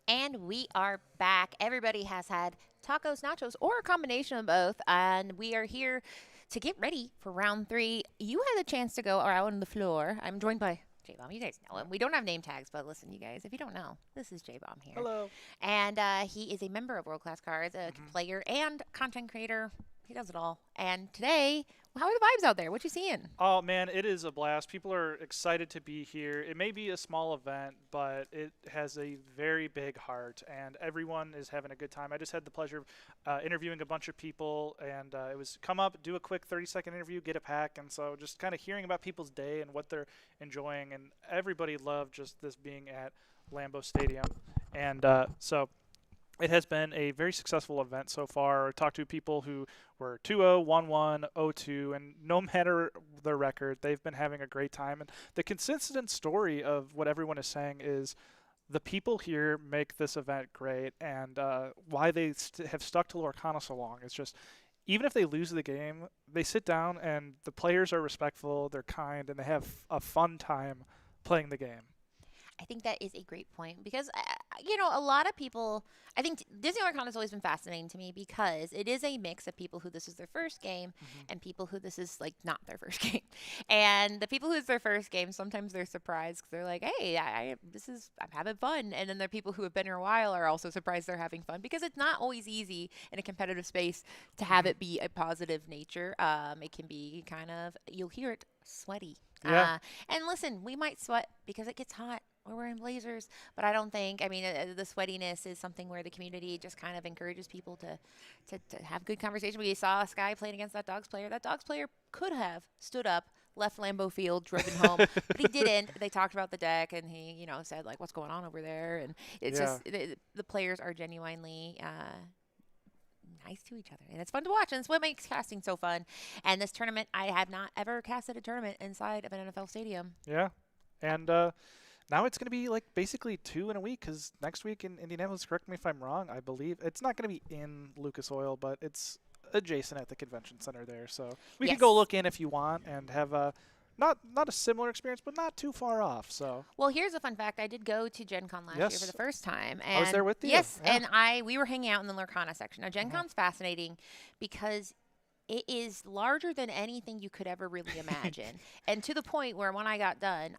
And we are back. Everybody has had tacos, nachos, or a combination of both. And we are here to get ready for round 3. You had a chance to go around the floor. I'm joined by J-Bomb. You guys know him. We don't have name tags, but listen, you guys, if you don't know, this is J-Bomb here. Hello. And he is a member of World Class Cards, a player and content creator. He does it all. And today, how are the vibes out there? What you seeing? Oh, man, it is a blast. People are excited to be here. It may be a small event, but it has a very big heart, and everyone is having a good time. I just had the pleasure of interviewing a bunch of people, and it was come up, do a quick 30-second interview, get a pack, and so just kind of hearing about people's day and what they're enjoying, and everybody loved just this being at Lambeau Stadium. And so it has been a very successful event so far. I talked to people who were 2-0, 1-1, 0-2, and no matter their record, they've been having a great time. And the consistent story of what everyone is saying is the people here make this event great, and why they have stuck to Lorcana so long. It's just, even if they lose the game, they sit down and the players are respectful, they're kind, and they have a fun time playing the game. I think that is a great point because, a lot of people, I think Disney Lorcana has always been fascinating to me because it is a mix of people who this is their first game and people who this is like not their first game. And the people who it's their first game, sometimes they're surprised because they're like, hey, I'm having fun. And then the people who have been here a while are also surprised they're having fun because it's not always easy in a competitive space to have it be a positive nature. It can be kind of, you'll hear it, sweaty. Yeah. And listen, we might sweat because it gets hot. We're wearing blazers, but I don't think, the sweatiness is something where the community just kind of encourages people to have good conversation. We saw Sky playing against that Dogs player. That Dogs player could have stood up, left Lambeau Field, driven home, but he didn't. They talked about the deck, and he, said, like, what's going on over there? And it's just, the players are genuinely nice to each other, and it's fun to watch, and it's what makes casting so fun. And this tournament, I have not ever casted a tournament inside of an NFL stadium. Yeah, and now it's going to be like basically 2 in a week because next week in Indianapolis, correct me if I'm wrong, I believe it's not going to be in Lucas Oil, but it's adjacent at the convention center there. So we can go look in if you want and have a not a similar experience, but not too far off. So well, here's a fun fact: I did go to Gen Con last year for the first time. And I was there with you. Yes, and we were hanging out in the Lorcana section. Now, Gen Con's fascinating because it is larger than anything you could ever really imagine, and to the point where when I got done,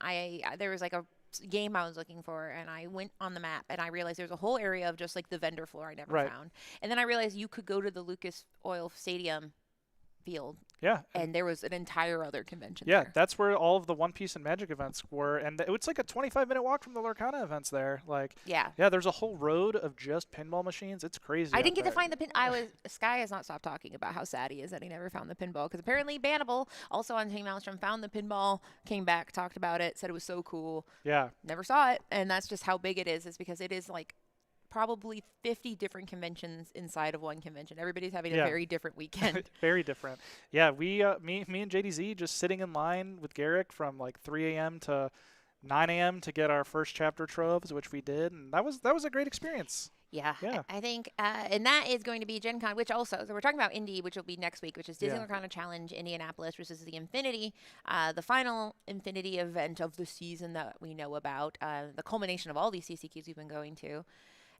there was like a game I was looking for, and I went on the map and I realized there's a whole area of just like the vendor floor I never found, and then I realized you could go to the Lucas Oil Stadium field, and there was an entire other convention there. That's where all of the One Piece and Magic events were, and it's like a 25-minute walk from the Lorcana events there. Like there's a whole road of just pinball machines. It's crazy. I didn't get to find the pin. Sky has not stopped talking about how sad he is that he never found the pinball because apparently Bannable, also on Team Maelstrom, found the pinball, came back, talked about it, said it was so cool. Never saw it, and that's just how big it is because it is like probably 50 different conventions inside of one convention. Everybody's having a very different weekend. Very different. Yeah, we, me and JDZ just sitting in line with Garrick from like 3 a.m. to 9 a.m. to get our first chapter troves, which we did, and that was a great experience. Yeah. I think, and that is going to be Gen Con, which also, so we're talking about Indy, which will be next week, which is Disney Lorcana Challenge Indianapolis, which is the Infinity, the final Infinity event of the season that we know about, the culmination of all these CCQs we've been going to.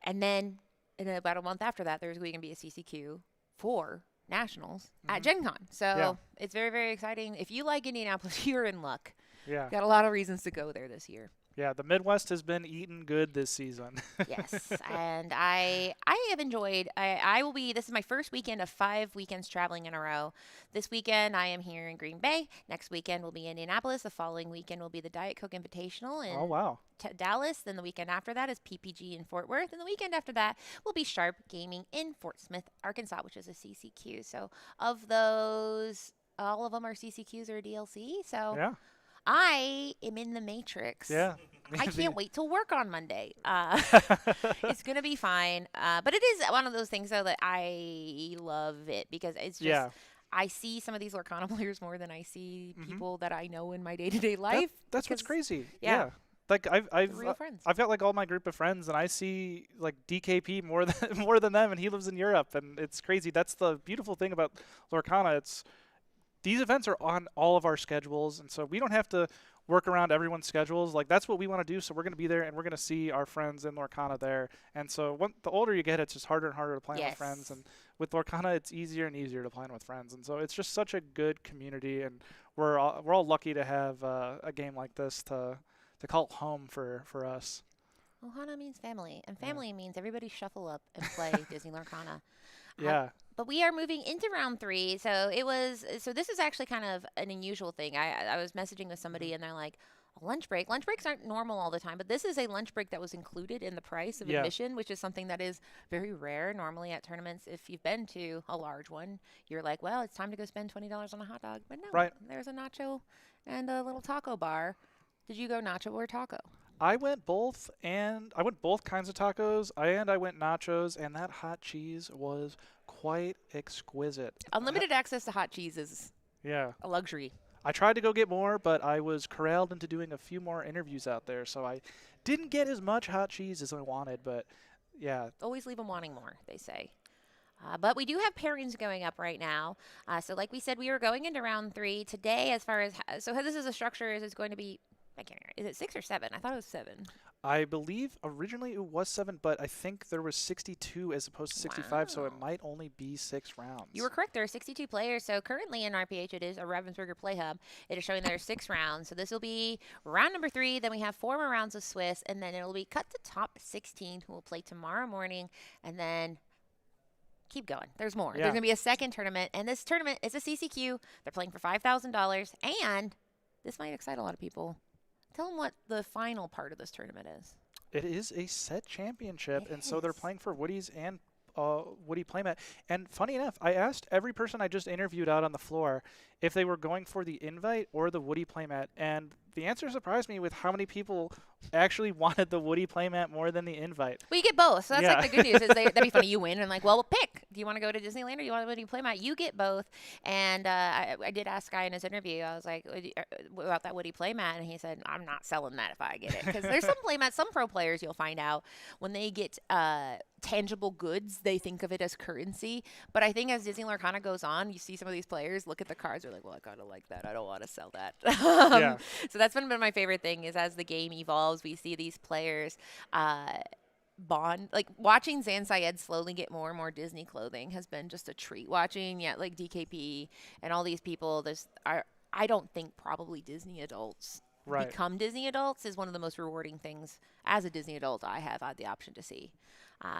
And then in about a month after that, there's going to be a CCQ for Nationals at Gen Con. So it's very, very exciting. If you like Indianapolis, you're in luck. Yeah. Got a lot of reasons to go there this year. Yeah, the Midwest has been eating good this season. Yes, and I have enjoyed. I will be. This is my first weekend of 5 weekends traveling in a row. This weekend I am here in Green Bay. Next weekend will be Indianapolis. The following weekend will be the Diet Coke Invitational in Dallas. Then the weekend after that is PPG in Fort Worth, and the weekend after that will be Sharp Gaming in Fort Smith, Arkansas, which is a CCQ. So of those, all of them are CCQs or DLC. So I am in the Matrix. Yeah. I can't wait to work on Monday. It's going to be fine. But it is one of those things, though, that I love it because it's just, I see some of these Lorcana players more than I see people that I know in my day-to-day life. That's what's crazy. Yeah. Like I've real friends. I've got like all my group of friends, and I see like DKP more than them, and he lives in Europe, and it's crazy. That's the beautiful thing about Lorcana. These events are on all of our schedules, and so we don't have to work around everyone's schedules. Like, that's what we want to do. So we're going to be there, and we're going to see our friends in Lorcana there. And so the older you get, it's just harder and harder to play with friends. And with Lorcana, it's easier and easier to play with friends. And so it's just such a good community, and we're all lucky to have a game like this to call home for us. Ohana means family, and family means everybody shuffle up and play Disney Lorcana. Yeah. But we are moving into round 3, so this is actually kind of an unusual thing. I was messaging with somebody, and they're like, a lunch break. Lunch breaks aren't normal all the time, but this is a lunch break that was included in the price of admission, which is something that is very rare normally at tournaments. If you've been to a large one, you're like, well, it's time to go spend $20 on a hot dog. But no, there's a nacho and a little taco bar. Did you go nacho or taco? I went both, and I went both kinds of tacos, and I went nachos, and that hot cheese was quite exquisite. Unlimited access to hot cheese is a luxury. I tried to go get more, but I was corralled into doing a few more interviews out there, so I didn't get as much hot cheese as I wanted, but yeah. Always leave them wanting more, they say. But we do have pairings going up right now. So like we said, we are going into round 3 today. As far as so how this is a structure is going to be, I can't remember. Is it 6 or 7? I thought it was 7. I believe originally it was 7, but I think there was 62 as opposed to 65, so it might only be 6 rounds. You were correct. There are 62 players. So currently in RPH, it is a Ravensburger Play Hub. It is showing there are 6 rounds. So this will be round number 3. Then we have 4 more rounds of Swiss, and then it'll be cut to top 16 who will play tomorrow morning, and then keep going. There's more. There's going to be a second tournament, and this tournament is a CCQ. They're playing for $5,000, and this might excite a lot of people. Tell them what the final part of this tournament is. It is a set championship, so they're playing for Woody's and Woody Playmat. And funny enough, I asked every person I just interviewed out on the floor if they were going for the invite or the Woody Playmat, and the answer surprised me with how many people actually wanted the Woody Playmat more than the invite. Well, you get both, so that's like the good news. Is that'd be funny. You win, and like, well, pick. Do you want to go to Disneyland or do you want the Woody Playmat? You get both. And I did ask Guy in his interview. I was like, about that Woody Playmat, and he said, I'm not selling that if I get it, because there's some playmats, some pro players you'll find out when they get tangible goods, they think of it as currency. But I think as Disney Lorcana goes on, you see some of these players look at the cards, they're like, well, I kind of like that. I don't want to sell that. So that's been my favorite thing is as the game evolves, we see these players bond. Like watching Zan Syed slowly get more and more Disney clothing has been just a treat. Watching, like DKP and all these people, I don't think probably Disney adults become Disney adults is one of the most rewarding things as a Disney adult I have had the option to see.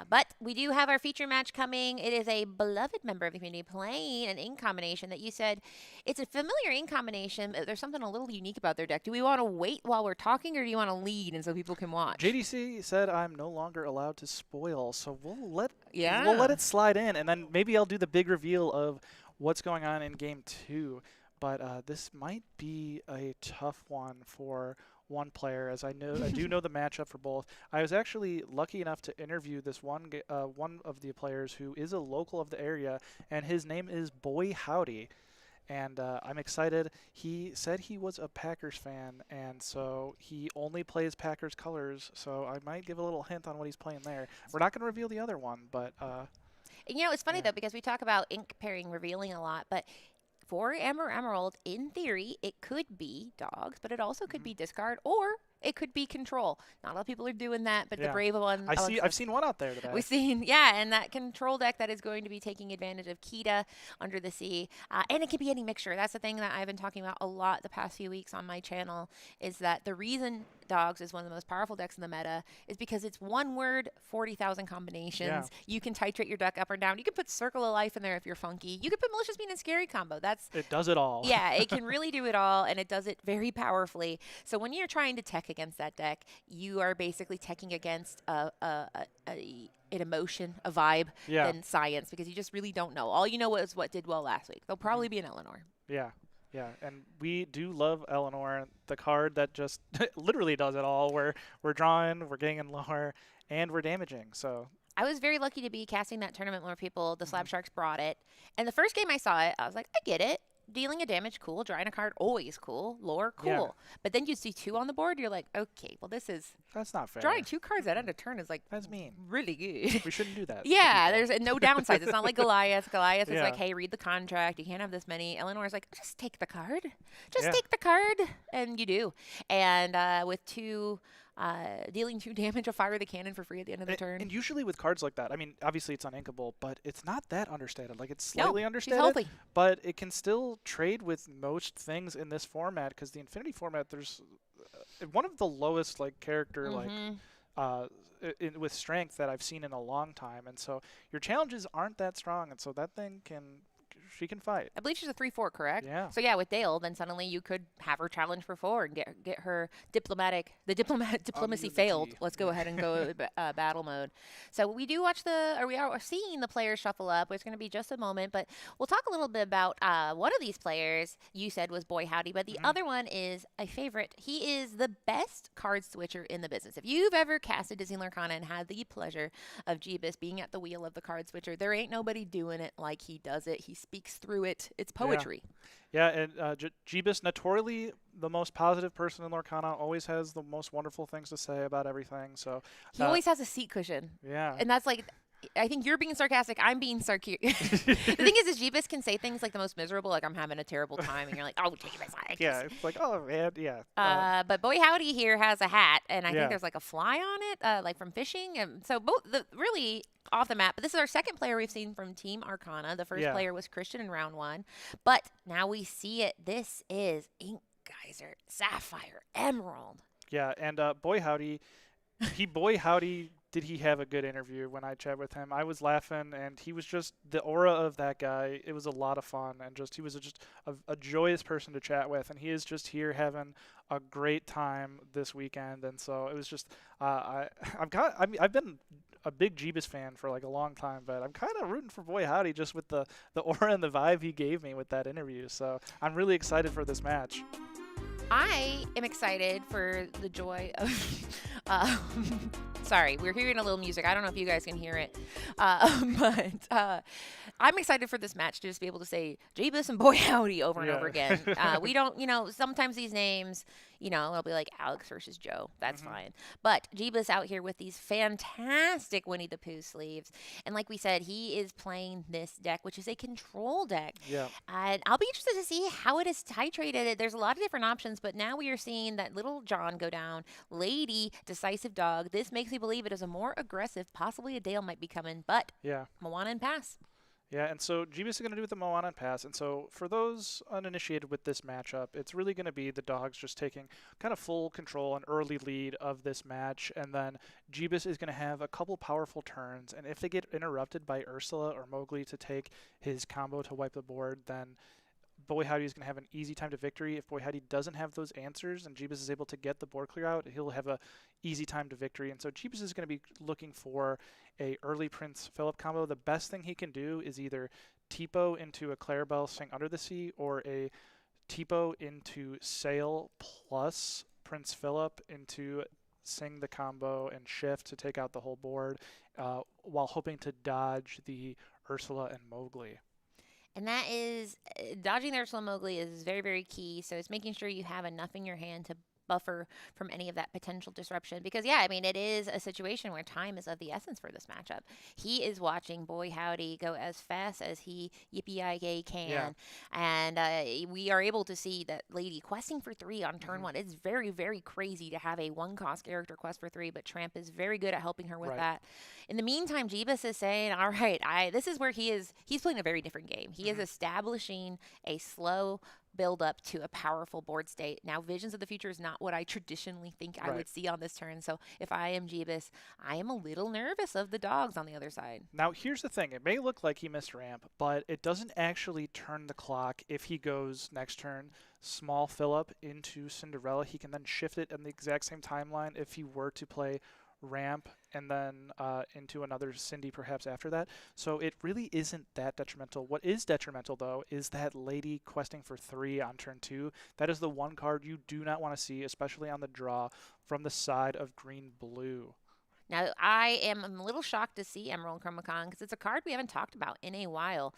But we do have our feature match coming. It is a beloved member of the community playing an ink combination that you said it's a familiar ink combination, but there's something a little unique about their deck. Do we want to wait while we're talking, or do you want to lead and so people can watch? JDC said I'm no longer allowed to spoil, so we'll let it slide in, and then maybe I'll do the big reveal of what's going on in Game 2. But this might be a tough one for one player, as I do know the matchup for both. I was actually lucky enough to interview this one of the players who is a local of the area, and his name is Boy Howdy. And I'm excited. He said he was a Packers fan, and so he only plays Packers colors, so I might give a little hint on what he's playing there. We're not going to reveal the other one, but... it's funny, though, because we talk about ink pairing revealing a lot, but... For Amber Emerald, in theory, it could be dogs, but it also could be discard, or it could be control. Not a lot of people are doing that, but the brave one. I've seen one out there today. We've seen, and that control deck that is going to be taking advantage of Kita Under the Sea, and it could be any mixture. That's the thing that I've been talking about a lot the past few weeks on my channel, is that the reason Dogs is one of the most powerful decks in the meta is because it's one word, 40,000 combinations. Yeah. You can titrate your deck up or down. You can put Circle of Life in there if you're funky. You can put Malicious Being and Scary combo. It does it all. Yeah, it can really do it all, and it does it very powerfully. So when you're trying to tech against that deck, you are basically teching against an emotion, a vibe, than science, because you just really don't know. All you know is what did well last week. There'll probably be an Eleanor. Yeah. Yeah, and we do love Eleanor, the card that just literally does it all. We're drawing, we're getting in lore, and we're damaging. So I was very lucky to be casting that tournament where the Slab Sharks brought it. And the first game I saw it, I was like, I get it. dealing a damage, cool. Drawing a card, always cool. Lore, cool. Yeah. But then you see 2 on the board, you're like, okay, well, this is That's not fair. drawing 2 cards at end of turn is like That's mean. really good. We shouldn't do that. to Yeah, people. there's no downsides. It's not like Goliath. Goliath is Yeah. like, hey, read the contract. You can't have this many. Eleanor's like, just take the card. Just Yeah. take the card. And you do. And with 2, dealing 2 damage, I'll fire the cannon for free at the end of the turn. And usually with cards like that, I mean, obviously it's uninkable, but it's not that understated. Like, it's No, slightly she's understated, healthy. but it can still trade with most things in this format, because the Infinity format, there's one of the lowest, like, character, Mhm. with strength that I've seen in a long time. And so your challenges aren't that strong, and so that thing she can fight. I believe she's a 3/4, correct? Yeah. So yeah, with Dale, then suddenly you could have her challenge for 4 and get her diplomacy failed. Immunity. Let's go ahead and go battle mode. So we do watch we are seeing the players shuffle up. It's going to be just a moment, but we'll talk a little bit about one of these players. You said was Boy Howdy, but the other one is a favorite. He is the best card switcher in the business. If you've ever casted Disney Lorcana and had the pleasure of Jeebus being at the wheel of the card switcher, there ain't nobody doing it like he does it. He speaks through it. It's poetry. Yeah, and Jeebus, notoriously the most positive person in Lorcana, always has the most wonderful things to say about everything. So He always has a seat cushion. yeah. And that's like, I think you're being sarcastic. I'm being sarcastic. The thing is Jeebus can say things like the most miserable, like I'm having a terrible time, and you're like, oh, Jeebus, I Yeah, it's like, oh man, yeah. But Boy Howdy here has a hat, and I Yeah. think there's like a fly on it, like from fishing. And so really off the map. But this is our second player we've seen from Team Arcana. The first Yeah. player was Christian in round 1, but now we see it. This is Ink Geyser, Sapphire, Emerald. Yeah, and Boy Howdy, did he have a good interview when I chat with him? I was laughing, and he was just the aura of that guy. It was a lot of fun, and he was just a joyous person to chat with, and he is just here having a great time this weekend. And so it was just I've been a big Jeebus fan for like a long time, but I'm kind of rooting for Boy Howdy just with the aura and the vibe he gave me with that interview. So I'm really excited for this match. I am excited for the joy of. Sorry, we're hearing a little music. I don't know if you guys can hear it, but I'm excited for this match to just be able to say Jeebus and Boy Howdy over and Yeah. over again. We don't, sometimes these names, it'll be like Alex versus Joe. That's fine. But Jeebus out here with these fantastic Winnie the Pooh sleeves, and like we said, he is playing this deck, which is a control deck. Yeah. And I'll be interested to see how it is titrated. There's a lot of different options, but now we are seeing that Little John go down. Lady, Decisive Dog. This makes me believe it is a more aggressive, possibly a Dale might be coming, but Yeah. Moana and Pass. Yeah, and so Jeebus is going to do with the Moana and Pass. And so for those uninitiated with this matchup, it's really going to be the dogs just taking kind of full control and early lead of this match. And then Jeebus is going to have a couple powerful turns. And if they get interrupted by Ursula or Mowgli to take his combo to wipe the board, then Boy Howdy is going to have an easy time to victory. If Boy Howdy doesn't have those answers and Jeebus is able to get the board clear out, he'll have a easy time to victory. And so Jeebus is going to be looking for a early Prince Philip combo. The best thing he can do is either Tipo into a Clarabelle Sing Under the Sea or a Tipo into Sail plus Prince Philip into Sing the combo and Shift to take out the whole board while hoping to dodge the Ursula and Mowgli. And that is, dodging the Ursula Mowgli is very, very key. So it's making sure you have enough in your hand to buffer from any of that potential disruption. Because, yeah, I mean, it is a situation where time is of the essence for this matchup. He is watching Boy Howdy go as fast as he yippee-yi-yay can. Yeah. And we are able to see that Lady questing for 3 on turn 1. It's very, very crazy to have a 1-cost character quest for 3, but Tramp is very good at helping her with Right. that. In the meantime, Jeebus is saying, all right, this is where he's playing a very different game. He is establishing a slow build up to a powerful board state. Now, Visions of the Future is not what I traditionally think I Right. would see on this turn. So if I am Jeebus, I am a little nervous of the dogs on the other side. Now, here's the thing. It may look like he missed ramp, but it doesn't actually turn the clock if he goes next turn small Philip into Cinderella. He can then shift it in the exact same timeline if he were to play ramp and then into another Cindy perhaps after that. So it really isn't that detrimental. What is detrimental, though, is that Lady questing for 3 on turn 2. That is the one card you do not want to see, especially on the draw from the side of green-blue. Now, I am a little shocked to see Emerald Chromacon because it's a card we haven't talked about in a while.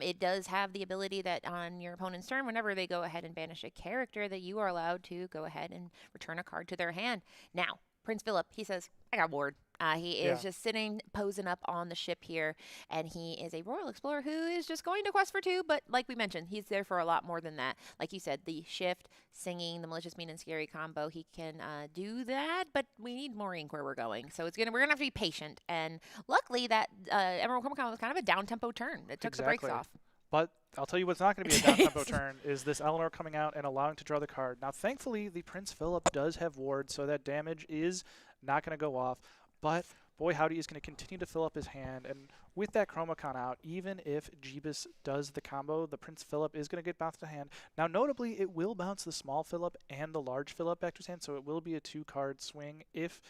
It does have the ability that on your opponent's turn, whenever they go ahead and banish a character, that you are allowed to go ahead and return a card to their hand. Now, Prince Philip, he says, I got ward. He is just sitting, posing up on the ship here, and he is a Royal Explorer who is just going to quest for 2, but like we mentioned, he's there for a lot more than that. Like you said, the shift, singing, the malicious, mean, and scary combo, he can do that, but we need more ink where we're going. So we're gonna have to be patient, and luckily that Emerald Chromacon was kind of a down-tempo turn. It took the brakes off. But I'll tell you what's not going to be a down-tempo turn is this Eleanor coming out and allowing to draw the card. Now, thankfully, the Prince Philip does have ward, so that damage is not going to go off. But boy, howdy is going to continue to fill up his hand. And with that Chromacon out, even if Jeebus does the combo, the Prince Philip is going to get bounced to hand. Now, notably, it will bounce the small Philip and the large Philip back to his hand, so it will be a 2-card swing if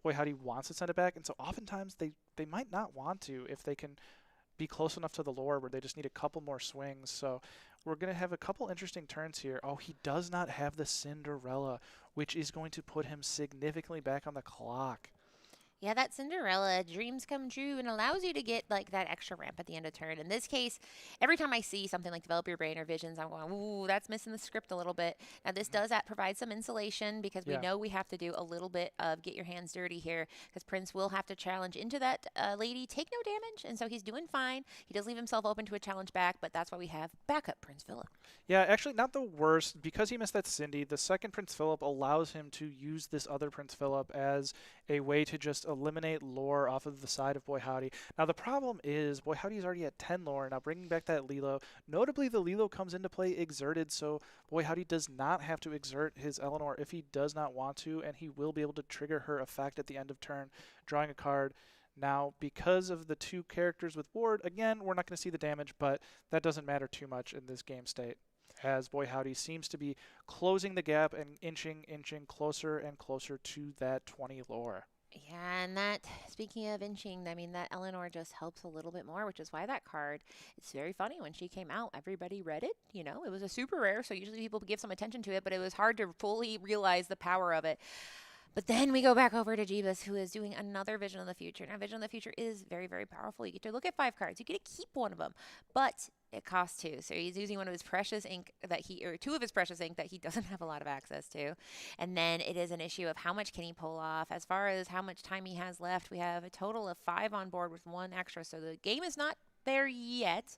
boy howdy wants to send it back. And so oftentimes they might not want to if they can be close enough to the lore where they just need a couple more swings. So we're going to have a couple interesting turns here. Oh, he does not have the Cinderella, which is going to put him significantly back on the clock. Yeah, that Cinderella, dreams come true, and allows you to get like that extra ramp at the end of turn. In this case, every time I see something like Develop Your Brain or Visions, I'm going, ooh, that's missing the script a little bit. Now, this does provide some insulation because we know we have to do a little bit of get your hands dirty here because Prince will have to challenge into that lady, take no damage, and so he's doing fine. He does leave himself open to a challenge back, but that's why we have backup Prince Philip. Yeah, actually not the worst. Because he missed that Cindy, the second Prince Philip allows him to use this other Prince Philip as a way to just eliminate lore off of the side of Boy Howdy. Now the problem is Boy Howdy is already at 10 lore. Now bringing back that Lilo, notably the Lilo comes into play exerted, so Boy Howdy does not have to exert his Eleanor if he does not want to, and he will be able to trigger her effect at the end of turn, drawing a card. Now, because of the 2 characters with ward, again, we're not going to see the damage, but that doesn't matter too much in this game state, as Boy Howdy seems to be closing the gap and inching closer and closer to that 20 lore. Yeah, and that, speaking of inching, I mean, that Eleanor just helps a little bit more, which is why that card, it's very funny. When she came out, everybody read it. You know, it was a super rare, so usually people give some attention to it, but it was hard to fully realize the power of it. But then we go back over to Jeebus, who is doing another Vision of the Future. Now, Vision of the Future is very, very powerful. You get to look at 5 cards. You get to keep one of them, but it costs 2. So he's using one of his precious ink or 2 of his precious ink that he doesn't have a lot of access to. And then it is an issue of how much can he pull off. As far as how much time he has left, we have a total of 5 on board with 1 extra. So the game is not there yet,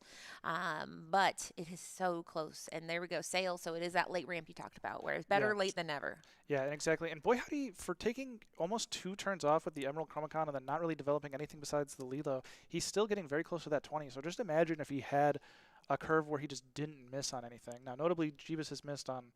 but it is so close. And there we go, sail. So it is that late ramp you talked about, where it's better late than never. Yeah, exactly. And Boy Howdy, for taking almost 2 turns off with the Emerald Chromacon and then not really developing anything besides the Lilo, he's still getting very close to that 20. So just imagine if he had a curve where he just didn't miss on anything. Now, notably, Jeebus has missed on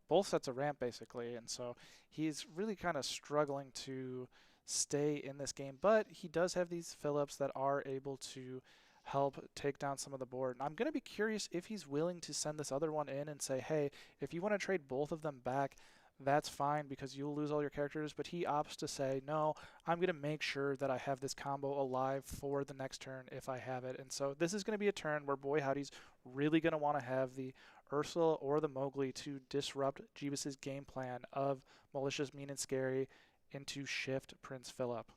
both sets of ramp, basically, and so he's really kind of struggling to stay in this game. But he does have these Phillips that are able to help take down some of the board. And I'm going to be curious if he's willing to send this other one in and say, hey, if you want to trade both of them back, that's fine because you'll lose all your characters. But he opts to say, no, I'm going to make sure that I have this combo alive for the next turn if I have it. And so this is going to be a turn where Boy Howdy's really going to want to have the Ursula or the Mowgli to disrupt Jeebus's game plan of malicious, mean, and scary into shift Prince Philip.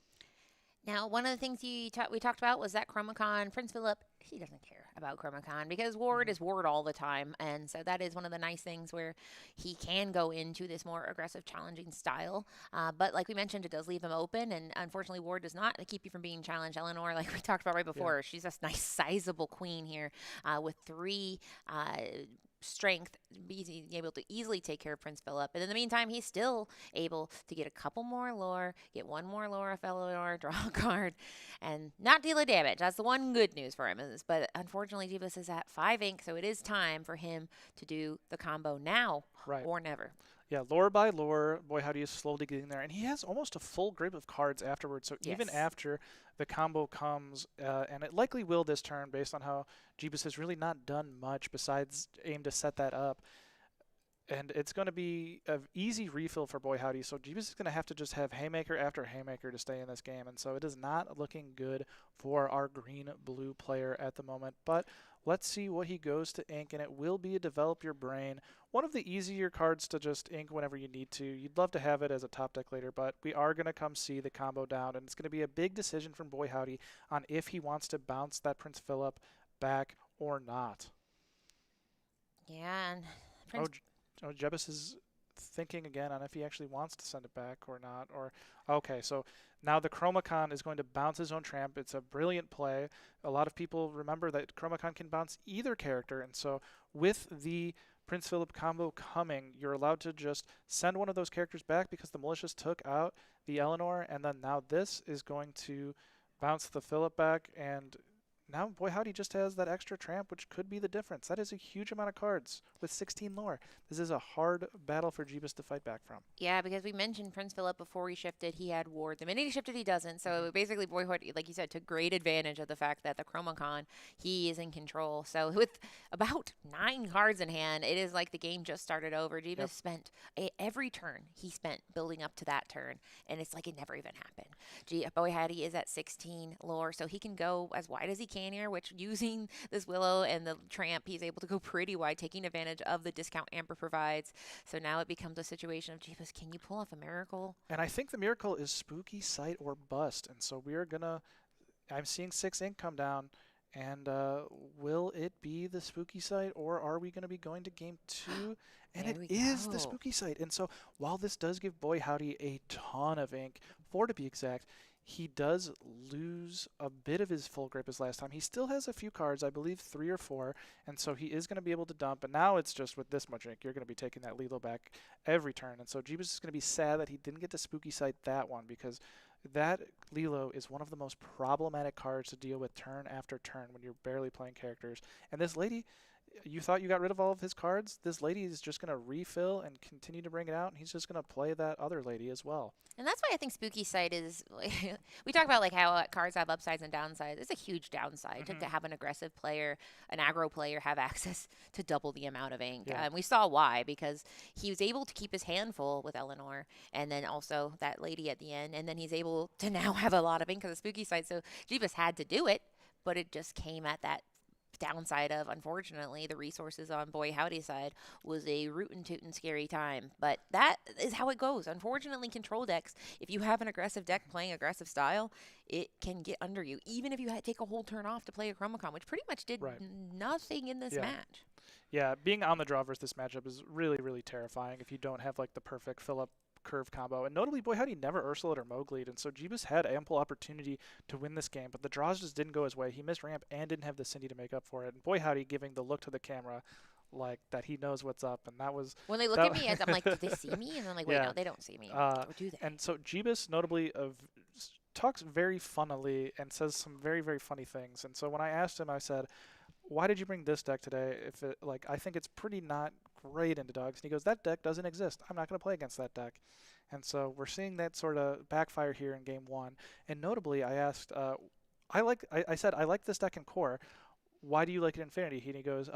Now, one of the things we talked about was that Chromacon, Prince Philip, he doesn't care about Chromacon because ward is ward all the time. And so that is one of the nice things where he can go into this more aggressive, challenging style. But like we mentioned, it does leave him open. And unfortunately, ward does not keep you from being challenged. Eleanor, like we talked about right before, she's a nice, sizable queen here with 3 strength, being able to easily take care of Prince Philip. And in the meantime, he's still able to get a couple more lore, get 1 more lore of Eleanor, draw a card, and not deal a damage. That's the one good news for him. But unfortunately, Jeebus is at 5 ink, so it is time for him to do the combo now or never. Yeah, lore by lore, Boy Howdy is slowly getting there, and he has almost a full grip of cards afterwards. So even after the combo comes, and it likely will this turn based on how Jeebus has really not done much besides aim to set that up. And it's going to be an easy refill for Boy Howdy. So Jeebus is going to have to just have haymaker after haymaker to stay in this game. And so it is not looking good for our green-blue player at the moment. But Let's see what he goes to ink, and it will be a Develop Your Brain. One of the easier cards to just ink whenever you need to. You'd love to have it as a top deck later, but we are going to come see the combo down, and it's going to be a big decision from Boy Howdy on if he wants to bounce that Prince Philip back or not. Yeah, and Prince Jebus is thinking again on if he actually wants to send it back or not. Or okay, so now the Chromacon is going to bounce his own tramp. It's a brilliant play. A lot of people remember that Chromacon can bounce either character, and so with the Prince Philip combo coming, you're allowed to just send one of those characters back because the Malicious took out the Eleanor, and then now this is going to bounce the Philip back, and now Boy Howdy just has that extra tramp, which could be the difference. That is a huge amount of cards with 16 lore. This is a hard battle for Jeebus to fight back from. Yeah, because we mentioned Prince Philip before he shifted. He had Ward. The minute he shifted, he doesn't. So basically, Boy Howdy, like you said, took great advantage of the fact that the Chromacon, he is in control. So with about 9 cards in hand, it is like the game just started over. Jeebus spent every turn he spent building up to that turn, and it's like it never even happened. Boy Howdy is at 16 lore, so he can go as wide as he can here, which using this Willow and the Tramp, he's able to go pretty wide, taking advantage of the discount Amber provides. So now it becomes a situation of, Jeebus, can you pull off a miracle? And I think the miracle is Spooky Sight or Bust. And so we are going to, I'm seeing 6 ink come down. And will it be the Spooky Sight, or are we going to be going to game 2? And it is the Spooky Sight. And so while this does give Boy Howdy a ton of ink, 4 to be exact, he does lose a bit of his full grip as last time. He still has a few cards, I believe 3 or 4, and so he is going to be able to dump. And now it's just with this much ink, you're going to be taking that Lilo back every turn. And so Jeebus is going to be sad that he didn't get to Spooky Sight that one, because that Lilo is one of the most problematic cards to deal with turn after turn when you're barely playing characters. And this lady, you thought you got rid of all of his cards? This lady is just going to refill and continue to bring it out, and he's just going to play that other lady as well. And that's why I think Spooky Sight is, we talk about like how cards have upsides and downsides. It's a huge downside to have an aggressive player, an aggro player, have access to double the amount of ink. Yeah. And we saw why, because he was able to keep his hand full with Eleanor, and then also that lady at the end, and then he's able to now have a lot of ink because of Spooky Sight. So Jeebus had to do it, but it just came at that downside of, unfortunately, the resources on Boy Howdy's side was a rootin' tootin' scary time. But that is how it goes. Unfortunately, control decks, if you have an aggressive deck playing aggressive style, it can get under you, even if you had to take a whole turn off to play a Chromacon, which pretty much did nothing in this match. Yeah, being on the draw versus this matchup is really, really terrifying if you don't have like the perfect fill-up curve combo. And notably, Boy Howdy never Ursula'd or Mowgli'd, and so Jeebus had ample opportunity to win this game, but the draws just didn't go his way. He missed ramp and didn't have the Cindy to make up for it. And Boy Howdy giving the look to the camera like that he knows what's up, and that was... When they look at me, I'm like, did they see me? And I'm like, wait, no, they don't see me. Or do they? And so Jeebus notably talks very funnily and says some very, very funny things. And so when I asked him, I said, why did you bring this deck today? If it, like, I think it's pretty not great into dogs. And he goes, that deck doesn't exist. I'm not going to play against that deck. And so we're seeing that sort of backfire here in game 1. And notably, I asked, I said, I like this deck in core. Why do you like it in Infinity? And he goes,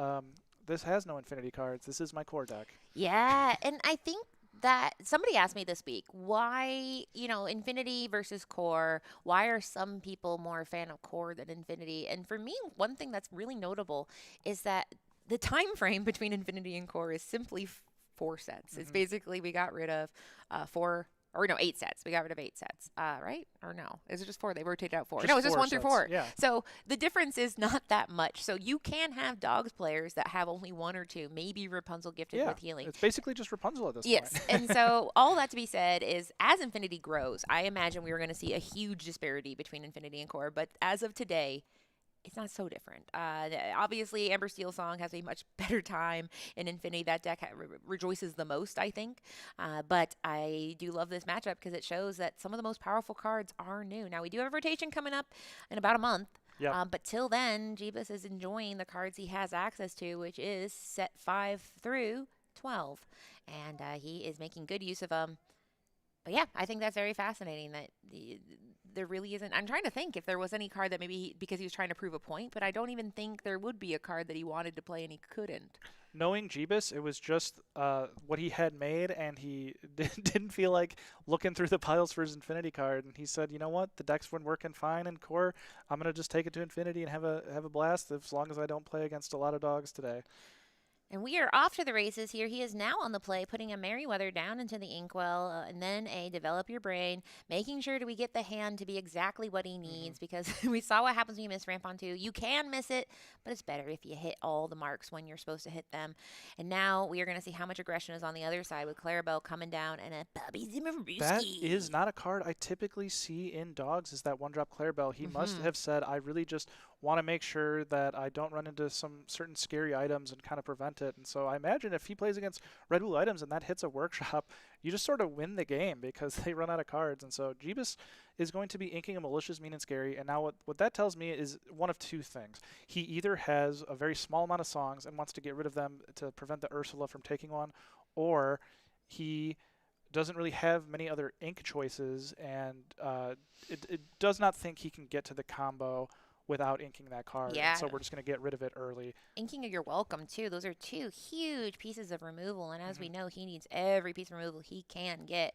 this has no Infinity cards. This is my core deck. Yeah, and I think that somebody asked me this week, why, Infinity versus Core, why are some people more a fan of Core than Infinity? And for me, one thing that's really notable is that the time frame between Infinity and Core is simply 4 sets. It's basically we got rid of 8 sets. We got rid of 8 sets, right? Or no? Is it just 4? They rotated out 4. Just no, it's just 4 1 through 4. Yeah. So the difference is not that much. So you can have dogs players that have only 1 or 2, maybe Rapunzel gifted with healing. It's basically just Rapunzel at this point. Yes. And so all that to be said is, as Infinity grows, I imagine we are going to see a huge disparity between Infinity and Core. But as of today, it's not so different. Obviously, Amber Steel Song has a much better time in Infinity. That deck rejoices the most, I think. But I do love this matchup because it shows that some of the most powerful cards are new. Now, we do have a rotation coming up in about a month. Yeah. But till then, Jeebus is enjoying the cards he has access to, which is set 5 through 12. And he is making good use of them. But yeah, I think that's very fascinating that there really isn't. I'm trying to think if there was any card that maybe because he was trying to prove a point, but I don't even think there would be a card that he wanted to play and he couldn't. Knowing Jeebus, it was just what he had made, and he didn't feel like looking through the piles for his Infinity card. And he said, you know what, the deck's been working fine in core. I'm gonna just take it to Infinity and have a blast as long as I don't play against a lot of dogs today. And we are off to the races here. He is now on the play, putting a Merryweather down into the Inkwell, and then a Develop Your Brain, making sure that we get the hand to be exactly what he needs, because we saw what happens when you miss Ramp on 2. You can miss it, but it's better if you hit all the marks when you're supposed to hit them. And now we are going to see how much aggression is on the other side with Clarabelle coming down and a Bobby Zimmerbrewski. That is not a card I typically see in dogs, is that one-drop Clarabelle. He must have said, I really just want to make sure that I don't run into some certain scary items and kind of prevent it. And so I imagine if he plays against Red Blue items and that hits a workshop, you just sort of win the game because they run out of cards. And so Jeebus is going to be inking a Malicious, Mean, and Scary. And now what that tells me is one of two things. He either has a very small amount of songs and wants to get rid of them to prevent the Ursula from taking one, or he doesn't really have many other ink choices, and it does not think he can get to the combo without inking that card. Yeah. And so we're just going to get rid of it early. Inking of Your Welcome, too. Those are two huge pieces of removal, and as we know, he needs every piece of removal he can get.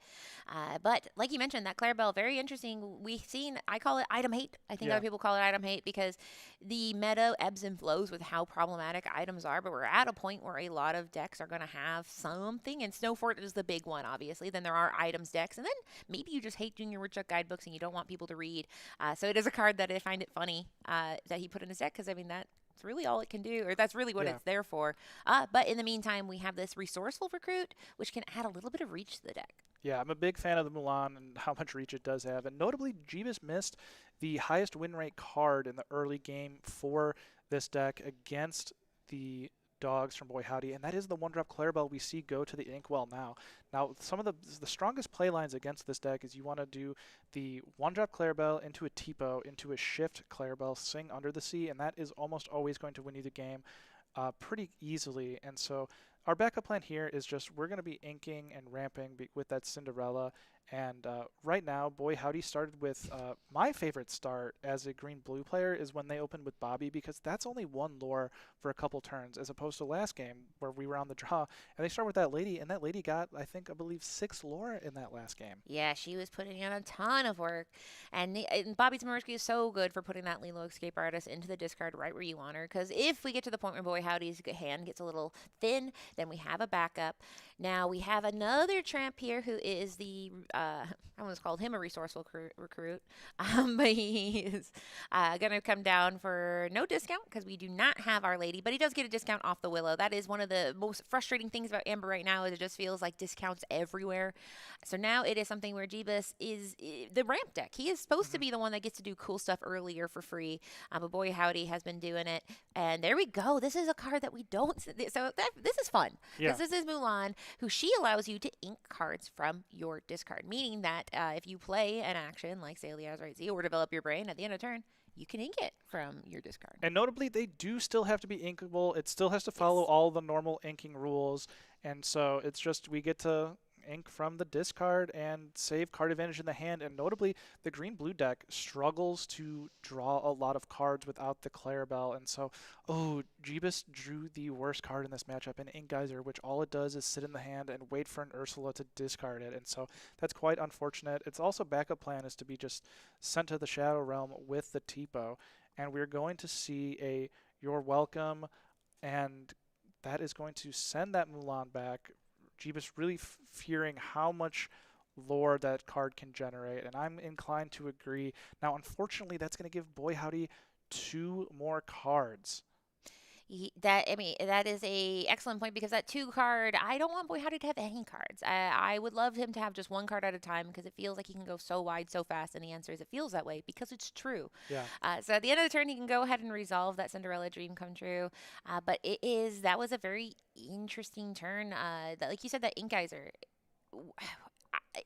But like you mentioned, that Clarabelle, very interesting. We've seen, I call it item hate. I think other people call it item hate because the meta ebbs and flows with how problematic items are, but we're at a point where a lot of decks are going to have something, and Snowfort is the big one, obviously. Then there are items decks, and then maybe you just hate Junior Woodchuck guidebooks and you don't want people to read. So it is a card that I find it funny that he put in his deck, because I mean that's really all it can do, or that's really what it's there for. But in the meantime, we have this Resourceful Recruit, which can add a little bit of reach to the deck. Yeah, I'm a big fan of the Mulan and how much reach it does have. And notably, Jeebus missed the highest win rate card in the early game for this deck against the dogs from Boy Howdy, and that is the one-drop Clarabelle we see go to the Inkwell now. Now, some of the strongest play lines against this deck is you want to do the one-drop Clarabelle into a Tipo, into a shift Clarabelle, Sing Under the Sea, and that is almost always going to win you the game pretty easily. And so our backup plan here is just we're going to be inking and ramping with that Cinderella. And right now, Boy Howdy started with my favorite start as a green-blue player is when they opened with Bobby, because that's only one lore for a couple turns, as opposed to last game where we were on the draw. And they started with that lady, and that lady got, I believe 6 lore in that last game. Yeah, she was putting in a ton of work. And Bobby Zimmerbrewski is so good for putting that Lilo Escape Artist into the discard right where you want her, because if we get to the point where Boy Howdy's hand gets a little thin, then we have a backup. Now we have another tramp here who is the I almost called him a resourceful recruit, but he is going to come down for no discount because we do not have Our Lady, but he does get a discount off the Willow. That is one of the most frustrating things about Amber right now, is it just feels like discounts everywhere. So now it is something where Jeebus is the ramp deck. He is supposed to be the one that gets to do cool stuff earlier for free, but Boy Howdy has been doing it. And there we go. This is a card that we don't. So this is fun, because this is Mulan, who she allows you to ink cards from your discard, meaning that if you play an action like say Liaz Right Z or Develop Your Brain at the end of turn, you can ink it from your discard. And notably, they do still have to be inkable. It still has to follow all the normal inking rules. And so it's just we get to ink from the discard and save card advantage in the hand. And notably, the green-blue deck struggles to draw a lot of cards without the Clarabelle. And so, Jeebus drew the worst card in this matchup, an Ink Geyser, which all it does is sit in the hand and wait for an Ursula to discard it. And so that's quite unfortunate. It's also backup plan is to be just sent to the Shadow Realm with the Tipo. And we're going to see a You're Welcome, and that is going to send that Mulan back. Jeebus really fearing how much lore that card can generate, and I'm inclined to agree. Now, unfortunately, that's going to give Boy Howdy 2 more cards. That is a excellent point, because that 2 card, I don't want Boy Howdy to have any cards. I would love him to have just 1 card at a time, because it feels like he can go so wide so fast, and the answer is it feels that way because it's true. Yeah. So at the end of the turn, he can go ahead and resolve that Cinderella dream come true. But that was a very interesting turn. Like you said, that Ink Geyser.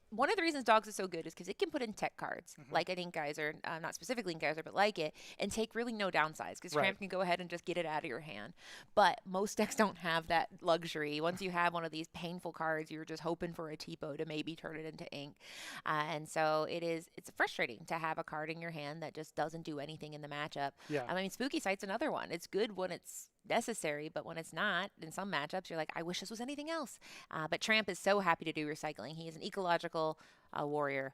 one of the reasons Dogs is so good is because it can put in tech cards, like an Ink Geyser, not specifically Ink Geyser, but like it, and take really no downsides, because Tramp can go ahead and just get it out of your hand. But most decks don't have that luxury. Once you have one of these painful cards, you're just hoping for a Tipo to maybe turn it into ink. And so it's frustrating to have a card in your hand that just doesn't do anything in the matchup. Yeah. I mean, Spooky Sight's another one. It's good when it's necessary, but when it's not, in some matchups, you're like, I wish this was anything else. But Tramp is so happy to do recycling. He is an ecological warrior.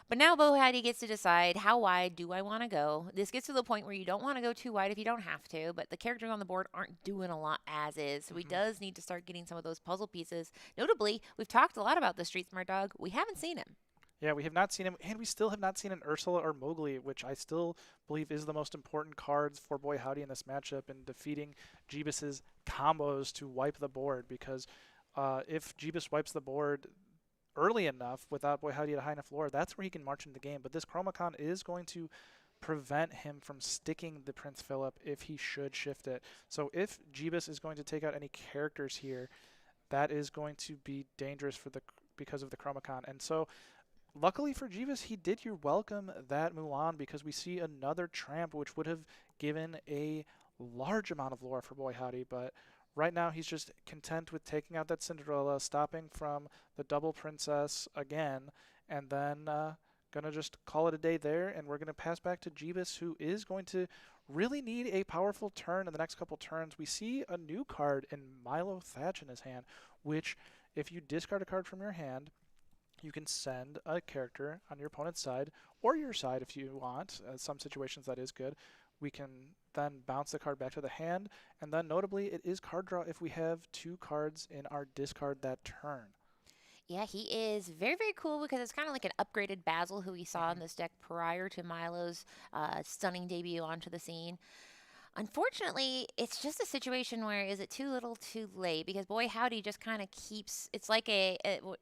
But now Bohadi gets to decide, how wide do I want to go? This gets to the point where you don't want to go too wide if you don't have to, but the characters on the board aren't doing a lot as is. So he does need to start getting some of those puzzle pieces. Notably, we've talked a lot about the Street Smart Dog. We haven't seen him. Yeah, we have not seen him, and we still have not seen an Ursula or Mowgli, which I still believe is the most important cards for Boy Howdy in this matchup in defeating Jeebus's combos to wipe the board, because if Jeebus wipes the board early enough without Boy Howdy at a high enough lore, that's where he can march into the game. But this Chromacon is going to prevent him from sticking the Prince Philip if he should shift it. So if Jeebus is going to take out any characters here, that is going to be dangerous because of the Chromacon. And so luckily for Jeebus, he did here welcome that Mulan, because we see another Tramp, which would have given a large amount of lore for Boy Howdy, but right now he's just content with taking out that Cinderella, stopping from the double princess again, and then gonna just call it a day there, and we're gonna pass back to Jeebus, who is going to really need a powerful turn in the next couple turns. We see a new card in Milo Thatch in his hand, which if you discard a card from your hand, you can send a character on your opponent's side, or your side if you want. Some situations that is good. We can then bounce the card back to the hand, and then notably it is card draw if we have 2 cards in our discard that turn. Yeah, he is very, very cool, because it's kind of like an upgraded Basil, who we saw in this deck prior to Milo's stunning debut onto the scene. Unfortunately, it's just a situation where, is it too little too late? Because Boy Howdy just kind of keeps, it's like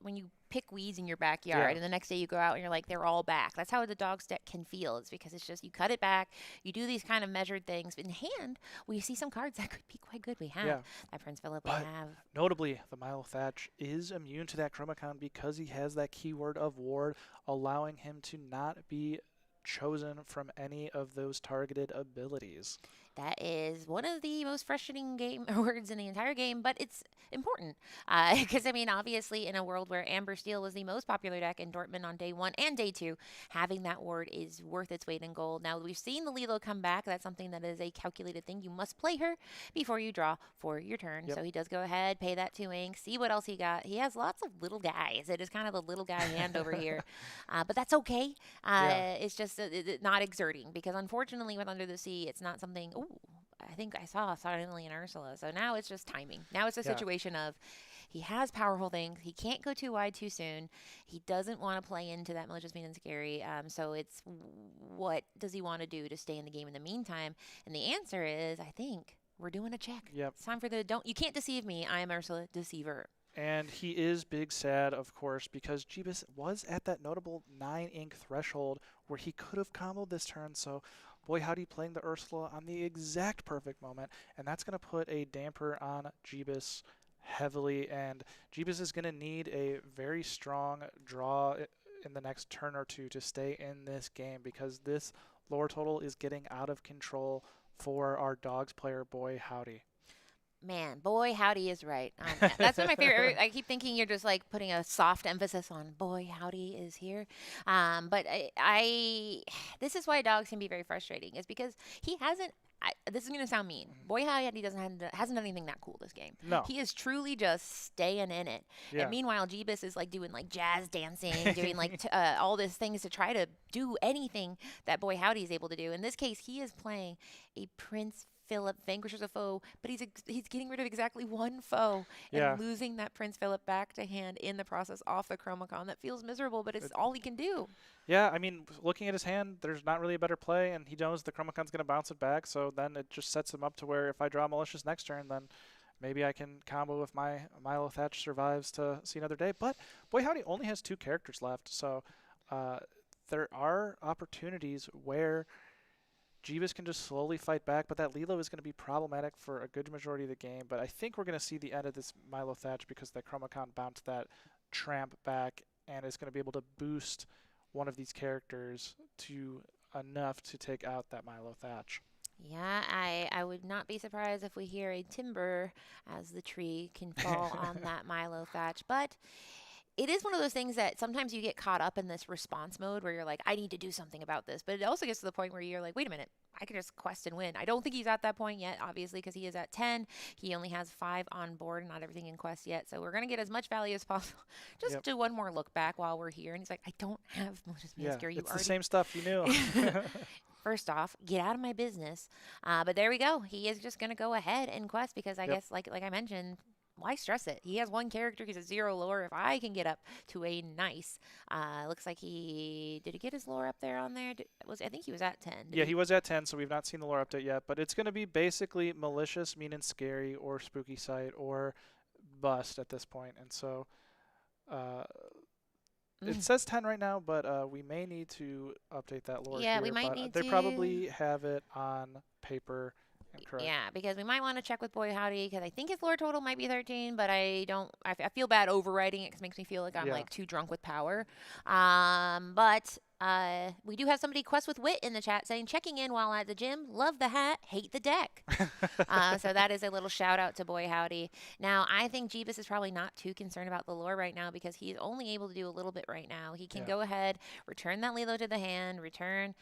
when you pick weeds in your backyard and the next day you go out and you're like, they're all back. That's how the Dog's deck can feel. It's because it's just, you cut it back, you do these kind of measured things. In hand, we see some cards that could be quite good. We have that Prince Philip, we have. Notably, the Milo Thatch is immune to that Chromacon because he has that keyword of ward, allowing him to not be chosen from any of those targeted abilities. That is one of the most frustrating game words in the entire game, but it's important. Because, I mean, obviously, in a world where Amber Steel was the most popular deck in Dortmund on day 1 and day 2, having that word is worth its weight in gold. Now, we've seen the Lilo come back. That's something that is a calculated thing. You must play her before you draw for your turn. So he does go ahead, pay that 2 ink, see what else he got. He has lots of little guys. It is kind of a little guy hand over here. But that's okay. It's just not exerting, because unfortunately with Under the Sea, it's not something, I think I saw suddenly in Ursula. So now it's just timing. Now it's a situation of, he has powerful things. He can't go too wide too soon. He doesn't want to play into that Malicious Mean and Scary. So it's, what does he want to do to stay in the game in the meantime? And the answer is, I think, we're doing a check. It's time for you can't deceive me. I am Ursula Deceiver. And he is big sad, of course, because Jeebus was at that notable 9 ink threshold where he could have comboed this turn. So Boy Howdy playing the Ursula on the exact perfect moment, and that's going to put a damper on Jeebus heavily, and Jeebus is going to need a very strong draw in the next turn or two to stay in this game, because this lore total is getting out of control for our Dogs player Boy Howdy. Man, Boy Howdy is right. That's one of my favorite. I keep thinking you're just like putting a soft emphasis on Boy Howdy is here. But this is why Dogs can be very frustrating, is because he hasn't, this is going to sound mean. Boy Howdy hasn't done anything that cool this game. No. He is truly just staying in it. And meanwhile, Jeebus is like doing like jazz dancing, doing like all these things to try to do anything that Boy Howdy is able to do. In this case, he is playing a Prince Philip vanquishes a foe, but he's getting rid of exactly 1 foe and losing that Prince Philip back to hand in the process off the Chromacon. That feels miserable, but it's all he can do. Yeah, I mean, looking at his hand, there's not really a better play, and he knows the Chromacon's going to bounce it back, so then it just sets him up to where if I draw Malicious next turn, then maybe I can combo if my Milo Thatch survives to see another day. But Boy Howdy only has 2 characters left, so there are opportunities where Jeebus can just slowly fight back, but that Lilo is going to be problematic for a good majority of the game. But I think we're going to see the end of this Milo Thatch because that Chromacon bounced that Tramp back, and it's going to be able to boost one of these characters to enough to take out that Milo Thatch. Yeah, I would not be surprised if we hear a timber as the tree can fall on that Milo Thatch. But it is one of those things that sometimes you get caught up in this response mode where you're like, I need to do something about this. But it also gets to the point where you're like, wait a minute, I can just quest and win. I don't think he's at that point yet, obviously, because he is at 10. He only has 5 on board, not everything in quest yet. So we're going to get as much value as possible. Just do one more look back while we're here. And he's like, I don't have malicious Massacre. It's the same stuff you knew. First off, get out of my business. But there we go. He is just going to go ahead and quest because I guess, like I mentioned, why stress it? He has one character. He's a 0 lore. If I can get up to a nice, looks like did he get his lore up there on there? I think he was at 10. He was at 10, so we've not seen the lore update yet. But it's going to be basically malicious, mean and scary, or spooky sight, or bust at this point. And so it says 10 right now, but we may need to update that lore. Yeah, here, we might but need they to. probably have it on paper. Correct. Yeah, because we might want to check with Boy Howdy because I think his lore total might be 13, but I feel bad overwriting it because it makes me feel like I'm like too drunk with power. But we do have somebody quest with wit in the chat saying, checking in while at the gym, love the hat, hate the deck. So that is a little shout out to Boy Howdy. Now, I think Jeebus is probably not too concerned about the lore right now because he's only able to do a little bit right now. He can go ahead, return that Lilo to the hand, return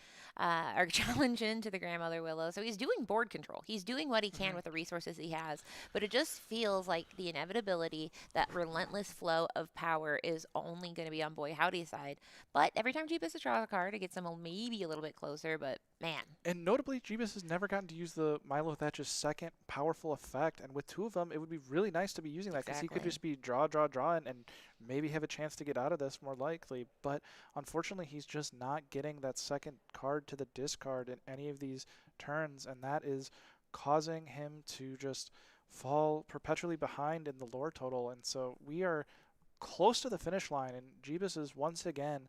or challenge into the Grandmother Willow. So he's doing board control. He's doing what he can with the resources he has. But it just feels like the inevitability, that relentless flow of power is only going to be on Boy Howdy's side. But every time Jeebus draws a card, it gets him maybe a little bit closer, but man. And notably, Jeebus has never gotten to use the Milo Thatch's second powerful effect. And with 2 of them, it would be really nice to be using that because he could just be draw, and maybe have a chance to get out of this more likely. But unfortunately, he's just not getting that second card to the discard in any of these turns. And that is causing him to just fall perpetually behind in the lore total. And so we are close to the finish line. And Jeebus is once again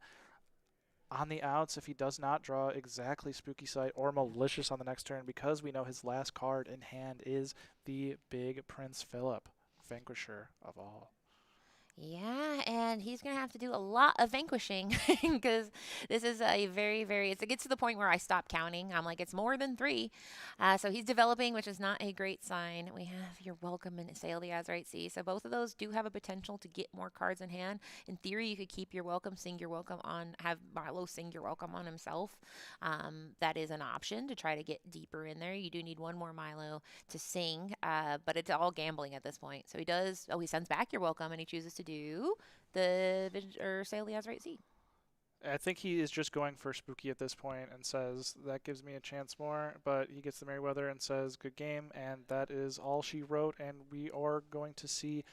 on the outs if he does not draw exactly Spooky Sight or Malicious on the next turn, because we know his last card in hand is the big Prince Philip, Vanquisher of all. Yeah, and he's going to have to do a lot of vanquishing because this is a very, very, it gets to the point where I stop counting. I'm like, it's more than 3. So he's developing, which is not a great sign. We have Your Welcome and Sail the Azurite Sea. So both of those do have a potential to get more cards in hand. In theory, you could keep Your Welcome, sing Your Welcome on, have Milo sing Your Welcome on himself. That is an option to try to get deeper in there. You do need one more Milo to sing, but it's all gambling at this point. So he sends back Your Welcome and he chooses to do the Sail the Azurite Sea. I think he is just going for Spooky at this point and says, that gives me a chance more, but he gets the Merryweather and says, good game, and that is all she wrote, and we are going to see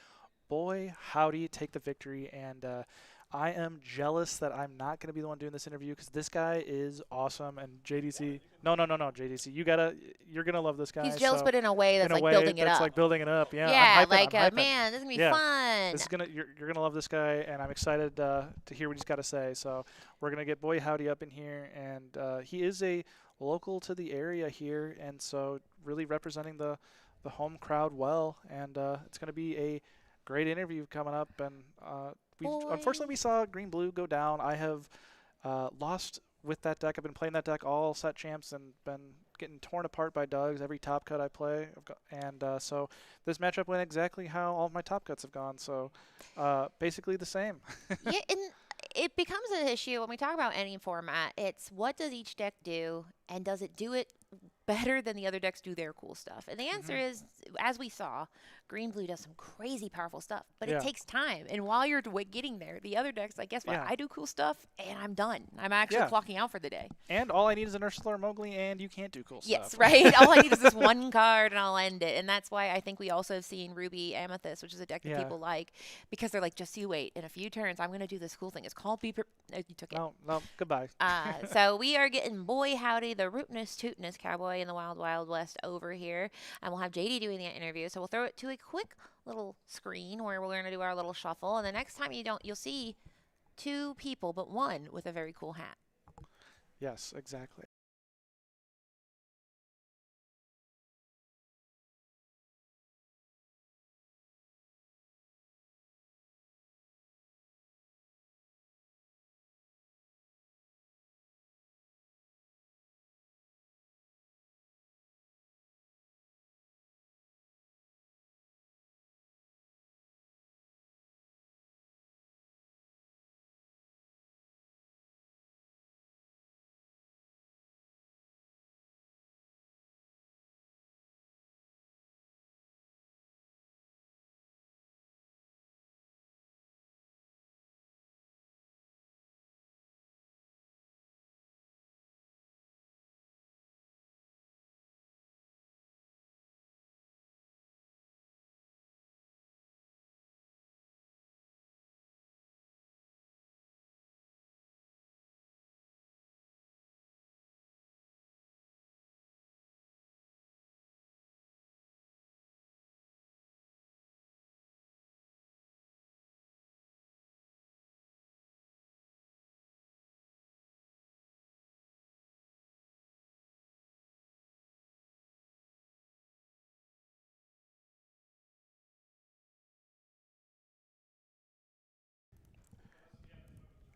Boy Howdy take the victory, and I am jealous that I'm not going to be the one doing this interview because this guy is awesome. And JDC, no, JDC, you're gonna love this guy. He's jealous, but in a way that's like building it up. Like building it up, yeah. Yeah, like man, this is gonna be fun. This is you're gonna love this guy, and I'm excited to hear what he's got to say. So we're gonna get Boy Howdy up in here, and he is a local to the area here, and so really representing the home crowd well. And it's gonna be a great interview coming up, and unfortunately we saw Green Blue go down. I have lost with that deck. I've been playing that deck all set champs and been getting torn apart by Doug's every top cut I play, and so this matchup went exactly how all of my top cuts have gone. So basically the same. Yeah, and it becomes an issue when we talk about any format. It's what does each deck do, and does it do it better than the other decks do their cool stuff? And the answer is, as we saw, Green Blue does some crazy powerful stuff, but it takes time. And while you're getting there, the other decks, like, guess what? I do cool stuff, and I'm done. I'm actually clocking out for the day. And all I need is an Ursula or Mowgli, and you can't do cool stuff. Yes, right? All I need is this one card, and I'll end it. And that's why I think we also have seen Ruby Amethyst, which is a deck that people like, because they're like, just you wait. In a few turns, I'm going to do this cool thing. It's called Be No, you took it. No, goodbye. So we are getting Boy Howdy, the rootness, tootiness cowboy in the Wild Wild West over here. And we'll have JD doing the interview. So we'll throw it to a quick little screen where we're going to do our little shuffle. And the next time you'll see 2 people, but one with a very cool hat. Yes, exactly.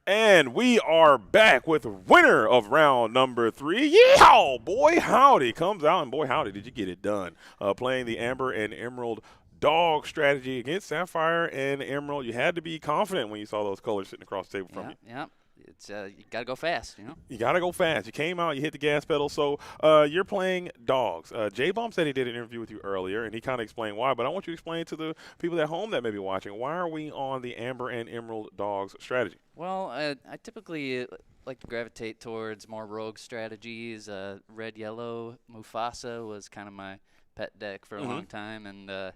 And we are back with winner of round number 3. Yeehaw! Boy howdy comes out, and boy howdy did you get it done. Playing the Amber and Emerald dog strategy against Sapphire and Emerald. You had to be confident when you saw those colors sitting across the table from you. Yeah. It's you got to go fast, you know. You got to go fast. You came out, you hit the gas pedal. So you're playing dogs. J-Bomb said he did an interview with you earlier, and he kind of explained why. But I want you to explain to the people at home that may be watching, why are we on the Amber and Emerald dogs strategy? Well, I typically like to gravitate towards more rogue strategies. Red, yellow, Mufasa was kind of my pet deck for a long time, and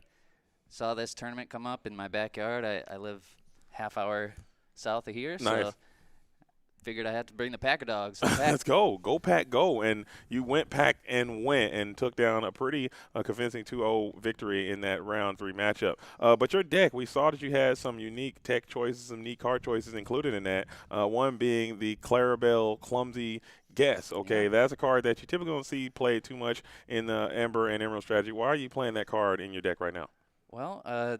saw this tournament come up in my backyard. I live half hour south of here, so figured I had to bring the Packer dogs. Let's go. Go Pack, go. And you went Pack and went and took down a pretty convincing 2-0 victory in that round 3 matchup. But your deck, we saw that you had some unique tech choices, some neat card choices included in that, one being the Clarabelle Clumsy Guess. Okay, Yeah. that's a card that you typically don't see played too much in the Amber and Emerald strategy. Why are you playing that card in your deck right now? Well,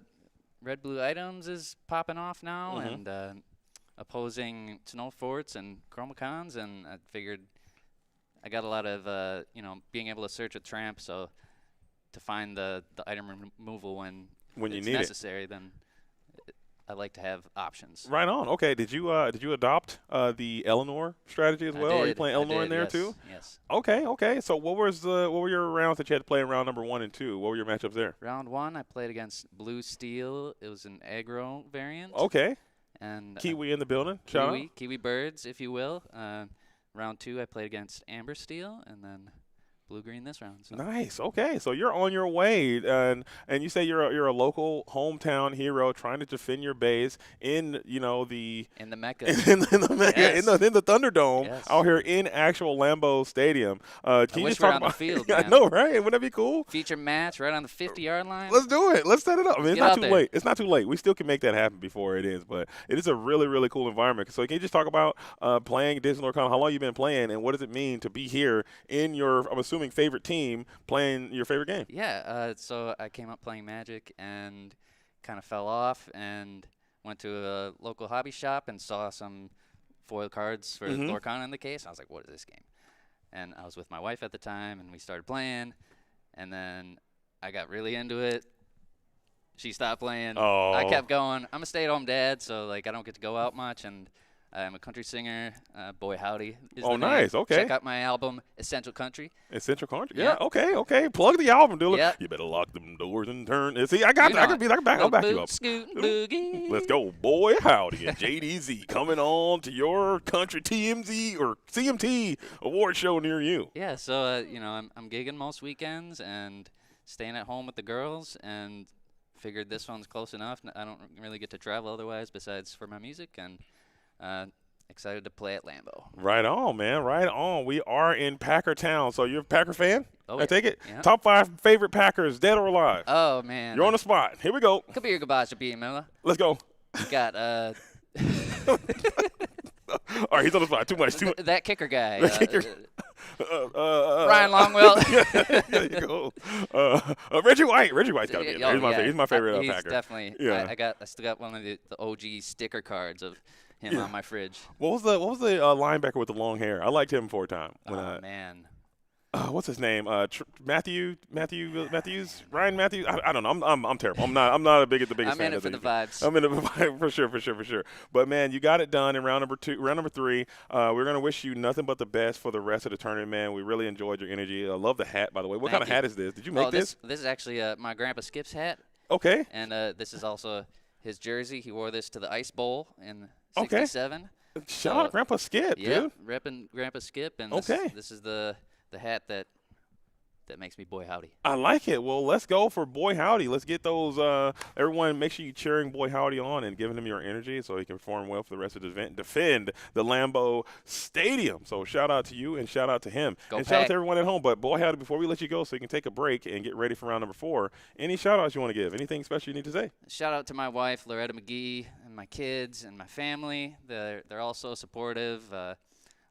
red blue items is popping off now, and opposing Snow Forts and Chromacons, and I figured I got a lot of being able to search a tramp, so to find the item removal when You it's need necessary, then I like to have options. Right on. Okay, did you adopt the Eleanor strategy as well? Are you playing Eleanor in there yes, too? Yes. Okay. So what were your rounds that you had to play in round number 1 and 2? What were your matchups there? Round 1, I played against Blue Steel. It was an aggro variant. Okay. And Kiwi in the building. Shout out. Kiwi birds, if you will. Round 2, I played against Amber Steel, and then blue-green this round. So. Nice. Okay, so you're on your way, and you say you're a local hometown hero trying to defend your base in the In the Mecca. in the Mecca, Yes. in the Thunderdome Yes. out here in actual Lambeau Stadium. Can you wish just we were talk on the about field, I man. know, right? Wouldn't that be cool? Feature match right on the 50-yard line. Let's do it. Let's set it up. I mean, it's Get not out too there. late. It's not too late. We still can make that happen before it is, but it is a really, really cool environment. So can you just talk about playing Digital Lorcana, how long you've been playing, and what does it mean to be here in your, I'm assuming, favorite team playing your favorite game? Yeah, so I came up playing Magic and kind of fell off and went to a local hobby shop and saw some foil cards for Lorcana in the case. I was like, what is this game? And I was with my wife at the time, and we started playing, and then I got really into it. She stopped playing. Oh. I kept going. I'm a stay-at-home dad, so I don't get to go out much, and I'm a country singer. Boy Howdy is the name. Nice. Okay. Check out my album, Essential Country. Essential Country. Yeah. Okay. Plug the album, dude. Yeah. You better lock them doors and turn. See, I can back you up. Scoot, boogie. Let's go, Boy Howdy, and JDZ coming on to your country TMZ or CMT award show near you. Yeah, so I'm gigging most weekends and staying at home with the girls, and figured this one's close enough. I don't really get to travel otherwise besides for my music, and excited to play at Lambeau. Right on, man. Right on. We are in Packer Town. So you're a Packer fan? Oh, I yeah. take it? Yeah. Top 5 favorite Packers, dead or alive? Oh, man. You're on the spot. Here we go. Kabir Gabacha B. Miller. Let's go. You got All right, he's on the spot. Too much. that kicker guy. That kicker. Ryan Longwell. There you go. Reggie White. Reggie White's got to be in there. He's my favorite he's Packer. Definitely. Yeah. I still got one of the OG sticker cards of him on my fridge. What was the linebacker with the long hair? I liked him for a time. Oh, man. What's his name? Matthews? Ryan Matthews? I don't know. I'm terrible. I'm not a biggest I'm fan in it of for the anything. vibes. I'm in it for sure. But man, you got it done in round number 2. Round number 3. We're gonna wish you nothing but the best for the rest of the tournament, man. We really enjoyed your energy. I love the hat, by the way. What kind of hat is this? Did you make this? This is actually my grandpa Skip's hat, Okay. and this is also his jersey. He wore this to the Ice Bowl in '67. Shout out Grandpa Skip, Yeah, dude. repping Grandpa Skip, and Okay. this is the hat that makes me Boy Howdy. I like it. Well, let's go for Boy Howdy. Let's get those. Everyone, make sure you cheering Boy Howdy on and giving him your energy so he can perform well for the rest of the event. Defend the Lambeau Stadium. So shout out to you and shout out to him. Go and shout out Pack. to everyone at home. But Boy Howdy, before we let you go so you can take a break and get ready for round number 4, any shout outs you want to give? Anything special you need to say? Shout out to my wife Loretta McGee and my kids and my family. They're all so supportive.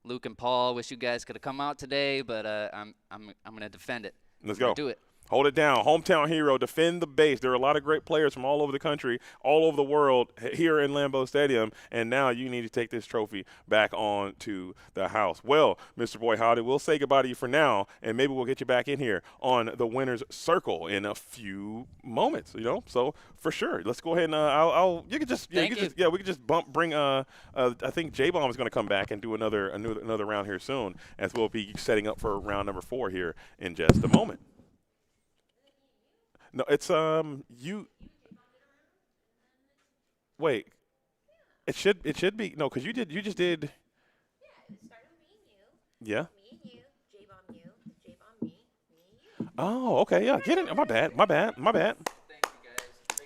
Luke and Paul, wish you guys could have come out today, but I'm gonna defend it. Let's I'm gonna go. do it. Hold it down. Hometown hero, defend the base. There are a lot of great players from all over the country, all over the world here in Lambeau Stadium, and now you need to take this trophy back on to the house. Well, Mr. Boy Howdy, we'll say goodbye to you for now, and maybe we'll get you back in here on the winner's circle in a few moments, So for sure, let's go ahead and we could just bring I think J-Bomb is going to come back and do another round here soon, as we'll be setting up for round number 4 here in just a moment. No, it's you. Wait, it should be no, because you just did. Yeah, it started with me and you. Yeah. Me and you, J-Bomb you, J-Bomb me and you. Oh, okay, yeah. Get it. My bad. Thank you, guys.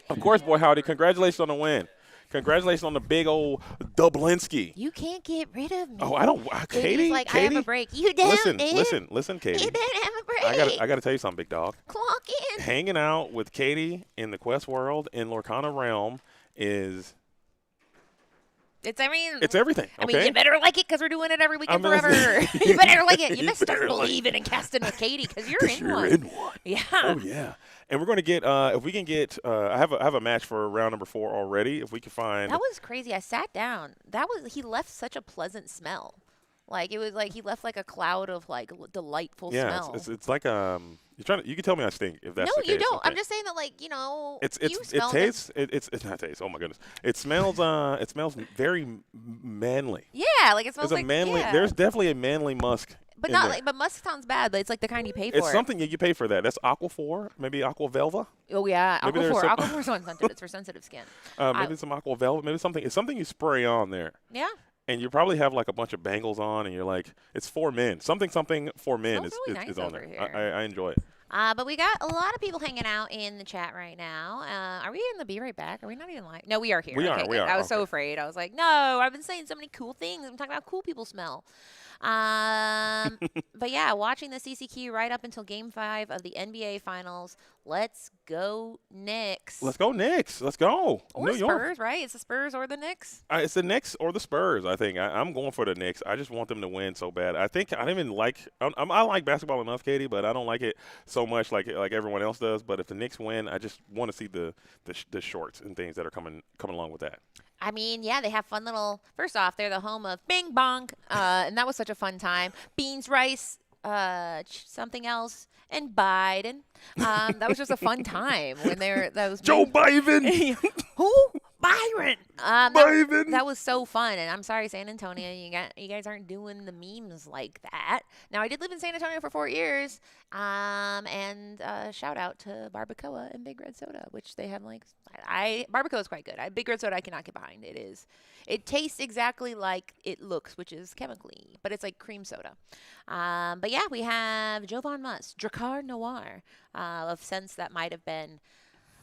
Of course, Boy Howdy. Congratulations on the win. Congratulations on the big old Dublinski. You can't get rid of me. Oh, I don't. Katie, like, Katie. I have a break. You don't. Listen, Katie. You don't have a break. I gotta tell you something, big dog. Clock in. Hanging out with Katie in the Quest world in Lorcana realm is. It's everything. Okay? I mean, you better like it because we're doing it every weekend forever. You better like it. You better start believing and casting with Katie because you're in one. Yeah. Oh yeah. And we're going to get if we can get I have a match for round number 4 already. If we can find. That was crazy. I sat down. He left such a pleasant smell. Like it was like he left like a cloud of like delightful smell. Yeah, it's like you can tell me I stink if that's no, the case. you don't. Okay. I'm just saying that it's not taste. Oh my goodness, it smells very manly. Yeah, like it smells There's like manly. yeah. There's definitely a manly musk. But not like, but musk sounds bad. But it's like the kind you pay for. It's something you pay for that. That's Aquaphor, maybe Aquavelva. Oh yeah, maybe Aquaphor. Aquaphor's so sensitive. It's for sensitive skin. Maybe some Aquavelva. Maybe something. It's something you spray on there. Yeah. And you probably have like a bunch of bangles on, and you're like, it's for men. Something for men is really nice is on over there. here. I enjoy it. But we got a lot of people hanging out in the chat right now. Are we going to be right back? Are we not even live? No, we are here. We okay, are. I was so afraid. I was like, no, I've been saying so many cool things. I'm talking about cool people smell. But yeah, watching the CCQ right up until Game 5 of the NBA Finals. Let's go Knicks. Let's go Knicks. Let's go. Or New Spurs, York. right? It's the Spurs or the Knicks. It's the Knicks or the Spurs. I think I'm going for the Knicks. I just want them to win so bad. I think I don't even like. I like basketball enough, Katie, but I don't like it so much like everyone else does. But if the Knicks win, I just want to see the shorts and things that are coming along with that. I mean, yeah, they have fun little. First off, they're the home of Bing Bong, and that was such a fun time. Beans, rice, something else, and Biden. That was just a fun time when that was Joe Biden. Who? Byron. Byron. That was so fun, and I'm sorry, San Antonio, you guys aren't doing the memes like that. Now, I did live in San Antonio for 4 years, and shout out to Barbacoa and Big Red Soda, which they have like. Barbacoa is quite good. Big Red Soda I cannot get behind. It tastes exactly like it looks, which is chemically, but it's like cream soda. But yeah, we have Jovan Musk, Drakkar Noir, of scents that might have been.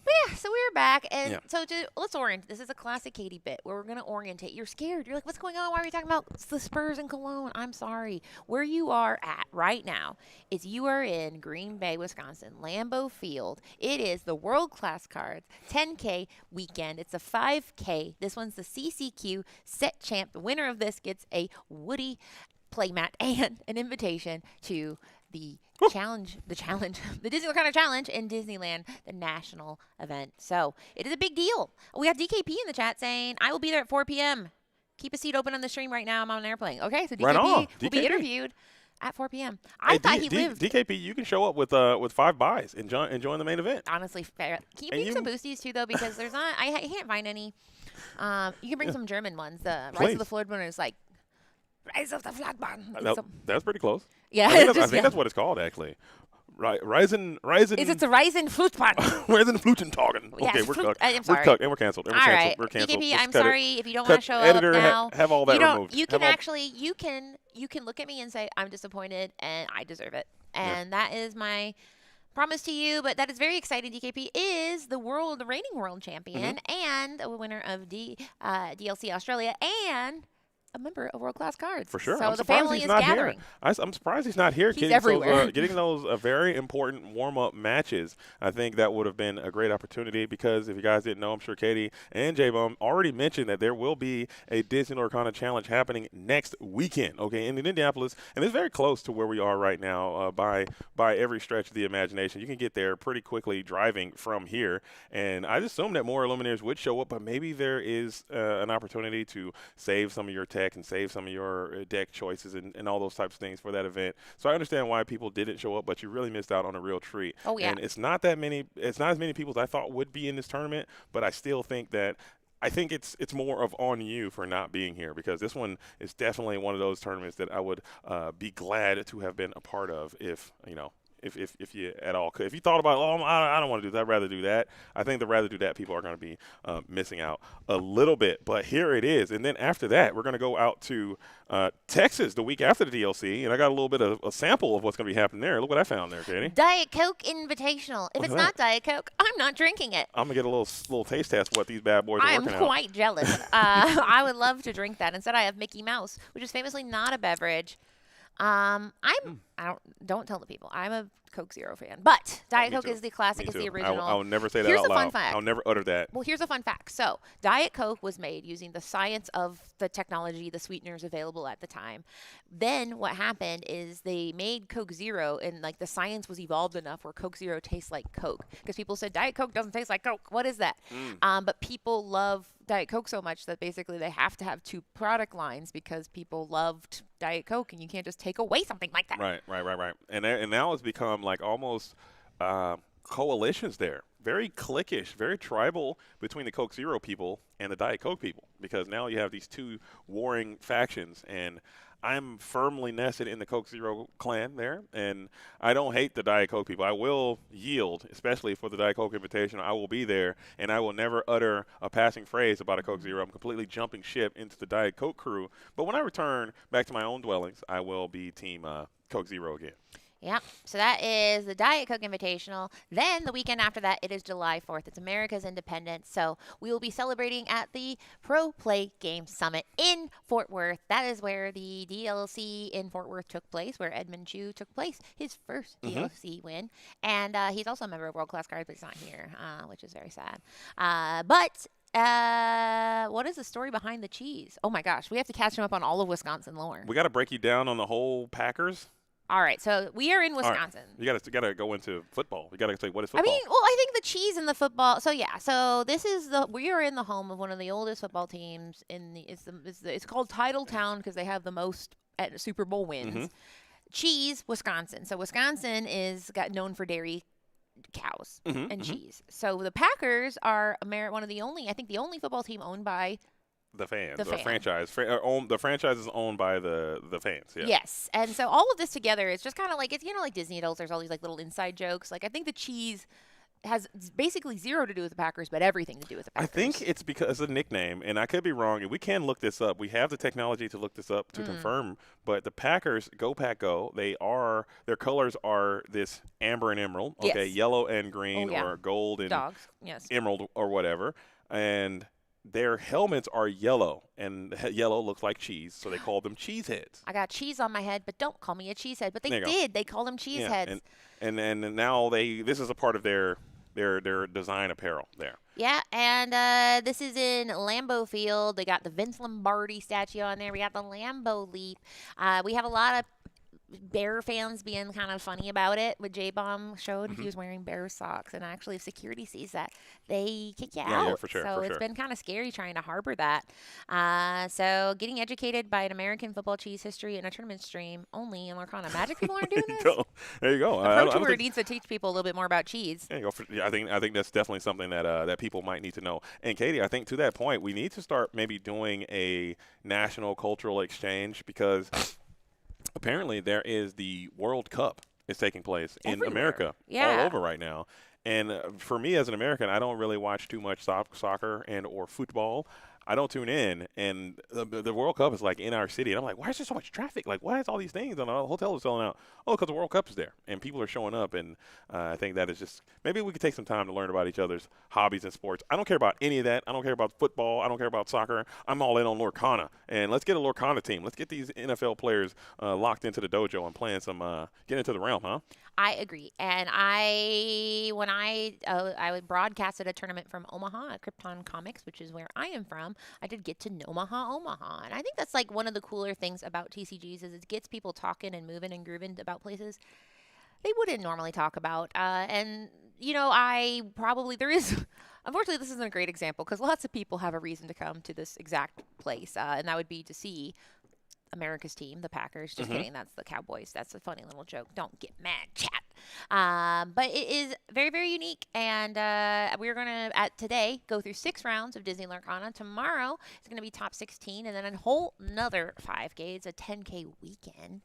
But yeah, so we're back, and so let's orient. This is a classic Katie bit where we're going to orientate. You're scared. You're like, what's going on? Why are we talking about the Spurs and Cologne? I'm sorry. Where you are at right now is you are in Green Bay, Wisconsin, Lambeau Field. It is the World Class Cards 10K weekend. It's a 5K. This one's the CCQ set champ. The winner of this gets a Woody playmat and an invitation to the challenge, the Disney Lorcana Challenge in Disneyland, the national event. So it is a big deal. We have DKP in the chat saying, I will be there at 4 p.m. Keep a seat open on the stream right now. I'm on an airplane. Okay, so DKP will be interviewed at 4 p.m. I thought he lived. DKP, you can show up with 5 buys and join the main event. Honestly, fair. Can you bring some boosties too, though? Because there's not. I can't find any. You can bring some German ones. The Rise of the Floodburner is like Rise of the Floodburner. That's pretty close. Yeah, I think that's what it's called actually. Rising. Is it the Rising Flutbahn? Rising Flutentagen. Okay, we're cooked. I'm sorry. We're cooked and we're canceled. All right, DKP, I'm sorry if you don't want to show up now. Have all that removed. You can actually you can look at me and say I'm disappointed and I deserve it, and that is my promise to you. But that is very exciting. DKP is the reigning world champion and a winner of DLC Australia and a member of World Class Cards. For sure. So I'm the surprised family he's is not gathering. here. I'm surprised he's not here. He's everywhere. Getting those very important warm-up matches. I think that would have been a great opportunity because if you guys didn't know, I'm sure Katie and J-Bum already mentioned that there will be a Disney Lorcana Challenge happening next weekend, okay, in Indianapolis. And it's very close to where we are right now by every stretch of the imagination. You can get there pretty quickly driving from here. And I assume that more Illuminators would show up, but maybe there is an opportunity to save some of your tech and save some of your deck choices and all those types of things for that event. So I understand why people didn't show up, but you really missed out on a real treat. Oh, yeah. And it's not as many people as I thought would be in this tournament, but I still think that it's more of on you for not being here because this one is definitely one of those tournaments that I would be glad to have been a part of if you at all could. If you thought about, I don't want to do that, I'd rather do that. I think the rather do that people are going to be missing out a little bit. But here it is. And then after that, we're going to go out to Texas the week after the DLC. And I got a little bit of a sample of what's going to be happening there. Look what I found there, Katie. Diet Coke Invitational. If What's it's that? not Diet Coke, I'm not drinking it. I'm going to get a little taste test of what these bad boys are I am working out. quite jealous. I would love to drink that. Instead, I have Mickey Mouse, which is famously not a beverage. I don't tell the people. I'm a Coke Zero fan, but Diet Me Coke too. is the classic, Me is the too. original. I will never say that Here's out a fun loud. fact. I'll never utter that. Well, here's a fun fact. So, Diet Coke was made using the science of the technology, the sweeteners available at the time. Then what happened is they made Coke Zero, and like the science was evolved enough where Coke Zero tastes like Coke because people said Diet Coke doesn't taste like Coke. What is that? But people love Diet Coke so much that basically they have to have two product lines because people loved Diet Coke, and you can't just take away something like that. Right. And now it's become like almost coalitions there. Very cliquish, very tribal between the Coke Zero people and the Diet Coke people because now you have these two warring factions. And I'm firmly nested in the Coke Zero clan there, and I don't hate the Diet Coke people. I will yield, especially for the Diet Coke Invitational. I will be there, and I will never utter a passing phrase about a Coke Zero. I'm completely jumping ship into the Diet Coke crew. But when I return back to my own dwellings, I will be Team Coke Zero again. Yep. So that is the Diet Coke Invitational. Then the weekend after that, it is July 4th. It's America's Independence. So we will be celebrating at the Pro Play Game Summit in Fort Worth. That is where the DLC in Fort Worth took place, where Edmund Chu took place, his first DLC win. And he's also a member of World Class Cards, but he's not here, which is very sad. But what is the story behind the cheese? Oh my gosh, we have to catch him up on all of Wisconsin lore. We got to break you down on the whole Packers. All right, so we are in Wisconsin. Right. You got to go into football. You got to say what is I football. mean, well, I think the cheese and the football. So yeah, so this is we are in the home of one of the oldest football teams in the. It's called Titletown because they have the most at Super Bowl wins. Cheese, Wisconsin. So Wisconsin got known for dairy cows and cheese. So the Packers are one of the only, I think, the only football team owned by the fans, the or fan. franchise. The franchise is owned by the fans. Yeah. Yes, and so all of this together is just kind of like it's like Disney adults. There's all these like little inside jokes. Like I think the cheese has basically zero to do with the Packers, but everything to do with the Packers. I think it's because of the nickname, and I could be wrong. And we can look this up. We have the technology to look this up to confirm. But the Packers, Go Pack Go, their colors are this amber and emerald. Okay, Yes. yellow and green, or gold and dogs. Yes. emerald or whatever, and their helmets are yellow, and yellow looks like cheese, so they call them cheeseheads. I got cheese on my head, but don't call me a cheesehead. But they There you go. did. They called them cheeseheads. And now this is a part of their design apparel there. Yeah, and this is in Lambeau Field. They got the Vince Lombardi statue on there. We got the Lambeau Leap. We have a lot of Bear fans being kind of funny about it. What J-Bomb showed, he was wearing Bear socks, and actually if security sees that, they kick you out. Yeah, for sure. So it's been kind of scary trying to harbor that. So getting educated by an American football cheese history in a tournament stream only in Lorcana. Magic people aren't doing this? There you go. The I Pro don't Tour think- needs to teach people a little bit more about cheese. There you go. I think that's definitely something that people might need to know. And Katie, I think to that point, we need to start maybe doing a national cultural exchange because apparently there is the World Cup is taking place in Everywhere. America Yeah. all over right now. And for me as an American, I don't really watch too much soccer and or football. I don't tune in, and the World Cup is like in our city, and I'm like, why is there so much traffic? Like, why is all these things? And the hotel is selling out. Oh, because the World Cup is there, and people are showing up, and I think that is just maybe we could take some time to learn about each other's hobbies and sports. I don't care about any of that. I don't care about football. I don't care about soccer. I'm all in on Lorcana, and let's get a Lorcana team. Let's get these NFL players locked into the dojo and playing some get into the realm, huh? I agree. And when I broadcasted a tournament from Omaha at Krypton Comics, which is where I am from, I did get to know Omaha. And I think that's like one of the cooler things about TCGs is it gets people talking and moving and grooving about places they wouldn't normally talk about. And, you know, unfortunately, this isn't a great example because lots of people have a reason to come to this exact place. And that would be to see America's team, the Packers. Just kidding. That's the Cowboys. That's a funny little joke. Don't get mad, chat. But it is very, very unique. And we're going to, today, go through 6 rounds of Disney Lorcana. Tomorrow is going to be top 16. And then a whole nother 5K. It's a 10K weekend.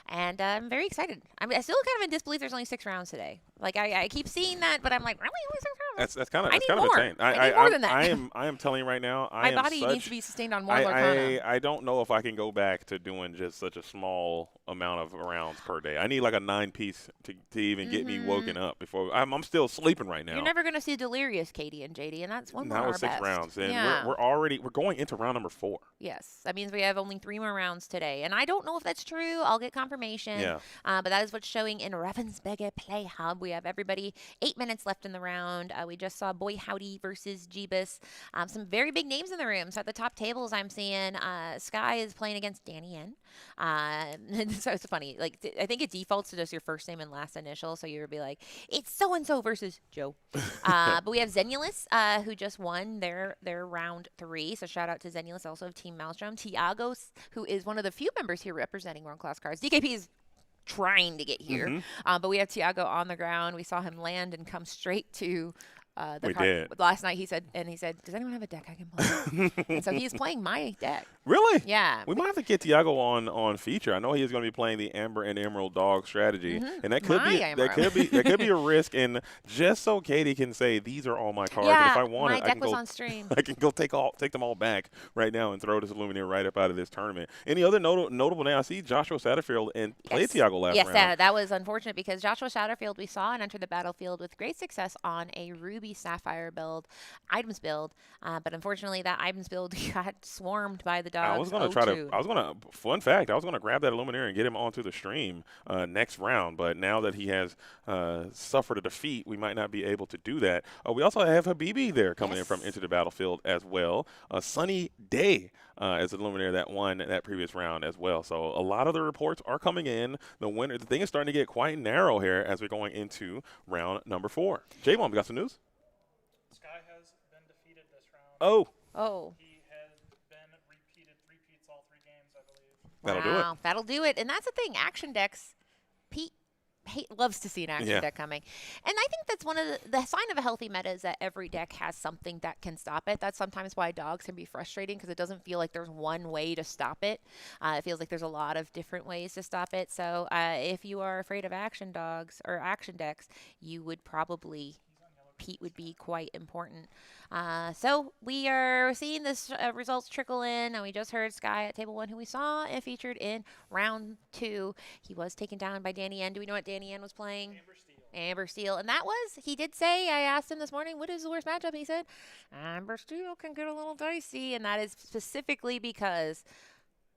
And I'm very excited. I still kind of in disbelief there's only 6 rounds today. Like, I keep seeing that, but I'm like, really? Only 6 rounds? That's kind of more. insane. I need more than that. I am telling you right now. My body needs to be sustained on more Lorcana. I don't know if I can go back to doing just such a small amount of rounds per day. I need like a 9-piece to even get me woken up before. I'm still sleeping right now. You're never going to see Delirious, Katie and JD, and that's one more. That was 6 rounds, and we're going into round number 4. Yes, that means we have only 3 more rounds today, and I don't know if that's true. I'll get confirmation. Yeah. But that is what's showing in Ravensburger Play Hub. We have everybody 8 minutes left in the round. We just saw Boy Howdy versus Jeebus. Some very big names in the room. So at the top tables, I'm seeing Sky is playing against Danny N. So it's funny. Like I think it defaults to just your first name and last initial. So you'll be like, it's so and so versus Joe. But we have Zenulus, who just won their round 3. So shout out to Zenulus, also of Team Maelstrom. Tiagos, who is one of the few members here representing World Class Cards. DKP is trying to get here, but we have Tiago on the ground. We saw him land and come straight to the card. Last night he said, does anyone have a deck I can play? And so he's playing my deck. Really? Yeah. We might have to get Tiago on feature. I know he is going to be playing the Amber and Emerald Dog strategy, and that could be a risk. And just so Katie can say these are all my cards, and if I want it, I can go on stream. I can go take them all back right now and throw this Lumineer right up out of this tournament. Any other notable name? I see Joshua Satterfield and played Tiago last round. Yes, that was unfortunate because Joshua Satterfield we saw and enter the battlefield with great success on a Ruby Sapphire build, items build, but unfortunately that items build got swarmed by the dogs. I was going to grab that Illuminator and get him onto the stream next round, but now that he has suffered a defeat, we might not be able to do that. We also have Habibi there coming in from Into the Battlefield as well. Sunny Day as the Illuminator that won that previous round as well. So a lot of the reports are coming in. The thing is starting to get quite narrow here as we're going into round number 4. J1, we got some news? Sky has been defeated this round. Oh. He has been repeats all 3 games, I believe. That'll do it. That'll do it. And that's the thing. Action decks, Pete loves to see an action deck coming. And I think that's one of the sign of a healthy meta is that every deck has something that can stop it. That's sometimes why dogs can be frustrating because it doesn't feel like there's one way to stop it. It feels like there's a lot of different ways to stop it. So if you are afraid of action dogs or action decks, you would probably Pete would be quite important. So we are seeing this results trickle in, and we just heard Sky at table 1, who we saw and featured in round 2. He was taken down by Danny N. Do we know what Danny N was playing? Amber Steel. And that was, he did say, I asked him this morning, what is the worst matchup? And he said, Amber Steel can get a little dicey, and that is specifically because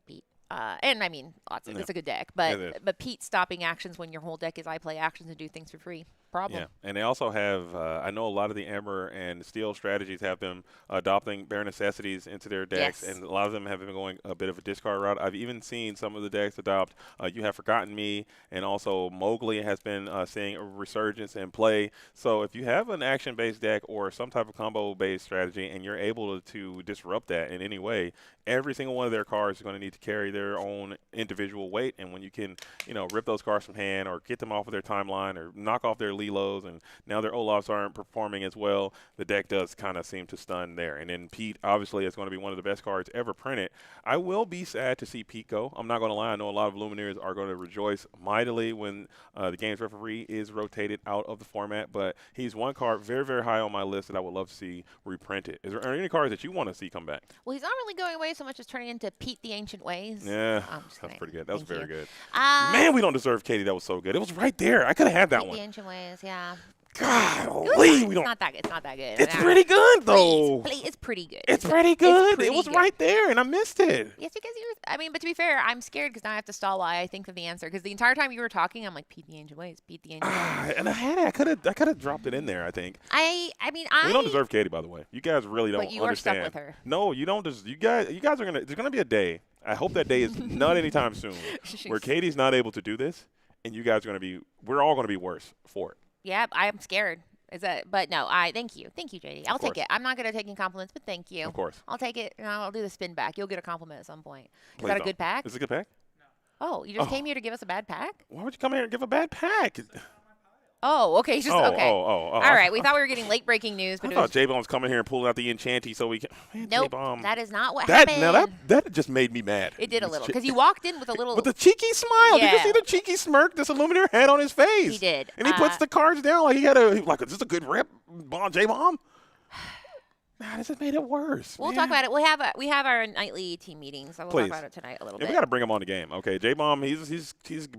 Pete. And I mean, it's a good deck, but Pete stopping actions when your whole deck is I play actions and do things for free. Problem. Yeah, and they also have, I know a lot of the Amber and Steel strategies have them adopting bare necessities into their decks, and a lot of them have been going a bit of a discard route. I've even seen some of the decks adopt You Have Forgotten Me, and also Mowgli has been seeing a resurgence in play. So if you have an action-based deck or some type of combo-based strategy and you're able to disrupt that in any way, every single one of their cards is going to need to carry their own individual weight, and when you can, rip those cards from hand or get them off of their timeline or knock off their lead Lilos, and now their Olafs aren't performing as well, the deck does kind of seem to stun there. And then Pete, obviously, is going to be one of the best cards ever printed. I will be sad to see Pete go. I'm not going to lie. I know a lot of Lumineers are going to rejoice mightily when the games referee is rotated out of the format, but he's one card very, very high on my list that I would love to see reprinted. Are there any cards that you want to see come back? Well, he's not really going away so much as turning into Pete the Ancient Ways. Yeah, I'm just that's kidding. pretty good. That was Thank very you. good. Man, Man, we don't deserve Katie. That was so good. It was right there. I could have had that Pete one. the Ancient Ways, yeah. Golly, we It's don't. not that good. It's not that good. It's pretty good though. Please, it's pretty good. It's pretty good. pretty It was good. right there, and I missed it. Yes, because you were, I mean, but to be fair, I'm scared because now I have to stall while I think of the answer. Because the entire time you were talking, I'm like, Pete the Ancient Ways, Pete the Ancient Ways. And I had it. I could have dropped it in there. I think. I mean, We don't deserve Katie, by the way. You guys really don't But you are understand. stuck with her. No, you don't. You guys are gonna. There's gonna be a day. I hope that day is not anytime soon, where Katie's not able to do this, and you guys are gonna be. We're all gonna be worse for it. Yeah, I'm scared. Is that? But no, thank you, JD. I'll take it. I'm not good at taking compliments, but thank you. Of course. I'll take it, and I'll do the spin back. You'll get a compliment at some point. Is Please that a don't. good pack? Is it a good pack? Oh, you just came here to give us a bad pack? Why would you come here and give a bad pack? Oh, okay. Just okay. Oh. All right. We thought we were getting late breaking news, I but it thought was J-Bomb's coming here and pulling out the enchanty so we can. Man, nope. J-Bomb. That is not what That happened. now that just made me mad. It did a little because you walked in with a little. With a cheeky smile. Did you Yeah. see the cheeky smirk this Illuminator had on his face? He did. And he puts the cards down like he had a like. Is this a good rip, J-Bomb? Nah, this has made it worse. We'll man. talk about it. We have our nightly team meetings, so we'll Please. talk about it tonight a little Yeah, bit. we got to bring him on the game. Okay, J-Bomb, he's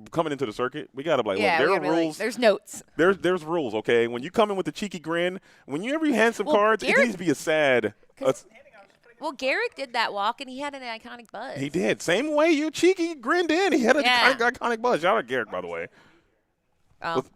coming into the circuit. We got to like, yeah, look, there we are gotta be like, rules. there's notes. There's rules. Okay, when you come in with the cheeky grin, whenever you hand some Well, cards, it Garrett- needs to be a sad. Well, Garrick did that walk, and he had an iconic buzz. He did. Same way you cheeky grinned in. He had an Yeah. iconic buzz. Shout out Garrett, by the way.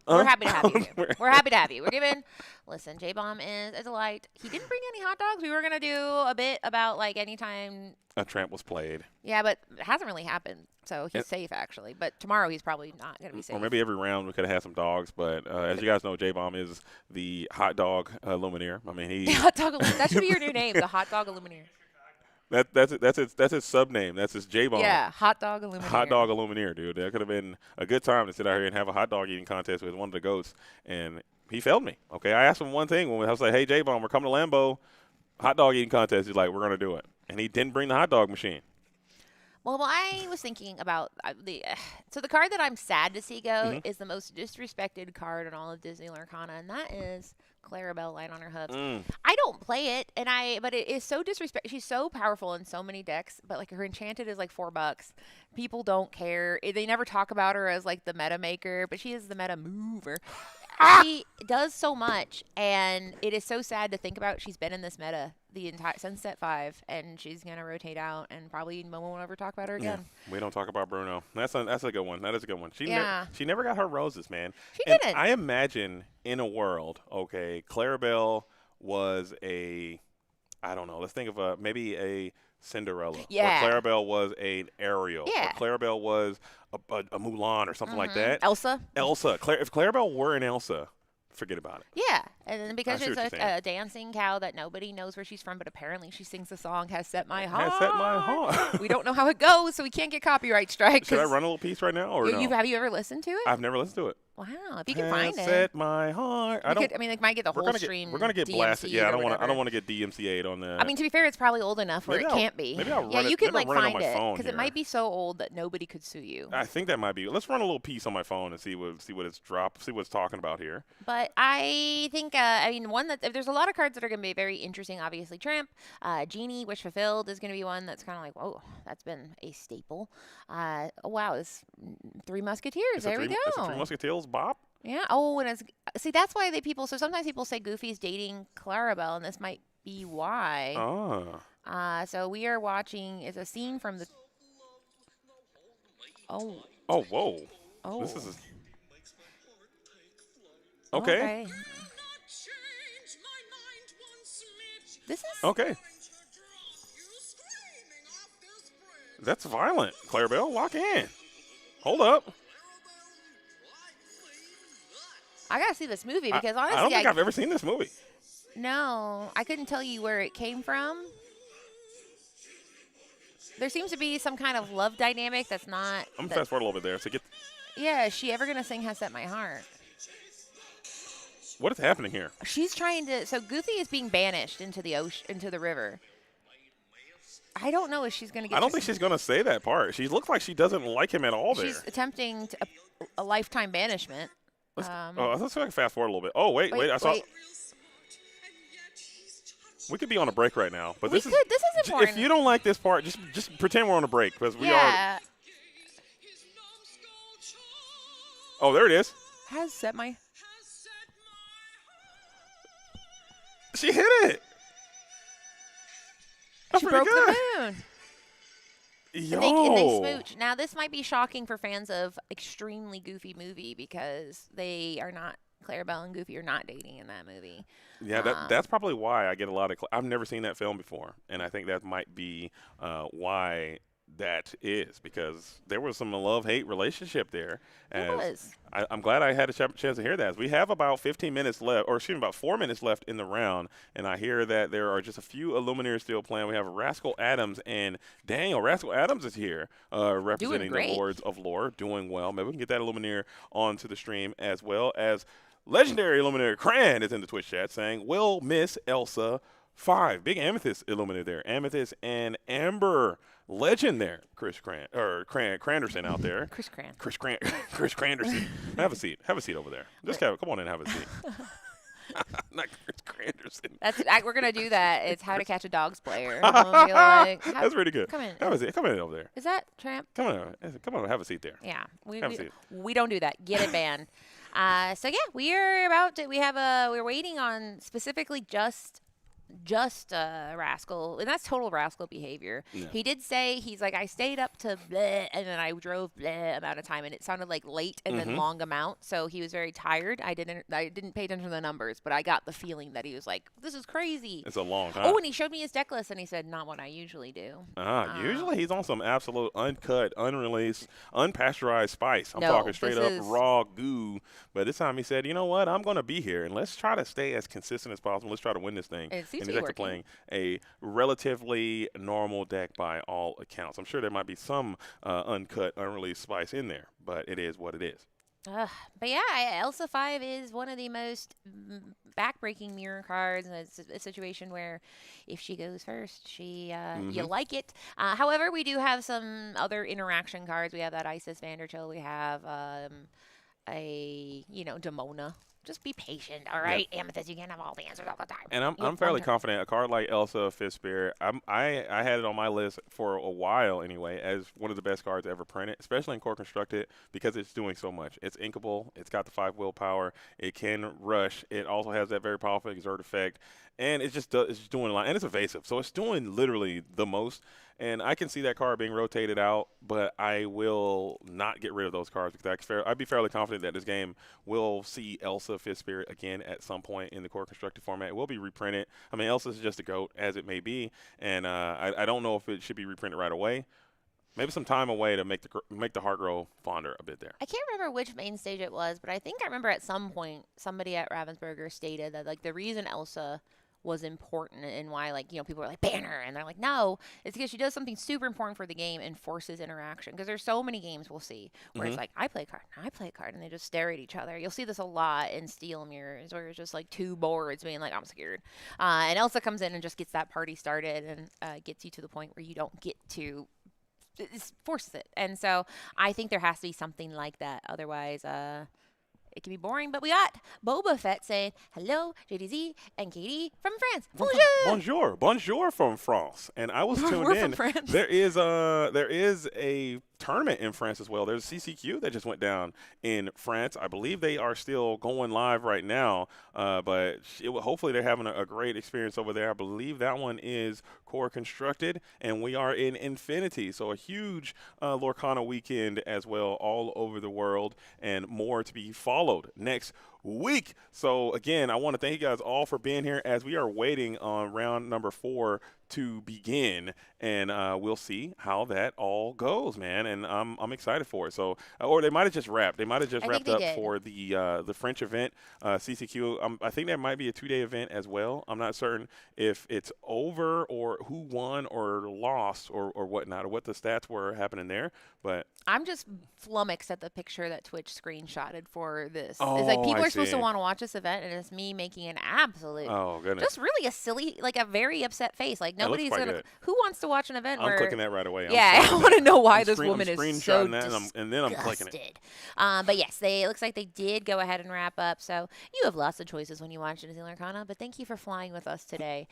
We're happy to have you. We're- We're happy to have you. We're giving. Listen, J-Bomb is a delight. He didn't bring any hot dogs. We were gonna do a bit about like anytime. A tramp was played. Yeah, but it hasn't really happened, so he's safe actually. But tomorrow he's probably not gonna be safe. Or maybe every round we could have had some dogs. But as you guys know, J-Bomb is the hot dog Lumineer. I mean, he Hot dog. That should be your new name, the Hot Dog Illuminator. that's his sub name. That's his J-Bomb. Yeah, Hot Dog Illuminator. Hot dog Illumineer, dude. That could have been a good time to sit out here and have a hot dog eating contest with one of the goats. And he failed me. Okay, I asked him one thing when I was like, "Hey, J-Bomb, we're coming to Lambeau, hot dog eating contest." He's like, "We're gonna do it," and he didn't bring the hot dog machine. Well, I was thinking about so the card that I'm sad to see go is the most disrespected card in all of Disney Lorcana, and that is Clarabelle Light on Her Hooves. I don't play it, but it is so disrespect. She's so powerful in so many decks, but like her enchanted is like $4. People don't care. They never talk about her as like the meta maker, but she is the meta mover. She does so much, and it is so sad to think about. She's been in this meta the entire since set 5, and she's gonna rotate out, and probably no one will ever talk about her again. We don't talk about Bruno. That's a good one. That is a good one. Yeah. She never got her roses, man. She And didn't. I imagine in a world, okay, Clarabelle was I don't know. Let's think of maybe a Cinderella. Yeah. Or Clarabelle was an Ariel. Yeah. Or Clarabelle was a Mulan or something like that. Elsa. Elsa. If Clarabelle were an Elsa, forget about it. Yeah, and then because I see it's what you're a dancing cow that nobody knows where she's from, but apparently she sings the song "Has Set My Heart." Has set my heart. We don't know how it goes, so we can't get copyright strike. Should I run a little piece right now or no? Have you ever listened to it? I've never listened to it. Wow, if you can Has find it. set my heart. I mean, they might get the We're whole gonna stream. We're gonna get DMC'd blasted. Yeah, I or don't whatever. want to get DMCA'd on that. I mean, to be fair, it's probably old enough where Maybe it I'll- can't be. maybe I'll Yeah, run you it- can maybe I'll like run it on find my it phone because here. it might be so old that nobody could sue you. I think that might be. Let's run a little piece on my phone and see what it's dropped. See what it's talking about here. But I think, one that there's a lot of cards that are going to be very interesting. Obviously, Tramp, Genie, Wish Fulfilled is going to be one that's kind of like, whoa, that's been a staple. Oh wow, this Three Musketeers. It's There we go. It's a Three Musketeers bop. Yeah. Oh, and that's why so sometimes people say Goofy's dating Clarabelle, and this might be why. Ah. So we are watching. It's a scene from the. Oh. Oh, whoa. Oh. This is. Okay. This is. Okay. That's violent. Clarabelle, lock in. Hold up. I gotta see this movie because honestly, I don't think I've ever seen this movie. No, I couldn't tell you where it came from. There seems to be some kind of love dynamic that's not. I'm gonna fast forward a little bit there. So get. Yeah, is she ever gonna sing "Has Set My Heart"? What is happening here? She's trying to. So Goofy is being banished into the ocean, into the river. I don't know if she's going to get. I don't think she's going to say that part. She looks like she doesn't like him at all there. She's attempting a lifetime banishment. Let's fast forward a little bit. Oh, wait. I saw. We could be on a break right now, but this is important. If you don't like this part, just pretend we're on a break because we are. Oh, there it is. Has set my. She hit it. That's She pretty broke good. the moon. Yo. And they smooch. Now, this might be shocking for fans of extremely Goofy movie because they are not. Clarabelle and Goofy are not dating in that movie. Yeah, that's probably why I get a lot of. I've never seen that film before, and I think that might be why that is, because there was some love-hate relationship there. It was. I'm glad I had a chance to hear that. We have about 15 minutes left, or excuse me, about 4 minutes left in the round, and I hear that there are just a few Illuminaires still playing. We have Rascal Adams and Daniel. Rascal Adams is here representing the Lords of Lore, doing well. Maybe we can get that Illuminaire onto the stream, as well as legendary Illuminaire Cran is in the Twitch chat saying, "Will miss Elsa 5." Big Amethyst Illuminator there. Amethyst and Amber legend there. Chris Cranderson out there. Chris Cranderson. Have a seat. Have a seat over there. Just come on in and have a seat. Not Chris Cranderson. We're gonna do that. It's How to Catch a Dog's player. We'll be like, that's pretty good. Come in. Have a seat. Come in over there. Is that Tramp? Come on. Have a seat there. Yeah. Have a seat. We don't do that. Get it banned. So yeah, we're waiting on specifically just Rascal, and that's total Rascal behavior. Yeah. He did say, he's like, I stayed up to bleh, and then I drove bleh amount of time, and it sounded like late and then long amount, so he was very tired. I didn't pay attention to the numbers, but I got the feeling that he was like, this is crazy. It's a long time. Oh, and he showed me his deck list, and he said, not what I usually do. Usually he's on some absolute uncut, unreleased, unpasteurized spice. I'm talking straight up raw goo, but this time he said, you know what, I'm going to be here, and let's try to stay as consistent as possible. Let's try to win this thing. And he's actually playing a relatively normal deck by all accounts. I'm sure there might be some uncut, unreleased spice in there, but it is what it is. But yeah, Elsa 5 is one of the most backbreaking mirror cards, and it's a situation where if she goes first, you like it. However, we do have some other interaction cards. We have that Isis Vanderchill. We have Demona. Just be patient, all right? Yep. Amethyst, you can't have all the answers all the time. And I'm fairly confident a card like Elsa Fifth Spirit, I had it on my list for a while anyway as one of the best cards ever printed, especially in Core Constructed, because it's doing so much. It's inkable. It's got the 5 willpower. It can rush. It also has that very powerful exert effect. And it's just doing a lot. And it's evasive. So it's doing literally the most. And I can see that card being rotated out, but I will not get rid of those cards because I'd be fairly confident that this game will see Elsa Fifth Spirit again at some point in the Core Constructed format. It will be reprinted. I mean, Elsa's just a GOAT, as it may be, and I don't know if it should be reprinted right away. Maybe some time away to make the heart grow fonder a bit there. I can't remember which main stage it was, but I think I remember at some point somebody at Ravensburger stated that like the reason Elsa was important and why people are like ban her, and they're like no, it's because she does something super important for the game and forces interaction, because there's so many games we'll see where it's like I play a card and they just stare at each other. You'll see this a lot in Steel Mirrors where it's just like two boards being like I'm scared, and Elsa comes in and just gets that party started and gets you to the point where you don't get to forces it. And so I think there has to be something like that, otherwise it can be boring. But we got Boba Fett saying, hello, JDZ and Katie from France. Bonjour. Bonjour from France. And I was tuned in. There is a tournament in France as well. There's a CCQ that just went down in France. I believe they are still going live right now, but hopefully they're having a great experience over there. I believe that one is Core Constructed, and we are in Infinity. So a huge Lorcana weekend as well all over the world, and more to be followed next week. So again, I want to thank you guys all for being here as we are waiting on round number 4 to begin, and we'll see how that all goes, man. And I'm excited for it. So, or they might have just wrapped. They might have just wrapped up for the French event, CCQ. I think that might be a 2-day event as well. I'm not certain if it's over or who won or lost or whatnot, or what the stats were happening there. But I'm just flummoxed at the picture that Twitch screenshotted for this. It's like people are supposed to want to watch this event, and it's me making an absolute, Oh goodness. just really a silly, like a very upset face. Like That looks nobody's quite gonna. good. Who wants to watch an event I'm where? clicking that right away. Yeah, I want to know why I'm this screen- woman I'm is so screenshotting that, and then I'm clicking it. disgusted. But yes, it looks like they did go ahead and wrap up. So you have lots of choices when you watch Disney Lorcana. But thank you for flying with us today,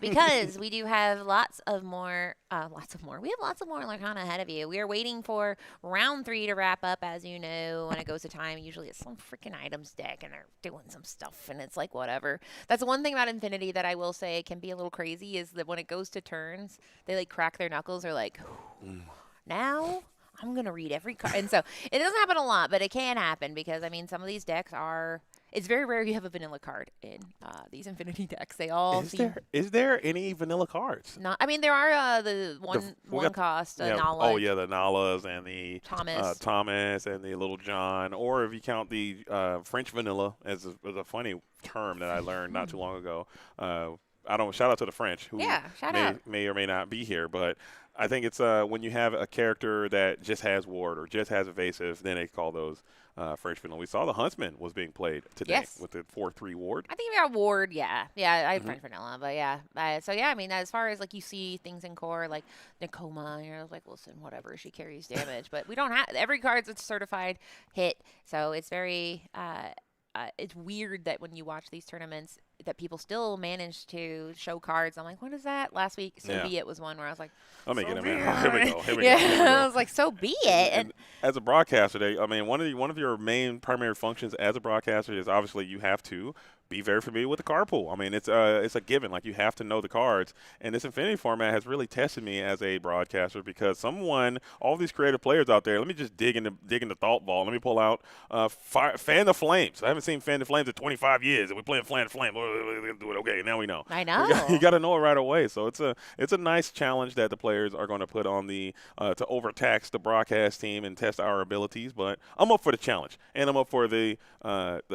because we do have lots of more. We have lots of more Lorcana ahead of you. We are waiting for round 3 to wrap up. As you know, when it goes to time, usually it's some freaking items deck, and they're doing some stuff, and it's like whatever. That's one thing about Infinity that I will say can be a little crazy is that when it goes to turns, they like crack their knuckles. They're like, now I'm gonna read every card, and so it doesn't happen a lot, but it can happen because I mean some of these decks are. It's very rare you have a vanilla card in these Infinity decks. They all Is there any vanilla cards? not. I mean, there are the we one got- cost Yeah. Nala, Oh yeah, the Nalas and the Thomas. and the Little John, or if you count the French vanilla as a funny term that I learned not too long ago. I don't shout out to the French who shout out. may or may not be here, but I think it's when you have a character that just has ward or just has evasive, then they call those French vanilla. We saw the Huntsman was being played today with the 4/3 ward. I think we got Ward, yeah. I have French vanilla, but yeah. So yeah, I mean, as far as like you see things in core like Nakoma, you're like, listen, whatever, she carries damage, but we don't have every card's a certified hit, so it's very it's weird that when you watch these tournaments that people still manage to show cards. I'm like, what is that? Last week, Be It was one where I was like, I'm making so it, man. Here we go. Here we go. I was like, so be it. And as a broadcaster, I mean, one of your main primary functions as a broadcaster is obviously you have to be very familiar with the card pool. I mean, it's a given. Like, you have to know the cards. And this Infinity format has really tested me as a broadcaster because all these creative players out there, let me just dig into Thought Vault. Let me pull out Fan the Flames. I haven't seen Fan the Flames in 25 years, and we're playing Fan the Flame. We're going to do it. Okay, now we know. I know. You got to know it right away. So it's a nice challenge that the players are going to put on to overtax the broadcast team and test our abilities. But I'm up for the challenge, and I'm up for the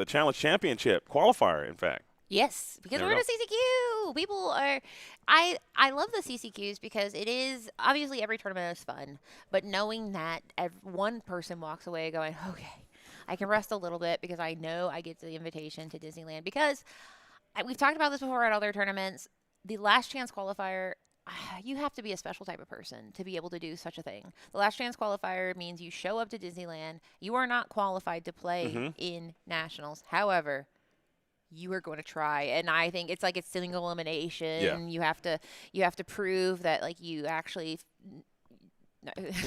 Challenge Championship qualifier, in fact. Yes, because we're in a CCQ. People are. I love the CCQs because it is obviously every tournament is fun, but knowing that one person walks away going, okay, I can rest a little bit because I know I get the invitation to Disneyland. Because we've talked about this before at other tournaments. The last chance qualifier, you have to be a special type of person to be able to do such a thing. The last chance qualifier means you show up to Disneyland. You are not qualified to play in nationals. However, you are going to try, and I think it's single elimination. Yeah. You have to prove that like you actually.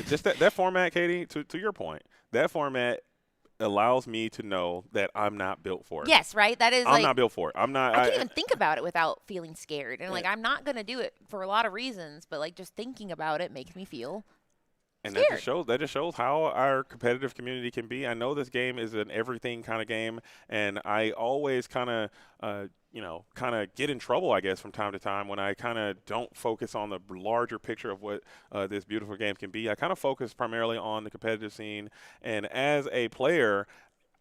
Just that format, Katie. To your point, that format allows me to know that I'm not built for it. Yes, right. That is. I'm not built for it. I'm not. I can't even think about it without feeling scared, and like I'm not going to do it for a lot of reasons, but like just thinking about it makes me feel. And scared. that just shows how our competitive community can be. I know this game is an everything kind of game, and I always kind of get in trouble, I guess, from time to time when I kind of don't focus on the larger picture of what this beautiful game can be. I kind of focus primarily on the competitive scene, and as a player,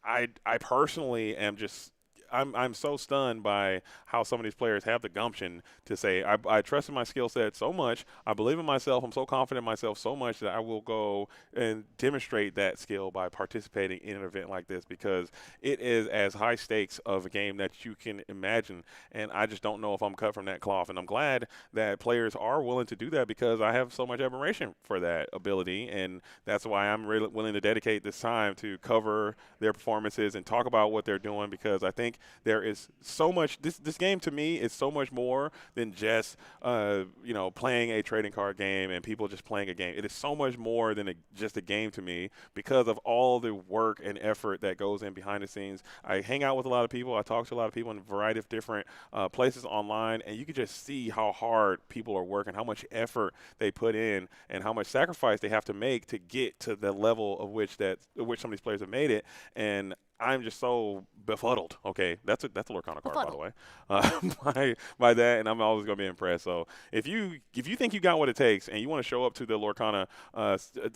I personally am just. I'm so stunned by how some of these players have the gumption to say, I trust in my skill set so much, I believe in myself, I'm so confident in myself so much that I will go and demonstrate that skill by participating in an event like this, because it is as high stakes of a game that you can imagine, and I just don't know if I'm cut from that cloth. And I'm glad that players are willing to do that because I have so much admiration for that ability, and that's why I'm really willing to dedicate this time to cover their performances and talk about what they're doing, because I think there is so much. This game to me is so much more than just playing a trading card game and people just playing a game. It is so much more than just a game to me because of all the work and effort that goes in behind the scenes. I hang out with a lot of people. I talk to a lot of people in a variety of different places online, and you can just see how hard people are working, how much effort they put in, and how much sacrifice they have to make to get to the level of which some of these players have made it. And I'm just so befuddled. Okay, that's a Lorcana card, by the way. By that, and I'm always gonna be impressed. So if you think you got what it takes and you want to show up to the Lorcana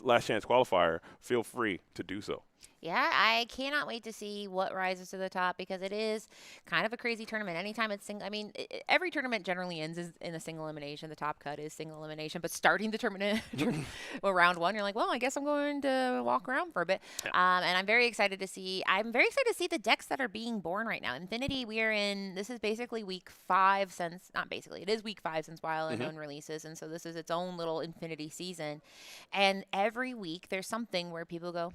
last chance qualifier, feel free to do so. Yeah, I cannot wait to see what rises to the top because it is kind of a crazy tournament. Anytime it's every tournament generally ends in a single elimination. The top cut is single elimination, but starting the tournament round one, you're like, well, I guess I'm going to walk around for a bit. Yeah. And I'm very excited to see. I'm very excited to see the decks that are being born right now. Infinity, this is basically week 5 since, not basically, it is week 5 since Wild Unknown releases. And so this is its own little Infinity season. And every week there's something where people go,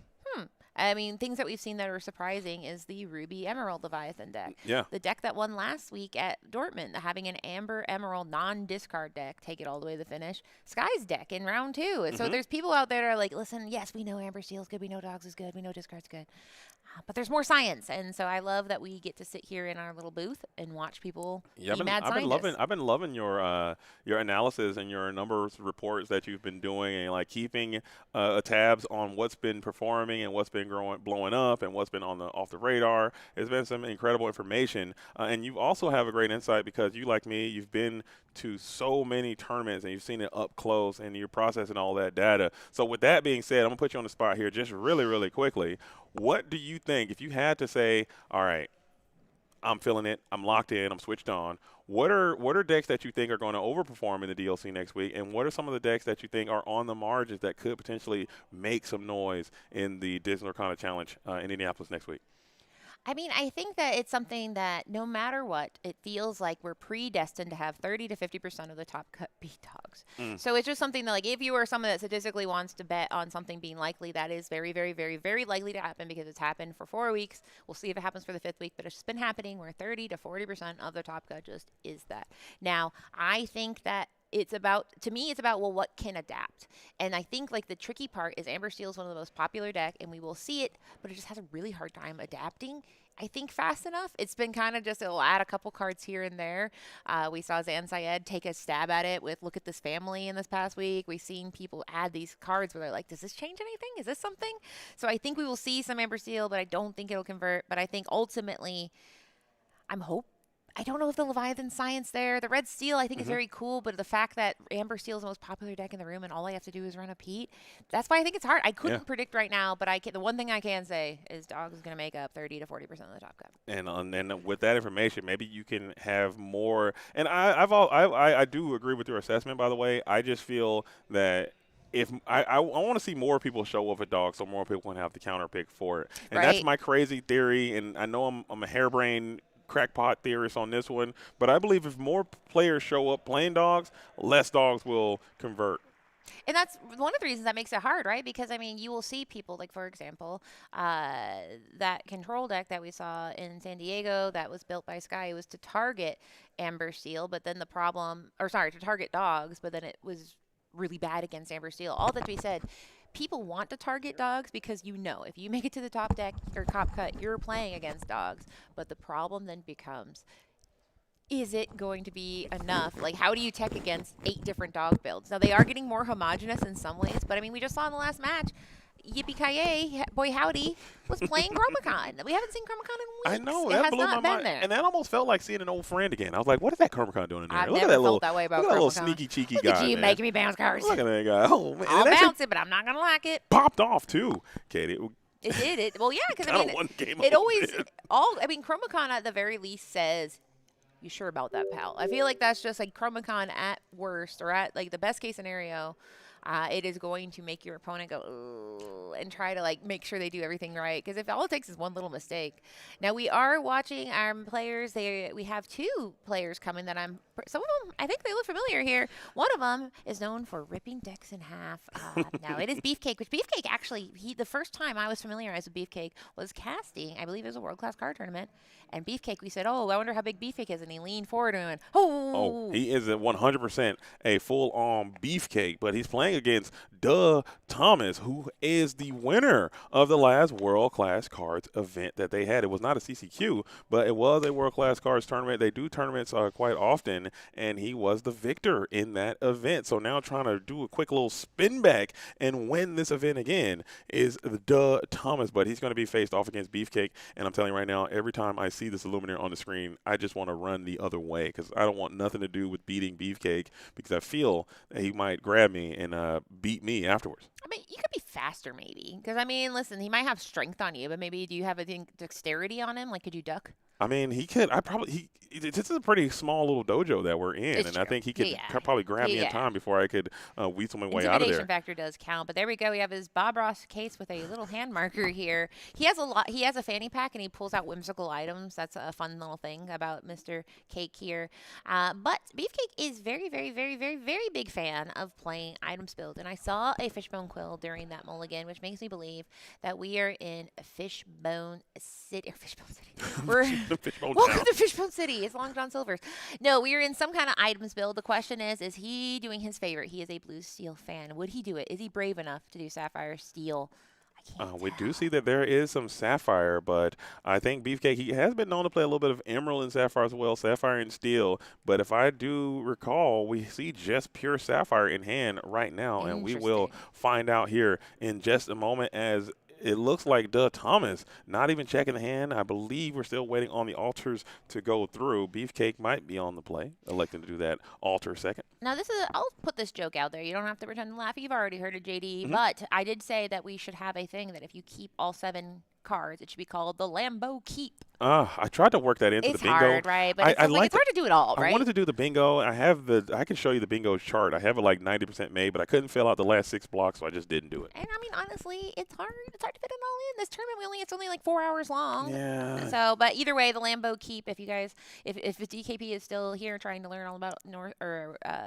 I mean, things that we've seen that are surprising is the Ruby Emerald Leviathan deck. Yeah. The deck that won last week at Dortmund, having an Amber Emerald non-discard deck, take it all the way to the finish. Sky's deck in round 2. And so there's people out there that are like, listen, yes, we know Amber Steel's good, we know Dogs is good, we know Discard's good. But there's more science, and so I love that we get to sit here in our little booth and watch people be mad scientists. I've been loving your analysis and your numbers reports that you've been doing, and like keeping tabs on what's been performing and what's been blowing up and what's been off the radar. It's been some incredible information, and you also have a great insight because you, like me, you've been to so many tournaments and you've seen it up close and you're processing all that data. So with that being said, I'm gonna put you on the spot here just really quickly. What do you think, if you had to say, all right, I'm feeling it, I'm locked in, I'm switched on, what are decks that you think are going to overperform in the DLC next week, and what are some of the decks that you think are on the margins that could potentially make some noise in the Disney Lorcana Challenge in Indianapolis next week? I mean, I think that it's something that no matter what, it feels like we're predestined to have 30 to 50% of the top cut be dogs. So it's just something that, like, if you are someone that statistically wants to bet on something being likely, that is very, very, very, very likely to happen because it's happened for 4 weeks. We'll see if it happens for the 5th week, but it's just been happening where 30 to 40% of the top cut just is that. Now, I think that it's about, well, what can adapt? And I think, like, the tricky part is Amber Steel is one of the most popular deck, and we will see it, but it just has a really hard time adapting, I think, fast enough. It's been kind of just, it'll add a couple cards here and there. We saw Zan Syed take a stab at it with Look at This Family in this past week. We've seen people add these cards where they're like, does this change anything? Is this something? So I think we will see some Amber Steel, but I don't think it'll convert. But I think ultimately, I don't know if the Leviathan science there. The Red Steel, I think, is very cool, but the fact that Amber Steel is the most popular deck in the room and all I have to do is run a Pete, that's why I think it's hard. I couldn't predict right now, but the one thing I can say is Dogs is going to make up 30 to 40% of the top cut. And with that information, maybe you can have more. And I do agree with your assessment, by the way. I just feel that if I want to see more people show up at Dogs so more people can have the counter pick for it. And that's my crazy theory, and I know I'm a harebrained crackpot theorist on this one, but I believe if more players show up playing Dogs, less Dogs will convert. And that's one of the reasons that makes it hard, right? Because, I mean, you will see people, like, for example, that control deck that we saw in San Diego that was built by Sky, it was to target Amber Steel, but then to target Dogs, but then it was really bad against Amber Steel. All that to be said, people want to target Dogs because if you make it to the top deck or top cut, you're playing against Dogs. But the problem then becomes, is it going to be enough? Like, how do you tech against 8 different dog builds? Now, they are getting more homogenous in some ways, but I mean, we just saw in the last match, Yippee-ki-yay, boy howdy, was playing Chromacon. We haven't seen Chromacon in weeks. I know. It That has blew not my been mind. there. And that almost felt like seeing an old friend again. I was like, what is that Chromacon doing in there? I've Look never at that felt that way about look at that little Chromacon. sneaky, cheeky Look guy, at you man. making me bounce cards. Look at that guy. Oh, man. I'll That shit bounce it, but I'm not going to like it. popped off, too. Katie. It did. Well, yeah, because, I Kinda mean, one game it over always, there. Chromacon at the very least says, you sure about that, pal? I feel like that's just like Chromacon at worst, or at, like, the best case scenario. It is going to make your opponent go, ooh, and try to, like, make sure they do everything right. Because if all it takes is one little mistake. Now, we are watching our players. We have 2 players coming that some of them, I think they look familiar here. One of them is known for ripping decks in half. Now, it is Beefcake, which Beefcake actually, the first time I was familiarized with Beefcake was casting. I believe it was a world-class card tournament. And Beefcake, we said, oh, I wonder how big Beefcake is. And he leaned forward and went, oh. He is 100% a full-on Beefcake, but he's playing against Thomas, who is the winner of the last World Class Cards event that they had. It was not a CCQ, but it was a World Class Cards tournament. They do tournaments quite often, and he was the victor in that event. So now trying to do a quick little spin back and win this event again is Thomas, but he's going to be faced off against Beefcake, and I'm telling you right now, every time I see this Illuminator on the screen, I just want to run the other way because I don't want nothing to do with beating Beefcake because I feel that he might grab me and beat me afterwards. I mean, you could be faster maybe. Because, I mean, listen, he might have strength on you, but maybe do you have, dexterity on him? Like, could you duck? I mean, he could. This is a pretty small little dojo that we're in, It's and I true. think he could Yeah. probably grab me in Yeah. time before I could weasel my way out of Intimidation there. factor does count, but there we go. We have his Bob Ross case with a little hand marker here. He has a lot. He has a fanny pack and he pulls out whimsical items. That's a fun little thing about Mr. Cake here. But Beefcake is very, very, very, very, very big fan of playing items build, and I saw a fishbone quill during that mulligan, which makes me believe that we are in Fishbone City. Or Fishbone City. We're Fishbone welcome Town. to Fishbone City. It's Long John Silver's. No, we are in some kind of items build. The question is he doing his favorite? He is a blue steel fan. Would he do it? Is he brave enough to do sapphire steel? I can't We do tell. see that there is some sapphire, but I think Beefcake, he has been known to play a little bit of emerald and sapphire as well, sapphire and steel. But if I do recall, we see just pure sapphire in hand right now, and we will Interesting. find out here in just a moment as it looks like Doug Thomas not even checking the hand. I believe we're still waiting on the altars to go through. Beefcake might be on the play, electing to do that altar second. Now I'll put this joke out there. You don't have to pretend to laugh. You've already heard it, JD. Mhm. But I did say that we should have a thing that if you keep all 7 cards, it should be called the Lambo Keep. I tried to work that into It's the bingo. hard, right? But I it's like it's hard to do it all, I right? wanted to do the bingo. I can show you the bingo chart. I have it like 90% made, but I couldn't fill out the last 6 blocks, so I just didn't do it. And I mean, honestly, it's hard. It's hard to fit it all in. This tournament, it's only like 4 hours long. Yeah. So, but either way, the Lambo Keep. If you guys, if the DKP is still here trying to learn all about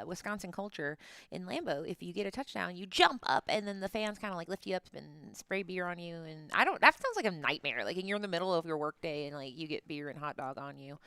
Wisconsin culture in Lambo, if you get a touchdown, you jump up, and then the fans kind of like lift you up and spray beer on you. And that sounds like a nightmare. Like, and you're in the middle of your workday, and like you get beer and hot dog on you.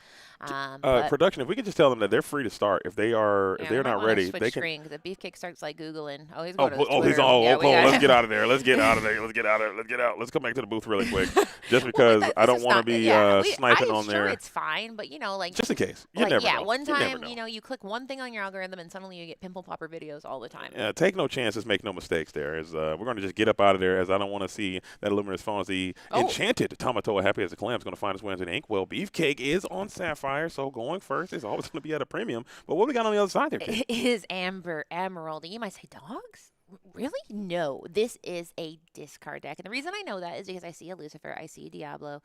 But Production, if we could just tell them that they're free to start. If they're not ready, switch they can. screen because the Beefcake starts like Googling. Oh, he's Oh, going to oh, he's Twitter. on. Yeah, Oh, we got- let's get out of there. Let's get out of there. Let's get out of there. Let's get out. Let's come back to the booth really quick, just Well, because but I this don't is want to not- be yeah, sniping I'm on sure there. it's fine, but like Just in case. You never know. one You never time, know. you click one thing on your algorithm and suddenly you get pimple popper videos all the time. Take no chances, make no mistakes there. We're going to just get up out of there, as I don't want to see that Luminous phone as the enchanted Tamatoa Happy as a Clam is going to find his way into the ink. Well, Beefcake is on Sapphire, so going first is always going to be at a premium. But what we got on the other side there, Kate? It is Emerald. And you might say, dogs? Really? No, this is a discard deck. And the reason I know that is because I see a Lucifer, I see a Diablo.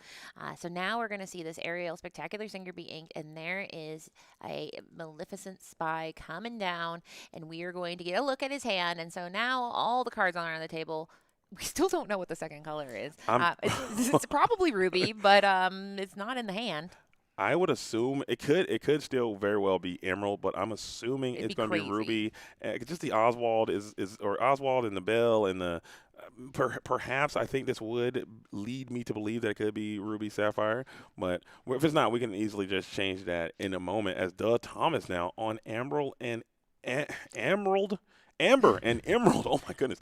So now we're going to see this Ariel Spectacular Singer be inked, and there is a Maleficent Spy coming down, and we are going to get a look at his hand. And so now all the cards on the table. We still don't know what the second color is. It's probably ruby, but it's not in the hand. I would assume it could still very well be emerald, but I'm assuming It'd it's be going to be crazy. ruby. Just the Oswald or Oswald and the Bell and the perhaps I think this would lead me to believe that it could be ruby sapphire, but if it's not, we can easily just change that in a moment. As Doug Thomas now on Emerald and Emerald. Amber and Emerald, oh my goodness,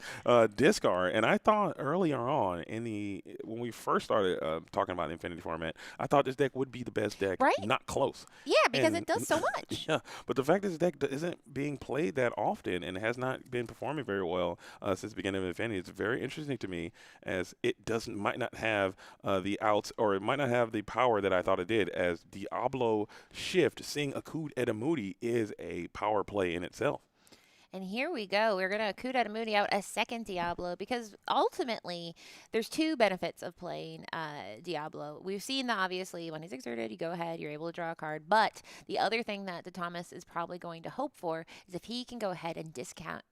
discard. And I thought earlier on when we first started talking about Infinity format, I thought this deck would be the best deck, Right? not close. Yeah, because And- it does so much. Yeah, but the fact is, this deck isn't being played that often and has not been performing very well since the beginning of Infinity. It's very interesting to me, as it might not have the outs, or it might not have the power that I thought it did. As Diablo Shift, seeing Akud Edamudi is a power play in itself. And here we go. We're going to Kuda Moody out a second Diablo because ultimately there's 2 benefits of playing Diablo. We've seen that obviously when he's exerted, you go ahead, you're able to draw a card. But the other thing that the Thomas is probably going to hope for is if he can go ahead and discard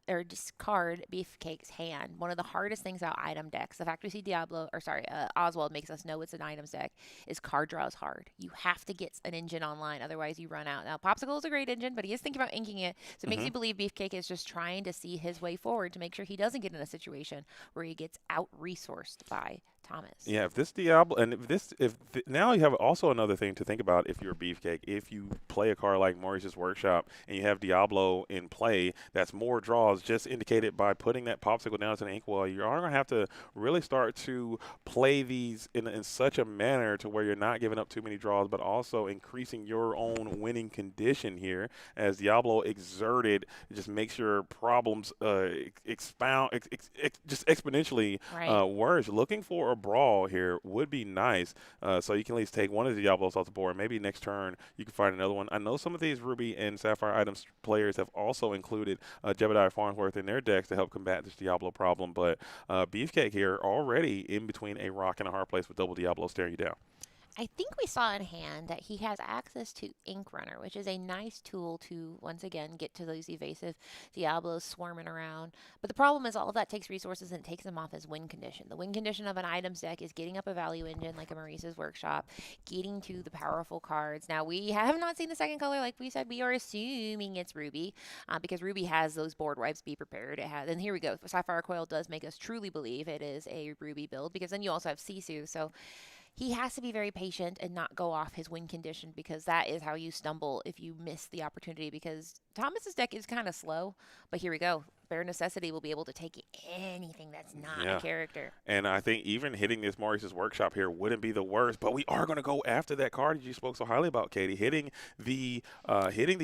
Beefcake's hand. One of the hardest things about item decks, the fact we see Oswald makes us know it's an items deck, is card draw is hard. You have to get an engine online, otherwise you run out. Now, Popsicle is a great engine, but he is thinking about inking it, so it makes you believe Beefcake is just trying to see his way forward to make sure he doesn't get in a situation where he gets out-resourced by Thomas. Yeah, if this Diablo, and now you have also another thing to think about if you're Beefcake. If you play a card like Maurice's Workshop and you have Diablo in play, that's more draws, just indicated by putting that Popsicle down to the inkwell. You are going to have to really start to play these in such a manner to where you're not giving up too many draws, but also increasing your own winning condition here. As Diablo exerted, just makes your problems just exponentially worse. Looking for a brawl here would be nice, so you can at least take one of the Diablos off the board. Maybe next turn you can find another one. I know some of these Ruby and Sapphire items players have also included Jebediah Farnsworth in their decks to help combat this Diablo problem, but Beefcake here already in between a rock and a hard place with double Diablo staring you down. I think we saw in hand that he has access to Ink Runner, which is a nice tool to, once again, get to those evasive Diablos swarming around. But the problem is all of that takes resources and it takes them off his win condition. The win condition of an items deck is getting up a value engine like a Maurice's Workshop, getting to the powerful cards. Now, we have not seen the second color. Like we said, we are assuming it's Ruby because Ruby has those board wipes. Be prepared. It has, and here we go. Sapphire Coil does make us truly believe it is a Ruby build because then you also have Sisu. So he has to be very patient and not go off his win condition because that is how you stumble if you miss the opportunity because Thomas's deck is kind of slow, but here we go. Bare Necessity will be able to take anything that's not a character. And I think even hitting this Maurice's Workshop here wouldn't be the worst, but we are going to go after that card you spoke so highly about, Katie. Hitting the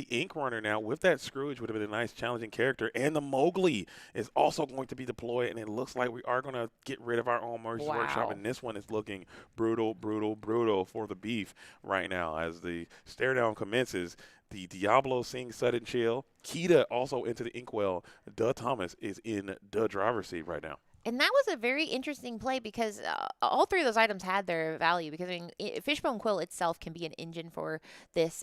Ink Runner now with that Scrooge would have been a nice challenging character, and the Mowgli is also going to be deployed, and it looks like we are going to get rid of our own Maurice's Workshop, and this one is looking brutal, brutal, brutal for the beef right now as the stare down commences. The Diablo sings sudden chill. Kita also into the Inkwell. Duh Thomas is in the driver's seat right now. And that was a very interesting play because all three of those items had their value because, I mean, Fishbone Quill itself can be an engine for this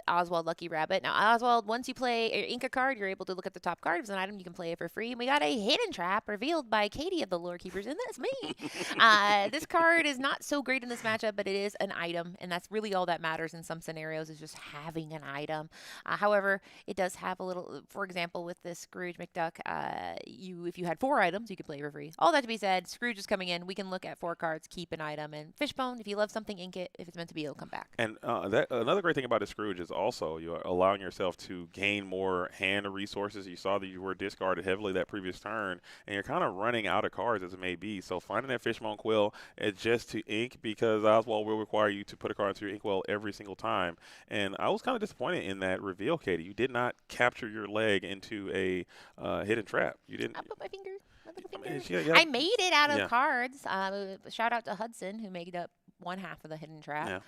Oswald Lucky Rabbit. Now, Oswald, once you play or ink a card, you're able to look at the top card. If it's an item, you can play it for free. And we got a hidden trap revealed by Katie of the Lore Keepers, and that's me. This card is not so great in this matchup, but it is an item, and that's really all that matters in some scenarios is just having an item. However, it does have a little, for example, with this Scrooge McDuck, if you had 4 items, you could play for free. All that to be said, Scrooge is coming in. We can look at 4 cards, keep an item, and Fishbone, if you love something, ink it. If it's meant to be, it'll come back. And another great thing about the Scrooge is also you're allowing yourself to gain more hand resources. You saw that you were discarded heavily that previous turn, and you're kind of running out of cards as it may be. So finding that Fishbone Quill is just to ink because Oswald will require you to put a card into your inkwell every single time. And I was kind of disappointed in that reveal, Katie. You did not capture your leg into a hidden trap. You didn't. I put my finger. I I made it out of cards. Shout out to Hudson who made up one half of the hidden trap.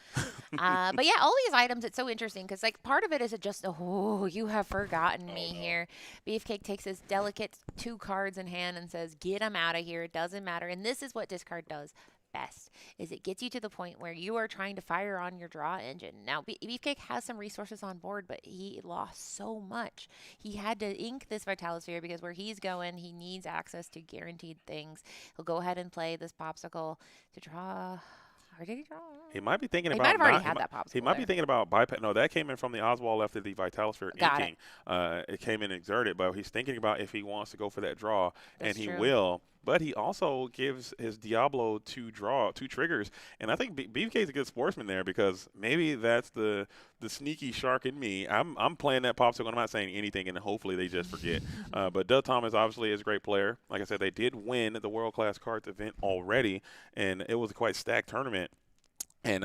Yeah. But yeah, all these items, it's so interesting because like part of it is just, you have forgotten me here. Beefcake takes his delicate 2 cards in hand and says, get them out of here. It doesn't matter. And this is what discard does best is it gets you to the point where you are trying to fire on your draw engine. Now, Beefcake has some resources on board, but he lost so much. He had to ink this Vitalosphere because where he's going, he needs access to guaranteed things. He'll go ahead and play this Popsicle to draw. Or did he draw? He might be thinking he about. Might have already had that Popsicle. He might be thinking about bypass. No, that came in from the Oswald after the Vitalosphere inking. It came in exerted, but he's thinking about if he wants to go for that draw, That's and he true. will. But he also gives his Diablo 2 triggers, and I think Beefcake's a good sportsman there because maybe that's the sneaky shark in me. I'm playing that Popsicle, and I'm not saying anything, and hopefully they just forget. But Doug Thomas obviously is a great player. Like I said, they did win the World Class Cards event already, and it was a quite stacked tournament. And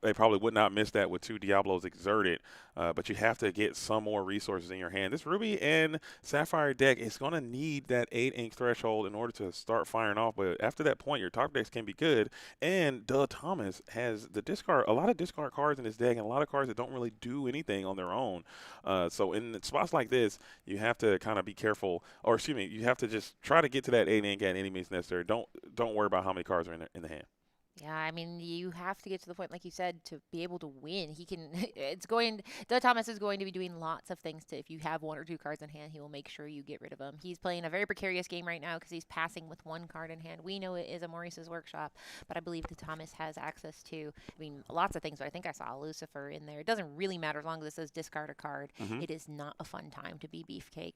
they probably would not miss that with 2 Diablos exerted. But you have to get some more resources in your hand. This Ruby and Sapphire deck is going to need that 8 ink threshold in order to start firing off. But after that point, your top decks can be good. And Doug Thomas has a lot of discard cards in his deck and a lot of cards that don't really do anything on their own. So in spots like this, you have to kind of be careful. Or excuse me, you have to just try to get to that 8 ink at any means necessary. Don't worry about how many cards are in the hand. Yeah, I mean, you have to get to the point, like you said, to be able to win. He can, Doug Thomas is going to be doing lots of things if you have 1 or 2 cards in hand, he will make sure you get rid of them. He's playing a very precarious game right now because he's passing with 1 card in hand. We know it is a Maurice's Workshop, but I believe that Thomas has access to, lots of things, but I think I saw Lucifer in there. It doesn't really matter as long as it says discard a card. Mm-hmm. It is not a fun time to be Beefcake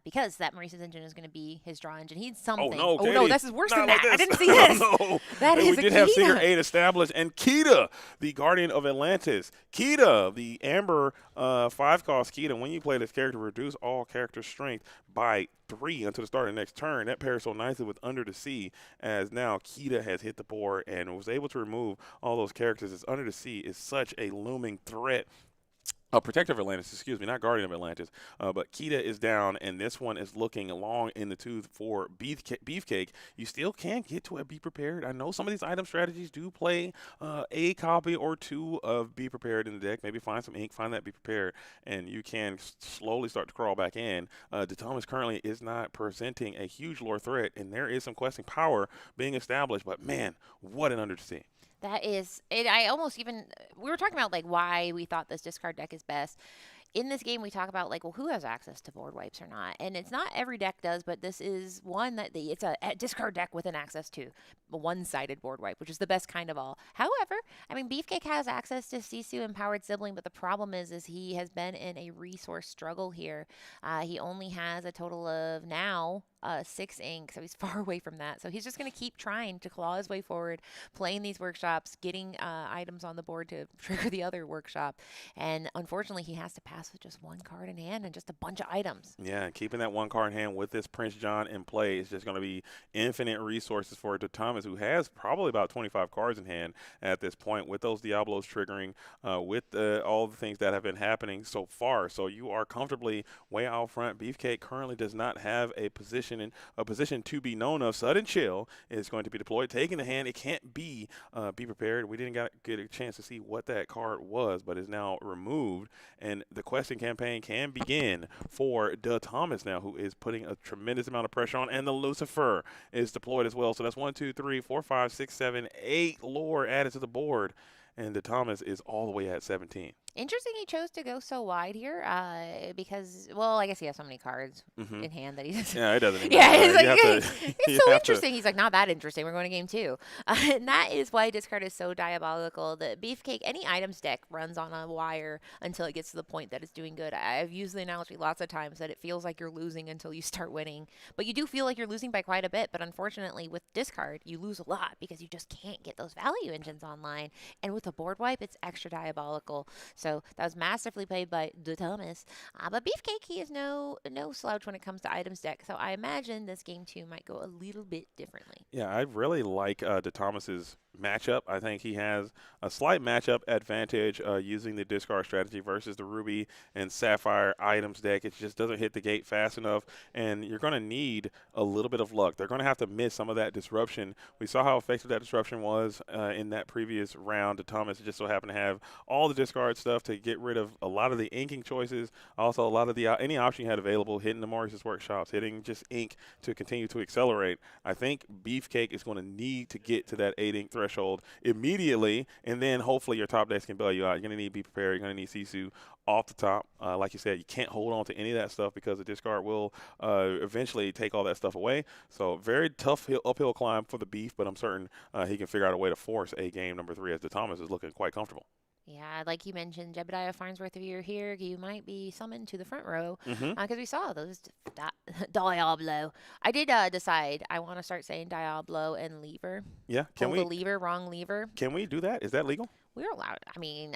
because that Maurice's engine is going to be his draw engine. He's something. Oh, no, Katie. No, this is worse than Not that. like I this. didn't see this. No. That Hey, is we did have Akita. Secret 8 established, and Kita, the Guardian of Atlantis. Kita, the Amber 5-cost Kita. When you play this character, reduce all character strength by 3 until the start of the next turn. That pairs so nicely with Under the Sea, as now Kita has hit the board and was able to remove all those characters, as Under the Sea is such a looming threat. Oh, Protector of Atlantis, excuse me, not Guardian of Atlantis. But Kita is down, and this one is looking long in the tooth for Beefcake. You still can't get to a Be Prepared. I know some of these item strategies do play a copy or two of Be Prepared in the deck. Maybe find some ink, find that Be Prepared, and you can slowly start to crawl back in. Thomas currently is not presenting a huge lore threat, and there is some questing power being established, but man, what an undersea. That is it. I almost even we were talking about like why we thought this discard deck is best. In this game, we talk about like, well, who has access to board wipes or not, and it's not every deck does, but this is one that it's a discard deck with an access to a one-sided board wipe, which is the best kind of all. However, I mean, Beefcake has access to Sisu Empowered Sibling, but the problem is he has been in a resource struggle here. He only has a total of now 6 ink, so he's far away from that. So he's just going to keep trying to claw his way forward, playing these workshops, getting items on the board to trigger the other workshop, and unfortunately, he has to pass with just one card in hand and just a bunch of items. Yeah, and keeping that one card in hand with this Prince John in play is just going to be infinite resources for Thomas, who has probably about 25 cards in hand at this point, with those Diablos triggering, with all the things that have been happening so far. So you are comfortably way out front. Beefcake currently does not have a position to be known of. Sudden Chill is going to be deployed, taking the hand. It can't be prepared. We didn't get a chance to see what that card was, but is now removed, and the questing campaign can begin for Thomas now, who is putting a tremendous amount of pressure on, and the Lucifer is deployed as well. So that's 1, 2, 3, 4, 5, 6, 7, 8 lore added to the board, and Thomas is all the way at 17. Interesting he chose to go so wide here because, well, I guess he has so many cards in hand that he doesn't. Yeah, it doesn't even Yeah, matter. it's like, it's so interesting. He's like, not that interesting. We're going to game 2. And that is why discard is so diabolical. The Beefcake, any items deck runs on a wire until it gets to the point that it's doing good. I've used the analogy lots of times that it feels like you're losing until you start winning. But you do feel like you're losing by quite a bit. But unfortunately, with discard, you lose a lot because you just can't get those value engines online. And with a board wipe, it's extra diabolical. So that was masterfully played by Thomas. But Beefcake, he is no slouch when it comes to items deck. So I imagine this game 2 might go a little bit differently. Yeah, I really like Thomas's matchup. I think he has a slight matchup advantage using the discard strategy versus the Ruby and Sapphire items deck. It just doesn't hit the gate fast enough, and you're going to need a little bit of luck. They're going to have to miss some of that disruption. We saw how effective that disruption was in that previous round. Thomas just so happened to have all the discard stuff to get rid of a lot of the inking choices, also a lot of the any option you had available, hitting the Maurice's workshops, hitting just ink to continue to accelerate. I think Beefcake is going to need to get to that 8 ink threshold immediately, and then hopefully your top decks can bail you out. You're going to need to be prepared. You're going to need Sisu off the top. Like you said, you can't hold on to any of that stuff because the discard will eventually take all that stuff away. So very tough uphill climb for the Beef, but I'm certain he can figure out a way to force a game number 3 as the Thomas is looking quite comfortable. Yeah, like you mentioned, Jebediah Farnsworth, if you're here, you might be summoned to the front row because we saw those Diablo. I did decide I want to start saying Diablo and lever. Yeah, can Pull we? the lever, wrong lever. Can we do that? Is that legal? We're allowed. I mean,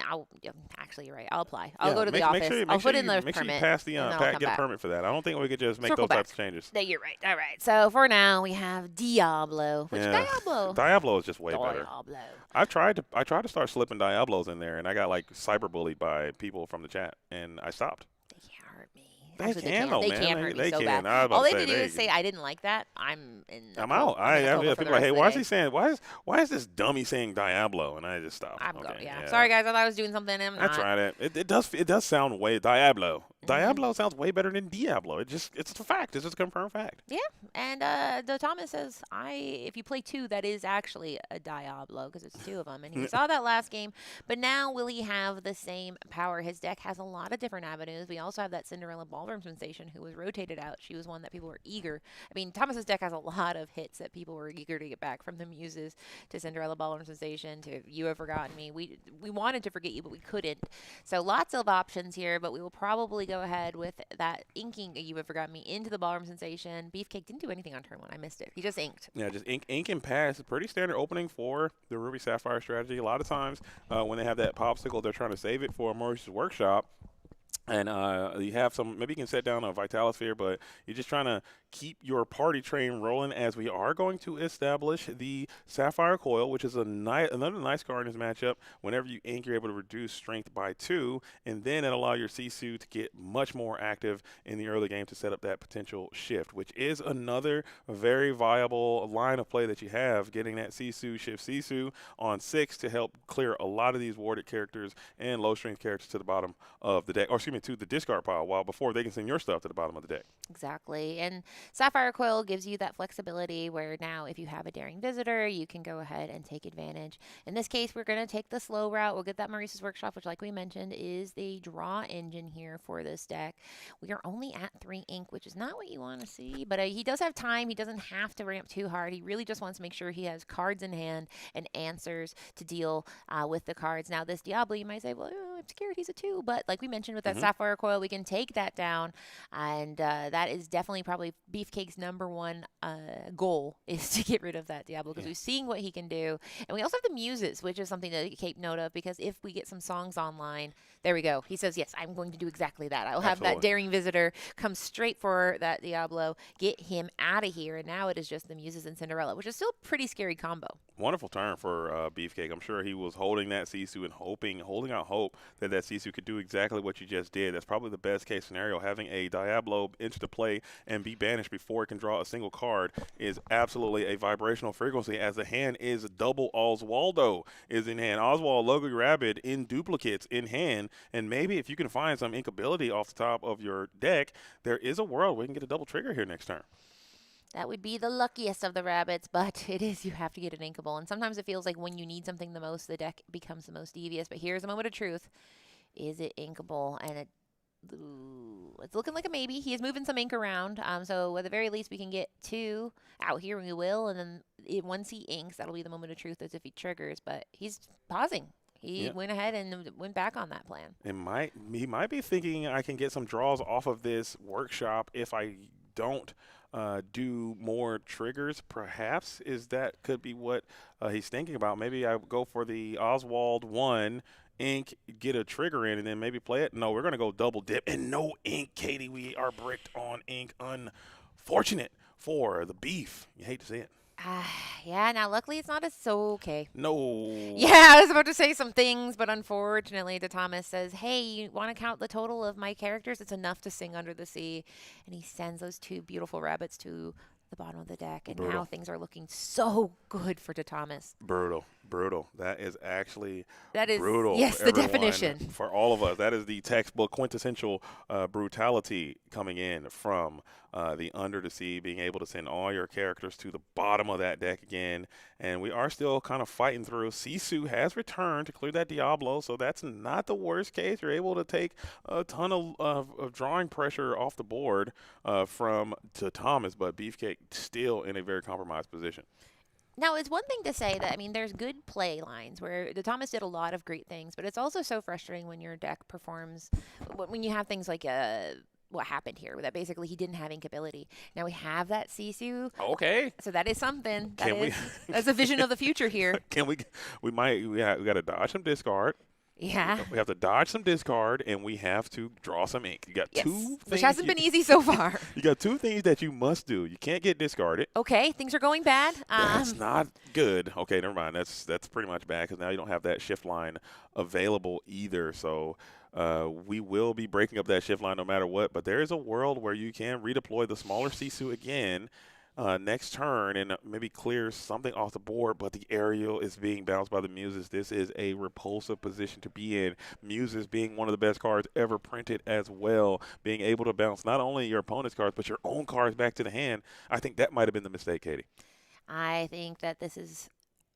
actually, you're right. I'll apply. I'll Yeah, go to the office. I'll put in the make permit. sure you pass the and then I'll come get a back. permit for that. I don't think we could just make Circle those types back. of changes. No, you're right. All right. So for now, we have Diablo. Which Yeah. Diablo? Diablo is just way better. Diablo. I tried to start slipping Diablos in there, and I got like cyberbullied by people from the chat, and I stopped. They can't hurt me. They Actually, can, though, They man. can hurt They me so can. bad. I was about All to they say, have to do they- is say I didn't like that. I'm I'm out. I'm in a coma for People the like, hey, rest of why the is he day. saying why is this dummy saying Diablo? And I just stopped. I'm okay, going. Yeah. Sorry, guys. I thought I was doing something. I'm I not. tried it. It does sound way Diablo. Diablo sounds way better than Diablo. It's a fact. It's just a confirmed fact. Yeah, and the Thomas says, if you play 2, that is actually a Diablo because it's 2 of them, and he saw that last game. But now, will he have the same power? His deck has a lot of different avenues. We also have that Cinderella Ballroom sensation who was rotated out. She was one that people were eager. I mean, Thomas's deck has a lot of hits that people were eager to get back, from the Muses to Cinderella Ballroom sensation to You Have Forgotten Me. We wanted to forget you, but we couldn't. So lots of options here, but we will probably go ahead with that inking You Have Forgotten Me into the Ballroom sensation. Beefcake didn't do anything on turn 1. I missed it. He just inked. Yeah, just ink and pass. Pretty standard opening for the Ruby Sapphire strategy. A lot of times when they have that popsicle, they're trying to save it for Maurice's workshop. And you have some, maybe you can set down a Vitalosphere, but you're just trying to keep your party train rolling as we are going to establish the Sapphire Coil, which is another nice card in this matchup. Whenever you ink, you're able to reduce strength by 2, and then it allow your Sisu to get much more active in the early game to set up that potential shift, which is another very viable line of play that you have, getting that Sisu, shift Sisu on 6 to help clear a lot of these warded characters and low strength characters to the bottom of the deck, or excuse me, to the discard pile, while before they can send your stuff to the bottom of the deck. Exactly. And Sapphire Coil gives you that flexibility where now if you have a Daring Visitor, you can go ahead and take advantage. In this case, we're going to take the slow route. We'll get that Maurice's Workshop, which like we mentioned is the draw engine here for this deck. We are only at 3 ink, which is not what you want to see, but he does have time. He doesn't have to ramp too hard. He really just wants to make sure he has cards in hand and answers to deal with the cards. Now this Diablo, you might say, well, I'm scared he's a 2, but like we mentioned with that Sapphire Coil, we can take that down, and that is definitely probably Beefcake's #1 goal is to get rid of that Diablo, because we're seeing what he can do. And we also have the Muses, which is something to keep note of, because if we get some songs online, there we go. He says, yes, I'm going to do exactly that. I will have that Daring Visitor come straight for that Diablo, get him out of here, and now it is just the Muses and Cinderella, which is still a pretty scary combo. Wonderful turn for Beefcake. I'm sure he was holding that Sisu and holding out hope that Sisu could do exactly what you just did. That's probably the best case scenario. Having a Diablo enter the play and be banished before it can draw a single card is absolutely a vibrational frequency, as the hand is double Oswaldo is in hand. Oswald, Logo Rabbit in duplicates in hand, and maybe if you can find some inkability off the top of your deck, there is a world where you can get a double trigger here next turn. That would be the luckiest of the rabbits, but it is, you have to get an inkable. And sometimes it feels like when you need something the most, the deck becomes the most devious. But here's a moment of truth. Is it inkable? And it's looking like a maybe. He is moving some ink around. So at the very least, we can get 2 out here, and we will. And then once he inks, that'll be the moment of truth as if he triggers. But he's pausing. He went ahead and went back on that plan. He might be thinking I can get some draws off of this workshop if I don't do more triggers, perhaps. Could be what he's thinking about. Maybe I go for the Oswald 1 ink, get a trigger in, and then maybe play it. No, we're going to go double dip, and no ink, Katie. We are bricked on ink. Unfortunate for the Beef. You hate to see it. Yeah, now luckily it's not okay. No. Yeah, I was about to say some things, but unfortunately, the Thomas says, hey, you want to count the total of my characters? It's enough to sing Under the Sea. And he sends those 2 beautiful rabbits to the bottom of the deck. And now things are looking so good for Thomas. Brutal. That is actually brutal. Brutal. Yes, the definition. For all of us, that is the textbook quintessential brutality coming in from the Under the Sea, being able to send all your characters to the bottom of that deck again. And we are still kind of fighting through. Sisu has returned to clear that Diablo, so that's not the worst case. You're able to take a ton of drawing pressure off the board to Thomas, but Beefcake still in a very compromised position. Now, it's one thing to say that, I mean, there's good play lines where the Thomas did a lot of great things, but it's also so frustrating when your deck performs, when you have things like what happened here, that basically he didn't have inkability. Now we have that Sisu. Okay. So that is something. That's a vision of the future here. We got to dodge some discard. Yeah. We have to dodge some discard, and we have to draw some ink. You got 2 things. Which hasn't been easy so far. You got 2 things that you must do. You can't get discarded. Okay, things are going bad. That's not good. Okay, never mind. That's pretty much bad, because now you don't have that shift line available either. So we will be breaking up that shift line no matter what. But there is a world where you can redeploy the smaller Sisu again next turn and maybe clear something off the board, but the aerial is being bounced by the Muses. This is a repulsive position to be in. Muses being one of the best cards ever printed as well, being able to bounce not only your opponent's cards, but your own cards back to the hand. I think that might have been the mistake, Katie. I think that this is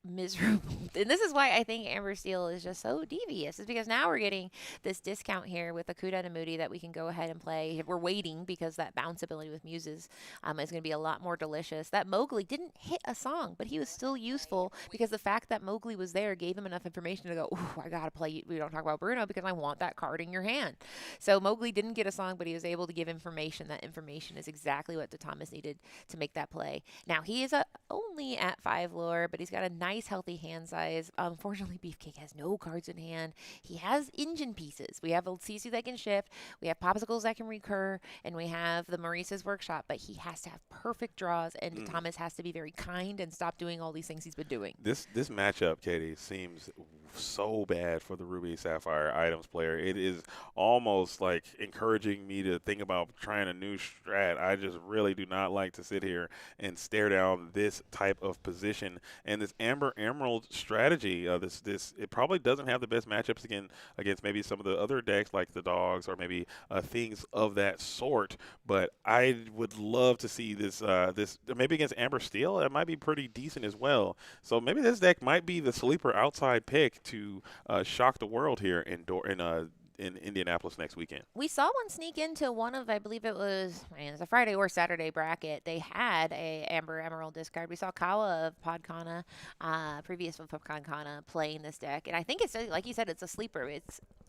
miserable. And this is why I think Amber Steel is just so devious, is because now we're getting this discount here with Akuda and Moody that we can go ahead and play. We're waiting because that bounce ability with Muses is going to be a lot more delicious. That Mowgli didn't hit a song, but he was still useful because the fact that Mowgli was there gave him enough information to go, ooh, I got to play. We don't talk about Bruno because I want that card in your hand. So Mowgli didn't get a song, but he was able to give information. That information is exactly what Thomas needed to make that play. Now he is only at 5 lore, but he's got a nice, healthy hand size. Unfortunately, Beefcake has no cards in hand. He has engine pieces. We have a CC that can shift. We have popsicles that can recur, and we have the Maurice's workshop. But he has to have perfect draws, and Thomas has to be very kind and stop doing all these things he's been doing. This matchup, Katie, seems so bad for the Ruby Sapphire items player. It is almost like encouraging me to think about trying a new strat. I just really do not like to sit here and stare down this type of position and this Amber Emerald strategy. It probably doesn't have the best matchups against maybe some of the other decks like the dogs or maybe things of that sort. But I would love to see this maybe against Amber Steel. It might be pretty decent as well. So maybe this deck might be the sleeper outside pick to shock the world here in Indianapolis next weekend. We saw one sneak into one of, I believe it was a Friday or Saturday bracket. They had a Amber Emerald discard. We saw Kawa of Podkana, previous of Podkana, playing this deck. And I think it's, like you said, it's a sleeper.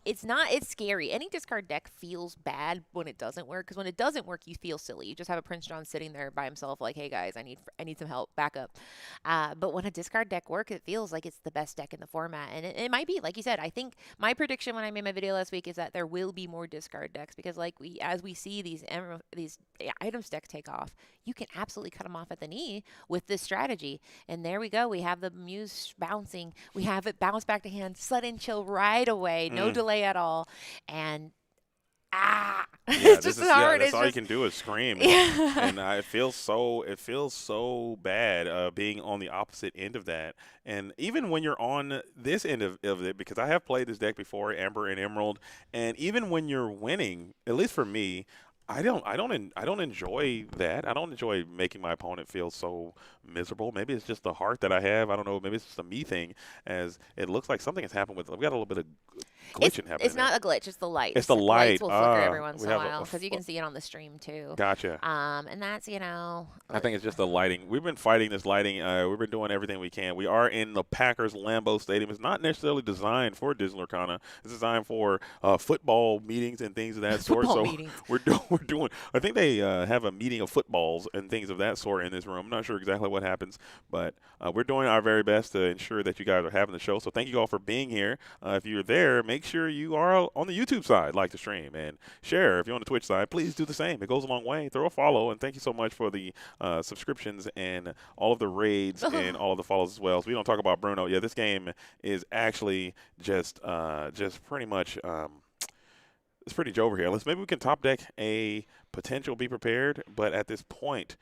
It's scary. Any discard deck feels bad when it doesn't work, because when it doesn't work, you feel silly. You just have a Prince John sitting there by himself like, hey, guys, I need some help, backup. But when a discard deck works, it feels like it's the best deck in the format. And it might be, like you said, I think my prediction when I made my video last week is that there will be more discard decks, because as we see these items decks take off, you can absolutely cut them off at the knee with this strategy. And there we go. We have the Muse bouncing. We have it bounce back to hand, sudden chill right away, no delay at all. And yeah, it's just hard. That's all you can do is scream. And it feels so bad being on the opposite end of that. And even when you're on this end of it, because I have played this deck before, Amber and Emerald, and even when you're winning, at least for me, I don't enjoy that. I don't enjoy making my opponent feel so miserable. Maybe it's just the heart that I have. I don't know. Maybe it's just a me thing, as it looks like something has happened with. We got a little bit of glitching happening. It's not a glitch. It's the light. It's the light. Lights will flicker every once in a have while, because you can see it on the stream too. Gotcha. And that's I think it's just the lighting. We've been fighting this lighting. We've been doing everything we can. We are in the Packers Lambeau Stadium. It's not necessarily designed for Disney Lorcana. It's designed for football meetings and things of that sort. So we're doing. I think they have a meeting of footballs and things of that sort in this room. I'm not sure exactly what happens, but we're doing our very best to ensure that you guys are having the show. So thank you all for being here. If you're there, make sure you are on the YouTube side, like the stream, and share. If you're on the Twitch side, please do the same. It goes a long way. Throw a follow, and thank you so much for the subscriptions and all of the raids and all of the follows as well. So we don't talk about Bruno. Yeah, this game is actually just pretty much it's pretty over here. Maybe we can top deck a potential Be Prepared, but at this point,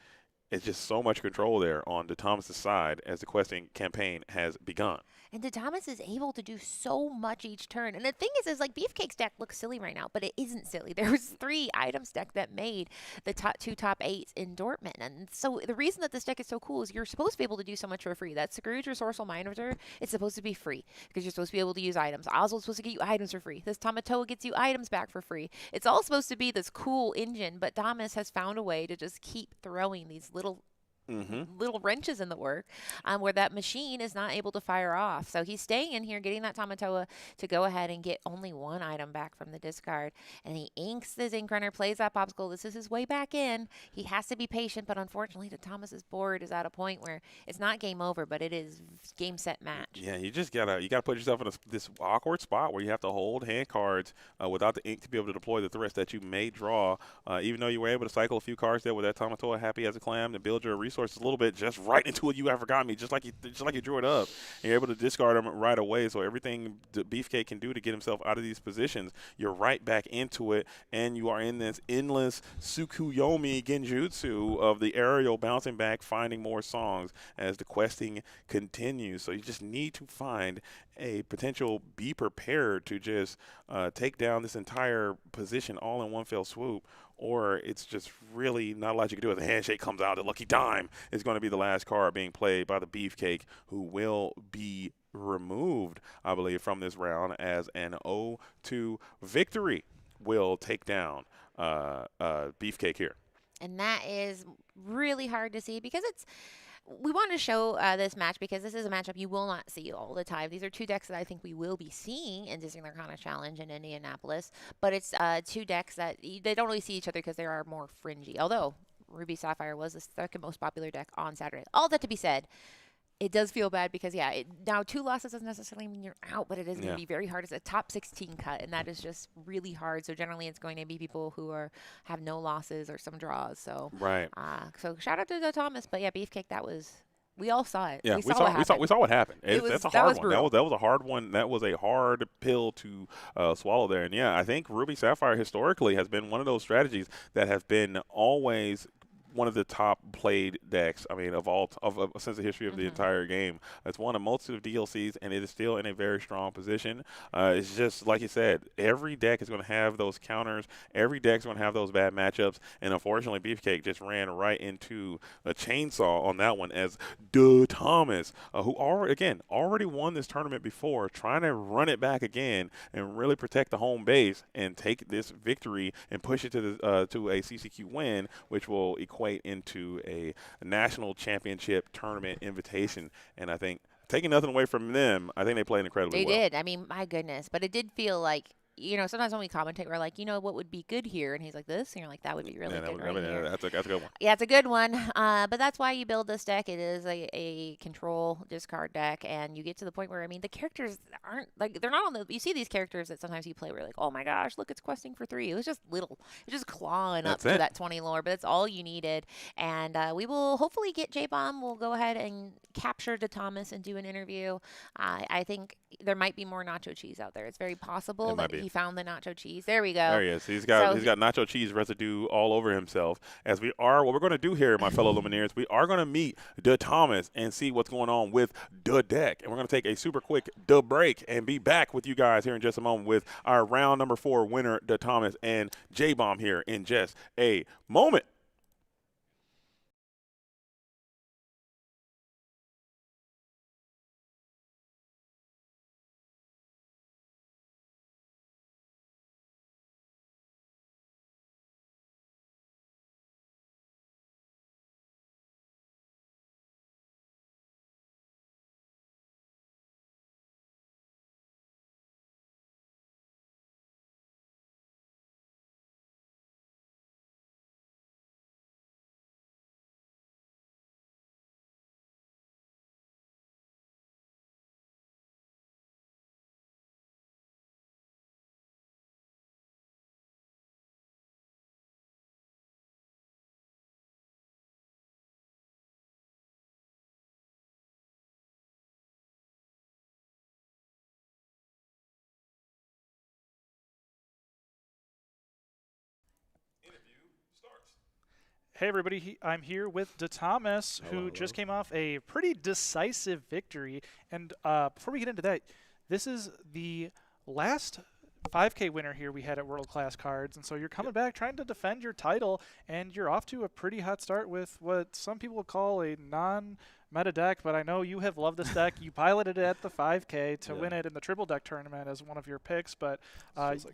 it's just so much control there on the Thomas's side as the questing campaign has begun. And Thomas is able to do so much each turn. And the thing is like Beefcake's deck looks silly right now, but it isn't silly. There was 3 items deck that made the top 2 top 8s in Dortmund. And so the reason that this deck is so cool is you're supposed to be able to do so much for free. That Scrooge Resourceful Mind Reserve, it's supposed to be free because you're supposed to be able to use items. Oswald's supposed to get you items for free. This Tamatoa gets you items back for free. It's all supposed to be this cool engine, but Thomas has found a way to just keep throwing these little wrenches in the work where that machine is not able to fire off. So he's staying in here, getting that Tamatoa to go ahead and get only 1 item back from the discard. And he inks his ink runner, plays that popsicle. This is his way back in. He has to be patient, but unfortunately, the Thomas's board is at a point where it's not game over, but it is game, set, match. Yeah, you just gotta put yourself in this awkward spot where you have to hold hand cards without the ink to be able to deploy the threats that you may draw. Even though you were able to cycle a few cards there with that Tamatoa happy as a clam to build your resources a little bit, just right into it. You have forgotten me, just like you drew it up. And you're able to discard them right away. So everything the Beefcake can do to get himself out of these positions, you're right back into it, and you are in this endless Tsukuyomi Genjutsu of the aerial bouncing back, finding more songs as the questing continues. So you just need to find a potential Be Prepared to just take down this entire position all in one fell swoop, or it's just really not a lot you can do. As the handshake comes out, the lucky dime is going to be the last card being played by the Beefcake, who will be removed, I believe, from this round as an 0-2 victory will take down Beefcake here. And that is really hard to see because we want to show this match because this is a matchup you will not see all the time. These are 2 decks that I think we will be seeing in Disney Lorcana Challenge in Indianapolis, but it's 2 decks that they don't really see each other because they are more fringy. Although Ruby Sapphire was the second most popular deck on Saturday. All that to be said, It does feel bad because, yeah, now 2 losses doesn't necessarily mean you're out, but it is going to be very hard. It's a top 16 cut, and that is just really hard. So generally it's going to be people who have no losses or some draws. So Right. So shout out to Thomas. But, yeah, Beefcake, we all saw it. Yeah, we saw what happened. That's a hard one. brutal. That was a hard one. That was a hard pill to swallow there. And yeah, I think Ruby Sapphire historically has been one of those strategies that have been always one of the top played decks. I mean, since the history of the entire game. It's won a multitude of DLCs, and it is still in a very strong position. It's just like you said, every deck is going to have those counters. Every deck is going to have those bad matchups, and unfortunately, Beefcake just ran right into a chainsaw on that one as Thomas, who already won this tournament before, trying to run it back again and really protect the home base and take this victory and push it to a CCQ win, which will equate into a national championship tournament invitation. And I think, taking nothing away from them, I think they played incredibly well. They did. I mean, my goodness. But it did feel like, sometimes when we commentate, we're like, what would be good here? And he's like, this. And you're like, that would be really good right here. That's a good one. Yeah, it's a good one. But that's why you build this deck. It is a control discard deck. And you get to the point where, the characters aren't, they're not on the, you see these characters that sometimes you play where you're like, oh my gosh, look, it's questing for 3. It was just little. It's just clawing up to that 20 lore. But it's all you needed. And we will hopefully get J-Bomb. We'll go ahead and capture Thomas and do an interview. I think there might be more nacho cheese out there. It's very possible that he found the nacho cheese. There we go. There he is. He's got nacho cheese residue all over himself. What we're going to do here, my fellow Lumineers, we are going to meet Thomas and see what's going on with the deck. And we're going to take a super quick break and be back with you guys here in just a moment with our round number 4 winner, Thomas, and J-Bomb here in just a moment. Hey everybody, I'm here with Thomas, who just came off a pretty decisive victory. And before we get into that, this is the last 5K winner here we had at World Class Cards, and so you're coming back trying to defend your title, and you're off to a pretty hot start with what some people call a non-meta deck, but I know you have loved this deck. You piloted it at the 5K to win it in the triple deck tournament as one of your picks, but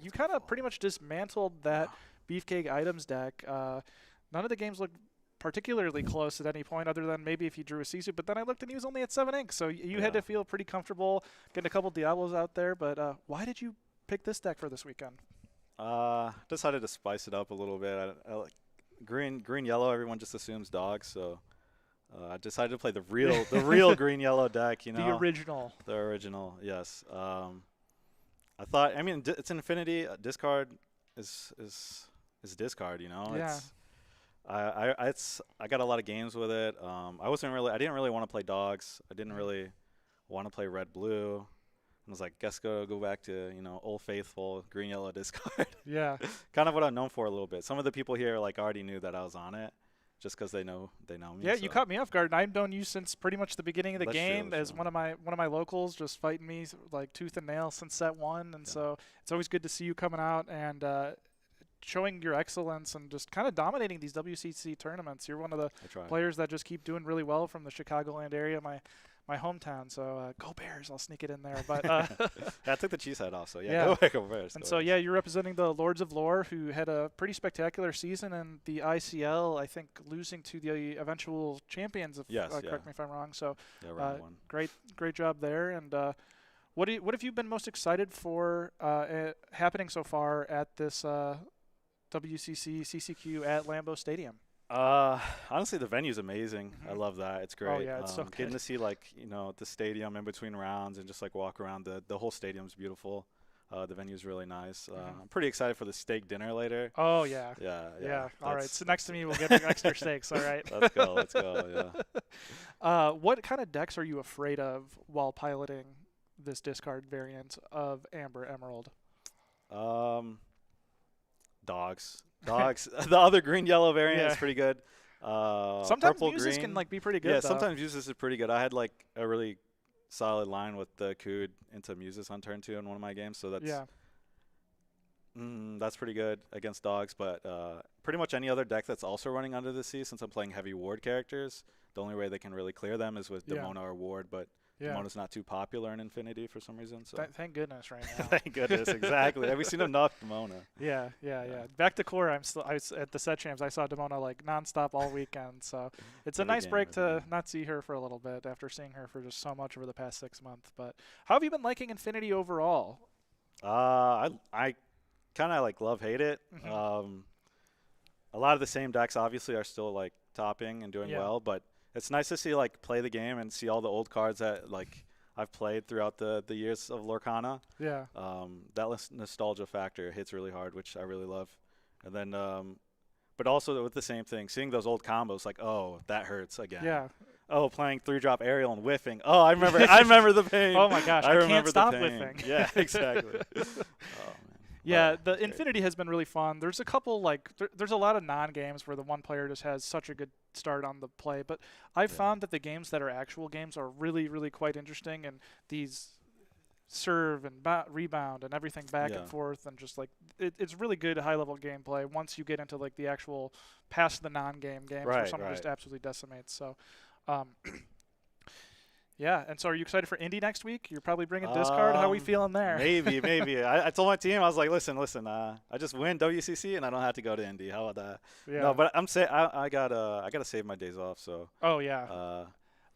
you kind of pretty much dismantled that Beefcake items deck. None of the games looked particularly close at any point, other than maybe if you drew a Sisu. But then I looked and he was only at 7 ink, so you had to feel pretty comfortable getting a couple Diablos out there. But why did you pick this deck for this weekend? Decided to spice it up a little bit. I like green, yellow. Everyone just assumes dogs, so I decided to play the real green yellow deck. The original. The original, yes. I thought. It's Infinity. Discard is discard. Yeah. I got a lot of games with it. I didn't really want to play dogs. I didn't really want to play red blue. I was like, guess go back to old faithful green yellow discard. Yeah. Kind of what I'm known for a little bit. Some of the people here already knew that I was on it, just because they know me. Yeah, you caught me off guard. And I've known you since pretty much the beginning of the game that's as true. one of my locals, just fighting me like tooth and nail since set 1. And so it's always good to see you coming out and showing your excellence and just kind of dominating these WCC tournaments. You're one of the players that just keep doing really well from the Chicagoland area, my hometown. So go Bears! I'll sneak it in there. But I took the cheese head off, so go Bears. And so you're representing the Lords of Lore, who had a pretty spectacular season in the ICL. I think losing to the eventual champions. Correct me if I'm wrong. So round 1. Great job there. And what have you been most excited for happening so far at this WCC CCQ at Lambeau Stadium? Honestly, the venue's amazing. I love that. It's great. Oh, yeah, it's so Getting good. to see the stadium in between rounds and just like walk around. The whole stadium's beautiful. The venue's really nice. I'm pretty excited for the steak dinner later. Oh, yeah. Yeah. All right. So next to me, we'll get extra steaks. All right. Let's go. Let's go. Yeah. What kind of decks are you afraid of while piloting this discard variant of Amber Emerald? Dogs. The other green yellow variant is pretty good. Sometimes purple Muses green can like be pretty good. Yeah, though. sometimes Muses is pretty good. I had like a really solid line with the Cood into Muses on turn 2 in one of my games, so that's pretty good against dogs. But pretty much any other deck that's also running Under the Sea, since I'm playing heavy ward characters, the only way they can really clear them is with Demona or Ward, but Demona's not too popular in Infinity for some reason. So thank goodness right now. Thank goodness, exactly. Have we seen enough Demona? Yeah. Back to core. I was at the set champs. I saw Demona like nonstop all weekend. So it's a nice break to not see her for a little bit after seeing her for just so much over the past 6 months. But how have you been liking Infinity overall? I kind of like love-hate it. A lot of the same decks obviously are still like topping and doing well, but it's nice to see like play the game and see all the old cards that like I've played throughout the years of Lorcana. Yeah. That nostalgia factor hits really hard, which I really love. And then, but also with the same thing, seeing those old combos, like, oh, that hurts again. Yeah. Oh, playing 3-drop aerial and whiffing. Oh, I remember the pain. Oh my gosh, I remember can't stop the pain. whiffing. Yeah, exactly. Oh man. Yeah, the Infinity has been really fun. There's a couple like there's a lot of non-games where the one player just has such a good start on the play, but I've found that the games that are actual games are really, really quite interesting, and these serve and rebound and everything back and forth, and just like it's really good high-level gameplay once you get into like the actual past the non-game games where someone just absolutely decimates. So. Yeah, and so are you excited for Indy next week? You're probably bringing discard. How are we feeling there? Maybe. I told my team, I was like, listen. I just win WCC and I don't have to go to Indy. How about that? Yeah. No, but I gotta save my days off. So. Oh yeah.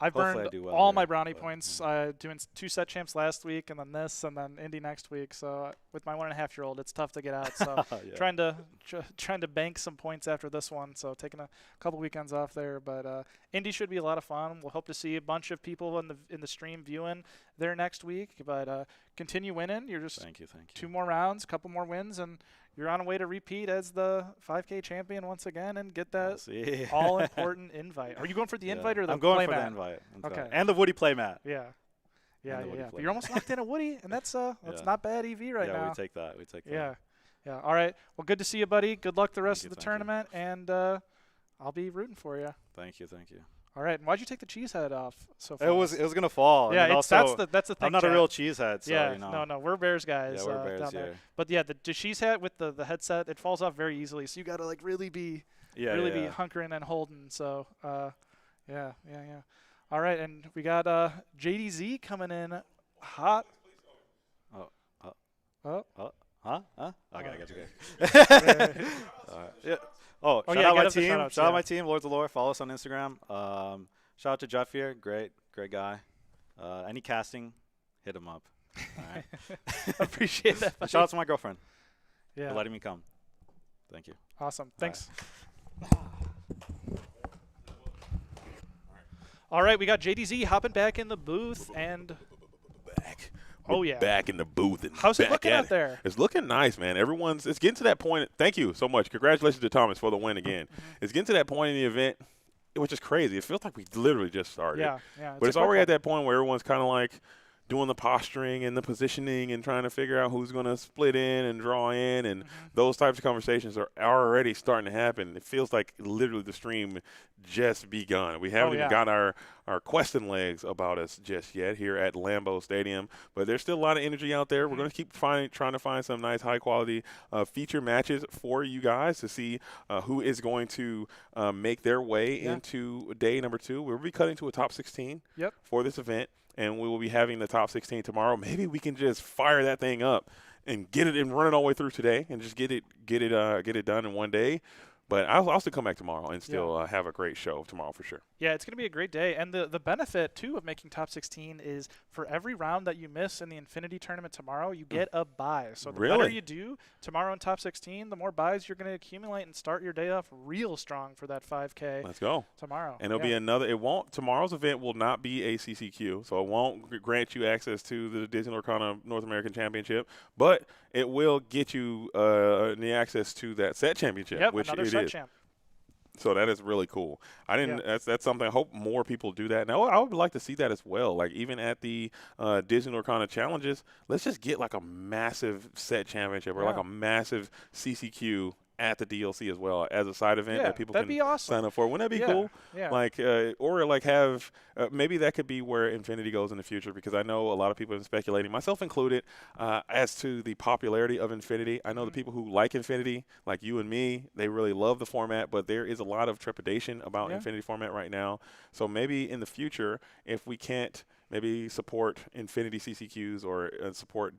I burned all my brownie points doing 2 set champs last week, and then this, and then Indy next week. So with my 1.5-year-old, it's tough to get out. So trying to bank some points after this one. So taking a couple weekends off there, but Indy should be a lot of fun. We'll hope to see a bunch of people in the stream viewing there next week. But continue winning. You're just thank you. 2 more rounds, couple more wins, and you're on a way to repeat as the 5K champion once again and get that all-important invite. Are you going for the invite or the I'm going play for mat? the invite. Okay. And the Woody playmat. Yeah. But you're almost locked in a Woody, and that's not bad EV right now. Yeah, we take that. Yeah. All right. Well, good to see you, buddy. Good luck the rest of the tournament, and I'll be rooting for you. Thank you. All right. And why'd you take the cheese head off so fast? It was gonna fall. Yeah, and that's the thing. I'm not a real cheese head, so yeah, you know. No, we're Bears guys. Yeah, we're Bears down there. here. But yeah, the cheese hat with the headset, it falls off very easily. So you gotta like really be be hunkering and holding. So yeah. All right, and we got JDZ coming in hot. Huh? Okay, I got you. All right. Yeah. Oh, shout out my team. Shout out my team, Lords of Lore. Follow us on Instagram. Shout out to Jeff here. Great guy. Any casting, hit him up. All right. Appreciate that. Shout out to my girlfriend. Yeah. For letting me come. Thank you. Awesome. Thanks. All right, we got JDZ hopping back in the booth and back. Back in the booth. And how's it looking out there? It's looking nice, man. It's getting to that point. Thank you so much. Congratulations to Thomas for the win again. It's getting to that point in the event, which is crazy. It feels like we literally just started. Yeah. But it's already at that point where everyone's kind of like doing the posturing and the positioning and trying to figure out who's going to split in and draw in, and those types of conversations are already starting to happen. It feels like literally the stream just begun. We haven't even got our question legs about us just yet here at Lambeau Stadium, but there's still a lot of energy out there. We're going to keep trying to find some nice high-quality feature matches for you guys to see who is going to make their way into day number 2. We'll be cutting to a top 16 for this event, and we will be having the top 16 tomorrow. Maybe we can just fire that thing up and get it and run it all the way through today and just get it done in one day. But I'll still come back tomorrow and still have a great show tomorrow for sure. Yeah, it's going to be a great day. And the benefit, too, of making top 16 is for every round that you miss in the Infinity Tournament tomorrow, you get a bye. So the better you do tomorrow in top 16, the more buys you're going to accumulate and start your day off real strong for that 5K. Let's go. Tomorrow. And there'll be another. Tomorrow's event will not be a CCQ, so it won't grant you access to the Disney Lorcana North American Championship, but it will get you the access to that set championship, Yep, which another it set is. champ. So that is really cool. I didn't. Yeah. That's something. I hope more people do that. Now I would like to see that as well. Like even at the Disney Lorcana challenges, let's just get like a massive set championship or like a massive CCQ at the DLC as well as a side event that people can sign up for. Wouldn't that be cool? Yeah. Like, or like have maybe that could be where Infinity goes in the future, because I know a lot of people have been speculating, myself included, as to the popularity of Infinity. I know the people who like Infinity, like you and me, they really love the format, but there is a lot of trepidation about Infinity format right now. So maybe in the future, if we can't maybe support Infinity CCQs or support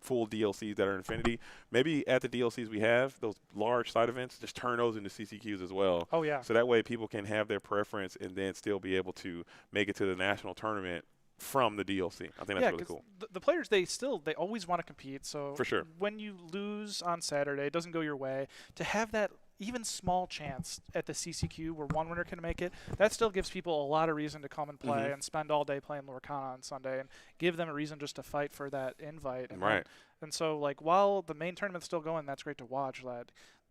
full DLCs that are Infinity. Maybe at the DLCs we have, those large side events, just turn those into CCQs as well. Oh, yeah. So that way people can have their preference and then still be able to make it to the national tournament from the DLC. I think that's really cool. The players, they always want to compete. So for sure, when you lose on Saturday, it doesn't go your way, to have that even small chance at the CCQ where one winner can make it, that still gives people a lot of reason to come and play and spend all day playing Lorcana on Sunday and give them a reason just to fight for that invite. And and so, like, while the main tournament's still going, that's great to watch.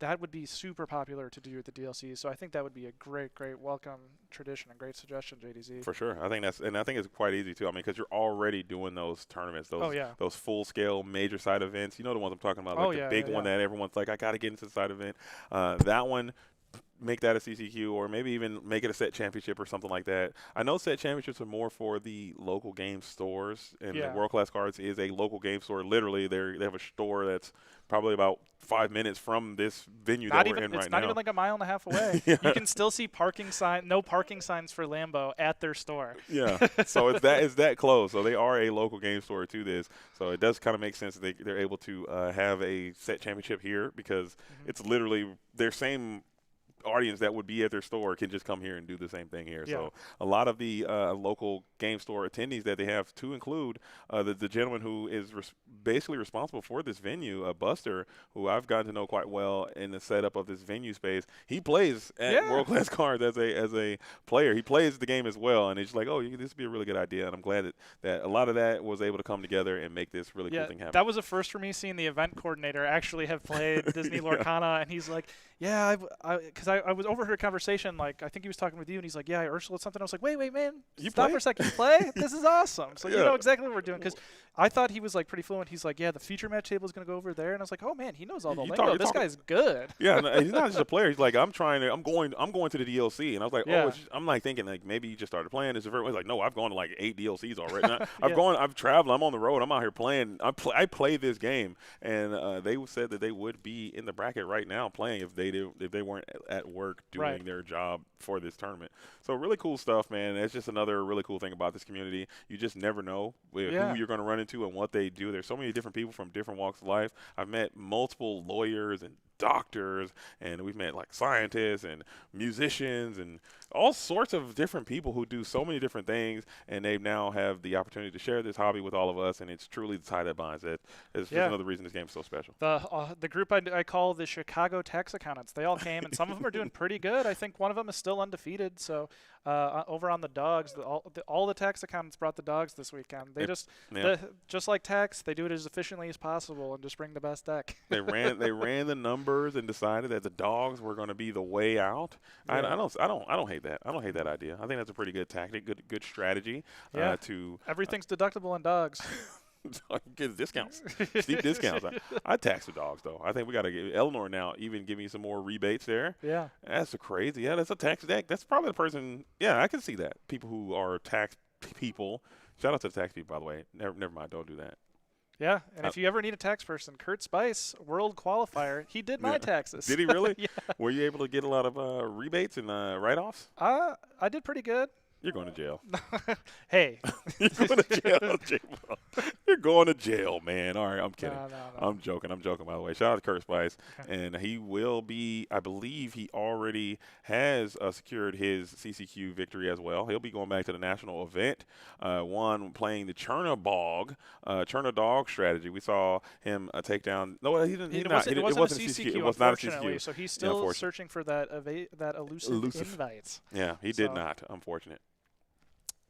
That would be super popular to do at the DLC. So I think that would be a great welcome tradition and great suggestion, JDZ. For sure. I think it's quite easy too. I mean, because you're already doing those tournaments, those full-scale major side events. You know the ones I'm talking about, like the big one that everyone's like, I got to get into the side event. That one, make that a CCQ, or maybe even make it a set championship or something like that. I know set championships are more for the local game stores, and World Class Cards is a local game store. Literally, they have a store that's probably about 5 minutes from this venue that we're in right now. It's not even like a mile and a half away. You can still see no parking signs for Lambo at their store. Yeah, so it's that close. So they are a local game store to this. So it does kind of make sense that they're able to have a set championship here, because it's literally their same audience that would be at their store can just come here and do the same thing here. So a lot of the local game store attendees that they have, to include the gentleman who is basically responsible for this venue, Buster, who I've gotten to know quite well in the setup of this venue space. He plays at World Class Cards as a player. He plays the game as well, and it's like, this would be a really good idea. And I'm glad that a lot of that was able to come together and make this really cool thing happen. That was a first for me, seeing the event coordinator actually have played Disney Lorcana, and he's like, because I was overheard a conversation, like I think he was talking with you, and he's like, Ursula something. I was like, wait, man, stop for a second, you play? This is awesome. So you know exactly what we're doing, because I thought he was like pretty fluent. He's like, the feature match table is going to go over there, and I was like, oh man, he knows all the lingo. This guy's good. Yeah, no, he's not just a player. He's like, I'm going to the DLC, and I was like, I'm like thinking like maybe he just started playing. He's like, no, I've gone to like 8 DLCs already. I've traveled. I'm on the road. I'm out here playing. I play this game, and they said that they would be in the bracket right now playing if they weren't at work doing their job for this tournament. So really cool stuff, man. That's just another really cool thing about this community. You just never know who you're going to run into and what they do. There's so many different people from different walks of life. I've met multiple lawyers and doctors, and we've met like scientists and musicians and all sorts of different people who do so many different things, and they now have the opportunity to share this hobby with all of us, and it's truly the tie that binds it. It's just another reason this game is so special. The group I call the Chicago tax accountants, they all came, and some of them are doing pretty good. I think one of them is still undefeated. So over on the dogs, all the tax accountants brought the dogs this weekend. They just like tax, they do it as efficiently as possible and just bring the best deck. They ran the numbers and decided that the dogs were going to be the way out. I don't hate that. I don't hate that idea. I think that's a pretty good tactic, good strategy. Everything's deductible on dogs. Get discounts, steep discounts. I tax the dogs though. I think we got to get Eleanor now even give me some more rebates there. Yeah, that's crazy. Yeah, that's a tax deck. That's probably the person. Yeah, I can see that. People who are tax people. Shout out to the tax people, by the way. Never mind. Don't do that. Yeah, and if you ever need a tax person, Kurt Spice, world qualifier, he did my taxes. Did he really? Yeah. Were you able to get a lot of rebates and write-offs? I did pretty good. You're going to jail. Hey. You're going to jail, J-Ball. You're going to jail, man. All right, I'm kidding. No. I'm joking, by the way. Shout out to Kurt Spice. And he will be, I believe he already has secured his CCQ victory as well. He'll be going back to the national event, playing the Cherna Dog strategy. We saw him take down, no, he didn't. It wasn't wasn't a CCQ, It was not a unfortunately, CCQ. so he's still searching for that elusive invite. Yeah, he did not, unfortunate.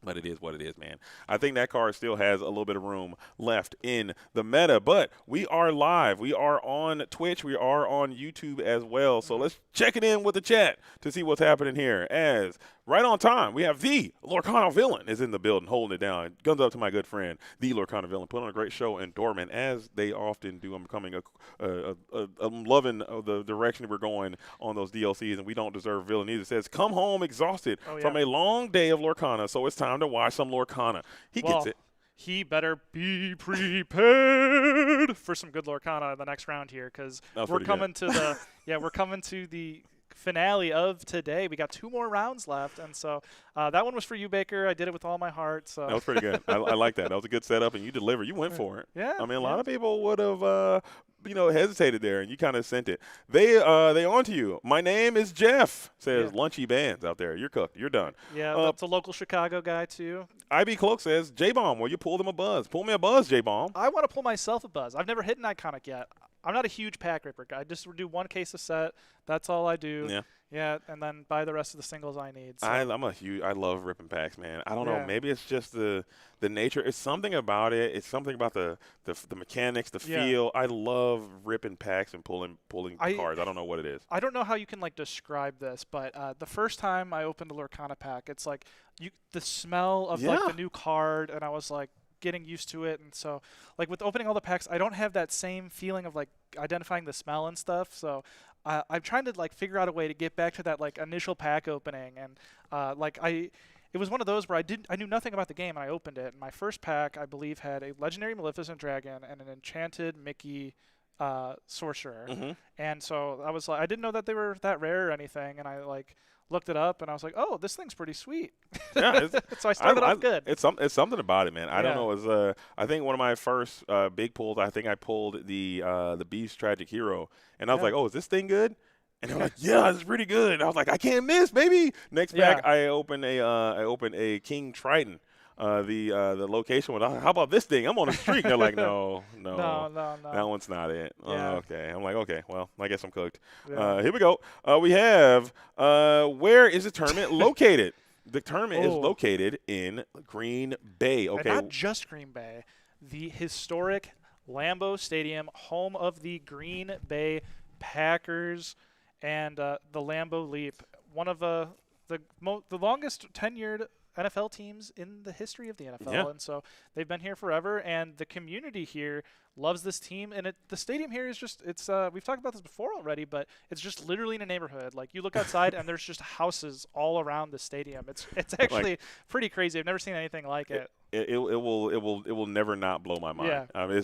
But it is what it is, man. I think that card still has a little bit of room left in the meta. But we are live. We are on Twitch. We are on YouTube as well. So let's check it in with the chat to see what's happening here. As right on time, we have the Lorcana Villain is in the building, holding it down. Guns up to my good friend, the Lorcana Villain. Put on a great show in Dortmund, as they often do. I'm loving the direction we're going on those DLCs, and we don't deserve villain either. It says, come home exhausted from a long day of Lorcana, so it's time to watch some Lorcana. He gets it. He better be prepared for some good Lorcana in the next round here, because we're coming to the finale of today. We got 2 more rounds left, and so that one was for you, Baker. I did it with all my heart. So that was pretty good. I like that. That was a good setup, and you delivered. You went for it. Yeah. I mean, a lot of people would have hesitated there, and you kind of sent it. They on to you. My name is Jeff, says Lunchy Bands out there. You're cooked. You're done. Yeah, that's a local Chicago guy, too. IB Cloak says, J-Bomb, will you pull them a buzz? Pull me a buzz, J-Bomb. I want to pull myself a buzz. I've never hit an iconic yet. I'm not a huge pack ripper guy. I just do 1 case a set. That's all I do. Yeah. Yeah, and then buy the rest of the singles I need. So. I love ripping packs, man. I don't know. Maybe it's just the nature. It's something about it. It's something about the mechanics, the feel. I love ripping packs and pulling cards. I don't know what it is. I don't know how you can describe this, but the first time I opened a Lorcana pack, it's like the smell of the new card, and I was like getting used to it. And so with opening all the packs, I don't have that same feeling of identifying the smell and stuff. So I'm trying to figure out a way to get back to that initial pack opening, and it was one of those where I knew nothing about the game, and I opened it, and my first pack I believe had a legendary Maleficent Dragon and an enchanted Mickey sorcerer, and so I was I didn't know that they were that rare or anything, and I looked it up, and I was like, oh, this thing's pretty sweet. Yeah, so I started off good. It's something about it, man. I don't know. It was I think one of my first big pulls. I think I pulled the Beast Tragic Hero, and I was like, oh, is this thing good? And they're like, yeah, it's pretty good. And I was like, I can't miss, baby. Next pack, I opened a King Triton. The location was, how about this thing? I'm on a streak. They're like, no, that one's not it. Yeah. Okay. I'm like, okay, well, I guess I'm cooked. Yeah. Here we go. We have, where is the tournament located? The tournament is located in Green Bay. Okay. And not just Green Bay. The historic Lambeau Stadium, home of the Green Bay Packers and the Lambeau Leap, one of the longest tenured NFL teams in the history of the NFL, and so they've been here forever, and the community here loves this team, and the stadium here is just, it's we've talked about this before already, but it's just literally in a neighborhood. You look outside and there's just houses all around the stadium. It's actually pretty crazy. I've never seen anything like it. It will never not blow my mind. Yeah.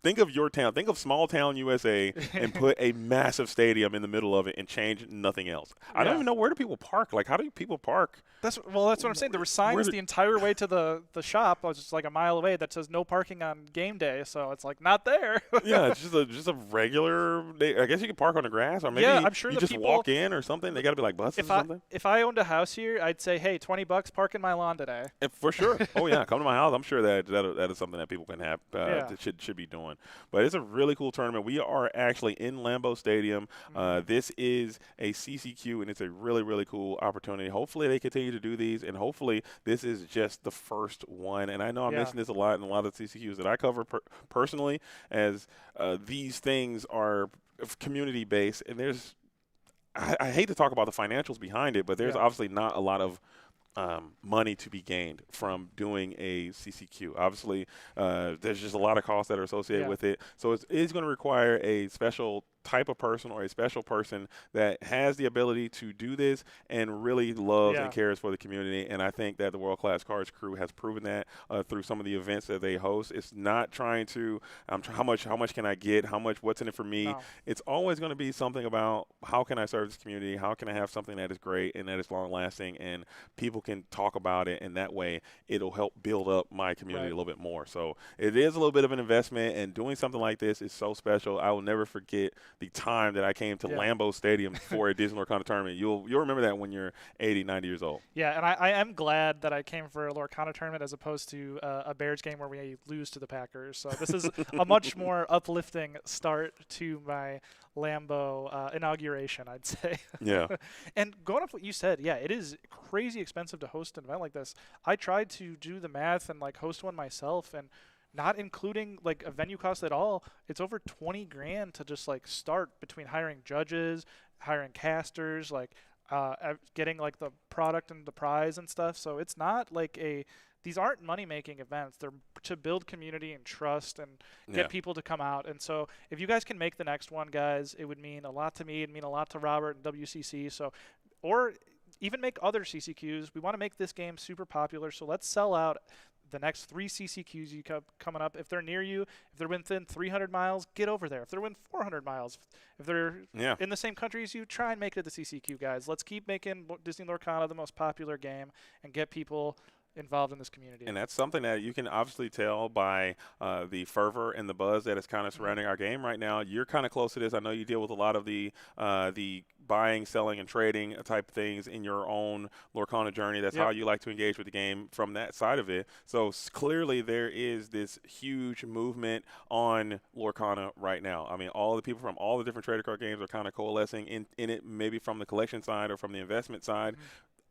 Think of your town. Think of small town USA and put a massive stadium in the middle of it and change nothing else. I don't even know, where do people park? How do people park? That's what I'm saying. There were signs the entire way to the shop. I was just a mile away that says no parking on game day. So it's not there. Yeah, it's just a regular. I guess you can park on the grass, or maybe I'm sure you just walk in or something. They got to be buses or something. If I owned a house here, I'd say, hey, $20, park in my lawn today. For sure. Oh yeah, come to my house. I'm sure that is something that people can have that should be doing. But it's a really cool tournament. We are actually in Lambeau Stadium. This is a CCQ, and it's a really, really cool opportunity. Hopefully they continue to do these, and hopefully this is just the first one. And I know I mention this a lot in a lot of the CCQs that I cover personally, as these things are community based, and there's I hate to talk about the financials behind it, but there's obviously not a lot of money to be gained from doing a CCQ. Obviously, there's just a lot of costs that are associated with it. So it is going to require a special type of person or a special person that has the ability to do this and really loves and cares for the community. And I think that the World Class Cards crew has proven that through some of the events that they host. It's not trying to how much can I get, what's in it for me. No. It's always going to be something about how can I serve this community, how can I have something that is great and that is long lasting, and people can talk about it, and that way it'll help build up my community a little bit more. So it is a little bit of an investment, and doing something like this is so special. I will never forget the time that I came to Lambeau Stadium for a Disney Lorcana tournament. You'll remember that when you're 80, 90 years old. Yeah, and I am glad that I came for a Lorcana tournament as opposed to a Bears game where we lose to the Packers. So this is a much more uplifting start to my Lambeau inauguration, I'd say. Yeah. And going off what you said, yeah, it is crazy expensive to host an event like this. I tried to do the math and like host one myself, and not including like a venue cost at all, it's over 20 grand to just like start, between hiring judges, hiring casters, like getting like the product and the prize and stuff. So it's not like these aren't money-making events. They're to build community and trust and get people to come out. And so if you guys can make the next one, guys, it would mean a lot to me. It'd mean a lot to Robert and WCC. So, or even make other CCQs. We want to make this game super popular. So let's sell out the next 3 CCQs you coming up. If they're near you, if they're within 300 miles, get over there. If they're within 400 miles, if they're in the same country as you, try and make it to the CCQ, guys. Let's keep making Disney Lorcana the most popular game and get people involved in this community. And that's something that you can obviously tell by the fervor and the buzz that is kind of surrounding our game right now. You're kind of close to this. I know you deal with a lot of the buying, selling, and trading type things in your own Lorcana journey. That's how you like to engage with the game from that side of it. So clearly there is this huge movement on Lorcana right now. I mean, all the people from all the different trader card games are kind of coalescing in it, maybe from the collection side or from the investment side.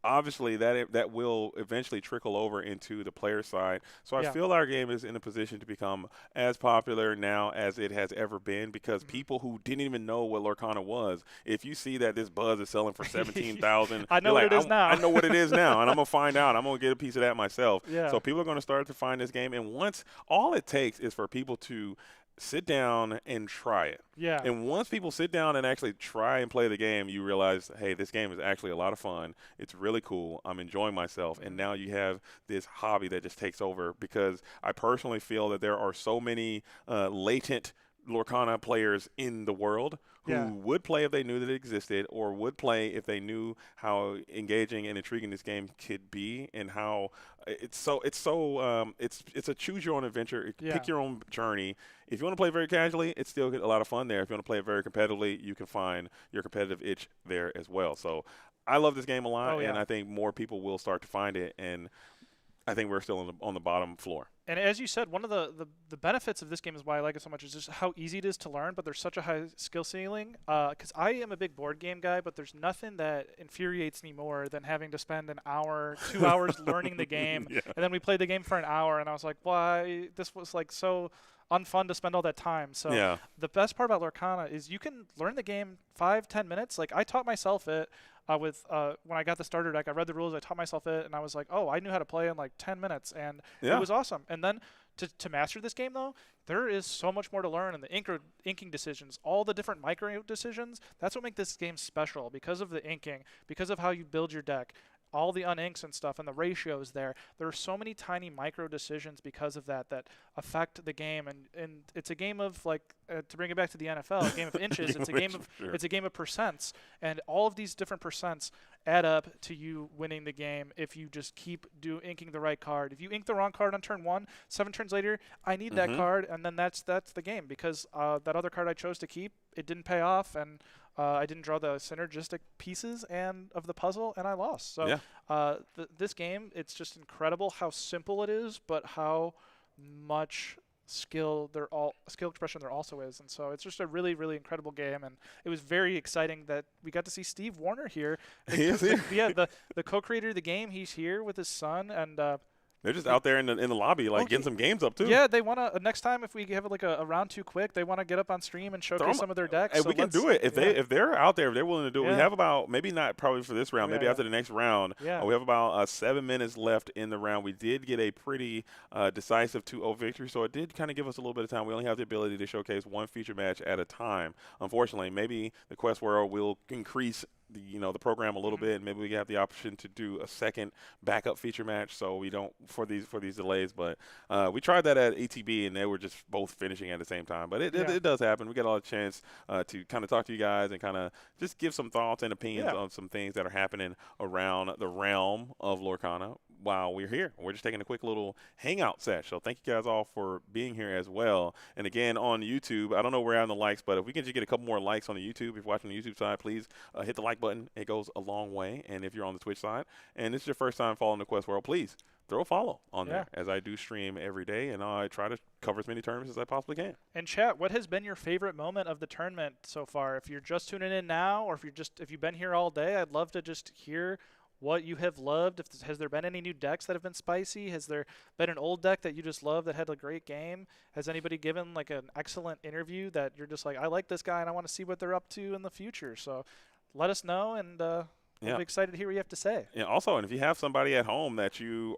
Obviously, that will eventually trickle over into the player side. So I feel our game is in a position to become as popular now as it has ever been, because people who didn't even know what Lorcana was, if you see that this buzz is selling for 17,000, I know what it is now. I know what it is now, and I'm gonna find out. I'm gonna get a piece of that myself. Yeah. So people are gonna start to find this game, and once all it takes is for people to sit down and try it. Yeah. And once people sit down and actually try and play the game, you realize, hey, this game is actually a lot of fun. It's really cool. I'm enjoying myself. And now you have this hobby that just takes over, because I personally feel that there are so many latent Lorcana players in the world who would play if they knew that it existed, or would play if they knew how engaging and intriguing this game could be, and how it's a choose your own adventure, pick your own journey. If you want to play very casually, it's still a lot of fun there. If you want to play it very competitively, you can find your competitive itch there as well. So I love this game a lot, and I think more people will start to find it, and I think we're still on the bottom floor. And as you said, one of the benefits of this game is why I like it so much is just how easy it is to learn, but there's such a high skill ceiling. Because I am a big board game guy, but there's nothing that infuriates me more than having to spend an hour, 2 hours learning the game. And then we played the game for an hour, and I was like, why? This was like so unfun to spend all that time. So the best part about Lorcana is you can learn the game 5-10 minutes. Like I taught myself it. When I got the starter deck, I read the rules, I taught myself it, and I was like, oh, I knew how to play in like 10 minutes, and it was awesome. And then to master this game, though, there is so much more to learn, and the inking decisions, all the different micro decisions, that's what makes this game special, because of the inking, because of how you build your deck, all the uninks and stuff, and the ratios there. There are so many tiny micro decisions because of that affect the game, and it's a game of like to bring it back to the NFL, a game of inches. It's a game of percents, and all of these different percents add up to you winning the game if you just keep inking the right card. If you ink the wrong card on turn 1, 7 turns later, I need that card, and then that's the game, because that other card I chose to keep, it didn't pay off, and I didn't draw the synergistic pieces of the puzzle, and I lost. So this game, it's just incredible how simple it is, but how much skill expression there also is. And so it's just a really, really incredible game, and it was very exciting that we got to see Steve Warner here. He is here. The co-creator of the game, he's here with his son, and They're just out there in the lobby, like getting some games up too. Yeah, they want to. Next time, if we have like a round 2 quick, they want to get up on stream and showcase some of their decks. Hey, so we can do it if they're out there, if they're willing to do it. Yeah. We have about maybe not probably for this round, maybe Yeah. after the next round. Yeah. We have about 7 minutes left in the round. We did get a pretty decisive 2-0 victory, so it did kind of give us a little bit of time. We only have the ability to showcase one feature match at a time. Unfortunately, maybe the Quest World will increase the program a little bit, and maybe we have the option to do a second backup feature match, so we don't for these delays. But we tried that at ETB, and they were just both finishing at the same time. But it does happen. We get a lot of chance to kind of talk to you guys and kind of just give some thoughts and opinions on some things that are happening around the realm of Lorcana while we're here. We're just taking a quick little hangout sesh. So thank you guys all for being here as well. And again, on YouTube, I don't know where we're at on the likes, but if we can just get a couple more likes on the YouTube, if you're watching the YouTube side, please hit the like button. It goes a long way. And if you're on the Twitch side and this is your first time following the Quest World, please throw a follow on there, as I do stream every day, and I try to cover as many tournaments as I possibly can. And chat, what has been your favorite moment of the tournament so far? If you're just tuning in now, or if you've been here all day, I'd love to just hear what you have loved. Has there been any new decks that have been spicy? Has there been an old deck that you just love that had a great game? Has anybody given like an excellent interview that you're just like, I like this guy and I want to see what they're up to in the future? So let us know, and we'll be excited to hear what you have to say. Yeah. Also, and if you have somebody at home that you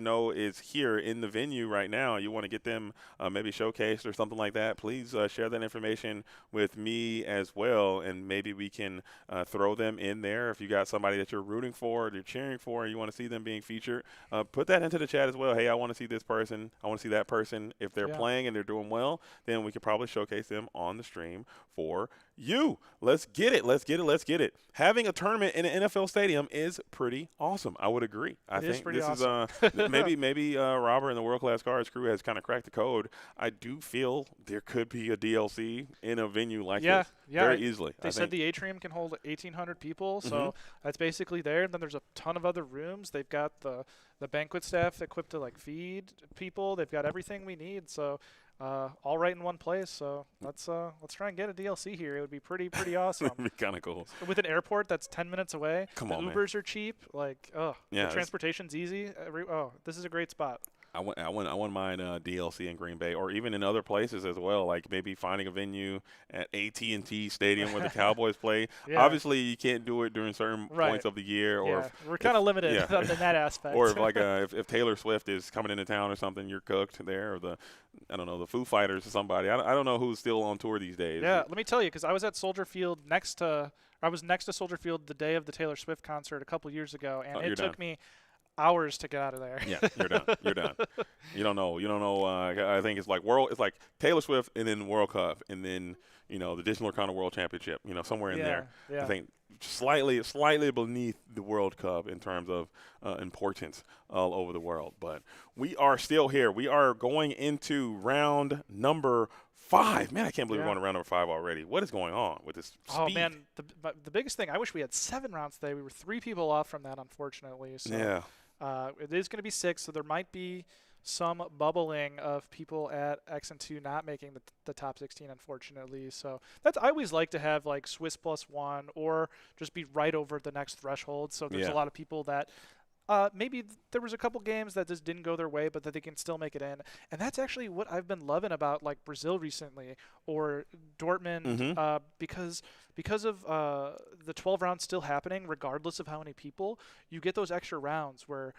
know is here in the venue right now, you want to get them maybe showcased or something like that, please share that information with me as well, and maybe we can throw them in there. If you got somebody that you're rooting for, or you're cheering for, and you want to see them being featured, put that into the chat as well. Hey, I want to see this person. I want to see that person. If they're playing and they're doing well, then we could probably showcase them on the stream for you. Let's get it. Let's get it. Let's get it. Having a tournament in an NFL stadium is pretty awesome. I would agree. I think this awesome. is maybe Robert and the World Class Cards crew has kind of cracked the code. I do feel there could be a DLC in a venue like this very easily. They said the atrium can hold 1,800 people, so that's basically there. And then there's a ton of other rooms. They've got the banquet staff equipped to like feed people. They've got everything we need. So all right in one place. So let's try and get a DLC here. It would be pretty awesome. It'd be kind of cool. With an airport that's 10 minutes away. Come the on, Ubers are cheap. Like, the transportation's easy. This is a great spot. I wouldn't mind DLC in Green Bay, or even in other places as well. Like maybe finding a venue at AT&T Stadium where the Cowboys play. Obviously, you can't do it during certain points of the year, or we're kind of limited in that aspect. Or if Taylor Swift is coming into town or something, you're cooked there. Or the Foo Fighters or somebody. I don't know who's still on tour these days. Yeah, let me tell you, because I was at Soldier Field next to Soldier Field the day of the Taylor Swift concert a couple years ago, and it took me hours to get out of there. Yeah, you're done. You're done. You don't know. I think it's like Taylor Swift and then World Cup and then the Disney Lorcana World Championship. Somewhere in there. Yeah. I think slightly beneath the World Cup in terms of importance all over the world. But we are still here. We are going into round number 5. Man, I can't believe we're going to round number 5 already. What is going on with this speed? Oh, man. The biggest thing, I wish we had 7 rounds today. We were 3 people off from that, unfortunately. So, it is going to be 6, so there might be some bubbling of people at X and 2 not making the top 16, unfortunately. So I always like to have like Swiss +1 or just be right over the next threshold. So there's a lot of people that maybe there was a couple games that just didn't go their way, but that they can still make it in. And that's actually what I've been loving about like Brazil recently, or Dortmund, because of the 12 rounds still happening, regardless of how many people, you get those extra rounds where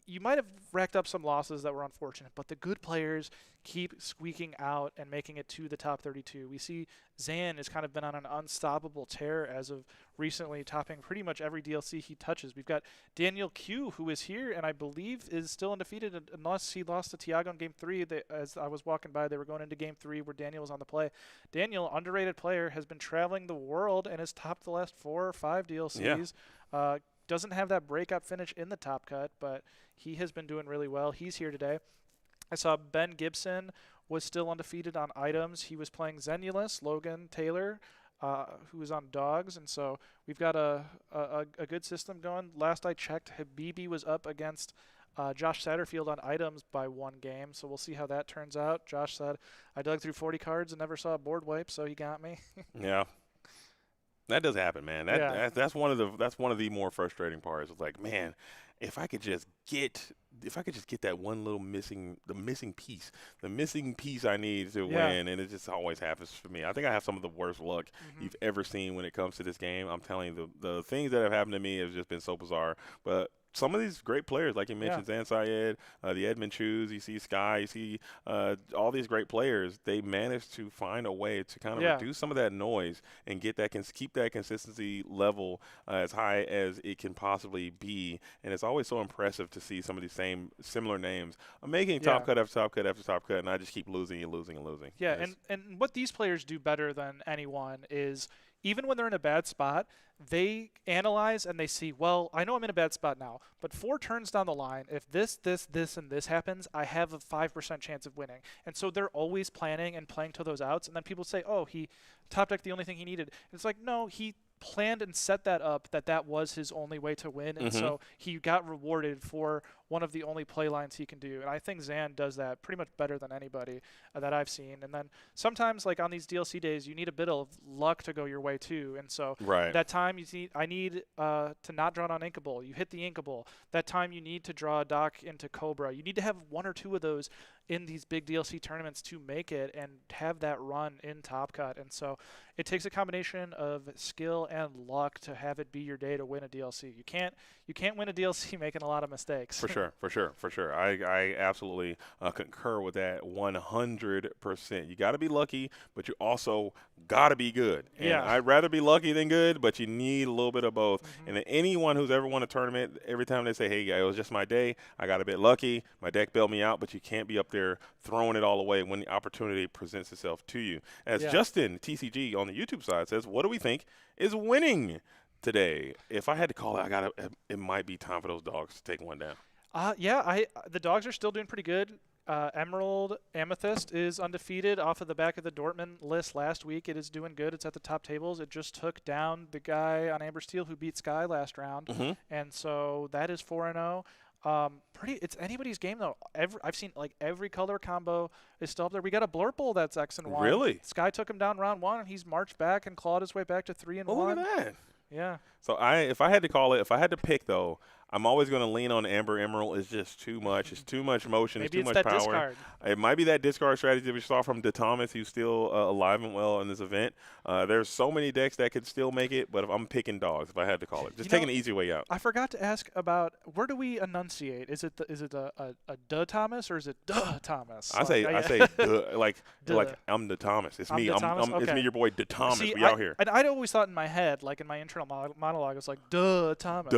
you might have racked up some losses that were unfortunate, but the good players keep squeaking out and making it to the top 32. We see Zan has kind of been on an unstoppable tear as of recently, topping pretty much every DLC he touches. We've got Daniel Q, who is here and I believe is still undefeated unless he lost to Tiago in Game 3. As I was walking by, they were going into Game 3 where Daniel was on the play. Daniel, underrated player, has been traveling the world and has topped the last 4 or 5 DLCs. Doesn't have that breakout finish in the top cut, but he has been doing really well. He's here today. I saw Ben Gibson was still undefeated on items. He was playing Zenulus, Logan Taylor, who was on dogs, and so we've got a good system going. Last I checked, Habibi was up against Josh Satterfield on items by 1 game, so we'll see how that turns out. Josh said, I dug through 40 cards and never saw a board wipe, so he got me. Yeah. That does happen, man. That's one of the more frustrating parts. It's like, man, if I could just get that one little missing piece, the missing piece I need to win, and it just always happens for me. I think I have some of the worst luck you've ever seen when it comes to this game. I'm telling you, the things that have happened to me have just been so bizarre. But some of these great players, like you mentioned, Zan Syed, the Edmund Chews, you see Sky, you see all these great players, they manage to find a way to kind of reduce some of that noise and keep that consistency level as high as it can possibly be. And it's always so impressive to see some of these similar names making top cut after top cut after top cut, and I just keep losing and losing and losing. Yeah, and what these players do better than anyone is even when they're in a bad spot, they analyze and they see, well, I know I'm in a bad spot now, but 4 turns down the line, if this, and this happens, I have a 5% chance of winning. And so they're always planning and playing to those outs. And then people say, oh, he top decked the only thing he needed. And it's like, no, he planned and set that up that was his only way to win. And so he got rewarded for one of the only play lines he can do. And I think Zan does that pretty much better than anybody that I've seen. And then sometimes, like on these DLC days, you need a bit of luck to go your way too. And so that time I need to not draw an uninkable. You hit the inkable. That time you need to draw a dock into Cobra. You need to have 1 or 2 of those in these big DLC tournaments to make it and have that run in Top Cut. And so it takes a combination of skill and luck to have it be your day to win a DLC. You can't win a DLC making a lot of mistakes. For sure. I absolutely concur with that 100%. You got to be lucky, but you also got to be good. And I'd rather be lucky than good, but you need a little bit of both. And anyone who's ever won a tournament, every time they say, hey, it was just my day, I got a bit lucky, my deck bailed me out, but you can't be up there throwing it all away when the opportunity presents itself to you. As Justin, TCG on the YouTube side, says, what do we think is winning today? If I had to call it, it might be time for those dogs to take one down. The dogs are still doing pretty good. Emerald Amethyst is undefeated off of the back of the Dortmund list last week. It is doing good. It's at the top tables. It just took down the guy on Amber Steel who beat Sky last round. And so that is 4-0. It's anybody's game though. I've seen like every color combo is still up there. We got a Blurple that's X and Y. Really? Sky took him down round 1 and he's marched back and clawed his way back to 3-1. Look at that. Yeah. So if I had to pick though, I'm always going to lean on Amber Emerald. It's just too much. It's too much motion. Maybe it's too it's much that power. Discard. It might be that discard strategy we saw from Thomas, who's still alive and well in this event. There's so many decks that could still make it, but if I'm picking dogs, if I had to call it, just taking the easy way out. I forgot to ask about where do we enunciate? Is it a duh Thomas or is it duh Thomas? I say duh, like I'm the Thomas. It's me. It's me, your boy, the Thomas. See, we out here. And I'd always thought in my head, like in my internal monologue, it was like duh Thomas.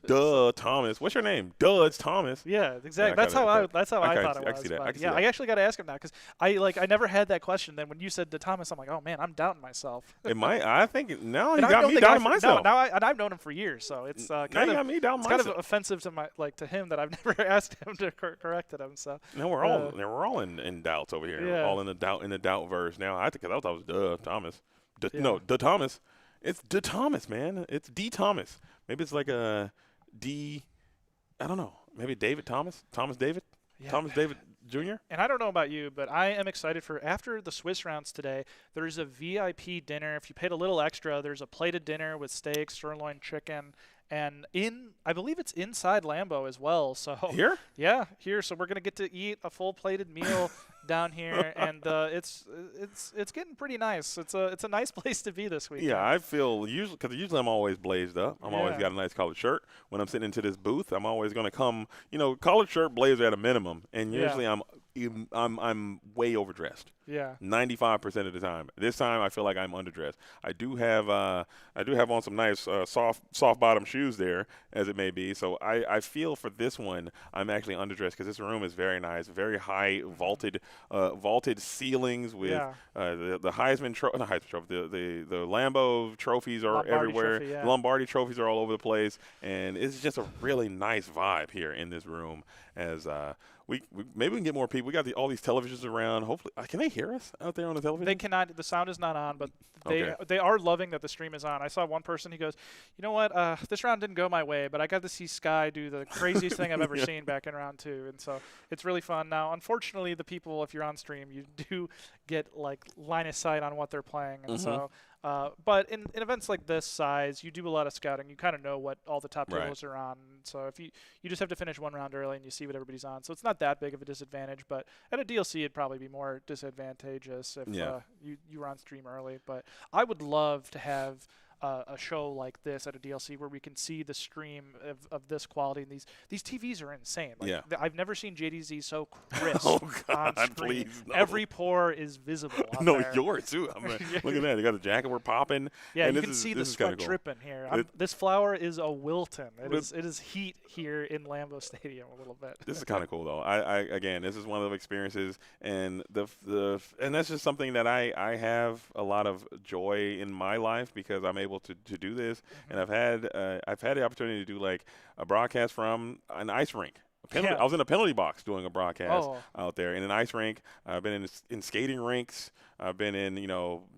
Duh Thomas. What's your name? Duh, it's Thomas. Yeah, exactly. That's how I thought it was. I can see that. I actually got to ask him now because I never had that question. Then when you said to Thomas, I'm like, oh man, I'm doubting myself. It might. I think now you got me doubting myself. I've known him for years, so it's kind of offensive to him that I've never asked him to correct him. So now we're all in doubts over here. Yeah. All in the doubt verse now. I thought it was duh Thomas. No, duh Thomas. It's duh Thomas, man. It's D Thomas. Maybe it's like a D. I don't know. Maybe David Thomas? Thomas David? Yeah. Thomas David Jr.? And I don't know about you, but I am excited for after the Swiss rounds today, there's a VIP dinner. If you paid a little extra, there's a plated dinner with steak, sirloin chicken, and I believe it's inside Lambeau as well. So here? Yeah, here. So we're going to get to eat a full plated meal down here, and it's getting pretty nice. It's a nice place to be this week. Yeah, I feel usually I'm always blazed up. I'm always got a nice collared shirt. When I'm sitting into this booth, I'm always going to come, collared shirt, blazer at a minimum, and usually I'm way overdressed. Yeah. 95% of the time. This time I feel like I'm underdressed. I do have on some nice soft bottom shoes there, as it may be. So I feel for this one I'm actually underdressed because this room is very nice, very high vaulted ceilings with the Heisman trophy, the Lambeau trophies are Lombardi everywhere. Trophy, yeah. Lombardi trophies are all over the place, and it's just a really nice vibe here in this room. As maybe we can get more people. We got all these televisions around. Hopefully, can they hear us out there on the television? They cannot. The sound is not on, but they are loving that the stream is on. I saw one person. He goes, "You know what? This round didn't go my way, but I got to see Sky do the craziest thing I've ever seen back in round 2, and so it's really fun." Now, unfortunately, the people, if you're on stream, you do get like line of sight on what they're playing, and so But in events like this size, you do a lot of scouting. You kind of know what all the top Right. tables are on. So if you just have to finish one round early and you see what everybody's on. So it's not that big of a disadvantage. But at a DLC, it'd probably be more disadvantageous if you were on stream early. But I would love to have a show like this at a DLC where we can see the stream of this quality. And these TVs are insane. Like, Yeah. I've never seen JDZ so crisp Oh, on God, screen. please, no. Every pore is visible. On No, there. yours too. I mean, look at that. You got the jacket. We're popping. Yeah, and you this can is- see the this is kinda sweat cool. dripping here. It- This flower is a Wilton. It But- is heat here in Lambeau Stadium a little bit. This is kind of cool though. I again, this is one of the experiences, and and that's just something that I have a lot of joy in my life because I'm able to do this, and I've had the opportunity to do like a broadcast from an ice rink. Yeah. I was in a penalty box doing a broadcast Oh. out there in an ice rink. I've been in skating rinks. I've been in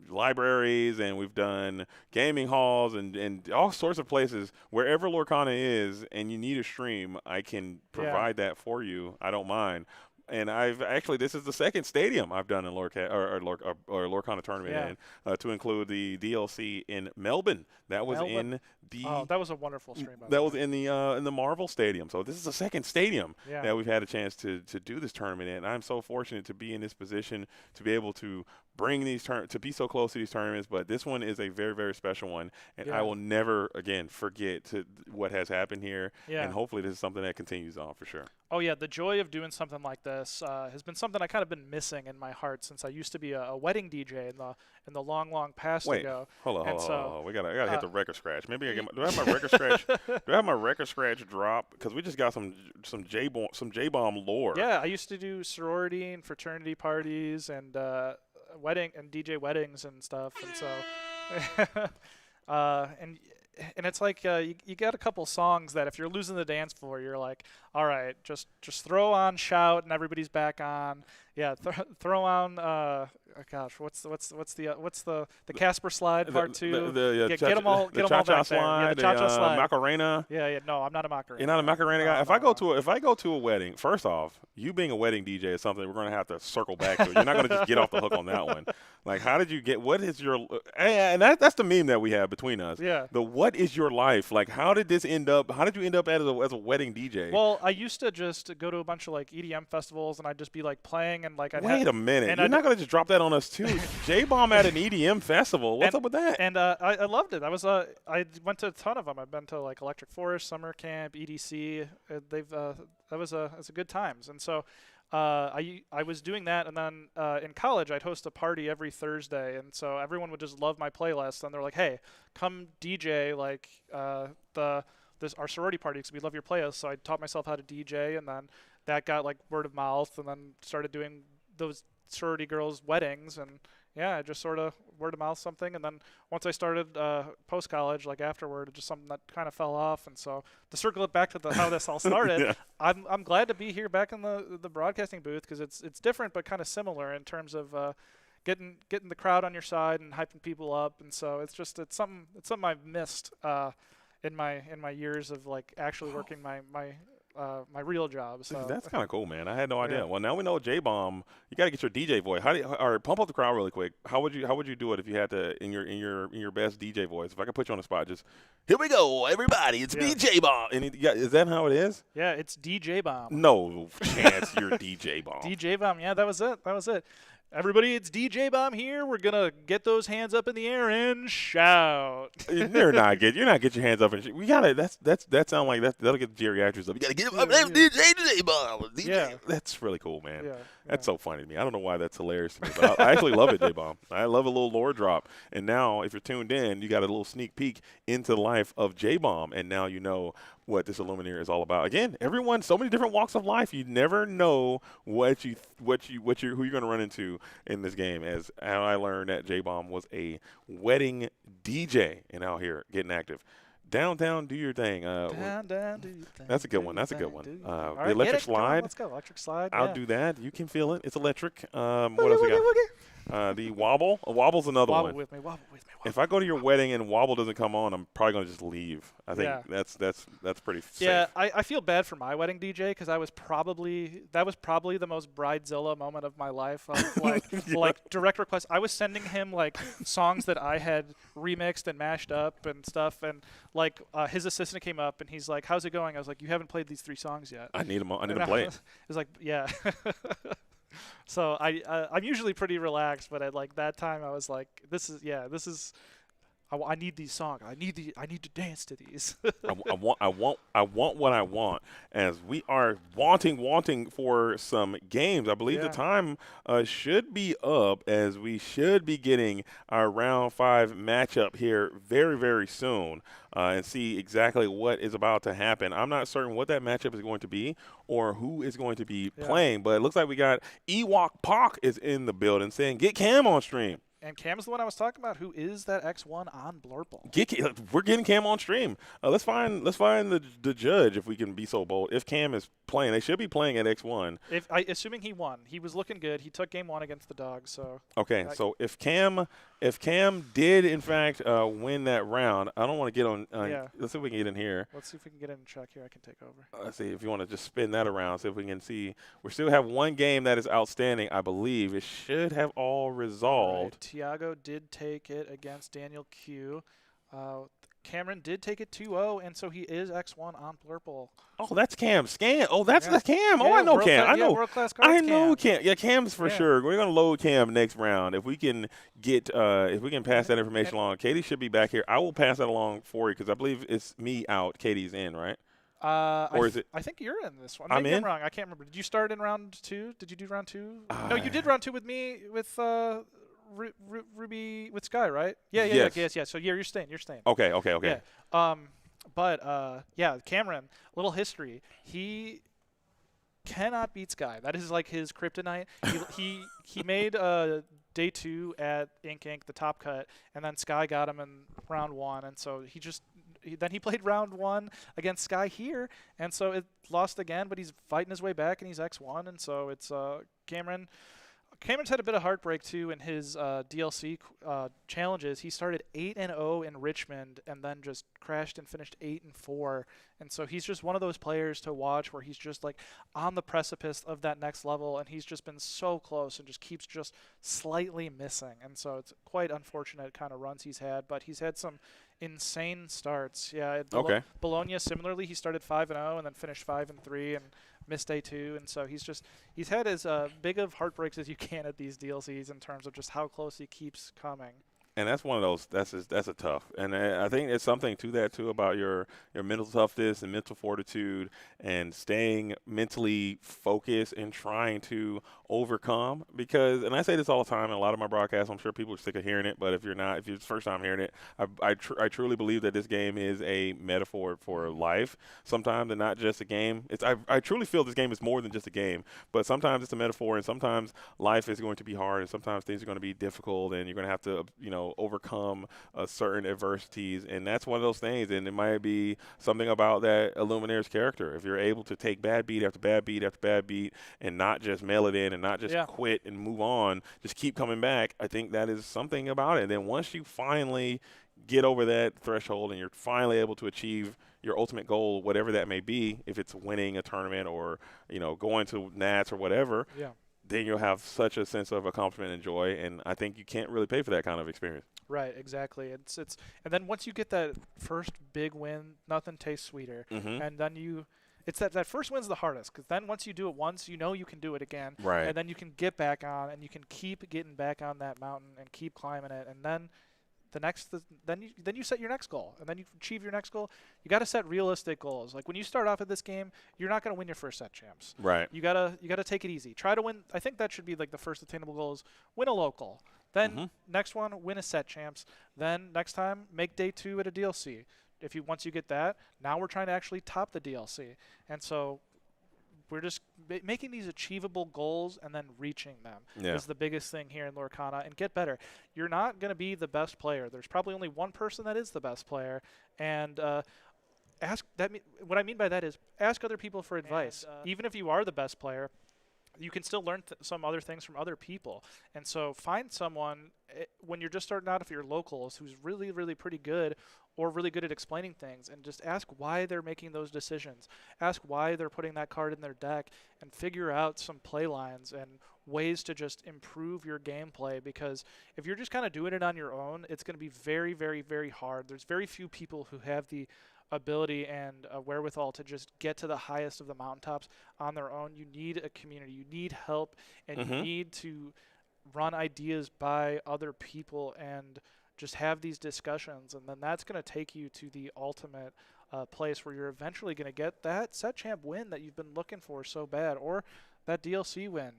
libraries, and we've done gaming halls and all sorts of places. Wherever Lorcana is, and you need a stream, I can provide that for you. I don't mind. And this is the second stadium I've done in Lorcana tournament in, to include the DLC in Melbourne. That was in the that was a wonderful stream. that was in the Marvel Stadium. So this is the second stadium Yeah. that we've had a chance to do this tournament in. And I'm so fortunate to be in this position to be able to bring to be so close to these tournaments. But this one is a very, very special one, and I will never again forget what has happened here. Yeah. And hopefully this is something that continues on for sure. Oh yeah, the joy of doing something like this has been something I kind of been missing in my heart since I used to be a wedding DJ in the long past Wait, ago. hold And on. We gotta hit the record scratch. Maybe do I have my record scratch? Do I have my record scratch drop? Because we just got some J-bomb lore. Yeah, I used to do sorority and fraternity parties and wedding and DJ weddings and stuff, and so and it's like you got a couple songs that if you're losing the dance floor, you're like, all right, just throw on Shout and everybody's back on. Yeah, throw on gosh, what's the Casper slide part two? Get them all back there. Yeah, slide, the cha-cha slide. Macarena. Yeah, no, I'm not a Macarena. You're not a Macarena guy. No, If I go to a wedding, first off, you being a wedding DJ is something we're gonna have to circle back to. You're not gonna just get off the hook on that one. Like, how did you get? What is your? And that's the meme that we have between us. Yeah. What is your life like? How did this end up? How did you end up as a wedding DJ? Well, I used to just go to a bunch of like EDM festivals, and I'd just be like playing and like. Wait a minute! and You're not gonna just drop that on us too. J-bomb at an EDM festival. What's up with that? And I loved it. I went to a ton of them. I've been to like Electric Forest, Summer Camp, EDC. It's a good times. And so I was doing that, and then in college I'd host a party every Thursday, and so everyone would just love my playlist, and they're like, hey, come DJ like our sorority party because we love your playlist. So I taught myself how to DJ, and then that got like word of mouth, and then started doing those sorority girls' weddings, and yeah, I just sort of word of mouth something, and then once I started post college, like afterward, just something that kind of fell off. And so to circle it back to how this all started, Yeah. I'm glad to be here back in the broadcasting booth because it's different but kind of similar in terms of getting the crowd on your side and hyping people up. And so it's something I've missed in my years of like actually working my real job. So That's kind of cool, man. I had no idea. Yeah. Well, now we know J-bomb. You got to get your DJ voice. Or pump up the crowd really quick. How would you do it if you had to in your best DJ voice? If I could put you on the spot, just here we go, everybody. It's me, J-bomb. And is that how it is? yeah, it's DJ Bomb. No chance you're DJ bomb. DJ Bomb, yeah, that was it. Everybody, it's DJ Bomb here. We're gonna get those hands up in the air and shout. You're not getting your hands up and we gotta. That sound like that'll get the geriatrics up. You gotta get up. DJ bomb. Yeah. That's really cool, man. Yeah, That's so funny to me. I don't know why that's hilarious to me, but I actually love it, J-bomb. I love a little lore drop. And now, if you're tuned in, you got a little sneak peek into the life of J-bomb, and now you know what this Illuminator is all about. Again, everyone, so many different walks of life. You never know who you're going to run into in this game. As how I learned that J-bomb was a wedding DJ, and out here getting active. Downtown, do your thing. Down, do your thing. That's a good one. Do That's a your good one. thing, The All right, electric get it. Come on, slide. let's go. Electric slide. I'll yeah. do that. You can feel it. It's electric. What Woogie, else we woogie, got? woogie. The Wobble. Wobble's another Wobble one. with me, wobble with me. Wobble. If I go to your wedding and Wobble doesn't come on, I'm probably gonna just leave. I think Yeah. that's pretty safe. Yeah, I feel bad for my wedding DJ because that was probably the most bridezilla moment of my life. Of like like direct requests. I was sending him like songs that I had remixed and mashed up and stuff, and like his assistant came up and he's like, "How's it going?" I was like, "You haven't played these 3 songs yet." I need them. I need And to play it. It was like, yeah. So I'm usually pretty relaxed, but at like that time I was like, this is. I need these songs. I need to dance to these. I want what I want. As we are wanting for some games. I believe the Yeah. time should be up, as we should be getting our round 5 matchup here very, very soon, and see exactly what is about to happen. I'm not certain what that matchup is going to be or who is going to be playing, but it looks like we got Ewok Pock is in the building saying, "Get Cam on stream." And Cam's the one I was talking about, who is that X1 on Blurple. We're getting Cam on stream. Let's find the judge, if we can be so bold. If Cam is playing, they should be playing at X1. Assuming he won, he was looking good. He took game 1 against the Dogs. So okay. So if Cam did in fact win that round, I don't want to get on. Let's see if we can get in here. Let's see if we can get in and check here. I can take over. Let's see if you want to just spin that around. See if we can see. We still have one game that is outstanding. I believe it should have all resolved. Right. Tiago did take it against Daniel Q. Cameron did take it 2-0, and so he is X1 on Blurple. Oh, that's Cam. Scan. Oh, that's Cam. Oh, Yeah, I know Cam. I know. world-class cards, I know Cam. Yeah, Cam's for Yeah. sure. We're gonna load Cam next round. If we can get, if we can pass that information along. Katie should be back here. I will pass that along for you because I believe it's me out. Katie's in, right? Or is it? I think you're in this one. I'm Maybe in? I'm wrong. I can't remember. Did you start in round 2? Did you do round 2? No, you did round 2 with me with Ruby with Sky, right? Yeah. So you're staying. Okay. Yeah. But Cameron, little history. He cannot beat Sky. That is like his kryptonite. He made day 2 at Ink, the top cut, and then Sky got him in round 1, and so then he played round 1 against Sky here, and so it lost again, but he's fighting his way back, and he's X1, and so it's Cameron's had a bit of heartbreak too in his DLC challenges. He started 8-0 in Richmond and then just crashed and finished 8-4. And so he's just one of those players to watch where he's just like on the precipice of that next level, and he's just been so close and just keeps just slightly missing. And so it's quite unfortunate kind of runs he's had, but he's had some insane starts. Yeah. Okay. Bologna similarly, he started 5-0 and then finished 5-3 and missed day 2, and so he's had as big of heartbreaks as you can at these DLCs in terms of just how close he keeps coming. And that's one of those. That's a tough. And I think there's something to that too about your mental toughness and mental fortitude and staying mentally focused and trying to overcome. Because, and I say this all the time in a lot of my broadcasts, I'm sure people are sick of hearing it, but if you're the first time hearing it, I truly believe that this game is a metaphor for life. Sometimes, and not just a game. I truly feel this game is more than just a game, but sometimes it's a metaphor, and sometimes life is going to be hard, and sometimes things are going to be difficult, and you're going to have to, overcome certain adversities, and that's one of those things. And it might be something about that Illuminaire's character. If you're able to take bad beat after bad beat after bad beat and not just mail it in and not just quit and move on, just keep coming back, I think that is something about it. And then once you finally get over that threshold and you're finally able to achieve your ultimate goal, whatever that may be, if it's winning a tournament or, going to Nats or whatever, then you'll have such a sense of accomplishment and joy, and I think you can't really pay for that kind of experience. Right, exactly. It's and then once you get that first big win, nothing tastes sweeter. Mm-hmm. And then it's that first win's the hardest, because then once you do it once, you can do it again. Right. And then you can get back on, and you can keep getting back on that mountain and keep climbing it, and then then you set your next goal, and then you achieve your next goal. You got to set realistic goals. Like when you start off at this game, you're not going to win your first set champs. Right. You gotta take it easy. Try to win. I think that should be like the first attainable goal is win a local. Then next one, win a set champs. Then next time, make day 2 at a DLC. Once you get that, now we're trying to actually top the DLC, and so we're just making these achievable goals and then reaching them is the biggest thing here in Lorcana, and get better. You're not going to be the best player. There's probably only one person that is the best player, and what I mean by that is ask other people for advice. Even if you are the best player, you can still learn some other things from other people. And so find someone when you're just starting out, if you're locals, who's really, really pretty good or really good at explaining things, and just ask why they're making those decisions. Ask why they're putting that card in their deck, and figure out some play lines and ways to just improve your gameplay, because if you're just kind of doing it on your own, it's going to be very, very, very hard. There's very few people who have the ability and wherewithal to just get to the highest of the mountaintops on their own. You need a community. You need help, and you need to run ideas by other people and just have these discussions, and then that's going to take you to the ultimate place where you're eventually going to get that set champ win that you've been looking for so bad, or that DLC win.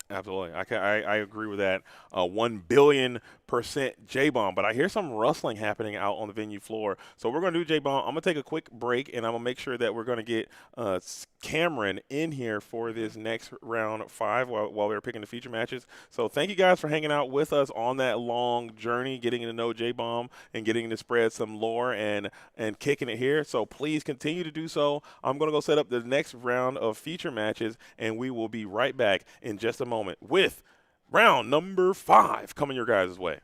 Absolutely. I agree with that 1,000,000,000% J-Bomb. But I hear some rustling happening out on the venue floor. So we're going to do J-Bomb. I'm going to take a quick break, and I'm going to make sure that we're going to get Cameron in here for this next round 5 while we're picking the feature matches. So thank you guys for hanging out with us on that long journey, getting to know J-Bomb and getting to spread some lore and kicking it here. So please continue to do so. I'm going to go set up the next round of feature matches, and we will be right back in just a moment with round number 5 coming your guys' way.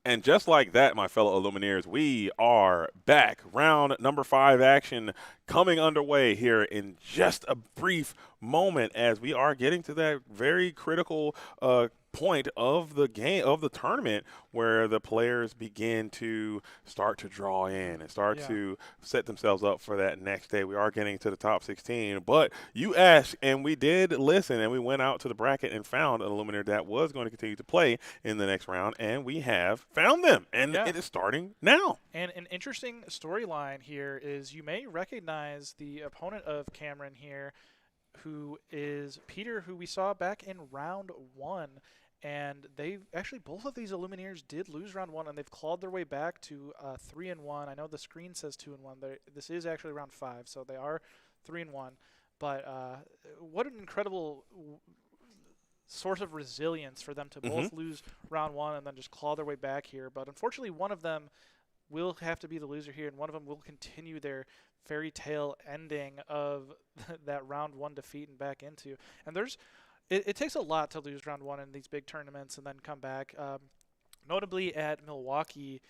And just like that, my fellow Illumineers, we are back. Round number 5 action coming underway here in just a brief moment as we are getting to that very critical point of the game, of the tournament, where the players begin to start to draw in and start to set themselves up for that next day. We are getting to the top 16, but you asked and we did listen, and we went out to the bracket and found an Illuminator that was going to continue to play in the next round, and we have found them, and it is starting now. And an interesting storyline here is you may recognize the opponent of Cameron here, who is Peter, who we saw back in round 1. And they actually, both of these Illumineers did lose round 1, and they've clawed their way back to 3-1. I know the screen says 2-1. This is actually round 5, so they are 3-1. But what an incredible source of resilience for them to both lose round 1 and then just claw their way back here. But unfortunately, one of them will have to be the loser here, and one of them will continue their fairy tale ending of that round 1 defeat and back into. And there's it takes a lot to lose round 1 in these big tournaments and then come back. Notably at Milwaukee,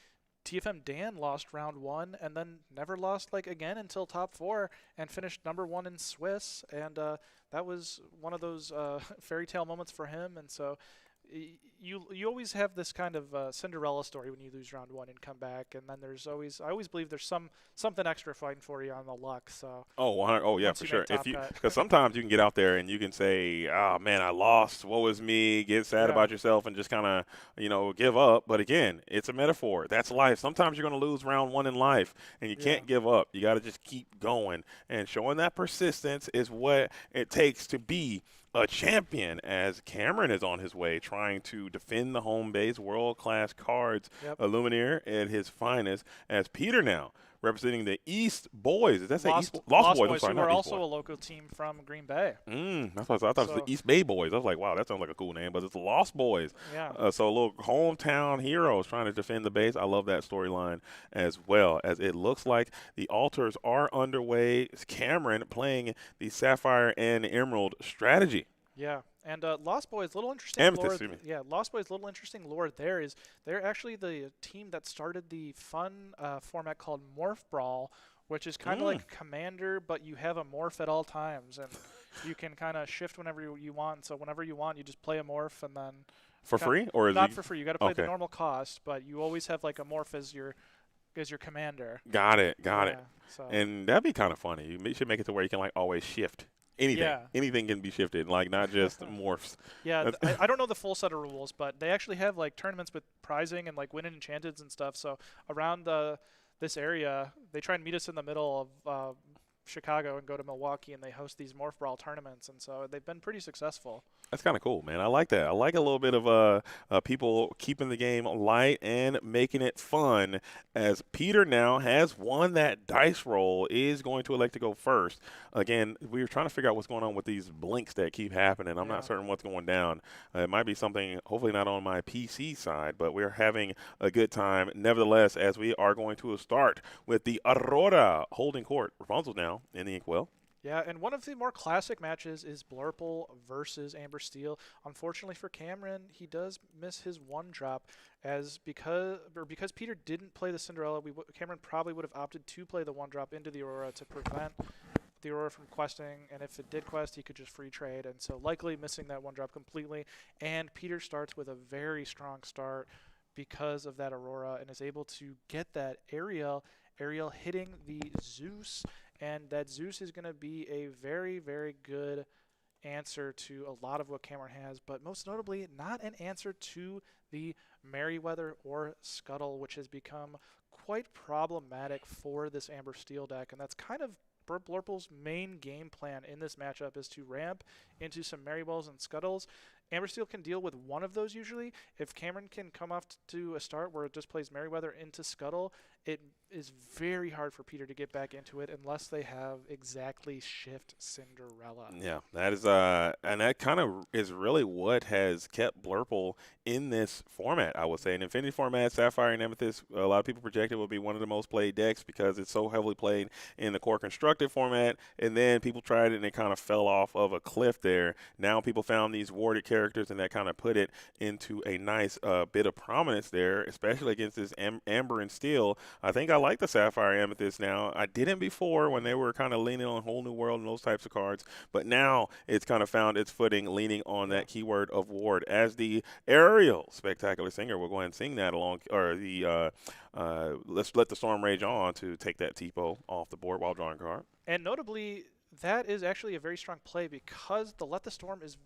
TFM Dan lost round 1 and then never lost again until top 4 and finished number 1 in Swiss. And that was one of those fairy tale moments for him. And so you always have this kind of Cinderella story when you lose round 1 and come back, and then I always believe there's something extra fighting for you on the luck. So yeah, for sure. Because sometimes you can get out there and you can say, "Oh man, I lost. Woe is me." Get sad about yourself and just kind of give up. But again, it's a metaphor. That's life. Sometimes you're going to lose round 1 in life, and you can't give up. You got to just keep going, and showing that persistence is what it takes to be a champion, as Cameron is on his way trying to defend the home base. World-class cards, Illuminator at his finest, as Peter now representing the East Boys. Did that say Lost Boys? I'm sorry, who are also a local team from Green Bay. That's what I thought it was the East Bay Boys. I was like, wow, that sounds like a cool name, but it's the Lost Boys. Yeah. So a little hometown heroes trying to defend the base. I love that storyline as well, as it looks like the altars are underway. Cameron playing the Sapphire and Emerald strategy. Yeah, and Lost Boys, little interesting Amethyst, lore. Yeah, Lost Boys, little interesting lore there is they're actually the team that started the fun format called Morph Brawl, which is kind of like Commander, but you have a morph at all times, and you can kind of shift whenever you want. So whenever you want, you just play a morph, and then for free, or is not for free? You got to play the normal cost, but you always have a morph as your commander. Got it. So. And that'd be kind of funny. You should make it to where you can always shift. Anything can be shifted, not just morphs. Yeah, I don't know the full set of rules, but they actually have tournaments with prizing and winning enchanteds and stuff. So around this area, they try and meet us in the middle of Chicago and go to Milwaukee, and they host these Morph Brawl tournaments, and so they've been pretty successful. That's kind of cool, man. I like that. I like a little bit of people keeping the game light and making it fun, as Peter now has won that dice roll, is going to elect to go first. Again, we were trying to figure out what's going on with these blinks that keep happening. I'm not certain what's going down. It might be something, hopefully not on my PC side, but we're having a good time nevertheless, as we are going to start with the Aurora holding court. Rapunzel's now in the inkwell. Yeah, and one of the more classic matches is Blurple versus Amber Steel. Unfortunately for Cameron, he does miss his 1-drop, because Peter didn't play the Cinderella. Cameron probably would have opted to play the 1-drop into the Aurora to prevent the Aurora from questing, and if it did quest, he could just free trade, and so likely missing that 1-drop completely. And Peter starts with a very strong start because of that Aurora, and is able to get that Ariel hitting the Zeus. And that Zeus is going to be a very, very good answer to a lot of what Cameron has, but most notably not an answer to the Merryweather or Scuttle, which has become quite problematic for this Amber Steel deck. And that's kind of Blurple's main game plan in this matchup, is to ramp into some Merrywells and Scuttles. Amber Steel can deal with one of those usually. If Cameron can come off to a start where it just plays Merryweather into Scuttle, it is very hard for Peter to get back into it unless they have exactly Shift Cinderella. Yeah, that is and that kind of is really what has kept Blurple in this format. I would say in Infinity format, Sapphire and Amethyst, a lot of people projected will be one of the most played decks because it's so heavily played in the core constructed format. And then people tried it and it kind of fell off of a cliff there. Now people found these warded characters and that kind of put it into a nice bit of prominence there, especially against this Amber and Steel. I think I like the Sapphire Amethyst now. I didn't before when they were kind of leaning on Whole New World and those types of cards, but now it's kind of found its footing leaning on that keyword of ward. As the Aerial Spectacular Singer, we'll go ahead and sing that along, or the Let's Let the Storm Rage On to take that Tipo off the board while drawing a card. And notably, that is actually a very strong play because the Let the Storm is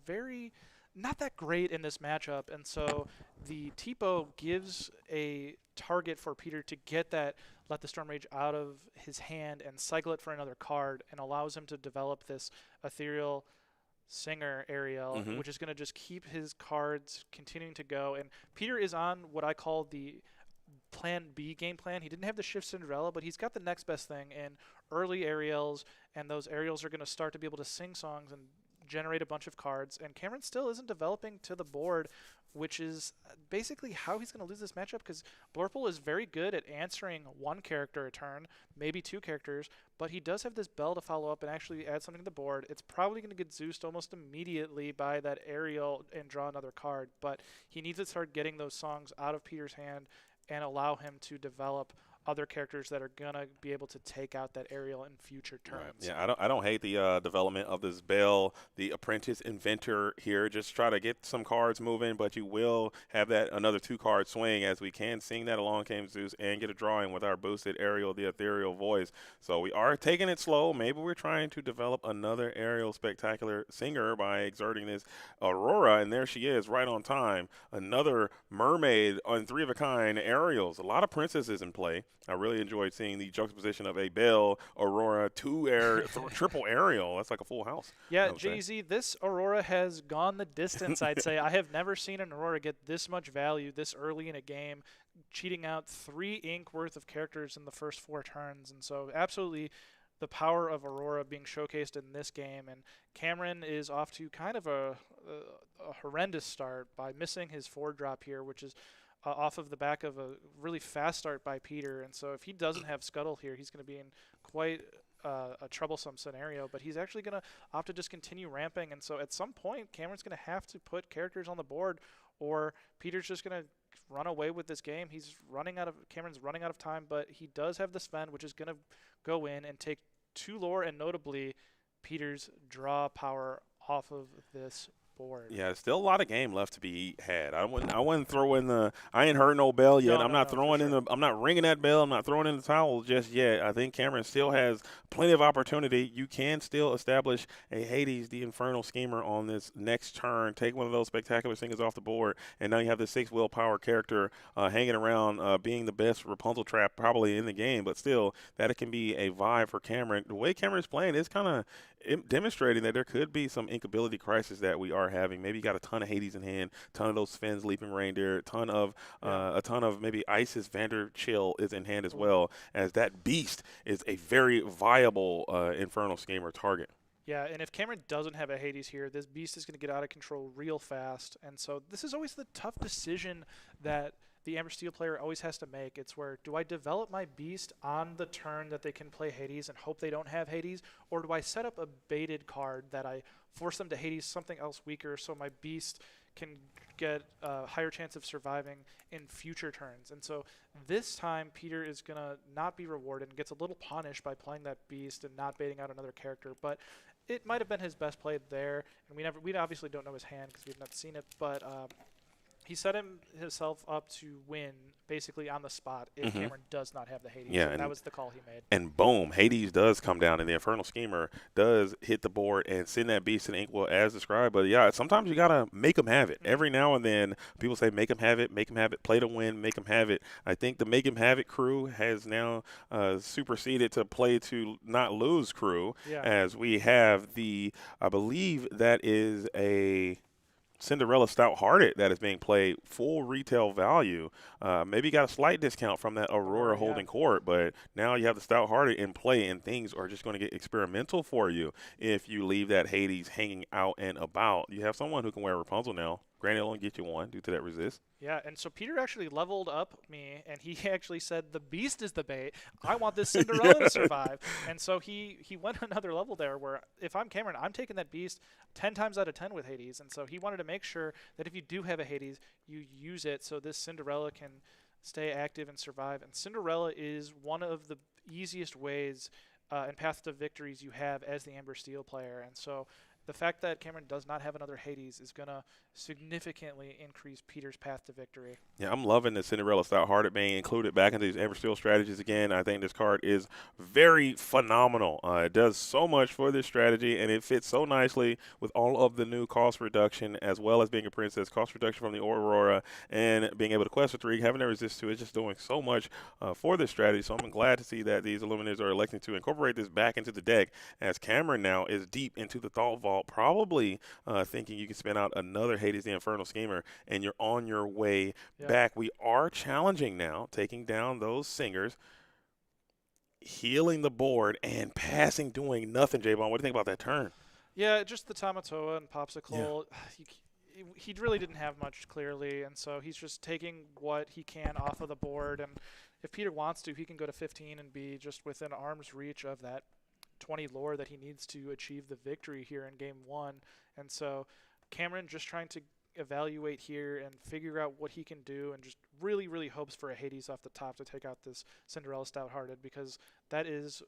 not that great in this matchup, and so the Tipo gives a target for Peter to get that Let the Storm Rage out of his hand and cycle it for another card, and allows him to develop this Ethereal Singer Ariel, which is going to just keep his cards continuing to go. And Peter is on what I call the Plan B game plan. He didn't have the Shift Cinderella, but he's got the next best thing in early Ariels, and those Ariels are going to start to be able to sing songs and generate a bunch of cards. And Cameron still isn't developing to the board, which is basically how he's going to lose this matchup, because Blurple is very good at answering one character a turn, maybe two characters, but he does have this Bell to follow up and actually add something to the board. It's probably going to get Zeused almost immediately by that Ariel and draw another card, but he needs to start getting those songs out of Peter's hand and allow him to develop other characters that are gonna be able to take out that Ariel in future turns. Right. Yeah, I don't hate the development of this Bell, the Apprentice Inventor here. Just try to get some cards moving, but you will have that another 2-card swing as we can sing that Along Came Zeus and get a drawing with our boosted Ariel, the Ethereal Voice. So we are taking it slow. Maybe we're trying to develop another Ariel Spectacular Singer by exerting this Aurora, and there she is, right on time. Another Mermaid on 3-of-a-kind Ariels. A lot of princesses in play. I really enjoyed seeing the juxtaposition of a Bell, Aurora, triple Ariel. That's like a full house. Yeah, Jay-Z, this Aurora has gone the distance, I'd say. I have never seen an Aurora get this much value this early in a game, cheating out 3 ink worth of characters in the first 4 turns. And so absolutely the power of Aurora being showcased in this game. And Cameron is off to kind of a horrendous start by missing his 4-drop here, which is off of the back of a really fast start by Peter. And so if he doesn't have Scuttle here, he's going to be in quite a troublesome scenario. But he's actually going to opt to just continue ramping. And so at some point, Cameron's going to have to put characters on the board, or Peter's just going to run away with this game. Cameron's running out of time, but he does have the Sven, which is going to go in and take 2 lore, and notably Peter's draw power off of this board. Yeah, still a lot of game left to be had. I wouldn't throw in the. I ain't heard no bell yet. I'm not throwing in the. I'm not ringing that bell. I'm not throwing in the towel just yet. I think Cameron still has plenty of opportunity. You can still establish a Hades, the Infernal Schemer, on this next turn. Take one of those spectacular singers off the board, and now you have the 6 willpower character hanging around, being the best Rapunzel trap probably in the game. But still, that can be a vibe for Cameron. The way Cameron's playing is kind of demonstrating that there could be some inkability crisis that we are having. Maybe you got a ton of Hades in hand, ton of those Sven's Leaping Reindeer, a ton of maybe Isis Vander Chill is in hand as well, as that beast is a very viable Infernal Schemer target. Yeah, and if Cameron doesn't have a Hades here, this beast is going to get out of control real fast. And so this is always the tough decision that the Amber Steel player always has to make. It's where, do I develop my beast on the turn that they can play Hades and hope they don't have Hades, or do I set up a baited card that I force them to Hades something else weaker so my beast can get a higher chance of surviving in future turns? And so this time Peter is going to not be rewarded and gets a little punished by playing that beast and not baiting out another character. But it might have been his best play there, and we obviously don't know his hand because we've not seen it, but he set himself up to win basically on the spot if Cameron does not have the Hades. Yeah, and that was the call he made. And boom, Hades does come down, and the Infernal Schemer does hit the board and send that beast in Inkwell as described. But yeah, sometimes you gotta make them have it. Every now and then, people say make them have it, play to win, make them have it. I think the make them have it crew has now superseded to play to not lose crew, as we have I believe that is a Cinderella Stout-Hearted that is being played full retail value. Maybe you got a slight discount from that Aurora holding court, but now you have the Stout-Hearted in play, and things are just going to get experimental for you if you leave that Hades hanging out and about. You have someone who can wear Rapunzel now. Granted, it'll only get you one due to that resist. Yeah, and so Peter actually leveled up me, and he actually said, the beast is the bait. I want this Cinderella to survive. And so he went another level there where if I'm Cameron, I'm taking that beast 10 times out of 10 with Hades. And so he wanted to make sure that if you do have a Hades, you use it so this Cinderella can stay active and survive. And Cinderella is one of the easiest ways and path to victories you have as the Amber Steel player. And so the fact that Cameron does not have another Hades is going to significantly increase Peter's path to victory. Yeah, I'm loving the Cinderella Stout-Hearted being included back into these Amber Steel strategies again. I think this card is very phenomenal. It does so much for this strategy, and it fits so nicely with all of the new cost reduction, as well as being a princess, cost reduction from the Aurora, and being able to quest for 3, having to resist 2. It's just doing so much for this strategy. So I'm glad to see that these Illuminators are electing to incorporate this back into the deck, as Cameron now is deep into the Thought Vault, probably thinking you can spin out another Hades the Infernal Schemer, and you're on your way back. We are challenging now, taking down those singers, healing the board, and passing, doing nothing. J-Bon, what do you think about that turn? Yeah, just the Tamatoa and Popsicle. Yeah. He really didn't have much, clearly, and so he's just taking what he can off of the board. And if Peter wants to, he can go to 15 and be just within arm's reach of that 20 lore that he needs to achieve the victory here in game 1. And so Cameron just trying to evaluate here and figure out what he can do, and just really, really hopes for a Hades off the top to take out this Cinderella Stout-Hearted, because that is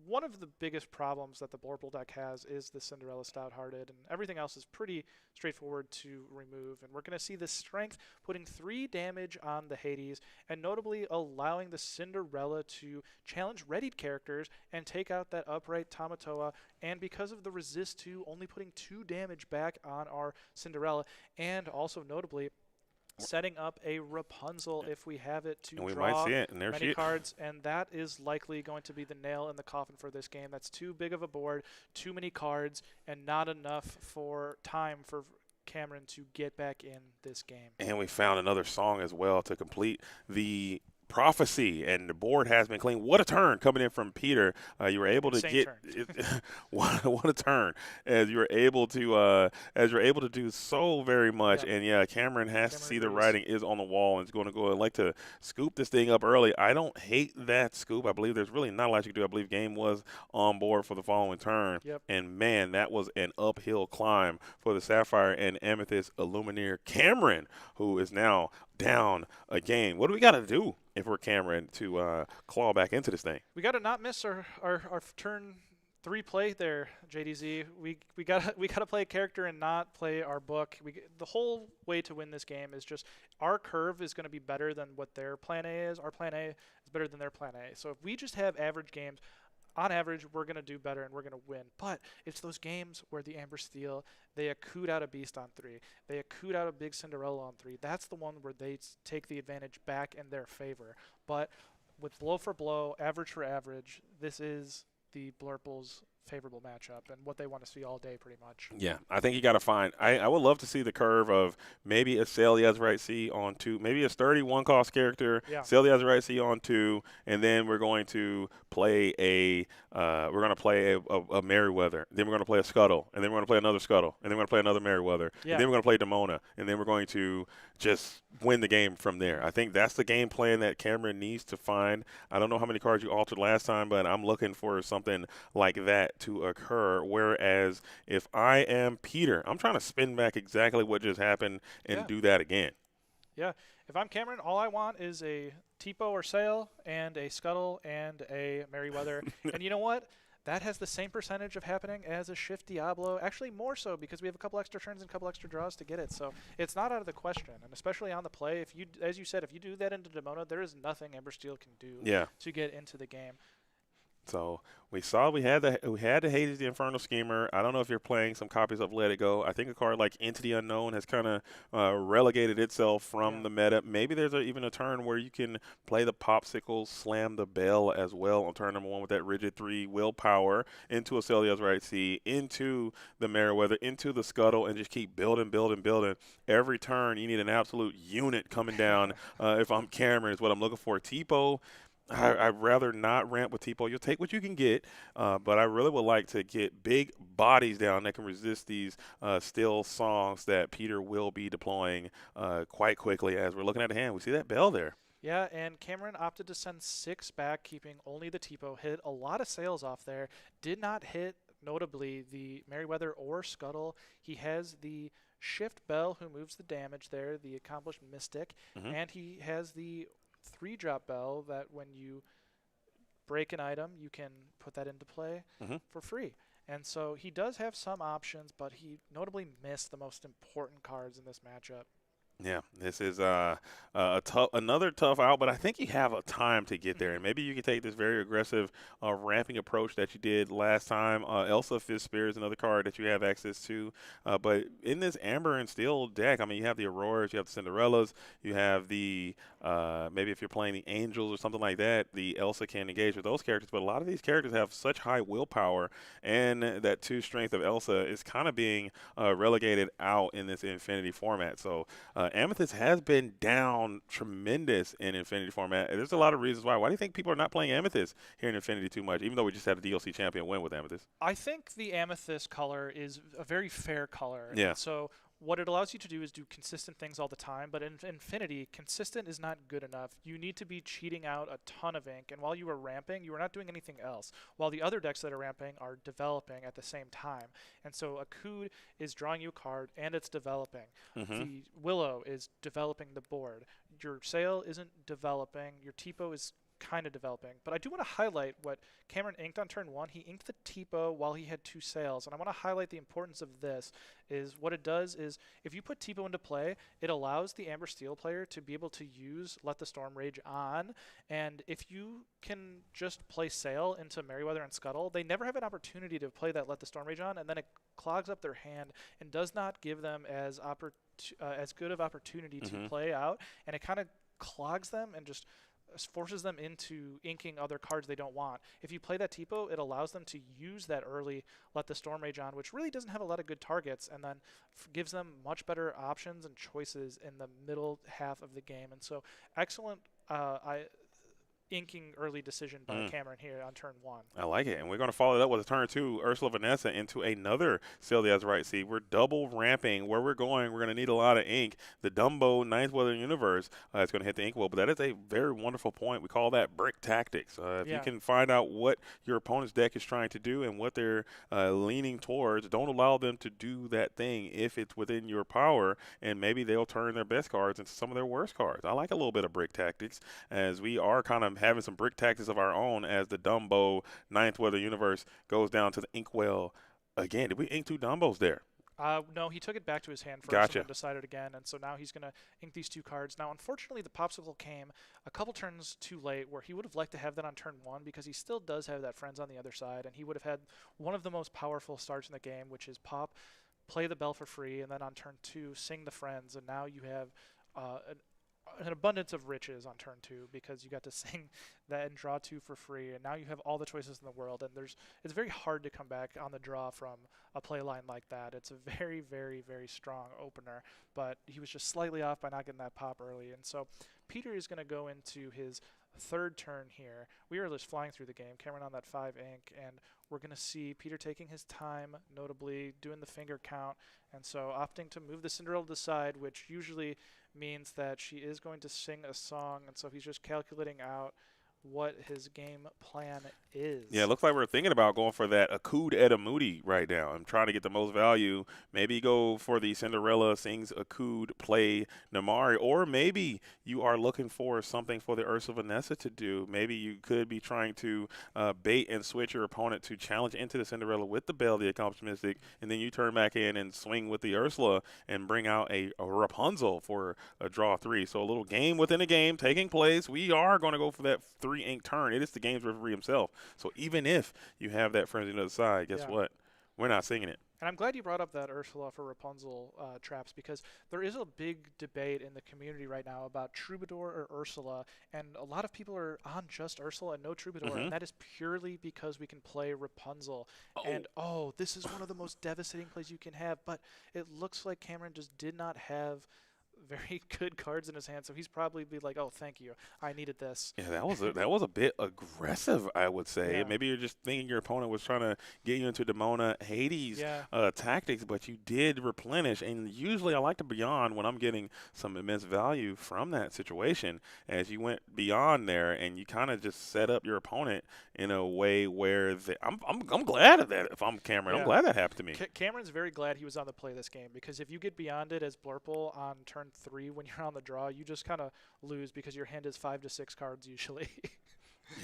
one of the biggest problems that the Blorple deck has is the Cinderella Stout-Hearted, and everything else is pretty straightforward to remove. And we're going to see this strength putting 3 damage on the Hades, and notably allowing the Cinderella to challenge readied characters and take out that upright Tamatoa, and because of the resist 2, only putting 2 damage back on our Cinderella, and also notably setting up a Rapunzel if we have it to we draw might see it, and there many cards, and that is likely going to be the nail in the coffin for this game. That's too big of a board, too many cards, and not enough for time for Cameron to get back in this game. And we found another song as well to complete the prophecy, and the board has been clean. What a turn coming in from Peter. You were able to get what a turn, as you're able to do so very much. And yeah, Cameron has to see the writing is on the wall and is going to go and like to scoop this thing up early. I don't hate that scoop. I believe there's really not a lot you can do. I believe game was on board for the following turn. And man, that was an uphill climb for the Sapphire and Amethyst Illuminator Cameron, who is now down a game. What do we got to do if we're Cameron to claw back into this thing? We got to not miss our turn 3 play there, JDZ. We gotta play a character and not play our book. The whole way to win this game is just our curve is going to be better than what their plan A is. Our plan A is better than their plan A. So if we just have average games, on average, we're going to do better and we're going to win. But it's those games where the Amber Steel, they accoot out a Beast on 3. They accoot out a big Cinderella on 3. That's the one where they take the advantage back in their favor. But with blow for blow, average for average, this is the Blurple's favorable matchup and what they want to see all day pretty much. Yeah, I think you got to find – I would love to see the curve of maybe a Sail the Azurite Sea on 2, maybe a sturdy one-cost character, Sail the Azurite Sea on 2, and then we're going to play a Merryweather. Then we're going to play a Scuttle, and then we're going to play another Scuttle, and then we're going to play another Merryweather, and then we're going to play Demona, and then we're going to just win the game from there. I think that's the game plan that Cameron needs to find. I don't know how many cards you altered last time, but I'm looking for something like that to occur, whereas if I am Peter, I'm trying to spin back exactly what just happened and do that again. Yeah. If I'm Cameron, all I want is a Tipo or Sail and a Scuttle and a Merryweather. And you know what? That has the same percentage of happening as a Shift Diablo, actually more so because we have a couple extra turns and a couple extra draws to get it. So it's not out of the question, and especially on the play, if you, as you said, if you do that into Demona, there is nothing Amber Steel can do to get into the game. So we saw we had the Hades the Infernal Schemer. I don't know if you're playing some copies of Let It Go. I think a card like Into the Unknown has kind of relegated itself from the meta. Maybe there's even a turn where you can play the Popsicle, slam the Bell as well on turn number 1 with that Rigid 3 willpower into a Celia's Right Sea, into the Meriwether, into the Scuttle, and just keep building, building, building. Every turn you need an absolute unit coming down. If I'm Cameron is what I'm looking for. Tipo, I'd rather not ramp with Tipo. You'll take what you can get, but I really would like to get big bodies down that can resist these still songs that Peter will be deploying quite quickly as we're looking at the hand. We see that bell there. Yeah, and Cameron opted to send 6 back, keeping only the Tipo. Hit a lot of sails off there. Did not hit, notably, the Meriwether or Scuttle. He has the Shift Bell, who moves the damage there, the Accomplished Mystic, and he has the 3-drop Bell that when you break an item, you can put that into play for free. And so he does have some options, but he notably missed the most important cards in this matchup. Yeah, this is another tough out, but I think you have a time to get there, and maybe you can take this very aggressive ramping approach that you did last time. Elsa Fist Spear is another card that you have access to, but in this Amber and Steel deck, I mean, you have the Auroras, you have the Cinderellas, you have the maybe if you're playing the Angels or something like that, the Elsa can engage with those characters, but a lot of these characters have such high willpower, and that 2 strength of Elsa is kind of being relegated out in this Infinity format. So Amethyst has been down tremendous in Infinity format. There's a lot of reasons why. Why do you think people are not playing Amethyst here in Infinity too much, even though we just had a DLC champion win with Amethyst? I think the Amethyst color is a very fair color. Yeah. And so what it allows you to do is do consistent things all the time, but in Infinity, consistent is not good enough. You need to be cheating out a ton of ink, and while you are ramping, you are not doing anything else, while the other decks that are ramping are developing at the same time. And so Akud is drawing you a card, and it's developing. The Willow is developing the board. Your Sail isn't developing. Your Tipo is kind of developing. But I do want to highlight what Cameron inked on turn 1. He inked the Tipo while he had 2 sails, and I want to highlight the importance of this. Is what it does is if you put Tipo into play, it allows the Amber Steel player to be able to use Let the Storm Rage on, and if you can just play Sail into Meriwether and Scuttle, they never have an opportunity to play that Let the Storm Rage on, and then it clogs up their hand and does not give them as good of opportunity to play out, and it kind of clogs them and just forces them into inking other cards they don't want. If you play that Tipo, it allows them to use that early Let the Storm Rage on, which really doesn't have a lot of good targets, and then gives them much better options and choices in the middle half of the game. And so excellent inking early decision by Cameron here on turn 1. I like it. And we're going to follow that with a turn 2, Ursula Vanessa into another Celia's Right Sea. We're double ramping. Where we're going, we're going to need a lot of ink. The Dumbo Ninth Weather Universe is going to hit the ink well, but that is a very wonderful point. We call that brick tactics. If you can find out what your opponent's deck is trying to do and what they're leaning towards, don't allow them to do that thing if it's within your power, and maybe they'll turn their best cards into some of their worst cards. I like a little bit of brick tactics, as we are kind of having some brick tactics of our own as the Dumbo Ninth Weather Universe goes down to the inkwell again. Did we ink 2 Dumbos there? No, he took it back to his hand first Gotcha. and decided again, and so now he's going to ink these 2 cards. Now, unfortunately, the Popsicle came a couple turns too late, where he would have liked to have that on turn 1 because he still does have that Friends on the other side, and he would have had one of the most powerful starts in the game, which is pop, play the Bell for free, and then on turn 2, sing the Friends, and now you have an abundance of riches on turn 2 because you got to sing that and draw 2 for free, and now you have all the choices in the world, and it's very hard to come back on the draw from a play line like that. It's a very, very, very strong opener, but he was just slightly off by not getting that pop early, and so Peter is going to go into his 3rd turn here. We are just flying through the game. Cameron on that 5 ink, and we're going to see Peter taking his time, notably doing the finger count, and so opting to move the Cinderella to the side, which usually means that she is going to sing a song, and so he's just calculating out what his game plan is. Yeah, it looks like we're thinking about going for that Akud Edamudi right now. I'm trying to get the most value. Maybe go for the Cinderella sings Akud, play Namari, or maybe you are looking for something for the Ursula Vanessa to do. Maybe you could be trying to bait and switch your opponent to challenge into the Cinderella with the Belle, the Accomplished Mystic, and then you turn back in and swing with the Ursula and bring out a Rapunzel for a draw 3. So a little game within a game taking place. We are going to go for that 3 3 ink turn, it is the game's referee himself. So even if you have that frenzy on the other side, guess what? We're not singing it. And I'm glad you brought up that Ursula for Rapunzel traps, because there is a big debate in the community right now about Troubadour or Ursula, and a lot of people are on just Ursula and no Troubadour, and that is purely because we can play Rapunzel. And this is one of the most devastating plays you can have, but it looks like Cameron just did not have very good cards in his hand, so he's probably be like, "Oh, thank you, I needed this." Yeah, that was a bit aggressive, I would say. Yeah. Maybe you're just thinking your opponent was trying to get you into Demona Hades tactics, but you did replenish. And usually I like to beyond when I'm getting some immense value from that situation, as you went beyond there and you kind of just set up your opponent in a way where I'm glad of that. If I'm Cameron, I'm glad that happened to me. Cameron's very glad he was on the play this game, because if you get beyond it as Blurple on turn 3 when you're on the draw, you just kind of lose because your hand is 5 to 6 cards usually.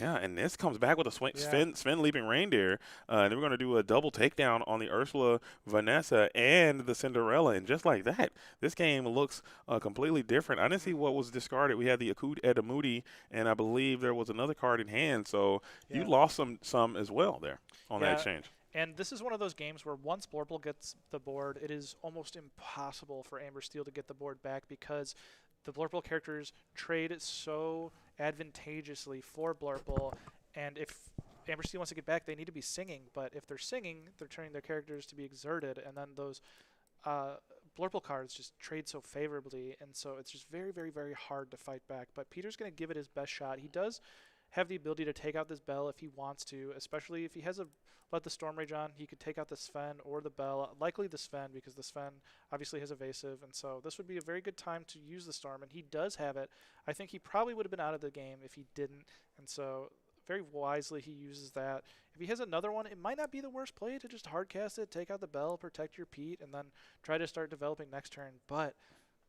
Yeah, and this comes back with a Sven Leaping Reindeer. And then we're going to do a double takedown on the Ursula, Vanessa, and the Cinderella. And just like that, this game looks completely different. I didn't see what was discarded. We had the Akud Edamudi, and I believe there was another card in hand. So you lost some as well there on that exchange. And this is one of those games where once Blurple gets the board, it is almost impossible for Amber Steel to get the board back, because the Blurple characters trade so advantageously for Blurple, and if Amber Steel wants to get back, they need to be singing, but if they're singing, they're turning their characters to be exerted, and then those Blurple cards just trade so favorably, and so it's just very, very, very hard to fight back. But Peter's going to give it his best shot. He does have the ability to take out this Bell if he wants to, especially if he has let the Storm Rage on. He could take out the Sven or the Bell, likely the Sven, because the Sven obviously has evasive, and so this would be a very good time to use the Storm, and he does have it. I think he probably would have been out of the game if he didn't, and so very wisely he uses that. If he has another one, it might not be the worst play to just hardcast it, take out the Bell, protect your Pete, and then try to start developing next turn, but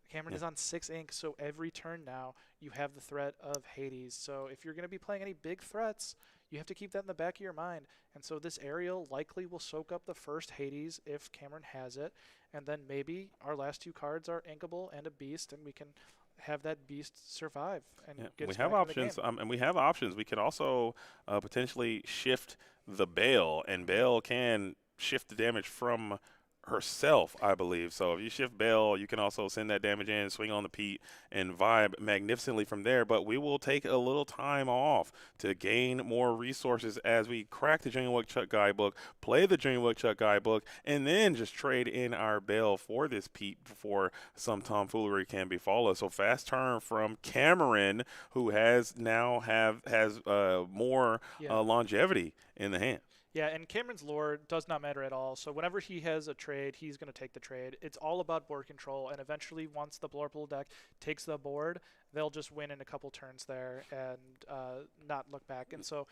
Cameron is on 6 ink, so every turn now you have the threat of Hades. So if you're going to be playing any big threats, you have to keep that in the back of your mind. And so this aerial likely will soak up the first Hades if Cameron has it, and then maybe our last 2 cards are Inkable and a Beast, and we can have that Beast survive and get we us have back in the options, game. and we have options. We can also potentially shift the Bale, and Bale can shift the damage from herself, I believe. So if you shift Bell, you can also send that damage in, swing on the Pete, and vibe magnificently from there. But we will take a little time off to gain more resources as we crack the Junior Woodchuck guidebook, play the Junior Woodchuck guidebook, and then just trade in our Bell for this Pete before some tomfoolery can befall us. So fast turn from Cameron, who has more longevity in the hand. Yeah, and Cameron's lore does not matter at all. So whenever he has a trade, he's going to take the trade. It's all about board control, and eventually once the Blurple deck takes the board, they'll just win in a couple turns there and not look back. And so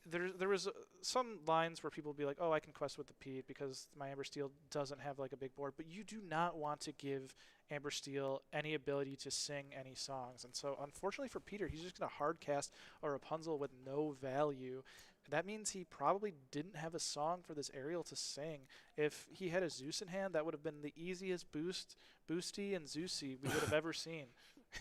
there was some lines where people would be like, oh, I can quest with the Pete because my Amber Steel doesn't have like a big board. But you do not want to give Amber Steel any ability to sing any songs. And so unfortunately for Peter, he's just going to hard cast a Rapunzel with no value. That means he probably didn't have a song for this aerial to sing. If he had a Zeus in hand, that would have been the easiest boosty and Zeusy we would have ever seen.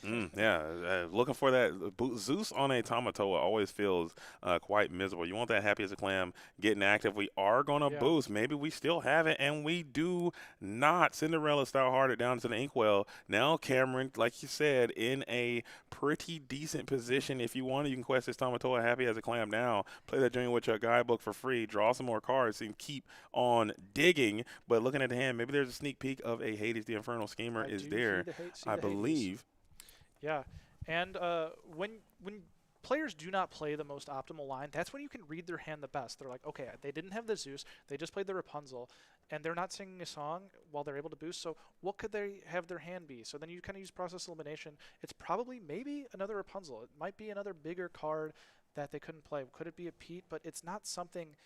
Looking for that. Zeus on a Tamatoa always feels quite miserable. You want that happy as a clam getting active. We are going to boost. Maybe we still have it, and we do not. Cinderella style hearted down to the Inkwell. Now Cameron, like you said, in a pretty decent position. If you want, you can quest this Tamatoa happy as a clam now. Play that Junior Woodchuck guidebook for free. Draw some more cards and keep on digging. But looking at the hand, maybe there's a sneak peek of a Hades the Infernal Schemer is there. I believe. Yeah, and when players do not play the most optimal line, that's when you can read their hand the best. They're like, okay, they didn't have the Zeus, they just played the Rapunzel, and they're not singing a song while they're able to boost, so what could they have their hand be? So then you kind of use process elimination. It's probably maybe another Rapunzel. It might be another bigger card that they couldn't play. Could it be a Pete? But it's not something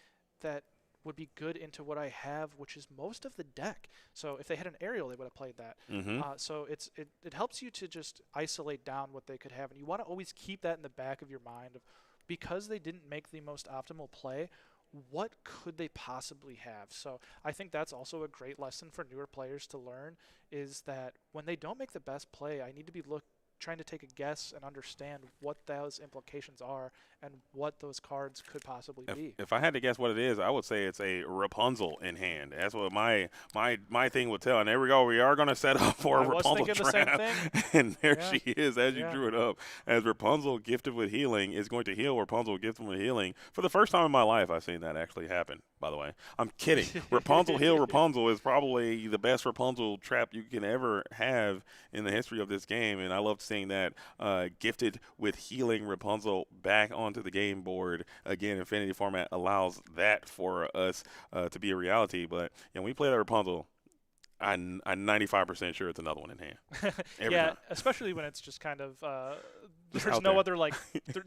that would be good into what I have, which is most of the deck. So if they had an aerial, they would have played that. So it helps you to just isolate down what they could have, and you want to always keep that in the back of your mind of, because they didn't make the most optimal play, what could they possibly have? So I think that's also a great lesson for newer players to learn, is that when they don't make the best play, I need to be trying to take a guess and understand what those implications are and what those cards could possibly be. If I had to guess what it is, I would say it's a Rapunzel in hand. That's what my thing would tell. And there we go. We are going to set up for a Rapunzel thinking trap. the same thing. And there Yeah. she is as you Yeah. drew it up. As Rapunzel gifted with healing is going to heal Rapunzel gifted with healing. For the first time in my life, I've seen that actually happen, by the way. I'm kidding. Rapunzel heal Rapunzel is probably the best Rapunzel trap you can ever have in the history of this game. And I loved seeing that gifted with healing Rapunzel back onto the game board. Again, Infinity format allows that for us to be a reality. But when we play that Rapunzel, I'm 95% sure it's another one in hand. Every Yeah, time. especially when it's just kind of Just there's out no there. other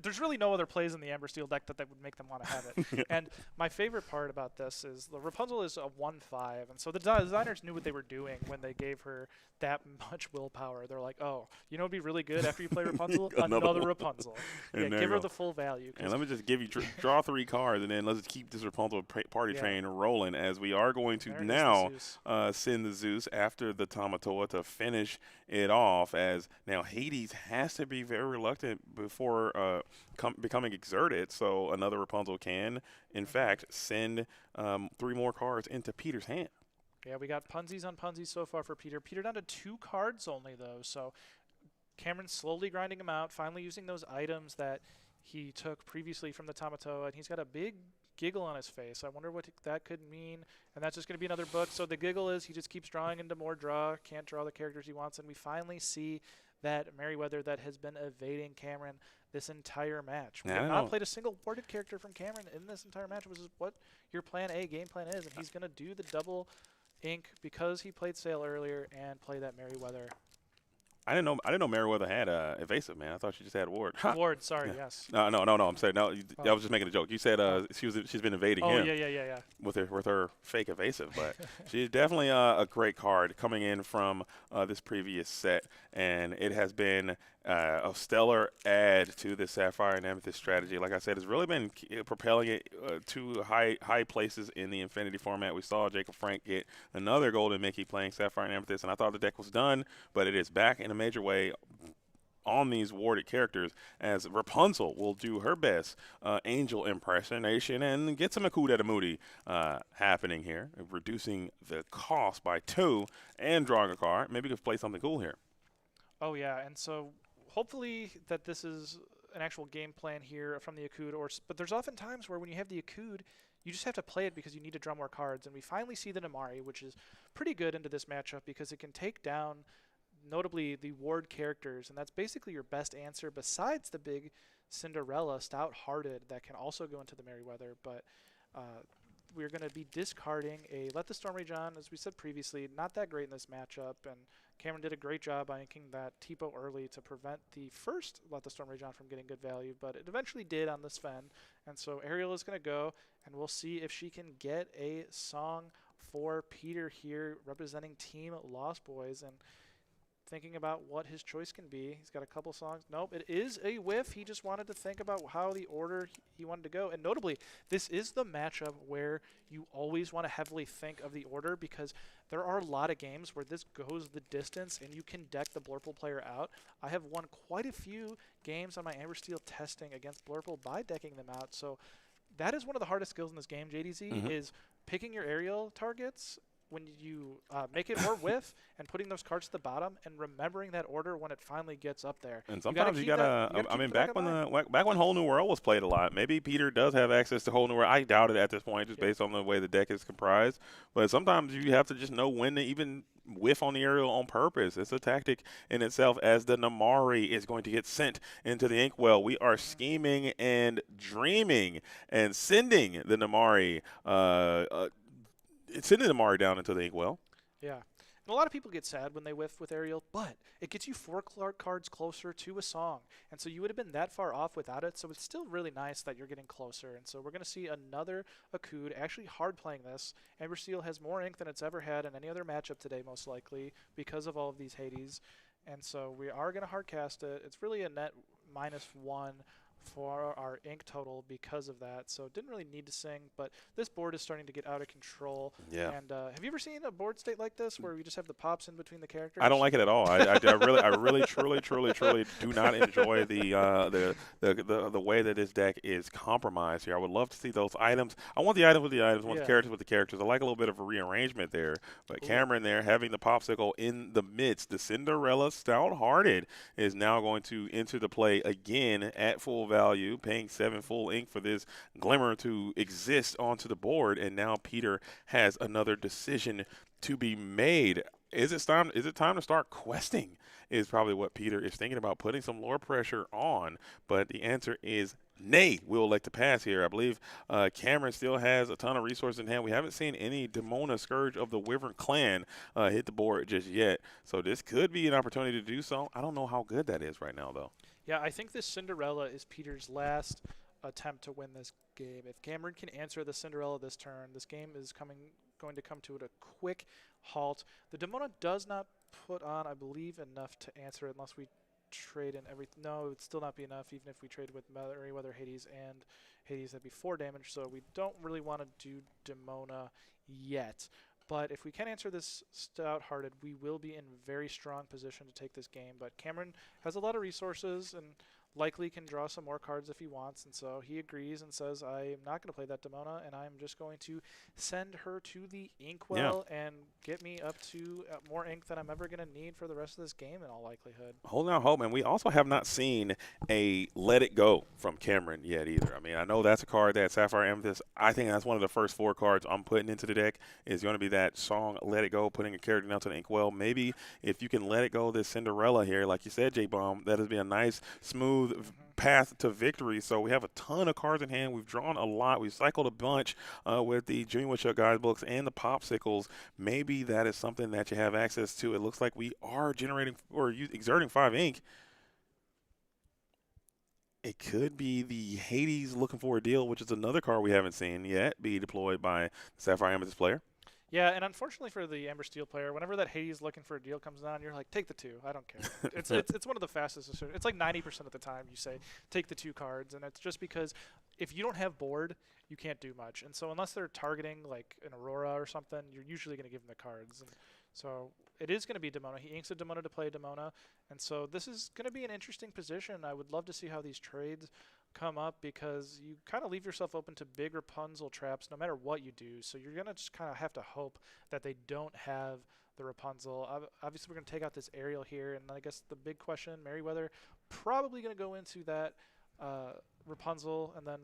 there's really no other plays in the Amber Steel deck that would make them want to have it. Yeah. And my favorite part about this is the Rapunzel is a 1/5, and so the designers knew what they were doing when they gave her that much willpower. They're like, oh, you know, it'd be really good after you play Rapunzel, Another another one. Rapunzel. And Yeah, there give you her go. the full value. And let me just give you draw 3 cards, and then let's keep this Rapunzel party Yeah. train rolling as we are going to There is the now Zeus. send the Zeus after the Tamatoa to finish it off. As now Hades has to be very reluctant before becoming exerted, so another Rapunzel can, in fact, send 3 more cards into Peter's hand. Yeah, we got punsies on punsies so far for Peter. Peter down to 2 cards only, though, so Cameron's slowly grinding him out, finally using those items that he took previously from the Tamatoa, and he's got a big giggle on his face. I wonder what that could mean, and that's just going to be another book. So the giggle is he just keeps drawing into more draw, can't draw the characters he wants, and we finally see that Merryweather that has been evading Cameron this entire match. We Yeah, I have don't not know. played a single warded character from Cameron in this entire match, which is what your plan A game plan is, and he's going to do the double ink because he played Sail earlier and play that Merryweather. I didn't know Merryweather had evasive, man. I thought she just had ward. Ward, sorry, Yeah. yes. No. I'm saying no. Oh. I was just making a joke. You said she's been evading Oh, him. yeah. with her fake evasive, but she's definitely a great card coming in from this previous set, and it has been a stellar add to the Sapphire and Amethyst strategy. Like I said, it's really been propelling it to high places in the Infinity format. We saw Jacob Frank get another Golden Mickey playing Sapphire and Amethyst, and I thought the deck was done, but it is back in a major way on these warded characters, as Rapunzel will do her best angel impersonation and get some Akuda Moody happening here, reducing the cost by 2 and drawing a card. Maybe we could play something cool here. Oh, yeah, and so hopefully that this is an actual game plan here from the Akud, but there's often times where when you have the Akud, you just have to play it because you need to draw more cards, and we finally see the Namari, which is pretty good into this matchup because it can take down notably the ward characters, and that's basically your best answer besides the big Cinderella Stout-Hearted that can also go into the Merryweather, but we're going to be discarding a Let the Storm Rage On, as we said previously, not that great in this matchup, and Cameron did a great job by inking that Tipo early to prevent the first Let the Storm Rage On from getting good value, but it eventually did on this Fen, and so Ariel is going to go, and we'll see if she can get a song for Peter here, representing Team Lost Boys, and thinking about what his choice can be. He's got a couple songs. Nope, it is a whiff. He just wanted to think about how the order he wanted to go. And notably, this is the matchup where you always want to heavily think of the order because there are a lot of games where this goes the distance and you can deck the Blurple player out. I have won quite a few games on my Amber Steel testing against Blurple by decking them out. So that is one of the hardest skills in this game, JDZ, is picking your aerial targets when you make it more whiff and putting those cards to the bottom and remembering that order when it finally gets up there. And sometimes you gotta keep I mean, it in the back when mind. back when Whole New World was played a lot, maybe Peter does have access to Whole New World. I doubt it at this point, just based on the way the deck is comprised. But sometimes you have to just know when to even whiff on the aerial on purpose. It's a tactic in itself, as the Namari is going to get sent into the inkwell. We are scheming and dreaming and sending the Namari down into the inkwell. Yeah. And a lot of people get sad when they whiff with Ariel, but it gets you 4 cards closer to a song. And so you would have been that far off without it, so it's still really nice that you're getting closer. And so we're going to see another Akud actually hard playing this. Amber Steel has more ink than it's ever had in any other matchup today, most likely, because of all of these Hades. And so we are going to hard cast it. It's really a net -1 for our ink total because of that. So didn't really need to sing, but this board is starting to get out of control. Yeah. And have you ever seen a board state like this where we just have the pops in between the characters? I don't like it at all. I really, truly do not enjoy the way that this deck is compromised here. I would love to see those items. I want the items with the items. I want the characters with the characters. I like a little bit of a rearrangement there. But Cameron there having the popsicle in the midst. The Cinderella Stout-Hearted is now going to enter the play again at full value, paying 7 full ink for this Glimmer to exist onto the board. And now Peter has another decision to be made. Is it time to start questing? Is probably what Peter is thinking about, putting some lore pressure on. But the answer is nay. We'll elect to pass here. I believe Cameron still has a ton of resources in hand. We haven't seen any Demona Scourge of the Wyvern clan hit the board just yet. So this could be an opportunity to do so. I don't know how good that is right now, though. Yeah, I think this Cinderella is Peter's last attempt to win this game. If Cameron can answer the Cinderella this turn, this game is going to come to a quick halt. The Demona does not put on, I believe, enough to answer it unless we trade in everything. No, it would still not be enough even if we traded with Merryweather, Hades, and Hades. That'd be 4 damage, so we don't really want to do Demona yet. But if we can answer this Stout-Hearted, we will be in very strong position to take this game. But Cameron has a lot of resources and likely can draw some more cards if he wants, and so he agrees and says, I am not going to play that Demona, and I'm just going to send her to the Inkwell and get me up to more ink than I'm ever going to need for the rest of this game in all likelihood. Holding out hope, and we also have not seen a Let It Go from Cameron yet either. I mean, I know that's a card that Sapphire Amethyst, I think that's one of the first 4 cards I'm putting into the deck is going to be that song Let It Go, putting a character down to the Inkwell. Maybe if you can let it go this Cinderella here, like you said, J-Bomb, that would be a nice, smooth path to victory. So we have a ton of cards in hand. We've drawn a lot. We've cycled a bunch with the Junior Woodchuck guidebooks and the popsicles. Maybe that is something that you have access to. It looks like we are generating or exerting 5 ink. It could be the Hades looking for a deal, which is another card we haven't seen yet be deployed by the Sapphire Amethyst player. Yeah, and unfortunately for the Amber Steel player, whenever that Hades looking for a deal comes on, you're like, take the 2. I don't care. It's one of the fastest. It's like 90% of the time you say, take the 2 cards, and it's just because if you don't have board, you can't do much. And so unless they're targeting like an Aurora or something, you're usually going to give them the cards. And so it is going to be Demona. He inks a Demona to play Demona, and so this is going to be an interesting position. I would love to see how these trades come up because you kind of leave yourself open to big Rapunzel traps no matter what you do. So you're going to just kind of have to hope that they don't have the Rapunzel. Obviously, we're going to take out this Ariel here, and I guess the big question, Merryweather, probably going to go into that Rapunzel and then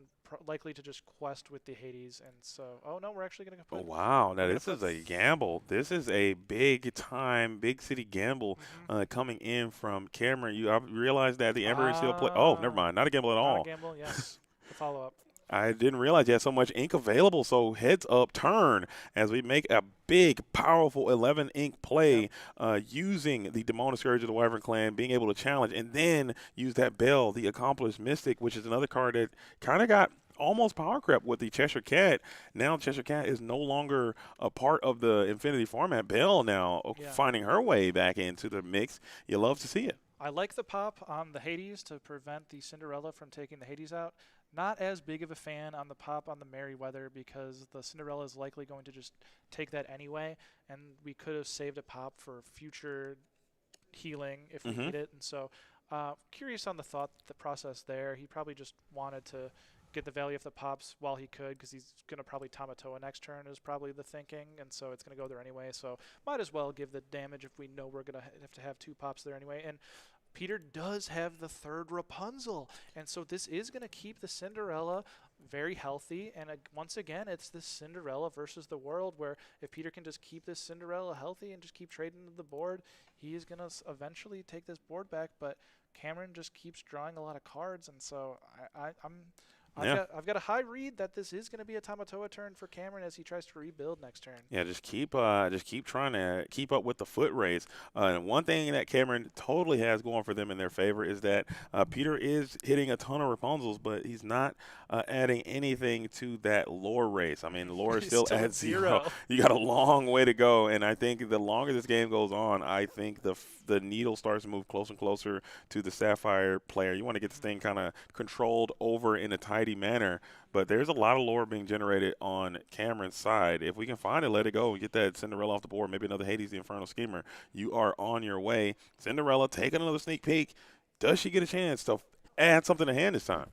likely to just quest with the Hades. And so, oh no, we're actually going to put... Oh, wow. Now, this is a gamble. This is a big-time, big-city gamble coming in from Cameron. You realize that the Amber Steel play... Oh, never mind. Not a gamble at all. Not a gamble, yes. The follow-up. I didn't realize you had so much ink available, so heads up turn as we make a big, powerful 11 ink play using the Demona Scourge of the Wyvern clan, being able to challenge, and then use that Bell, the Accomplished Mystic, which is another card that kind of got almost power crept with the Cheshire Cat. Now Cheshire Cat is no longer a part of the Infinity format. Bell now finding her way back into the mix. You love to see it. I like the pop on the Hades to prevent the Cinderella from taking the Hades out. Not as big of a fan on the pop on the Merryweather because the Cinderella is likely going to just take that anyway, and we could have saved a pop for future healing if we need it. And so curious on the process there. He probably just wanted to get the value of the pops while he could because he's going to probably Tamatoa next turn is probably the thinking, and so it's going to go there anyway. So might as well give the damage if we know we're going to have 2 pops there anyway. And Peter does have the 3rd Rapunzel, and so this is going to keep the Cinderella very healthy. And once again, it's the Cinderella versus the world, where if Peter can just keep this Cinderella healthy and just keep trading the board, he is going to eventually take this board back. But Cameron just keeps drawing a lot of cards, and so I've got a high read that this is going to be a Tamatoa turn for Cameron as he tries to rebuild next turn. Yeah, just keep trying to keep up with the foot race. And one thing that Cameron totally has going for them in their favor is that Peter is hitting a ton of Rapunzels, but he's not adding anything to that lore race. I mean, lore is still at 0. You got a long way to go, and I think the longer this game goes on, I think the needle starts to move closer and closer to the Sapphire player. You want to get this thing kind of controlled over in a tidy manner, but there's a lot of lore being generated on Cameron's side. If we can find it, let it go and get that Cinderella off the board, maybe another Hades the Infernal Schemer. You are on your way. Cinderella, take another sneak peek. Does she get a chance to add something to hand this time?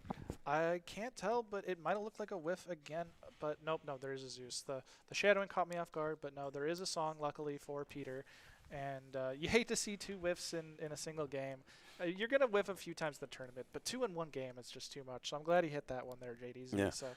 I can't tell, but it might have looked like a whiff again. But nope, no, there is a Zeus. The shadowing caught me off guard, but no, there is a song, luckily, for Peter. And you hate to see 2 whiffs in a single game. You're going to whiff a few times in the tournament, but 2 in one game is just too much. So I'm glad he hit that one there, JDZ. Yeah. So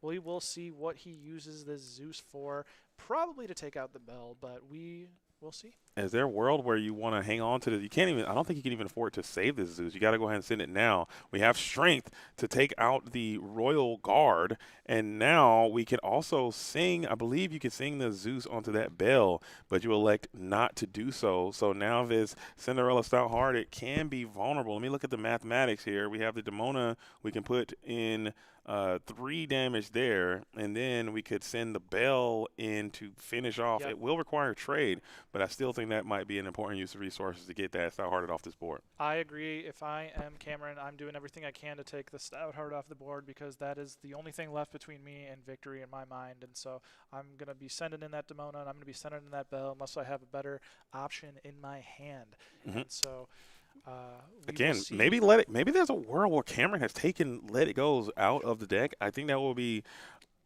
we will see what he uses this Zeus for, probably to take out the Bell, but we'll see. Is there a world where you want to hang on to this? You can't even. I don't think you can even afford to save this Zeus. You got to go ahead and send it now. We have strength to take out the Royal Guard, and now we can also sing. I believe you can sing the Zeus onto that bell, but you elect not to do so. So now this Cinderella Stout-Hearted can be vulnerable. Let me look at the mathematics here. We have the Demona. We can put in 3 damage there, and then we could send the bell in to finish off. Yep. It will require trade, but I still think that might be an important use of resources to get that Stout-Hearted off this board. I agree. If I am Cameron, I'm doing everything I can to take the Stout-Hearted off the board because that is the only thing left between me and victory in my mind. And so I'm going to be sending in that Demona, and I'm going to be sending in that bell unless I have a better option in my hand. Mm-hmm. And so again, maybe there's a world where Cameron has taken Let It Goes out of the deck. I think that will be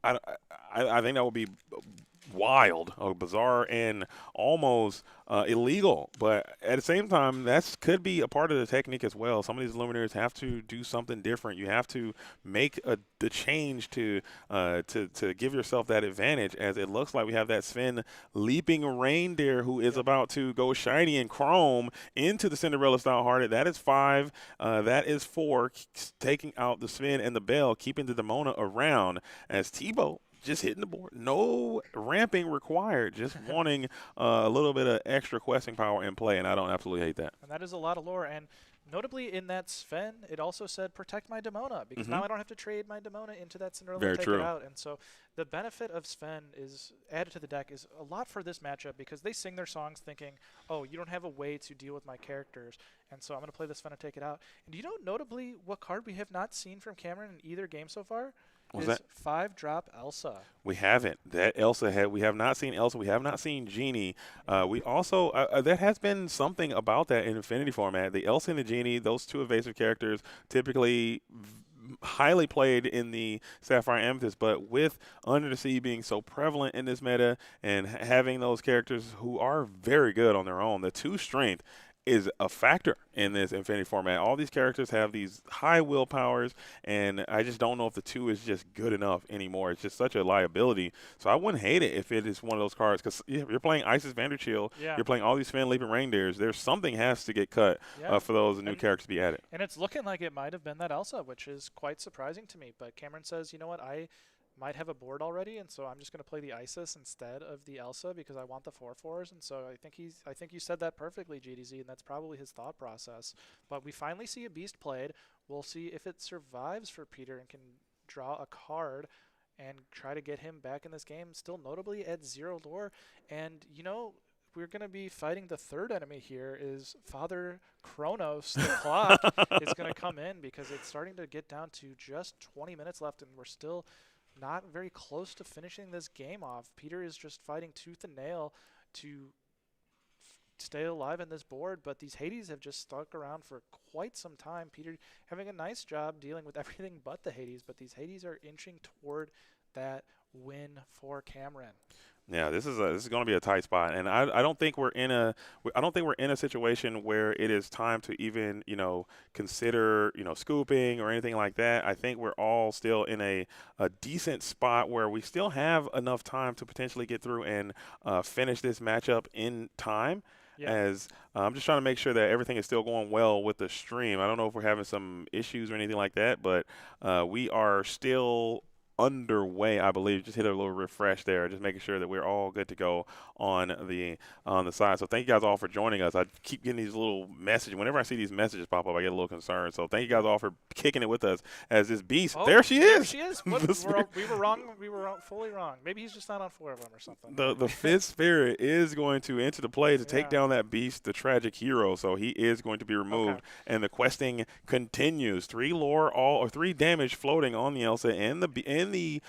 I think that would be wild, bizarre, and almost illegal. But at the same time, that could be a part of the technique as well. Some of these Luminaries have to do something different. You have to make the change to give yourself that advantage, as it looks like we have that Sven leaping reindeer who is about to go shiny and chrome into the Cinderella Stout-Hearted. That is 5. That is 4, taking out the Sven and the Bell, keeping the Demona around as Tebow just hitting the board. No ramping required. Just wanting a little bit of extra questing power in play, and I don't absolutely hate that. And that is a lot of lore. And notably in that Sven, it also said protect my Demona, because now I don't have to trade my Demona into that Cinderella and take it out. And so the benefit of Sven is added to the deck is a lot for this matchup, because they sing their songs thinking, oh, you don't have a way to deal with my characters, and so I'm going to play this Sven and take it out. And do you know notably what card we have not seen from Cameron in either game so far? What's is that? 5-drop Elsa. We haven't. We have not seen Elsa. We have not seen Genie. We also there has been something about that in Infinity format. The Elsa and the Genie, those 2 evasive characters, typically highly played in the Sapphire Amethyst, but with Under the Sea being so prevalent in this meta and having those characters who are very good on their own, the 2 strength is a factor in this Infinity format. All these characters have these high will powers, and I just don't know if the 2 is just good enough anymore. It's just such a liability. So I wouldn't hate it if it is one of those cards, because you're playing Isis Vanderchill, you're playing all these Sven Leaping Reindeers. There's something has to get cut for those new characters to be added. And it's looking like it might have been that Elsa, which is quite surprising to me. But Cameron says, you know what, I might have a board already, and so I'm just going to play the Isis instead of the Elsa because I want the 4/4s. And so I think you said that perfectly, GDZ, and that's probably his thought process. But we finally see a Beast played. We'll see if it survives for Peter and can draw a card and try to get him back in this game, still notably at 0 lore. And, you know, we're going to be fighting the third enemy here is Father Kronos. The clock is going to come in because it's starting to get down to just 20 minutes left, and we're still not very close to finishing this game off. Peter is just fighting tooth and nail to stay alive in this board, but these Hades have just stuck around for quite some time. Peter having a nice job dealing with everything but the Hades, but these Hades are inching toward that win for Cameron. Yeah, this is going to be a tight spot, and I don't think we're in a situation where it is time to even consider scooping or anything like that. I think we're all still in a decent spot where we still have enough time to potentially get through and finish this matchup in time. as I'm just trying to make sure that everything is still going well with the stream. I don't know if we're having some issues or anything like that, but we are still underway, I believe. Just hit a little refresh there, just making sure that we're all good to go on the side. So thank you guys all for joining us. I keep getting these little messages. Whenever I see these messages pop up, I get a little concerned. So thank you guys all for kicking it with us as this beast. Oh, there she is. There she is. What, we were wrong. We were fully wrong. Maybe he's just not on 4 of them or something. The fifth spirit is going to enter the play to take down that beast, the tragic hero. So he is going to be removed, and the questing continues. 3 lore, all or 3 damage floating on the Elsa and the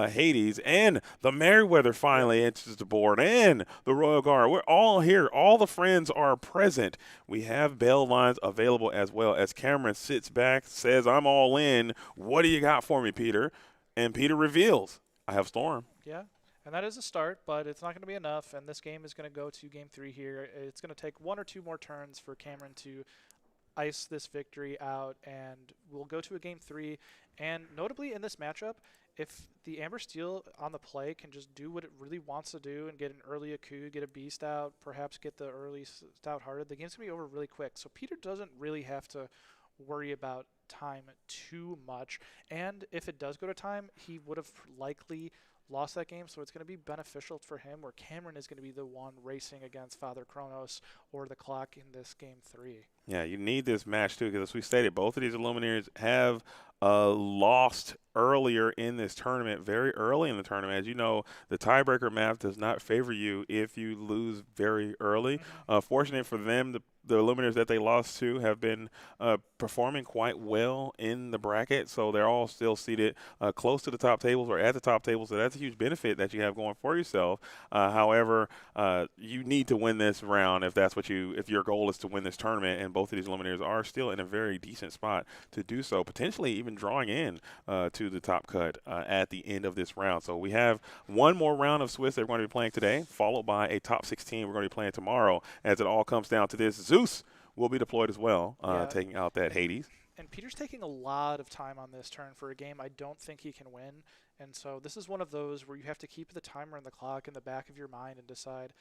Hades, and the Merryweather finally enters the board, and the Royal Guard. We're all here. All the friends are present. We have bail lines available as well. As Cameron sits back, says, "I'm all in. What do you got for me, Peter?" And Peter reveals, "I have Storm." Yeah. And that is a start, but it's not going to be enough, and this game is going to go to game 3 here. It's going to take 1 or 2 more turns for Cameron to ice this victory out, and we'll go to a game 3. And notably in this matchup, if the Amber Steel on the play can just do what it really wants to do and get an early Aku, get a Beast out, perhaps get the early Stout Hearted, the game's going to be over really quick. So Peter doesn't really have to worry about time too much. And if it does go to time, he would have likely lost that game, so it's going to be beneficial for him, where Cameron is going to be the one racing against Father Kronos or the clock in this game 3. Yeah, you need this match too, because as we stated, both of these Illuminaries have lost earlier in this tournament, very early in the tournament. As you know, the tiebreaker math does not favor you if you lose very early. Fortunate for them, the Illuminators that they lost to have been performing quite well in the bracket, so they're all still seated close to the top tables or at the top tables, so that's a huge benefit that you have going for yourself. However, you need to win this round if your goal is to win this tournament, and both of these Illuminators are still in a very decent spot to do so, potentially even drawing in to the top cut at the end of this round. So we have one more round of Swiss that we're going to be playing today, followed by a top 16 we're going to be playing tomorrow, as it all comes down to this. Zeus will be deployed as well, taking out that Hades. And Peter's taking a lot of time on this turn for a game I don't think he can win. And so this is one of those where you have to keep the timer and the clock in the back of your mind and decide,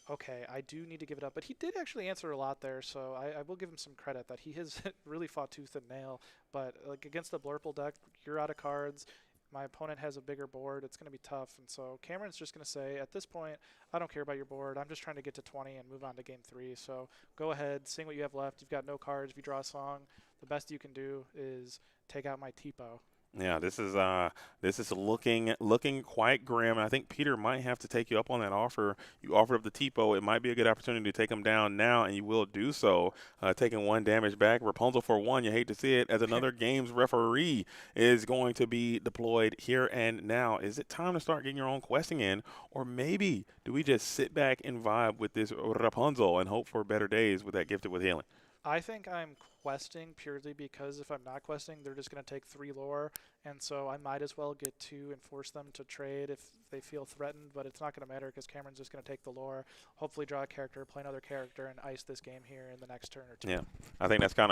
okay, I do need to give it up. But he did actually answer a lot there, so I will give him some credit that he has really fought tooth and nail. But like against the Blurple deck, you're out of cards. My opponent has a bigger board. It's going to be tough. And so Cameron's just going to say, at this point, I don't care about your board. I'm just trying to get to 20 and move on to game 3. So go ahead, sing what you have left. You've got no cards. If you draw a song, the best you can do is take out my Tipo. Yeah, this is looking quite grim, and I think Peter might have to take you up on that offer. You offered up the Tipo. It might be a good opportunity to take him down now, and you will do so, taking 1 damage back. Rapunzel for 1, you hate to see it, as another game's referee is going to be deployed here and now. Is it time to start getting your own questing in, or maybe do we just sit back and vibe with this Rapunzel and hope for better days with that Gifted with Healing? I think I'm questing purely because if I'm not questing, they're just going to take 3 lore, and so I might as well get 2 and force them to trade if they feel threatened, but it's not going to matter because Cameron's just going to take the lore, hopefully draw a character, play another character, and ice this game here in the next turn or 2. Yeah, I think that's kind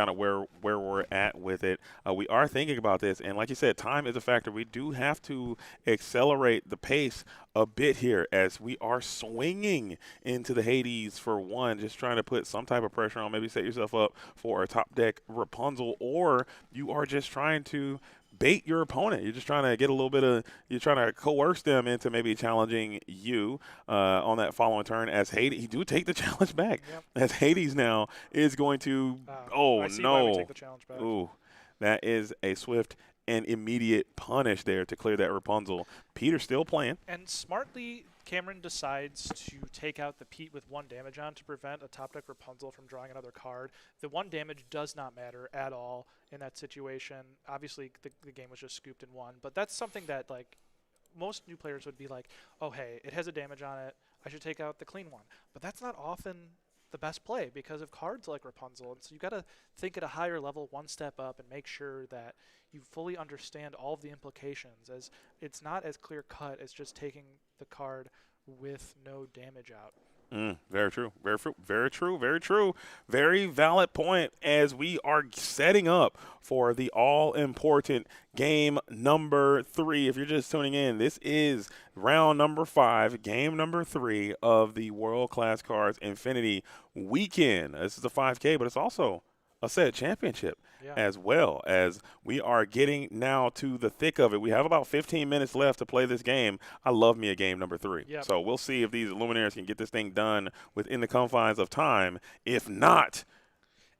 of where we're at with it. We are thinking about this, and like you said, time is a factor. We do have to accelerate the pace a bit here as we are swinging into the Hades for 1, just trying to put some type of pressure on, maybe set yourself up for a top deck Rapunzel, or you are just trying to bait your opponent. You're just trying to get a little bit of, you're trying to coerce them into maybe challenging you on that following turn, as Hades, he do take the challenge back. Yep. As Hades now is going to, I see why we take the challenge back. Ooh, that is a swift and immediate punish there to clear that Rapunzel. Peter's still playing. And smartly, Cameron decides to take out the Pete with 1 damage on to prevent a top deck Rapunzel from drawing another card. The 1 damage does not matter at all in that situation. Obviously, the game was just scooped and won, but that's something that like most new players would be like, oh, hey, it has a damage on it. I should take out the clean one. But that's not often the best play because of cards like Rapunzel. And so you got to think at a higher level, 1 step up, and make sure that you fully understand all of the implications, as it's not as clear cut as just taking the card with no damage out. Very true. Very true. Very true. Very true. Very valid point as we are setting up for the all-important game number 3. If you're just tuning in, this is round number 5, game number 3 of the World Class Cards Infinity Weekend. This is a 5K, but it's also a set championship as well, as we are getting now to the thick of it. We have about 15 minutes left to play this game. I love me a game number 3. Yep. So we'll see if these Luminaries can get this thing done within the confines of time. If not.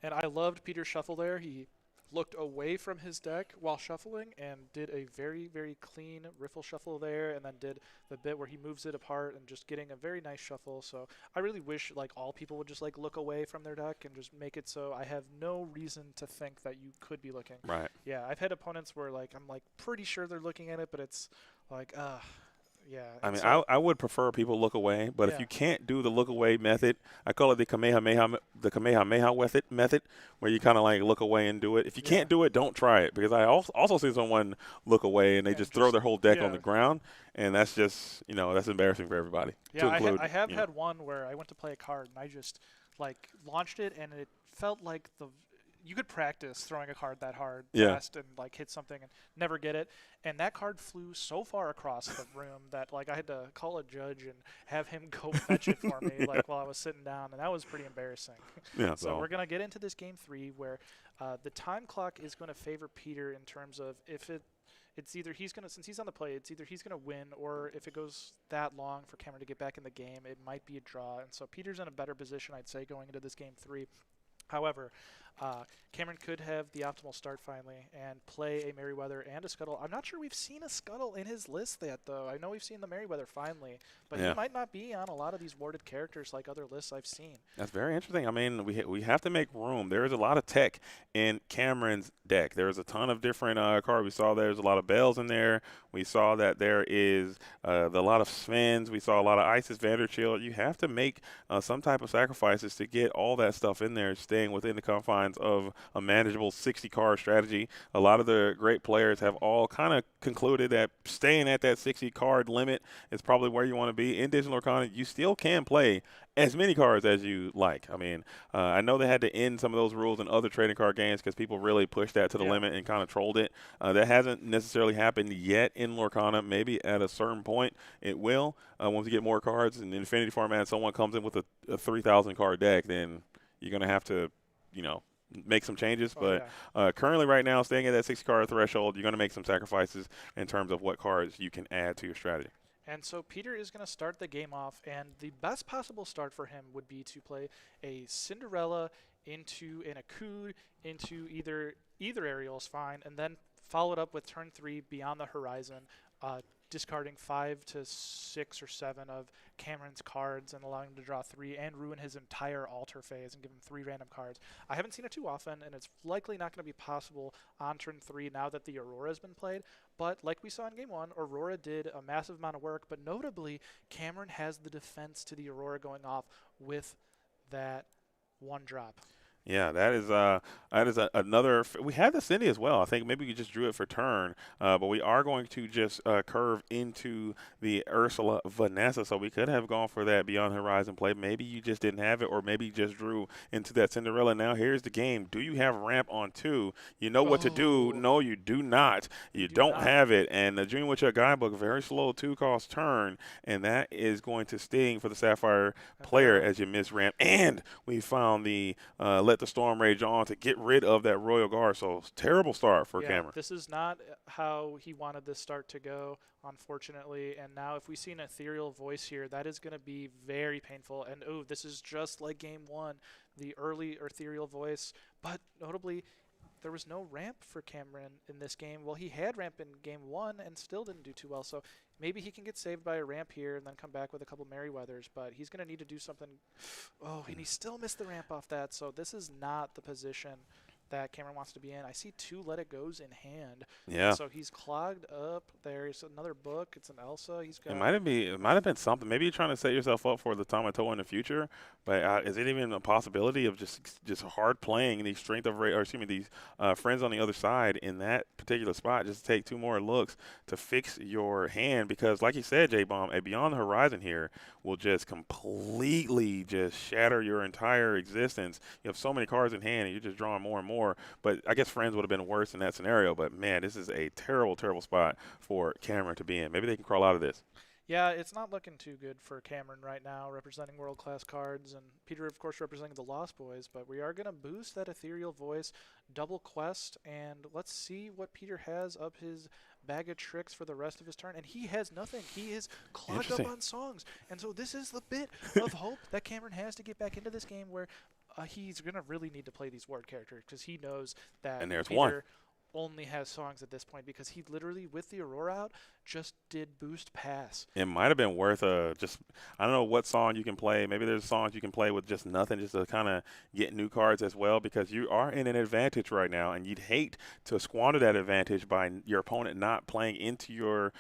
And I loved Peter's shuffle there. He looked away from his deck while shuffling and did a very, very clean riffle shuffle there, and then did the bit where he moves it apart and just getting a very nice shuffle. So I really wish like all people would just like look away from their deck and just make it so I have no reason to think that you could be looking. Right. Yeah, I've had opponents where like I'm like pretty sure they're looking at it, but it's like yeah. I mean, so I would prefer people look away, but if you can't do the look away method, I call it the Kamehameha method, where you kind of like look away and do it. If you can't do it, don't try it, because I also see someone look away and they just throw their whole deck on the ground, and that's just, that's embarrassing for everybody. Yeah, I have had one where I went to play a card and I just like launched it and it felt like you could practice throwing a card that hard fast and like hit something and never get it. And that card flew so far across the room that like I had to call a judge and have him go fetch it for me like while I was sitting down, and that was pretty embarrassing. Yeah. So we're gonna get into this game 3 where the time clock is going to favor Peter in terms of if it's either since he's on the play, it's either he's gonna win, or if it goes that long for Cameron to get back in the game, it might be a draw. And so Peter's in a better position, I'd say, going into this game 3. However, Cameron could have the optimal start finally and play a Merryweather and a Scuttle. I'm not sure we've seen a Scuttle in his list yet, though. I know we've seen the Merryweather finally, but he might not be on a lot of these warded characters like other lists I've seen. That's very interesting. I mean, we have to make room. There is a lot of tech in Cameron's deck. There's a ton of different cards. We saw there's a lot of bells in there. We saw that there is a lot of Svens. We saw a lot of Isis, Vanderchill. You have to make some type of sacrifices to get all that stuff in there, staying within the confines of a manageable 60-card strategy. A lot of the great players have all kind of concluded that staying at that 60-card limit is probably where you want to be. In Digital Lorcana, you still can play as many cards as you like. I mean, I know they had to end some of those rules in other trading card games because people really pushed that to the limit and kind of trolled it. That hasn't necessarily happened yet in Lorcana. Maybe at a certain point it will. Once you get more cards in the Infinity format, someone comes in with a 3,000-card deck, then you're going to have to, make some changes. But currently right now, staying at that 60-card threshold, you're going to make some sacrifices in terms of what cards you can add to your strategy. And so Peter is going to start the game off, and the best possible start for him would be to play a Cinderella into an Akud into either aerial is fine, and then follow it up with turn 3 Beyond the Horizon, discarding 5 to 6 or 7 of Cameron's cards and allowing him to draw 3 and ruin his entire altar phase and give him 3 random cards. I haven't seen it too often, and it's likely not going to be possible on turn 3 now that the Aurora has been played. But like we saw in game 1, Aurora did a massive amount of work, but notably, Cameron has the defense to the Aurora going off with that 1 drop. Yeah, that is another. We had the Cindy as well. I think maybe we just drew it for turn, but we are going to just curve into the Ursula Vanessa. So we could have gone for that Beyond Horizon play. Maybe you just didn't have it, or maybe you just drew into that Cinderella. Now here's the game. Do you have ramp on 2? You know what to do. No, you do not. You don't have it. And the Junior Witcher Guidebook, very slow 2-cost turn, and that is going to sting for the Sapphire player as you miss ramp. And we found the Let the Storm Rage on to get rid of that Royal Guard. So terrible start for Cameron. This is not how he wanted this start to go, unfortunately. And now if we see an Ethereal Voice here, that is going to be very painful. And this is just like game 1, the early Ethereal Voice. But notably, there was no ramp for Cameron in this game. Well, he had ramp in game 1 and still didn't do too well. So maybe he can get saved by a ramp here and then come back with a couple Merryweathers, but he's going to need to do something. Oh, and he still missed the ramp off that. So this is not the position that Cameron wants to be in. I see 2 Let It Goes in hand. Yeah. So he's clogged up. There's another book. It's an Elsa. He's got. It might have been something. Maybe you're trying to set yourself up for the Tamatoa in the future. But is it even a possibility of just hard playing these these friends on the other side in that particular spot? Just take 2 more looks to fix your hand, because, like you said, J-Bomb, a Beyond the Horizon here will just completely just shatter your entire existence. You have so many cards in hand, and you're just drawing more and more. But I guess friends would have been worse in that scenario. But man, this is a terrible, terrible spot for Cameron to be in. Maybe they can crawl out of this. Yeah, it's not looking too good for Cameron right now, representing world-class cards, and Peter, of course, representing the Lost Boys. But we are going to boost that Ethereal Voice, double quest, and let's see what Peter has up his bag of tricks for the rest of his turn. And he has nothing. He is clogged up on songs. And so this is the bit of hope that Cameron has to get back into this game, where he's going to really need to play these ward characters, because he knows that And there's Peter one. only has songs at this point, because he literally, with the Aurora out, just did boost pass. It might have been worth I don't know what song you can play. Maybe there's songs you can play with just nothing, just to kind of get new cards as well, because you are in an advantage right now, and you'd hate to squander that advantage by your opponent not playing into your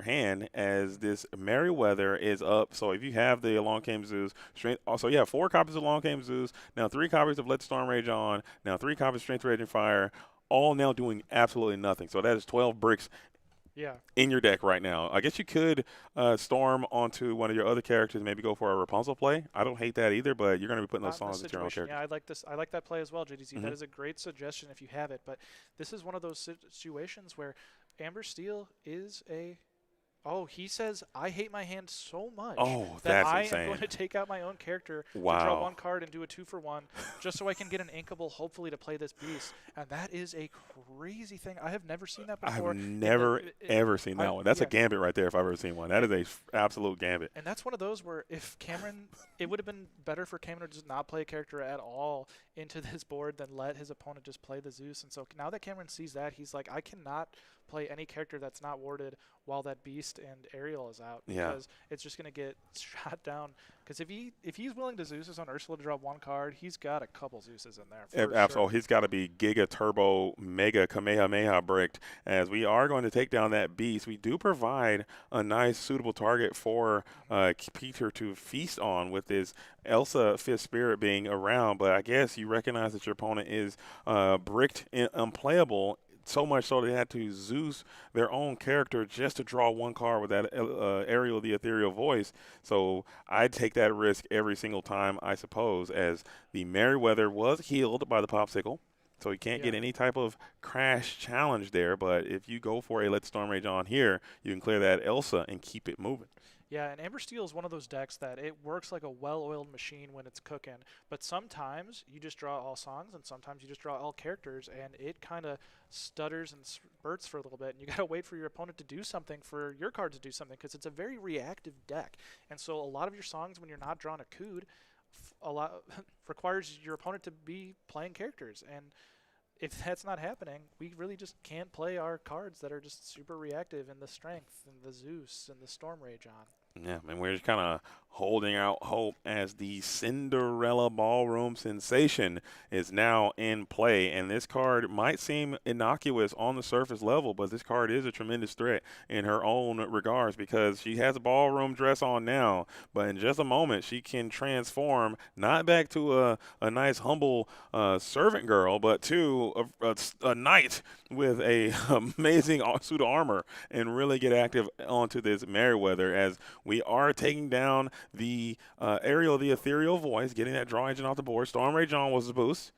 hand, as this Merryweather is up. So if you have the Along Came Zeus, also you have 4 copies of Along Came Zeus, now 3 copies of Let the Storm Rage On, now 3 copies of Strength Raging Fire, all now doing absolutely nothing. So that is 12 bricks in your deck right now. I guess you could storm onto one of your other characters, maybe go for a Rapunzel play. I don't hate that either, but you're going to be putting those songs with your own character. Yeah, I like this. I like that play as well, JDZ. That is a great suggestion if you have it. But this is one of those situations where Amber Steel is a Oh, he says, I hate my hand so much that I am going to take out my own character to draw 1 card and do a 2-for-1 just so I can get an inkable, hopefully, to play this beast. And that is a crazy thing. I have never seen that before. I've never, ever seen that one. That's a gambit right there if I've ever seen one. That is a absolute gambit. And that's one of those where if Cameron – it would have been better for Cameron to just not play a character at all into this board than let his opponent just play the Zeus. And so now that Cameron sees that, he's like, I cannot play any character that's not warded while that beast and Ariel is out, because it's just going to get shot down. Because if he's willing to Zeus on Ursula to draw 1 card, he's got a couple Zeuses in there. Absolutely. He's got to be Giga Turbo Mega Kamehameha bricked, as we are going to take down that beast. We do provide a nice suitable target for Peter to feast on, with his Elsa Fifth Spirit being around, but I guess you recognize that your opponent is bricked and unplayable, so much so they had to Zeus their own character just to draw 1 card with that Ariel the Ethereal Voice. So I'd take that risk every single time, I suppose, as the Merryweather was healed by the Popsicle. So you can't get any type of crash challenge there. But if you go for a Let Storm Rage On here, you can clear that Elsa and keep it moving. Yeah, and Amber Steel is one of those decks that it works like a well-oiled machine when it's cooking, but sometimes you just draw all songs and sometimes you just draw all characters, and it kind of stutters and spurts for a little bit, and you got to wait for your opponent to do something, for your card to do something, because it's a very reactive deck. And so a lot of your songs, when you're not drawing a Cood, requires your opponent to be playing characters, and if that's not happening, we really just can't play our cards that are just super reactive in the Strength and the Zeus and the Storm Rage On. Yeah, and we're just kind of holding out hope as the Cinderella Ballroom Sensation is now in play. And this card might seem innocuous on the surface level, but this card is a tremendous threat in her own regards, because she has a ballroom dress on now, but in just a moment she can transform not back to a nice humble servant girl, but to a knight with a amazing suit of armor, and really get active onto this Merryweather, as we are taking down the Ariel, the Ethereal Voice, getting that draw engine off the board. Storm Rage On was the boost.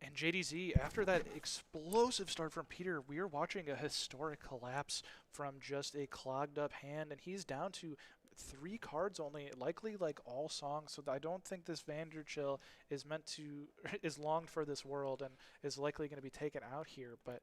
And JDZ, after that explosive start from Peter, we are watching a historic collapse from just a clogged up hand, and he's down to 3 cards only, likely like all songs. So I don't think this Vanderchill is longed for this world and is likely going to be taken out here. But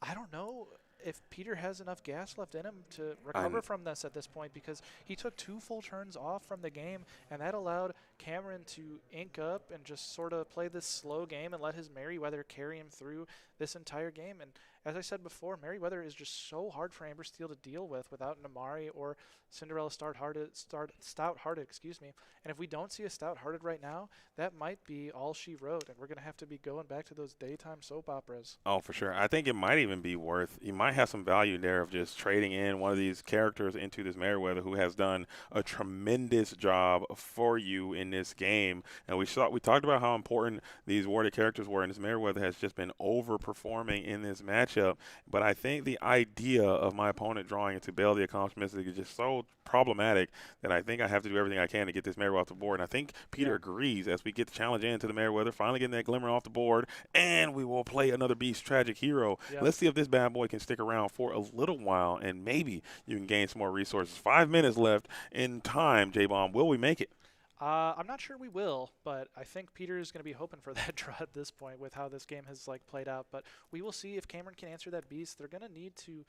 I don't know if Peter has enough gas left in him to recover from this at this point, because he took 2 full turns off from the game, and that allowed Cameron to ink up and just sort of play this slow game and let his Merryweather carry him through this entire game. And as I said before, Merryweather is just so hard for Amber Steel to deal with without Namari or Cinderella stout-hearted, excuse me. And if we don't see a stout-hearted right now, that might be all she wrote, and we're going to have to be going back to those daytime soap operas. Oh, for sure. I think it might even be worth, you might have some value there of just trading in one of these characters into this Meriwether who has done a tremendous job for you in this game. And we talked about how important these warded characters were, and this Meriwether has just been overperforming in this matchup. But I think the idea of my opponent drawing into Bell the Accomplished Mystic is just so problematic that I think I have to do everything I can to get this Meriwether off the board. And I think Peter agrees as we get the challenge into the Meriwether, finally getting that glimmer off the board, and we will play another Beast Tragic Hero. Yep. Let's see if this bad boy can stick around for a little while, and maybe you can gain some more resources. 5 minutes left in time, J-Bomb. Will we make it? I'm not sure we will, but I think Peter is going to be hoping for that draw at this point with how this game has played out. But we will see if Cameron can answer that beast. They're going to need to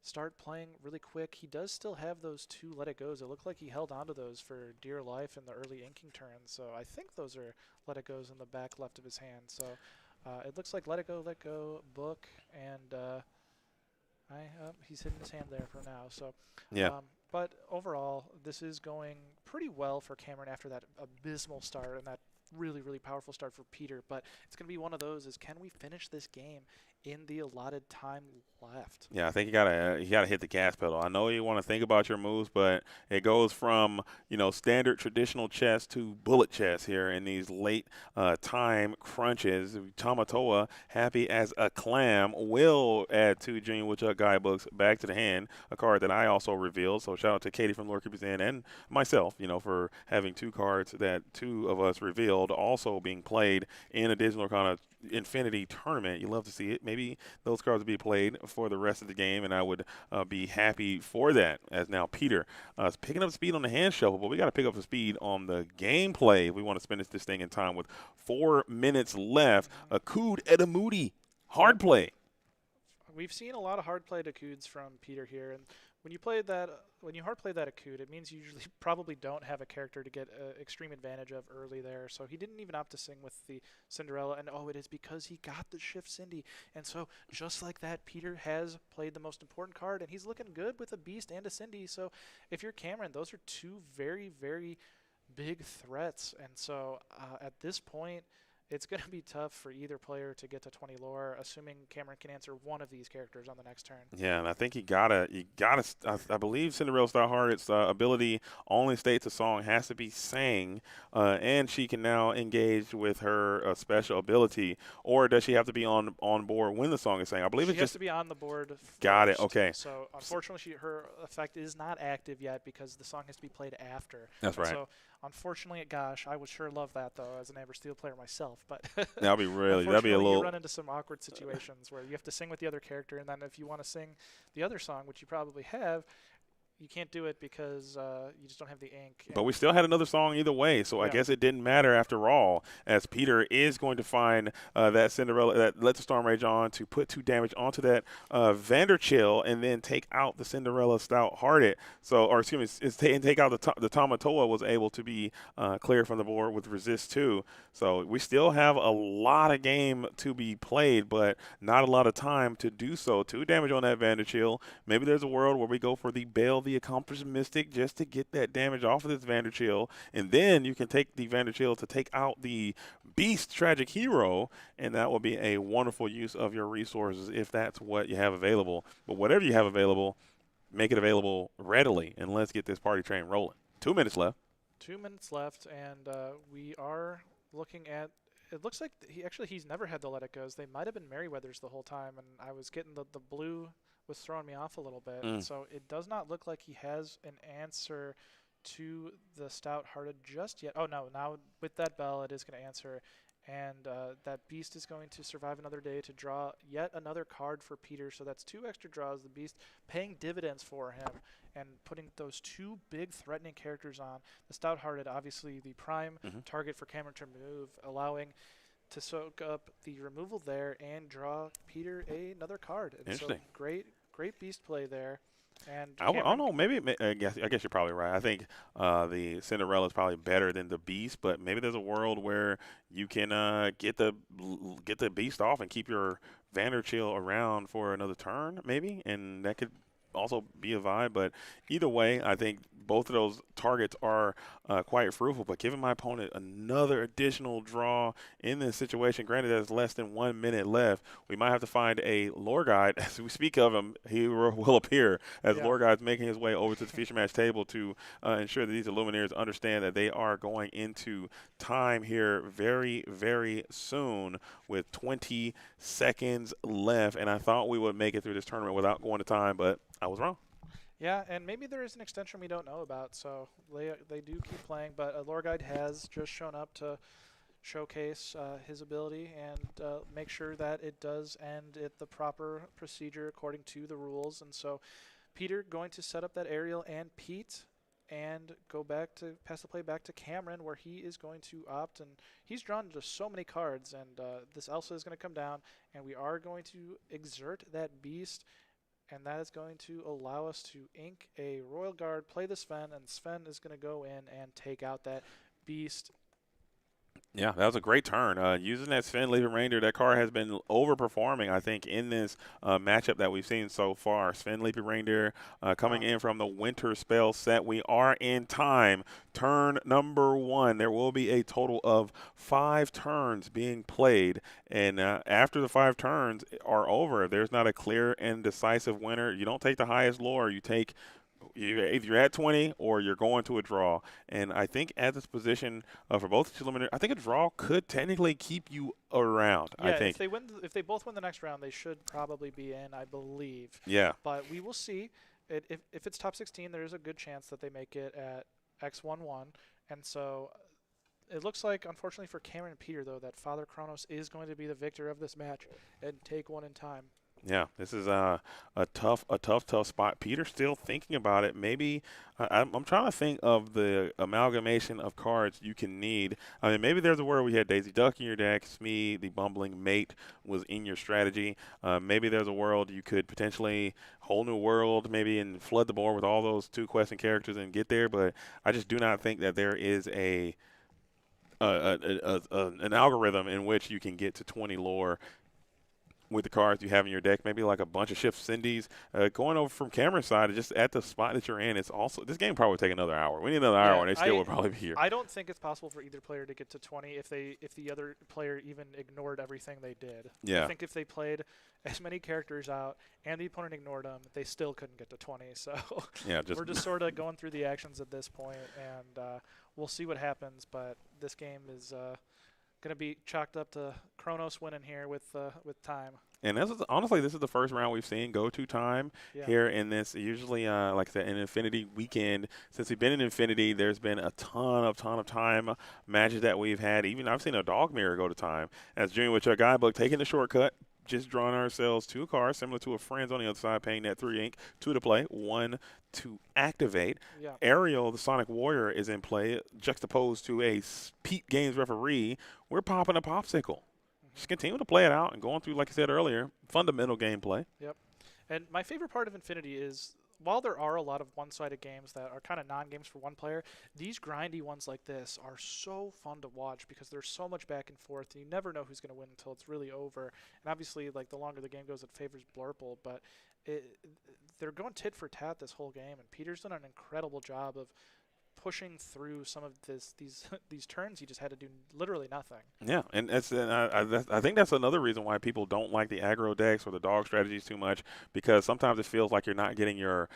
start playing really quick. He does still have those 2 let it goes. It looked like he held onto those for dear life in the early inking turn. So I think those are let it goes in the back left of his hand. So it looks like let go, book, and he's hitting his hand there for now. So yeah. But overall, this is going pretty well for Cameron after that abysmal start and that really, really powerful start for Peter. But it's going to be one of those is, can we finish this game in the allotted time left? Yeah, I think you gotta hit the gas pedal. I know you want to think about your moves, but it goes from standard traditional chess to bullet chess here in these late time crunches. Tamatoa, happy as a clam, will add 2 Junior Woodchuck guidebooks back to the hand, a card that I also revealed. So shout out to Katie from Lore Keepers Inn and myself, for having 2 cards that 2 of us revealed, also being played in a Digital Lorcana Infinity tournament. You love to see it. Maybe those cards would be played for the rest of the game, and I would be happy for that. As now Peter is picking up speed on the hand shuffle, but we got to pick up the speed on the gameplay if we want to finish this thing in time with 4 minutes left. Akud Edamudi, hard play. We've seen a lot of hard play Akuds from Peter here, and when you hard play that Akud, it means you usually probably don't have a character to get extreme advantage of early there. So he didn't even opt to sing with the Cinderella, and it is because he got the Shift Cindy. And so just like that, Peter has played the most important card, and he's looking good with a Beast and a Cindy. So if you're Cameron, those are 2 very, very big threats. And so at this point, it's going to be tough for either player to get to 20 lore, assuming Cameron can answer one of these characters on the next turn. Yeah, and I think you gotta. I believe Cinderella Starhearted's ability only states a song has to be sang, and she can now engage with her special ability. Or does she have to be on board when the song is sang? I believe she it's has just to be on the board first. Got it. Okay. So unfortunately, her effect is not active yet because the song has to be played after. That's right. So unfortunately, gosh, I would sure love that though as an Amber Steel player myself. But that'd be a little. You run into some awkward situations where you have to sing with the other character, and then if you want to sing the other song, which you probably have, you can't do it because you just don't have the ink. But we still had another song either way, so I guess it didn't matter after all, as Peter is going to find that Cinderella, that Let the Storm Rage On, to put 2 damage onto that Vanderchill and then take out the Cinderella Stout-Hearted. And take out the Tamatoa was able to be cleared from the board with Resist 2. So we still have a lot of game to be played, but not a lot of time to do so. 2 damage on that Vanderchill. Maybe there's a world where we go for the Bale the Accomplished Mystic just to get that damage off of this Vanderchill, and then you can take the Vanderchill to take out the Beast Tragic Hero, and that will be a wonderful use of your resources if that's what you have available. But whatever you have available, make it available readily, and let's get this party train rolling. 2 minutes left. 2 minutes left, and we are looking at. It looks like he's never had the Let It Goes. They might have been Merryweather's the whole time, and I was getting the blue was throwing me off a little bit. So it does not look like he has an answer to the Stout-Hearted just yet. Oh, no, now with that bell, it is going to answer. And that Beast is going to survive another day to draw yet another card for Peter. So that's 2 extra draws. The Beast paying dividends for him and putting those 2 big threatening characters on. The Stout-Hearted, obviously the prime target for Cameron to remove, allowing to soak up the removal there and draw Peter another card. And Interesting. So great Beast play there. And I don't know. Maybe I guess you're probably right. I think the Cinderella is probably better than the Beast, but maybe there's a world where you can get the Beast off and keep your Vanderchill around for another turn, maybe, and that could also be a vibe. But either way, I think both of those targets are quite fruitful. But giving my opponent another additional draw in this situation, granted there's less than 1 minute left, we might have to find a lore guide. As we speak of him, he will appear as lore guide's making his way over to the feature match table to ensure that these Illuminaires understand that they are going into time here very, very soon with 20 seconds left. And I thought we would make it through this tournament without going to time, but I was wrong. Yeah, and maybe there is an extension we don't know about, so they do keep playing. But a lore guide has just shown up to showcase his ability and make sure that it does end at the proper procedure according to the rules. And so Peter going to set up that aerial and Pete and go back to pass the play back to Cameron, where he is going to opt, and he's drawn just so many cards, and this Elsa is going to come down, and we are going to exert that beast, and that is going to allow us to ink a Royal Guard, play the Sven, and Sven is going to go in and take out that beast. Yeah, that was a great turn. Using that Sven Leaping Reindeer, that card has been overperforming, I think, in this matchup that we've seen so far. Sven Leaping Reindeer coming in from the Winter Spell set. We are in time. Turn number 1. There will be a total of 5 turns being played. And after the 5 turns are over, if there's not a clear and decisive winner, you don't take the highest lore. You take if you're at 20 or you're going to a draw. And I think at this position for both eliminator, I think a draw could technically keep you around. Yeah, I think if they both win the next round, they should probably be in, I believe. Yeah. But we will see. If it's top 16, there is a good chance that they make it at X11. And so it looks like, unfortunately for Cameron and Peter, though, that Father Kronos is going to be the victor of this match and take one in time. Yeah, this is a tough spot. Peter's still thinking about it. Maybe I'm trying to think of the amalgamation of cards you can need. I mean, maybe there's a world where you had Daisy Duck in your deck, Smee, the Bumbling Mate was in your strategy. Maybe there's a world you could potentially whole new world, maybe, and flood the board with all those 2 question characters and get there. But I just do not think that there is an algorithm in which you can get to 20 lore with the cards you have in your deck, maybe like a bunch of Shift Cindy's. Going over from Cameron's side, just at the spot that you're in, it's also, this game probably would take another hour. We need another hour, and they still would probably be here. I don't think it's possible for either player to get to 20 if the other player even ignored everything they did. Yeah. I think if they played as many characters out and the opponent ignored them, they still couldn't get to 20. So yeah, we're just sort of going through the actions at this point, and we'll see what happens. But this game is going to be chalked up to Kronos winning here with time. And honestly, this is the first round we've seen go to time here in this. Usually, like I said, in Infinity weekend, since we've been in Infinity, there's been a ton of time matches that we've had. Even I've seen a dog mirror go to time. As Junior with your guidebook, taking the shortcut, just drawing ourselves 2 cards, similar to a friend's on the other side, paying that 3 ink, 2 to play, 1 to activate. Yeah. Ariel, the Sonic Warrior, is in play, juxtaposed to a Pete Games referee. We're popping a popsicle. Just continue to play it out and going through, like I said earlier, fundamental gameplay. Yep. And my favorite part of Infinity is, while there are a lot of one-sided games that are kind of non-games for one player, these grindy ones like this are so fun to watch because there's so much back and forth, and you never know who's going to win until it's really over. And obviously, like, the longer the game goes, it favors Blurple, but they're going tit for tat this whole game, and Peter's done an incredible job of pushing through some of these turns. He just had to do literally nothing. Yeah, and I think that's another reason why people don't like the aggro decks or the dog strategies too much, because sometimes it feels like you're not getting your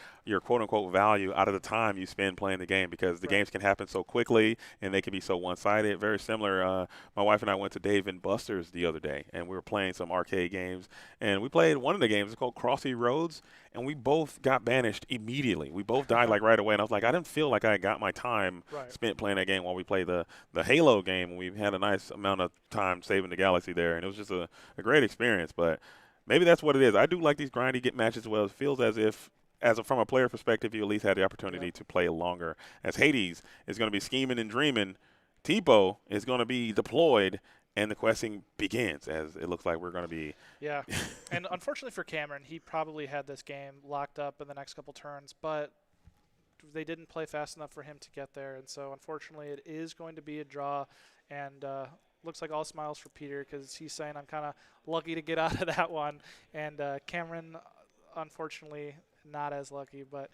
quote-unquote value out of the time you spend playing the game, because the games can happen so quickly and they can be so one-sided. Very similar, my wife and I went to Dave & Buster's the other day, and we were playing some arcade games, and we played one of the games. It's called Crossy Roads, and we both got banished immediately. We both died like right away, and I was like, I didn't feel like I got my time spent playing that game while we played the Halo game. We had a nice amount of time saving the galaxy there, and it was just a great experience. But maybe that's what it is. I do like these grindy get matches. Well, it feels as if, from a player perspective, you at least had the opportunity to play longer. As Hades is going to be scheming and dreaming, Tipo is going to be deployed, and the questing begins, as it looks like we're going to be. Yeah, and unfortunately for Cameron, he probably had this game locked up in the next couple turns, but they didn't play fast enough for him to get there, and so unfortunately it is going to be a draw, and looks like all smiles for Peter because he's saying, I'm kind of lucky to get out of that one, and Cameron unfortunately not as lucky, but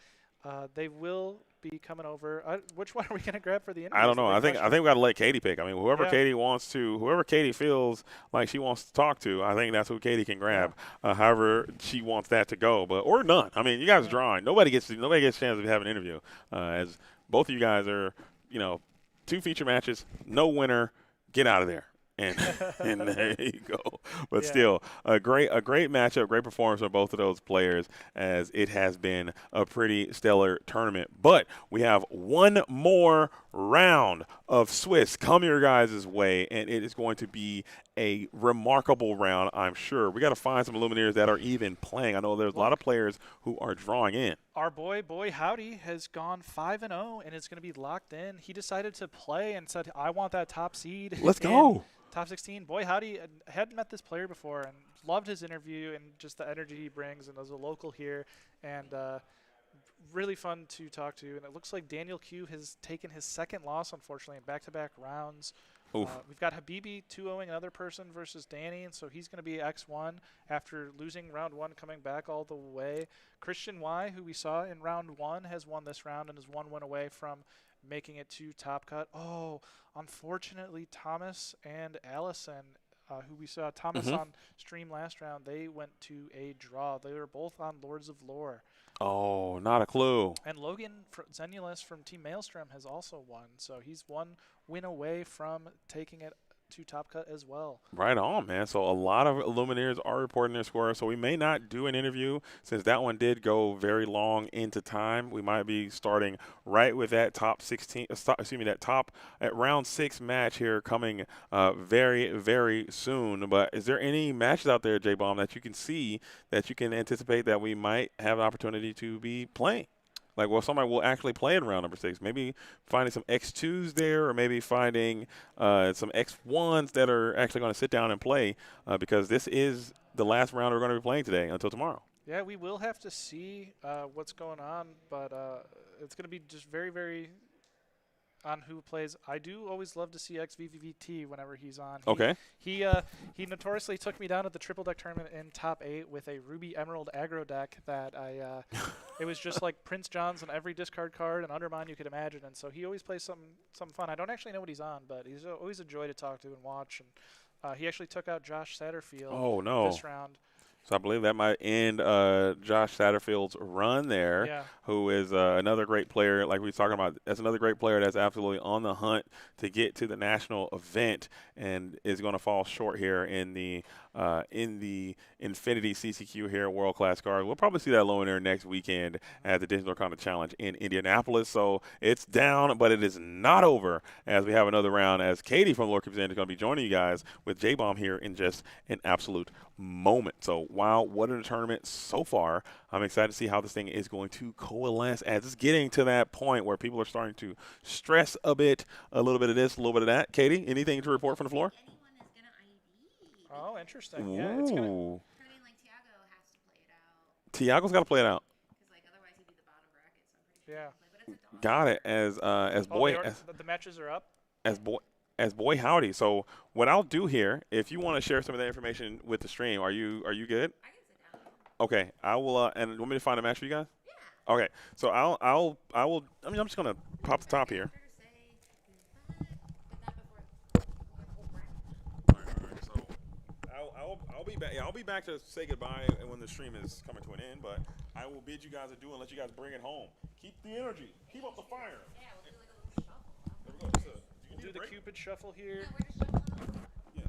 they will be coming over. Which one are we going to grab for the interview? I don't know. I think we got to let Katie pick. I mean, whoever Katie feels like she wants to talk to, I think that's who Katie can grab. However she wants that to go, or none. I mean, you guys are drawing. Nobody gets a chance to have an interview. As both of you guys are, 2 feature matches, no winner. Get out of there. And there you go. But still, a great matchup, great performance from both of those players, as it has been a pretty stellar tournament. But we have one more round of Swiss come your guys' way, and it is going to be a remarkable round, I'm sure. We got to find some Lumineers that are even playing. I know there's a lot of players who are drawing in. Our boy Howdy has gone 5-0 and is going to be locked in. He decided to play and said, I want that top seed. Let's go. Top 16. Boy Howdy, hadn't met this player before and loved his interview and just the energy he brings, and as a local here, and really fun to talk to. And it looks like Daniel Q has taken his second loss, unfortunately, in back-to-back rounds. We've got Habibi 2-0ing another person versus Danny, and so he's going to be X1 after losing round 1, coming back all the way. Christian Y, who we saw in round 1, has won this round and is 1 win away from making it to Top Cut. Unfortunately, Thomas and Allison, who we saw Thomas on stream last round, they went to a draw. They were both on Lords of Lore. Oh, not a clue. And Logan Zenulus from Team Maelstrom has also won, so he's 1 win away from taking it to Top Cut as well. Right on, man. So a lot of Lumineers are reporting their score, so we may not do an interview since that one did go very long into time. We might be starting right with that top 16, at round 6 match here coming very, very soon. But is there any matches out there, J-Bomb, that you can see that you can anticipate that we might have an opportunity to be playing? Like, well, somebody will actually play in round number 6. Maybe finding some X2s there, or maybe finding some X1s that are actually going to sit down and play, because this is the last round we're going to be playing today until tomorrow. Yeah, we will have to see what's going on, but it's going to be just very, very on who plays. I do always love to see XVVT whenever he's on. He notoriously took me down at the Triple Deck tournament in top 8 with a Ruby Emerald aggro deck that it was just like Prince John's on every discard card and Undermine you could imagine, and so he always plays something fun. I don't actually know what he's on, but he's always a joy to talk to and watch, and he actually took out Josh Satterfield this round. So I believe that might end Josh Satterfield's run there, who is another great player. Like we were talking about, that's another great player that's absolutely on the hunt to get to the national event, and is going to fall short here in the Infinity CCQ here at World Class Cards. We'll probably see that low in there next weekend at the Digital Lorcana Challenge in Indianapolis. So it's down, but it is not over, as we have another round, as Katie from Lord Present is going to be joining you guys with J-Bomb here in just an absolute moment. So wow, what a tournament so far. I'm excited to see how this thing is going to coalesce, as it's getting to that point where people are starting to stress a little bit of this, a little bit of that. Katie, anything to report from the floor? Oh, interesting. Yeah, it's gonna. Like Tiago has to play it out. Tiago's got to play it out. Because otherwise he'd be the bottom bracket. So I'm pretty sure he'll play. But it's a Got it. As boy, the matches are up. As boy howdy. So what I'll do here, if you want to share some of that information with the stream, are you good? I can sit down. Okay, I will. And want me to find a match for you guys? Yeah. Okay, so I will. I mean, I'm just gonna pop the top here. I'll be back. Yeah, I'll be back to say goodbye when the stream is coming to an end. But I will bid you guys adieu and let you guys bring it home. Keep the energy. Keep up the fire. Yeah, we'll do like a little shuffle. There we go. We'll do the Cupid shuffle here. Yeah, we're just shuffling. Yeah.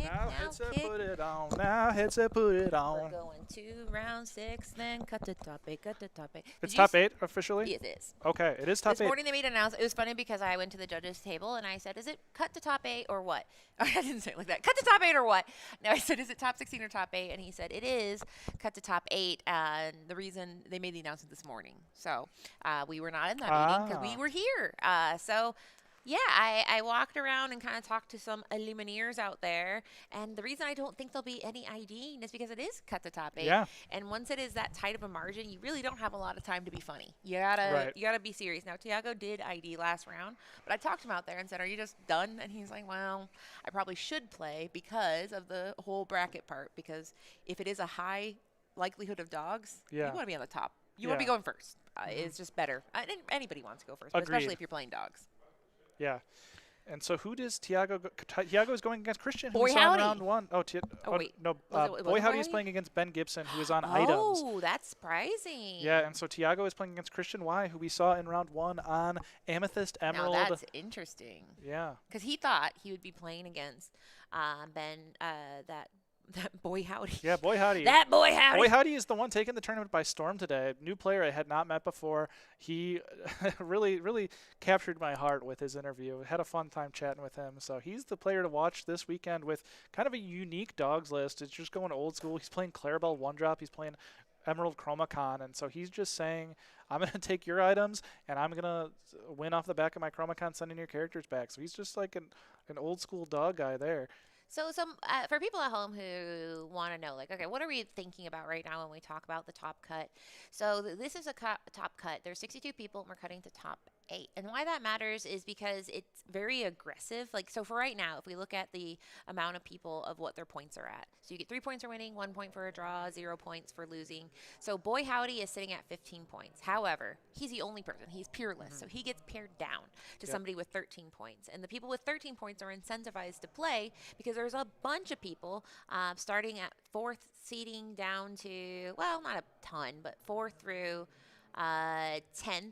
Now headset, put it on. Now headset, put it We're on. going to round 6, then cut to top 8, cut to top 8. It's top 8 officially? Yes, it is. Okay, it is top 8. This morning they made an announcement. It was funny because I went to the judges' table and I said, is it cut to top 8 or what? I didn't say it like that. Cut to top 8 or what? No, I said, is it top 16 or top 8? And he said, it is cut to top 8. And the reason they made the announcement this morning. So we were not in that meeting because we were here. So Yeah, I walked around and kind of talked to some Illumineers out there, and the reason I don't think there'll be any IDing is because it is cut to top 8. Yeah. And once it is that tight of a margin, you really don't have a lot of time to be funny. Right. You gotta be serious. Now Tiago did ID last round, but I talked to him out there and said, "Are you just done?" And he's like, "Well, I probably should play because of the whole bracket part. Because if it is a high likelihood of dogs, you Yeah. want to be on the top. You want to be Yeah. going first. It's just better. And anybody wants to go first, but especially Agreed. if you're playing dogs." Yeah. And so who does Tiago go? Tiago is going against Christian, who Boy we saw in Howdy. round 1. Oh, Oh, wait. no. Was it Boy Boy Howdy is Howdy? playing against Ben Gibson, who is on items. Oh, that's surprising. Yeah, and so Tiago is playing against Christian Y, who we saw in round 1 on Amethyst Emerald. Now that's interesting. Yeah. Because he thought he would be playing against Ben, that Boy Howdy. Yeah, Boy Howdy. That Boy Howdy. Boy Howdy is the one taking the tournament by storm today. New player I had not met before. He really captured my heart with his interview. Had a fun time chatting with him. So he's the player to watch this weekend with kind of a unique dogs list. It's just going old school. He's playing Clarabelle 1-drop. He's playing Emerald Chromacon. And so he's just saying, I'm going to take your items, and I'm going to win off the back of my Chromacon, sending your characters back. So he's just like an old school dog guy there. So for people at home who want to know, like, okay, what are we thinking about right now when we talk about the top cut? So this is a top cut. There's 62 people, and we're cutting to top 8. And why that matters is because it's very aggressive. Like, so for right now, if we look at the amount of people of what their points are at. So you get 3 points for winning, 1 point for a draw, 0 points for losing. So Boy Howdy is sitting at 15 points. However, he's the only person. He's peerless. So he gets paired down to somebody with 13 points. And the people with 13 points are incentivized to play because there's a bunch of people starting at 4th seeding down to, well, not a ton, but 4th through 10th.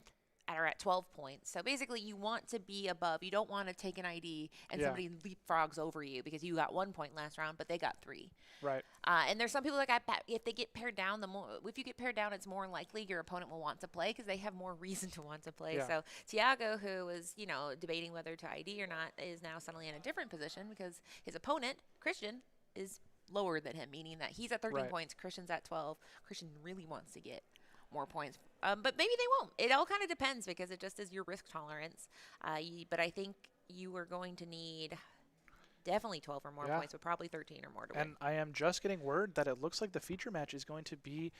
Are at 12 points. So basically you want to be above. You don't want to take an ID and somebody leapfrogs over you because you got 1 point last round, but they got 3. Right. And there's some people that if they get paired down, if you get paired down, it's more likely your opponent will want to play because they have more reason to want to play. Yeah. So Tiago, who was, debating whether to ID or not, is now suddenly in a different position because his opponent, Christian, is lower than him, meaning that he's at 13 points, Christian's at 12. Christian really wants to get more points, but maybe they won't. It all kind of depends because it just is your risk tolerance. But I think you are going to need definitely 12 or more points, but probably 13 or more to win. And I am just getting word that it looks like the feature match is going to be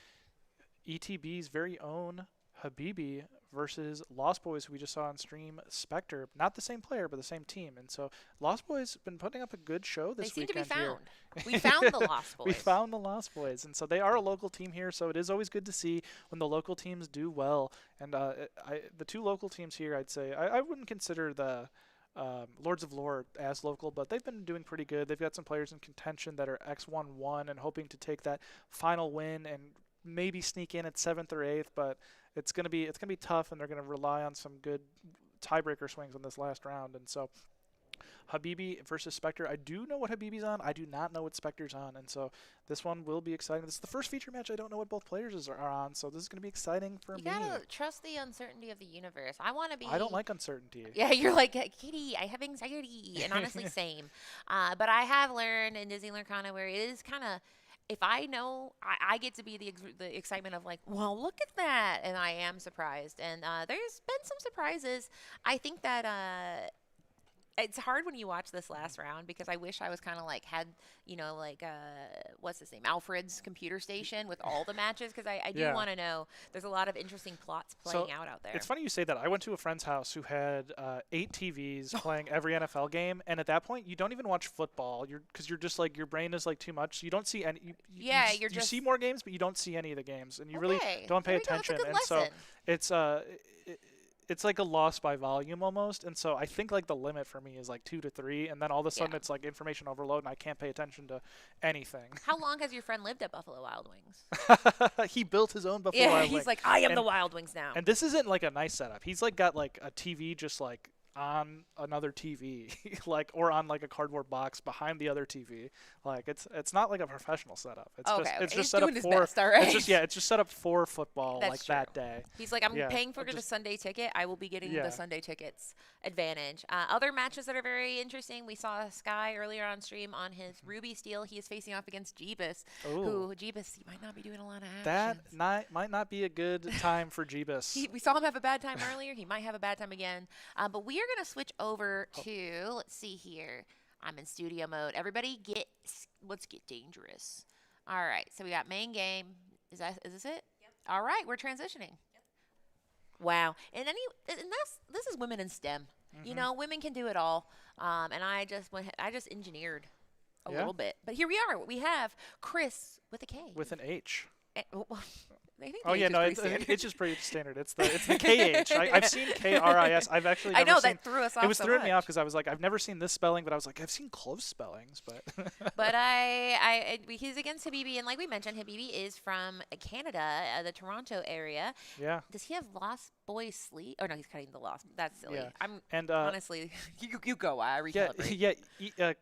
ETB's very own Habibi versus Lost Boys, who we just saw on stream, Spectre. Not the same player, but the same team. And so Lost Boys have been putting up a good show this weekend. They seem to be here. found. We found the Lost Boys. We found the Lost Boys. And so they are a local team here, so it is always good to see when the local teams do well. And the 2 local teams here, I'd say, I wouldn't consider the Lords of Lore as local, but they've been doing pretty good. They've got some players in contention that are X1-1 and hoping to take that final win and maybe sneak in at 7th or 8th, but it's gonna be tough, and they're gonna rely on some good tiebreaker swings in this last round. And so Habibi versus Spectre. I do know what Habibi's on. I do not know what Spectre's on, and so this one will be exciting. This is the first feature match I don't know what both players are on, so this is gonna be exciting for me. You gotta trust the uncertainty of the universe. I want to be. I don't like uncertainty. Yeah, you're like, Kitty, I have anxiety, and honestly, same. But I have learned in Disney Lorcana where it is kind of, if I know, I get to be the excitement of like, well, look at that, and I am surprised. And there's been some surprises. I think that it's hard when you watch this last round because I wish I was kind of like what's his name, Alfred's computer station with all the matches because I do want to know. There's a lot of interesting plots playing out there. It's funny you say that. I went to a friend's house who had 8 TVs playing every NFL game, and at that point you don't even watch football. Because you're just like, your brain is like too much. So you don't see any. You see more games, but you don't see any of the games, and you really don't pay attention. That's a good and lesson. So it's like a loss by volume almost. And so I think like the limit for me is like 2 to 3, and then all of a sudden it's like information overload and I can't pay attention to anything. How long has your friend lived at Buffalo Wild Wings? He built his own Buffalo Wild Wings. He's like, I am the Wild Wings now. And this isn't like a nice setup. He's like got like a TV just like on another TV, like, or on like a cardboard box behind the other TV. Like it's not like a professional setup. It's just set up for it's just set up for football. That's true. That day. He's like, I'm paying for the Sunday ticket. I will be getting the Sunday tickets advantage. Other matches that are very interesting. We saw Sky earlier on stream on his Ruby Steel. He is facing off against Jeebus, who Jeebus he might not be doing a lot of action. That might not be a good time for Jeebus. We saw him have a bad time earlier. He might have a bad time again. But we are going to switch over to, let's see here. I'm in studio mode. Everybody let's get dangerous. All right, so we got main game. Is this it? Yep. All right, we're transitioning. Yep. Wow. And this is women in STEM. You know, women can do it all. And I just engineered a little bit. But here we are. We have Chris with a K. With an H. I think it's just pretty standard. It's the KH. I've seen KRIS. I've actually never seen, that threw us off. It was so throwing much. me off because I was like, I've never seen this spelling, but I was like, I've seen close spellings, but. But he's against Habibi, and like we mentioned, Habibi is from Canada, the Toronto area. Yeah. Does he have Lost Boys Sleep? Oh no, he's cutting the Lost. That's silly. Yeah. Honestly, you go. I recalibrate. Yeah.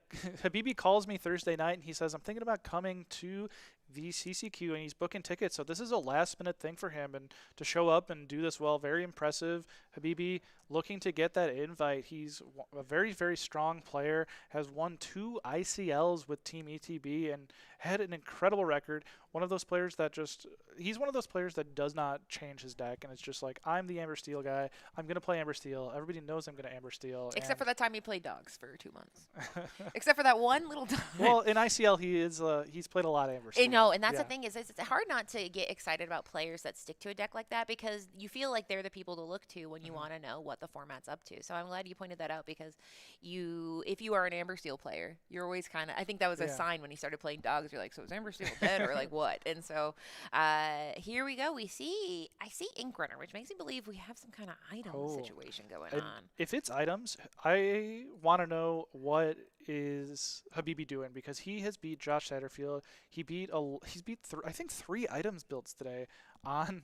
Habibi calls me Thursday night, and he says, I'm thinking about coming to the CCQ, and he's booking tickets. So this is a last-minute thing for him, and to show up and do this well, very impressive. Habibi looking to get that invite. He's a very, very strong player, has won 2 ICLs with Team ETB, and had an incredible record. One of those players that he's one of those players that does not change his deck, and it's just like, I'm the Amber Steel guy. I'm going to play Amber Steel. Everybody knows I'm going to Amber Steel. Except for that time he played dogs for 2 months. Except for that one little dog. Well, in ICL, he's played a lot of Amber Steel. No, and that's the thing is it's hard not to get excited about players that stick to a deck like that because you feel like they're the people to look to when you want to know what the format's up to. So I'm glad you pointed that out because if you are an Amber Steel player, you're always kind of, I think that was a sign when he started playing dogs. You're like, so is Amber Steel dead or like what? And so here we go. I see Ink Runner, which makes me believe we have some kind of item situation going on. If it's items, I want to know what is Habibi doing because he has beat Josh Satterfield. He's beat I think 3 items builds today on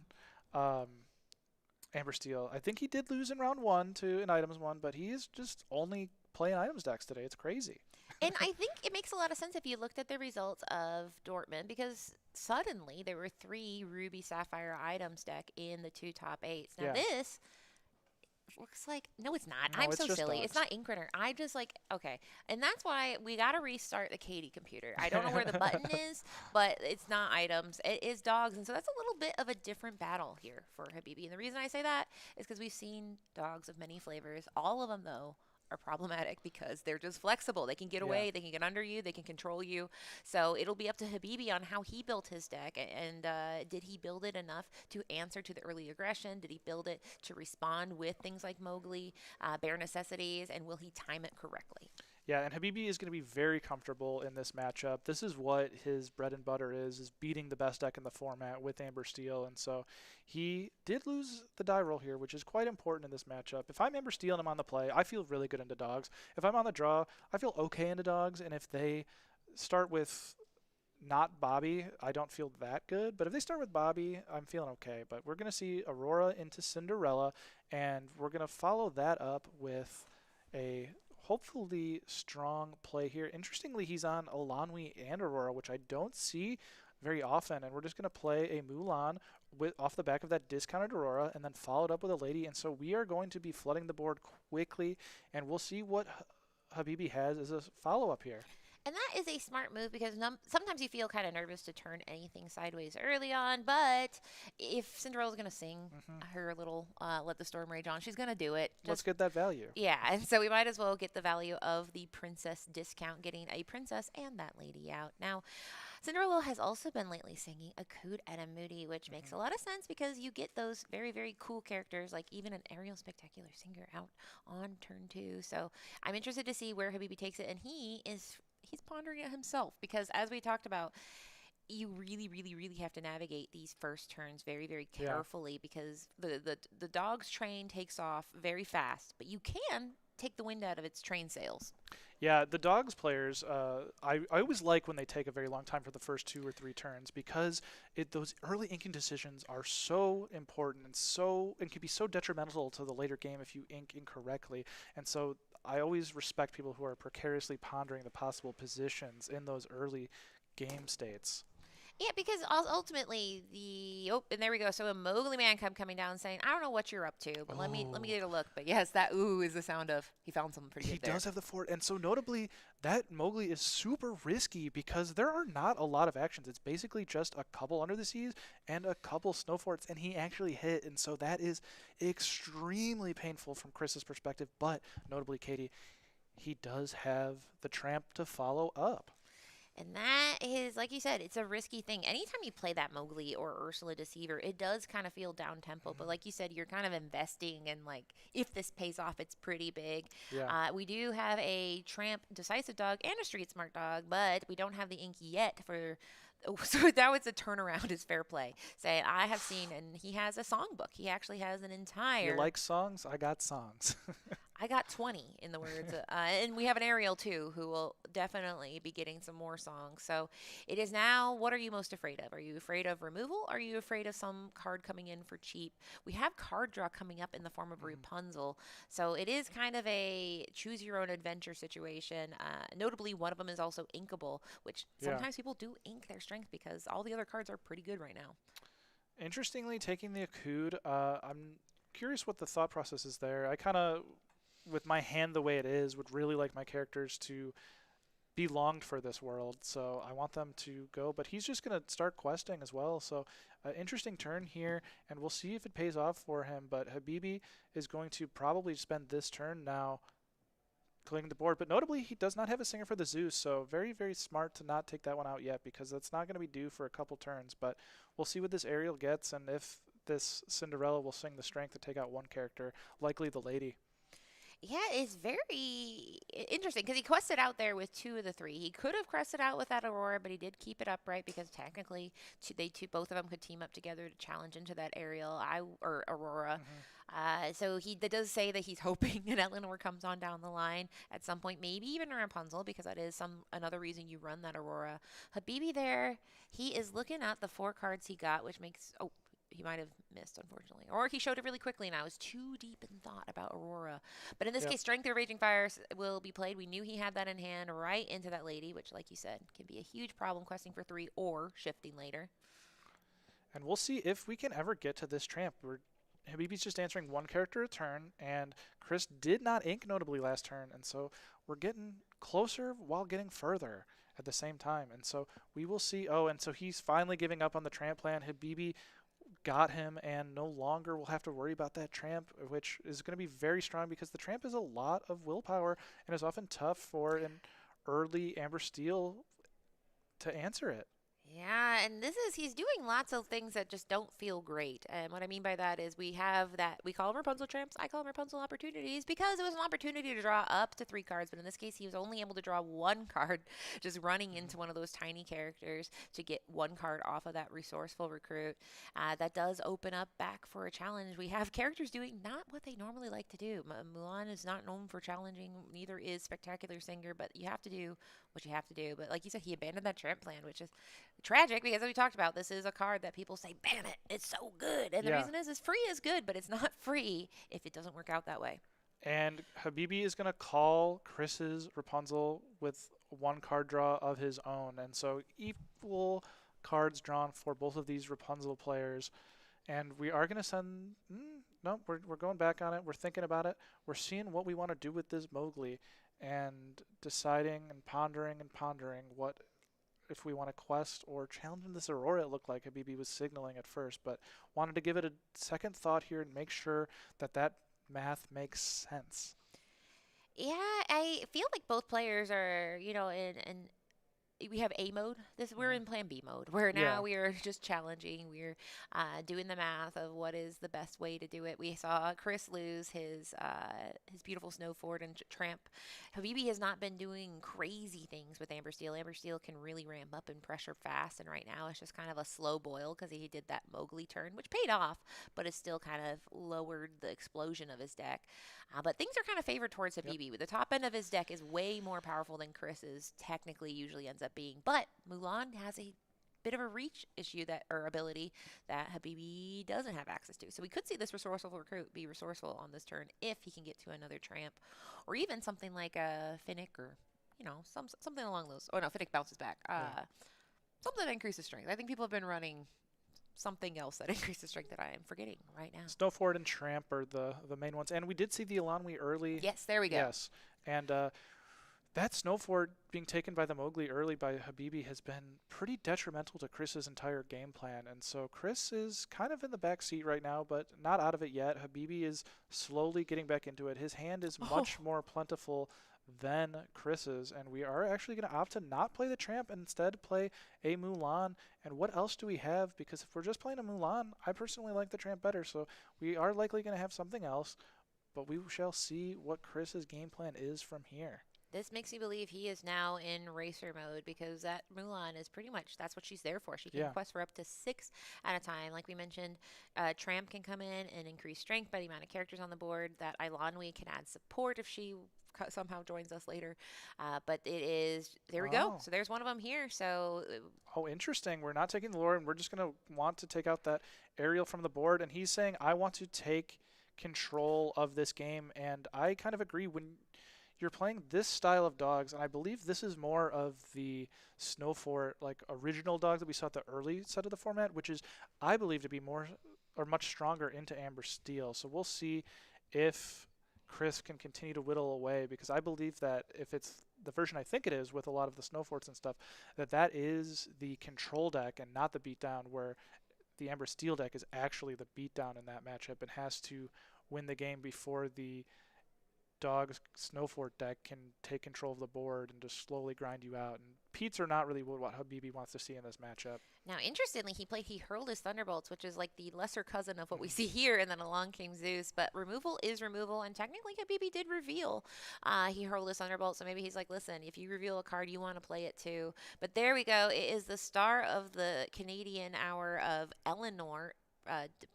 Amber Steel. I think he did lose in round 1 to an items one, but he is just only playing items decks today. It's crazy. And I think it makes a lot of sense if you looked at the results of Dortmund because suddenly there were 3 Ruby Sapphire items deck in the 2 top 8s. Now this looks like no, it's not. No, I'm so silly. dogs. It's not Ink Runner. I just like okay, and that's why we got to restart the Katie computer. I don't know where the button is, but it's not items. It is dogs, and so that's a little bit of a different battle here for Habibi. And the reason I say that is because we've seen dogs of many flavors. All of them though are problematic because they're just flexible. They can get away, they can get under you, they can control you. So it'll be up to Habibi on how he built his deck and did he build it enough to answer to the early aggression? Did he build it to respond with things like Mowgli, bare necessities, and will he time it correctly? Yeah, and Habibi is going to be very comfortable in this matchup. This is what his bread and butter is beating the best deck in the format with Amber Steel. And so he did lose the die roll here, which is quite important in this matchup. If I'm Amber Steel and I'm on the play, I feel really good into dogs. If I'm on the draw, I feel okay into dogs. And if they start with not Bobby, I don't feel that good. But if they start with Bobby, I'm feeling okay. But we're going to see Aurora into Cinderella, and we're going to follow that up with a hopefully strong play here. Interestingly, he's on Elanwi and Aurora, which I don't see very often, and we're just going to play a Mulan off the back of that discounted Aurora and then followed up with a Lady, and so we are going to be flooding the board quickly, and we'll see what Habibi has as a follow-up here. And that is a smart move because sometimes you feel kind of nervous to turn anything sideways early on. But if Cinderella's going to sing her little Let the Storm Rage On, she's going to do it. Let's get that value. Yeah, and so we might as well get the value of the princess discount, getting a princess and that lady out. Now, Cinderella has also been lately singing Akud Edamudi, which makes a lot of sense because you get those very, very cool characters, like even an Ariel Spectacular Singer out on turn 2. So I'm interested to see where Habibi takes it, and he's pondering it himself because, as we talked about, you really, really, really have to navigate these first turns very, very carefully because the dog's train takes off very fast, but you can take the wind out of its train sails. Yeah, the dogs players, I always like when they take a very long time for the first 2 or 3 turns because those early inking decisions are so important and can be so detrimental to the later game if you ink incorrectly. And so I always respect people who are precariously pondering the possible positions in those early game states. Yeah, because ultimately and there we go. So a Mowgli man coming down saying, "I don't know what you're up to, but let me get a look." But yes, that ooh is the sound of he found something pretty He good there. does have the fort, and so notably, that Mowgli is super risky because there are not a lot of actions. It's basically just a couple under the seas and a couple snow forts, and he actually hit, and so that is extremely painful from Chris's perspective. But notably, Katie, he does have the tramp to follow up. And that is, like you said, it's a risky thing. Anytime you play that Mowgli or Ursula Deceiver, it does kind of feel down tempo. But like you said, you're kind of investing in, like, if this pays off, it's pretty big. Yeah. We do have a Tramp Decisive Dog and a Street Smart Dog, but we don't have the ink yet for. So now it's a turnaround is fair play. Saying I have seen, and he has a songbook. He actually has an entire. You like songs? I got songs. I got 20 in the words. And we have an Ariel, too, who will definitely be getting some more songs. So it is now, what are you most afraid of? Are you afraid of removal? Are you afraid of some card coming in for cheap? We have card draw coming up in the form of Rapunzel. So it is kind of a choose your own adventure situation. Notably, one of them is also inkable, which sometimes people do ink their strength because all the other cards are pretty good right now. Interestingly, taking the Akud, I'm curious what the thought process is there. I kind of, with my hand the way it is, would really like my characters to be longed for this world, so I want them to go. But he's just going to start questing as well, so interesting turn here, and we'll see if it pays off for him. But Habibi is going to probably spend this turn now clearing the board. But notably, he does not have a singer for the Zeus, so very, very smart to not take that one out yet because that's not going to be due for a couple turns. But we'll see what this Ariel gets, and if this Cinderella will sing the strength to take out one character, likely the lady. Yeah, it's very interesting because he quested out there with 2 of the 3. He could have quested out with that Aurora, but he did keep it upright because technically both of them could team up together to challenge into that Ariel or Aurora. So that does say that he's hoping that Eleanor comes on down the line at some point, maybe even Rapunzel, because that is another reason you run that Aurora. Habibi there, he is looking at the 4 cards he got, which makes he might have missed, unfortunately. Or he showed it really quickly, and I was too deep in thought about Aurora. But in this case, Strength of Raging Fire will be played. We knew he had that in hand right into that lady, which, like you said, can be a huge problem questing for 3 or shifting later. And we'll see if we can ever get to this tramp. Habibi's just answering 1 character a turn, and Chris did not ink notably last turn, and so we're getting closer while getting further at the same time. And so we will see. Oh, and so he's finally giving up on the tramp plan. Habibi got him, and no longer will have to worry about that tramp, which is going to be very strong because the tramp is a lot of willpower and is often tough for an early Amber Steel to answer it. Yeah, and he's doing lots of things that just don't feel great. And what I mean by that is we call them Rapunzel Tramps, I call them Rapunzel Opportunities, because it was an opportunity to draw up to 3 cards, but in this case he was only able to draw 1 card, just running into one of those tiny characters to get 1 card off of that resourceful recruit. That does open up back for a challenge. We have characters doing not what they normally like to do. Mulan is not known for challenging, neither is Spectacular Singer, but you have to do what you have to do. But like you said, he abandoned that tramp plan, which is tragic because as we talked about, this is a card that people say, ban it, it's so good. And the reason is free is good, but it's not free if it doesn't work out that way. And Habibi is going to call Chris's Rapunzel with 1 card draw of his own. And so equal cards drawn for both of these Rapunzel players. And we are going to send... no, we're going back on it. We're thinking about it. We're seeing what we want to do with this Mowgli and deciding and pondering what if we want to quest or challenge this Aurora. It looked like Habibi was signaling at first, but wanted to give it a second thought here and make sure that math makes sense. Yeah, I feel like both players are, in we have A mode. We're in Plan B mode, where now we are just challenging. We're doing the math of what is the best way to do it. We saw Chris lose his beautiful snow fort and tramp. Habibi has not been doing crazy things with Amber Steel. Amber Steel can really ramp up and pressure fast, and right now it's just kind of a slow boil because he did that Mowgli turn, which paid off, but it still kind of lowered the explosion of his deck. But things are kind of favored towards Habibi. The top end of his deck is way more powerful than Chris's technically usually ends up being. But Mulan has a bit of a reach issue or ability that Habibi doesn't have access to. So we could see this resourceful recruit be resourceful on this turn if he can get to another tramp, or even something like a Finnick or something along those. Oh no, Finnick bounces back. Something that increases strength. I think people have been running something else that increases strength that I am forgetting right now. Snowford and Tramp are the main ones. And we did see the Elanwi early. Yes, there we go. Yes. And that Snowford being taken by the Mowgli early by Habibi has been pretty detrimental to Chris's entire game plan. And so Chris is kind of in the back seat right now, but not out of it yet. Habibi is slowly getting back into it. His hand is much more plentiful than Chris's, and we are actually going to opt to not play the Tramp and instead play a Mulan. And what else do we have? Because if we're just playing a Mulan, I personally like the Tramp better, so we are likely going to have something else, but we shall see what Chris's game plan is from here. This makes me believe he is now in racer mode because that Mulan is pretty much, that's what she's there for. She can quest for up to 6 at a time. Like we mentioned, Tramp can come in and increase strength by the amount of characters on the board. That Ilanwi can add support if she somehow joins us later. But it is, there we go. So there's one of them here. So. Oh, interesting. We're not taking the lore, and we're just going to want to take out that aerial from the board. And he's saying, I want to take control of this game. And I kind of agree. When you're playing this style of dogs, and I believe this is more of the Snowfort, like original dogs that we saw at the early set of the format, which is, I believe, to be more or much stronger into Amber Steel. So we'll see if Chris can continue to whittle away, because I believe that if it's the version I think it is with a lot of the Snowforts and stuff, that is the control deck and not the beatdown, where the Amber Steel deck is actually the beatdown in that matchup and has to win the game before the Dog's Snowfort deck can take control of the board and just slowly grind you out. And Pete's are not really what Habibi wants to see in this matchup. Now, interestingly, he hurled his Thunderbolts, which is like the lesser cousin of what we see here, and then along came Zeus. But removal is removal, and technically Habibi did reveal. He hurled his Thunderbolt, so maybe he's like, listen, if you reveal a card, you want to play it too. But there we go. It is the star of the Canadian hour of Eleanor,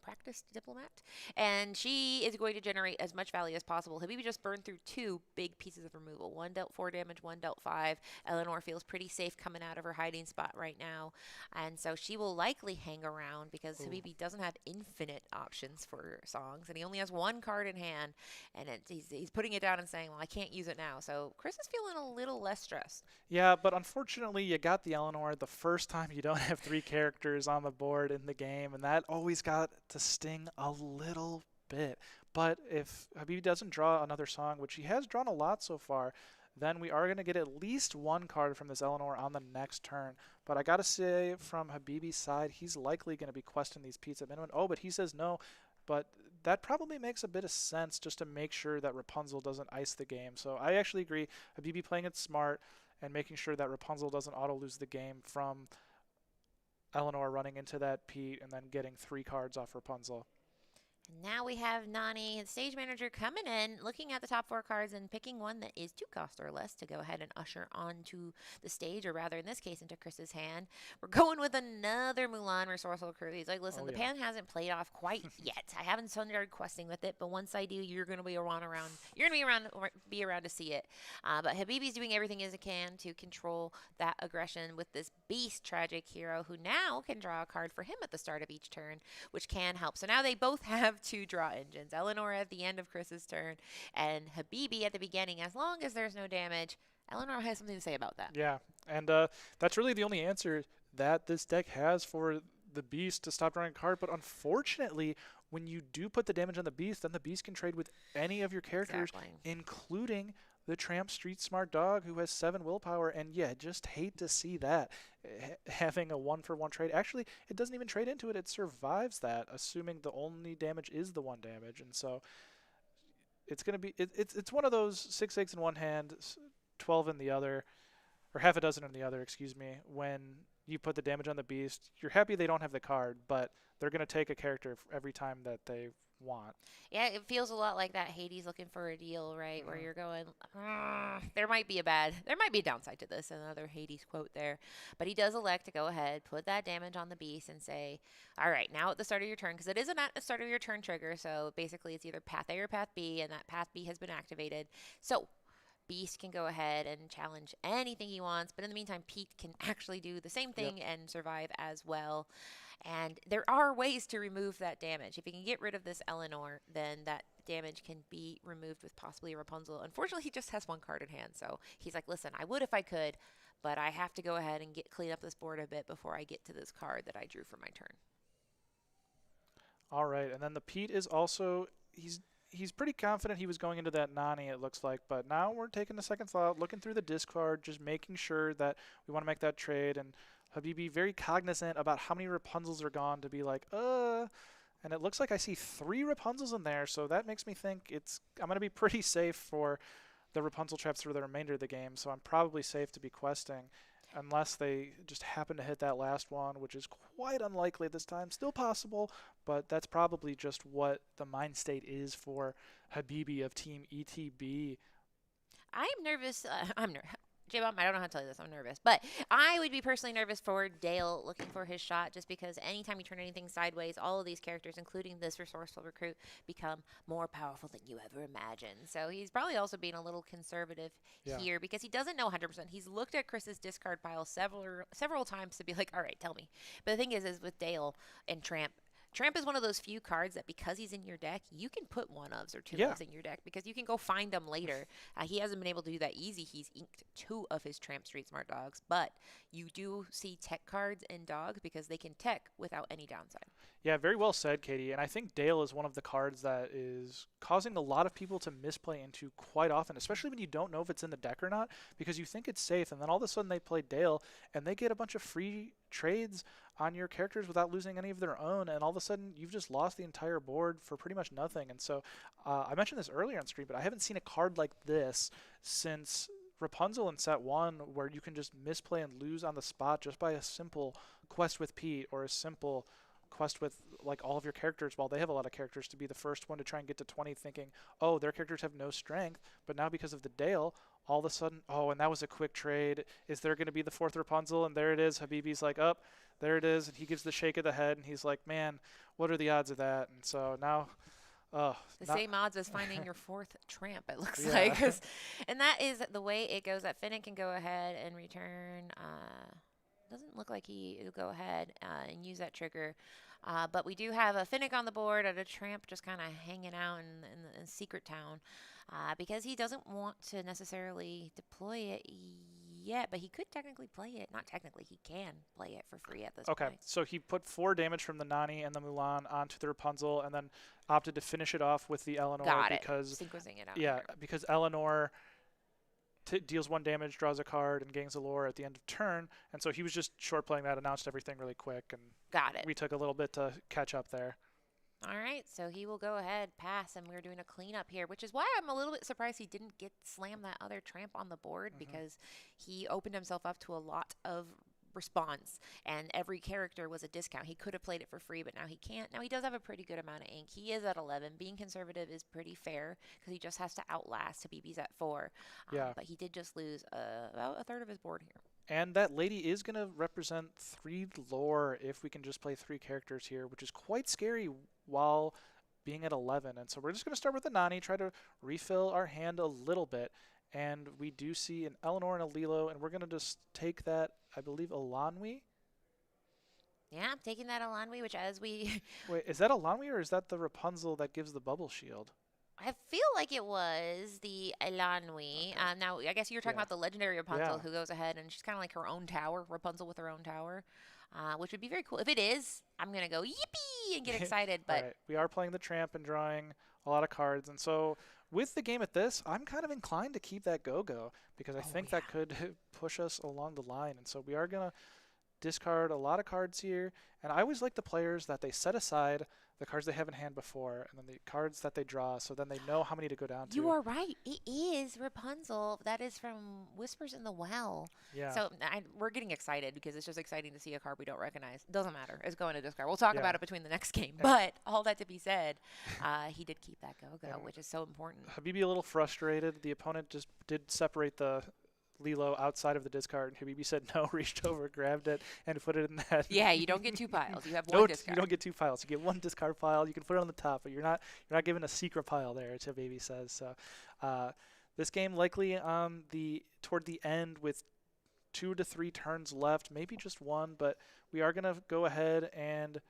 practiced diplomat, and she is going to generate as much value as possible. Habibi just burned through 2 big pieces of removal. One dealt 4 damage, one dealt 5. Eleanor feels pretty safe coming out of her hiding spot right now, and so she will likely hang around because Habibi doesn't have infinite options for songs, and he only has 1 card in hand, and he's putting it down and saying, well, I can't use it now. So Chris is feeling a little less stressed. Yeah, but unfortunately you got the Eleanor the first time you don't have 3 characters on the board in the game, and that always got to sting a little bit. But if Habibi doesn't draw another song, which he has drawn a lot so far, then we are going to get at least 1 card from this Eleanor on the next turn. But I got to say, from Habibi's side, he's likely going to be questing these Pete's at minimum. Oh, but he says no. But that probably makes a bit of sense just to make sure that Rapunzel doesn't ice the game. So I actually agree. Habibi playing it smart and making sure that Rapunzel doesn't auto-lose the game from Eleanor running into that Pete and then getting 3 cards off Rapunzel. Now we have Nani, the stage manager, coming in, looking at the top 4 cards and picking one that is 2 cost or less to go ahead and usher onto the stage, or rather in this case into Chris's hand. We're going with another Mulan Resourceful Crew. He's like, listen, the pan hasn't played off quite yet. I haven't started questing with it, but once I do, you're going to be around. You're going to be around to see it. But Habibi's doing everything as he can to control that aggression with this beast tragic hero, who now can draw a card for him at the start of each turn, which can help. So now they both have 2 draw engines. Eleanor at the end of Chris's turn and Habibi at the beginning. As long as there's no damage, Eleanor has something to say about that. Yeah, and that's really the only answer that this deck has for the Beast to stop drawing a card. But unfortunately, when you do put the damage on the Beast, then the Beast can trade with any of your characters, including the Tramp Street Smart Dog, who has 7 willpower. And yeah, just hate to see that. Having a 1-for-1 trade. Actually, it doesn't even trade into it. It survives that, assuming the only damage is the 1 damage. And so it's going to be, it's one of those 6 eggs in one hand, 12 in the other, or half a dozen in the other, excuse me. When you put the damage on the Beast, you're happy they don't have the card, but they're going to take a character every time that they want. Yeah, it feels a lot like that Hades looking for a deal, right? Where you're going, there might be a downside to this. Another Hades quote there. But he does elect to go ahead, put that damage on the Beast and say, all right, now at the start of your turn, because it is at the start of your turn trigger, so basically it's either Path A or Path B, and that Path B has been activated. So Beast can go ahead and challenge anything he wants, but in the meantime, Pete can actually do the same thing and survive as well. And there are ways to remove that damage. If you can get rid of this Eleanor, then that damage can be removed with possibly a Rapunzel. Unfortunately, he just has 1 card in hand, so he's like, listen, I would if I could, but I have to go ahead and clean up this board a bit before I get to this card that I drew for my turn. All right, and then the Pete is also he's pretty confident he was going into that Nani, it looks like, but now we're taking a second thought, looking through the discard, just making sure that we want to make that trade, and Habibi very cognizant about how many Rapunzels are gone to be like, and it looks like I see 3 Rapunzels in there, so that makes me think I'm going to be pretty safe for the Rapunzel traps through the remainder of the game, so I'm probably safe to be questing. Unless they just happen to hit that last one, which is quite unlikely this time. Still possible, but that's probably just what the mind state is for Habibi of Team ETB. I'm nervous. J-Bomb, I don't know how to tell you this. I'm nervous. But I would be personally nervous for Dale looking for his shot just because anytime you turn anything sideways, all of these characters, including this resourceful recruit, become more powerful than you ever imagined. So he's probably also being a little conservative here because he doesn't know 100%. He's looked at Chris's discard pile several times to be like, all right, tell me. But the thing is with Dale and Tramp is one of those few cards that because he's in your deck, you can put 1-ofs or 2-ofs in your deck because you can go find them later. He hasn't been able to do that easy. He's inked 2 of his Tramp Street Smart Dogs, but you do see tech cards in Dogs because they can tech without any downside. Yeah, very well said, Katie. And I think Dale is one of the cards that is causing a lot of people to misplay into quite often, especially when you don't know if it's in the deck or not, because you think it's safe, and then all of a sudden they play Dale, and they get a bunch of free trades on your characters without losing any of their own, and all of a sudden you've just lost the entire board for pretty much nothing. And so I mentioned this earlier on stream, but I haven't seen a card like this since Rapunzel in set 1, where you can just misplay and lose on the spot just by a simple quest with Pete or a simple quest with like all of your characters while they have a lot of characters to be the first one to try and get to 20 thinking, oh, their characters have no strength, but now because of the Dale, all of a sudden, oh, and that was a quick trade. Is there going to be the 4th Rapunzel? And there it is. Habibi's like, up, there it is. And he gives the shake of the head, and he's like, man, what are the odds of that? And so now, the same odds as finding your 4th Tramp, it looks like. And that is the way it goes. That Finnick can go ahead and return. Doesn't look like he'll go ahead and use that trigger. But we do have a Finnick on the board and a Tramp just kind of hanging out in Secret Town because he doesn't want to necessarily deploy it yet, but he could technically play it. Not technically, he can play it for free at this point. Okay, so he put 4 damage from the Nani and the Mulan onto the Rapunzel and then opted to finish it off with the Eleanor because sequencing it out. Yeah, because Eleanor deals 1 damage, draws a card, and gains a lore at the end of turn. And so he was just short playing that, announced everything really quick, and got it. We took a little bit to catch up there. All right, so he will go ahead, pass, and we're doing a cleanup here, which is why I'm a little bit surprised he didn't slam that other Tramp on the board because he opened himself up to a lot of response, and every character was a discount. He could have played it for free, but now he can't. Now he does have a pretty good amount of ink. He is at 11. Being conservative is pretty fair because he just has to outlast. Habibi's at 4. But he did just lose about a third of his board here. And that lady is going to represent 3 lore if we can just play 3 characters here, which is quite scary while being at 11. And so we're just going to start with the Nani, try to refill our hand a little bit. And we do see an Eleanor and a Lilo, and we're going to just take that, I believe, Elanwi. Yeah, I'm taking that Elanwi, which as we... Wait, is that Elanwi or is that the Rapunzel that gives the bubble shield? I feel like it was the Elanwi. Okay. Now, I guess you're talking about the legendary Rapunzel who goes ahead and she's kind of like her own tower, Rapunzel with her own tower, which would be very cool. If it is, I'm going to go yippee and get excited. But right. We are playing the Tramp and drawing a lot of cards. And so with the game at this, I'm kind of inclined to keep that Go-Go because I think that could push us along the line. And so we are going to discard a lot of cards here. And I always like the players that they set aside the cards they have in hand before, and then the cards that they draw, so then they know how many to go down to. You are right. It is Rapunzel. That is from Whispers in the Well. Yeah. So we're getting excited because it's just exciting to see a card we don't recognize. Doesn't matter. It's going to discard. We'll talk about it between the next game. But all that to be said, he did keep that Go-Go, which is so important. Habibi a little frustrated. The opponent just did separate the Lilo outside of the discard, and Habibi said no, reached over, grabbed it, and put it in that. Yeah, you don't get 2 piles. You have 1 discard. You don't get 2 piles. You get 1 discard pile. You can put it on the top, but you're not given a secret pile there, as Habibi says. So this game likely toward the end with 2 to 3 turns left, maybe just 1, but we are going to go ahead and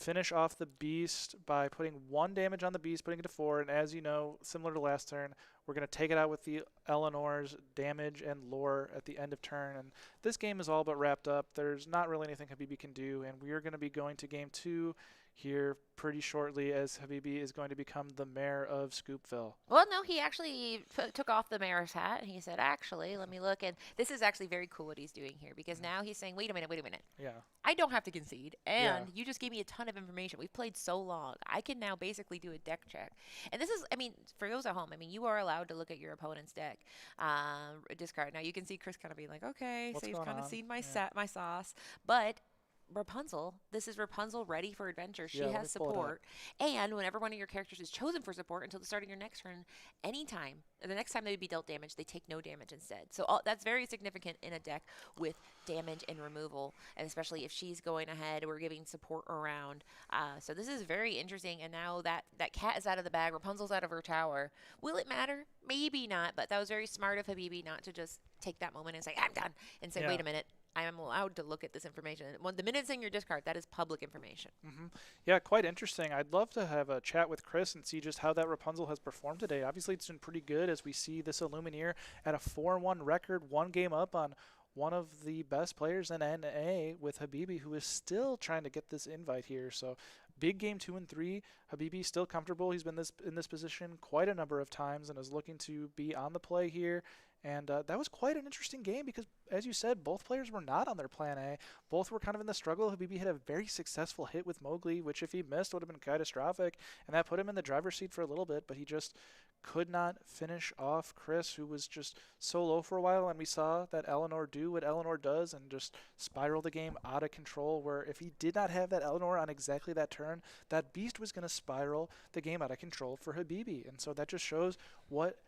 finish off the beast by putting 1 damage on the beast, putting it to 4, and as you know, similar to last turn, we're going to take it out with the Eleanor's damage and lore at the end of turn, and this game is all but wrapped up. There's not really anything Habibi can do, and we are going to be going to game 2 here pretty shortly, as Habibi is going to become the mayor of Scoopville. Well, no, he actually took off the mayor's hat, and he said, actually, let me look. And this is actually very cool what he's doing here, because now he's saying, wait a minute. Yeah. I don't have to concede, and Yeah. you just gave me a ton of information. We've played so long. I can now basically do a deck check. And this is, I mean, for those at home, I mean, you are allowed to look at your opponent's deck, discard. Now, you can see Chris kind of being like, okay, What's so you've going kind of on? seen my Yeah. my sauce. But Rapunzel, this is Rapunzel ready for adventure. She Yeah, let me has pull it up. support. And whenever one of your characters is chosen for support until the start of your next turn, anytime, the next time they would be dealt damage, they take no damage instead. So that's very significant in a deck with damage and removal, and especially if she's going ahead, we're giving support around. So this is very interesting, and now that cat is out of the bag, Rapunzel's out of her tower. Will it matter? Maybe not, but that was very smart of Habibi not to just take that moment and say, I'm done, and say, Yeah. wait a minute. I am allowed to look at this information. When the minute it's in your discard, that is public information. Yeah, quite interesting. I'd love to have a chat with Chris and see just how that Rapunzel has performed today. Obviously, it's been pretty good as we see this Illumineer at a 4-1 record, 1 game up on one of the best players in NA with Habibi, who is still trying to get this invite here. So big game 2 and 3. Habibi still comfortable. He's been in this position quite a number of times and is looking to be on the play here. And that was quite an interesting game because, as you said, both players were not on their plan A. Both were kind of in the struggle. Habibi had a very successful hit with Mowgli, which if he missed would have been catastrophic, and that put him in the driver's seat for a little bit, but he just could not finish off Chris, who was just so low for a while, and we saw that Eleanor do what Eleanor does and just spiral the game out of control, where if he did not have that Eleanor on exactly that turn, that beast was going to spiral the game out of control for Habibi, and so that just shows what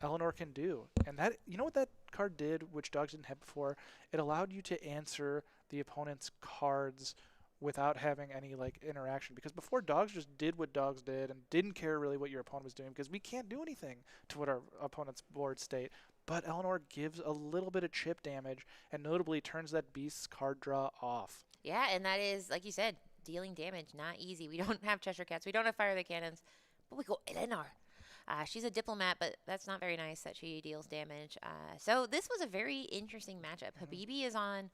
Eleanor can do. And that, you know what that card did, which dogs didn't have before? It allowed you to answer the opponent's cards without having any like interaction, because before dogs just did what dogs did and didn't care really what your opponent was doing, because we can't do anything to what our opponent's board state. But Eleanor gives a little bit of chip damage and notably turns that beast's card draw off. Yeah, and that is, like you said, dealing damage, not easy. We don't have Cheshire Cats. We don't have Fire the Cannons, but we go Eleanor. She's a diplomat, but that's not very nice that she deals damage. So this was a very interesting matchup. Habibi is on,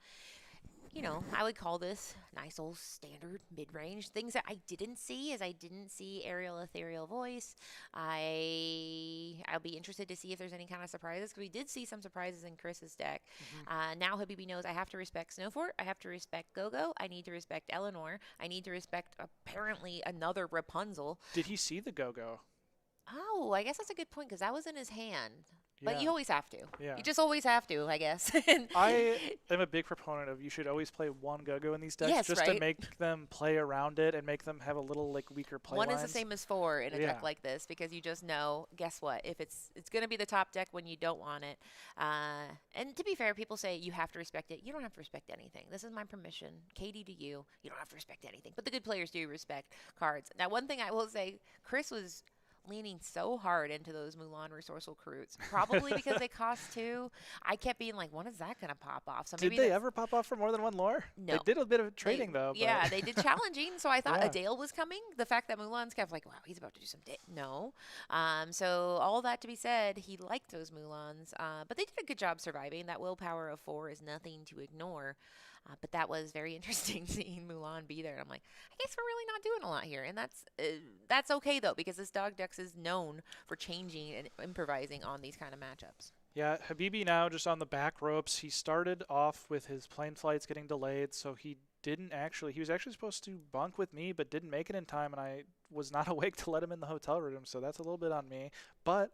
you know, I would call this nice old standard mid-range. Things that I didn't see is I didn't see Aerial Ethereal Voice. I'll be interested to see if there's any kind of surprises, because we did see some surprises in Chris's deck. Now Habibi knows I have to respect Snowfort. I have to respect Gogo. I need to respect Eleanor. I need to respect apparently another Rapunzel. Did he see the Go-Go? Oh, I guess that's a good point, because that was in his hand. But Yeah. you always have to. Yeah. You just always have to, I guess. I am a big proponent of you should always play one Go-Go in these decks, Yes, just right? to make them play around it and make them have a little like weaker play One lines. is the same as 4 in a deck Yeah. like this, because you just know, guess what? If it's going to be the top deck when you don't want it. And to be fair, people say you have to respect it. You don't have to respect anything. This is my permission. Katie to you. You don't have to respect anything. But the good players do respect cards. Now, one thing I will say, Chris was leaning so hard into those Mulan Resourceful Recruits, probably because they cost 2. I kept being like, when is that going to pop off? So Did maybe they that's- ever pop off for more than one lore? No. They did a bit of They- trading though. Yeah, but they did challenging, so I thought Yeah. Adele was coming. The fact that Mulan's kind of like, wow, he's about to do some no. So all that to be said, he liked those Mulans, but they did a good job surviving. That willpower of 4 is nothing to ignore. But that was very interesting seeing Mulan be there. And I'm like, I guess we're really not doing a lot here. And that's okay, though, because this Dog Dex is known for changing and improvising on these kind of matchups. Yeah, Habibi now just on the back ropes. He started off with his plane flights getting delayed, so he was actually supposed to bunk with me, but didn't make it in time, and I was not awake to let him in the hotel room, so that's a little bit on me. But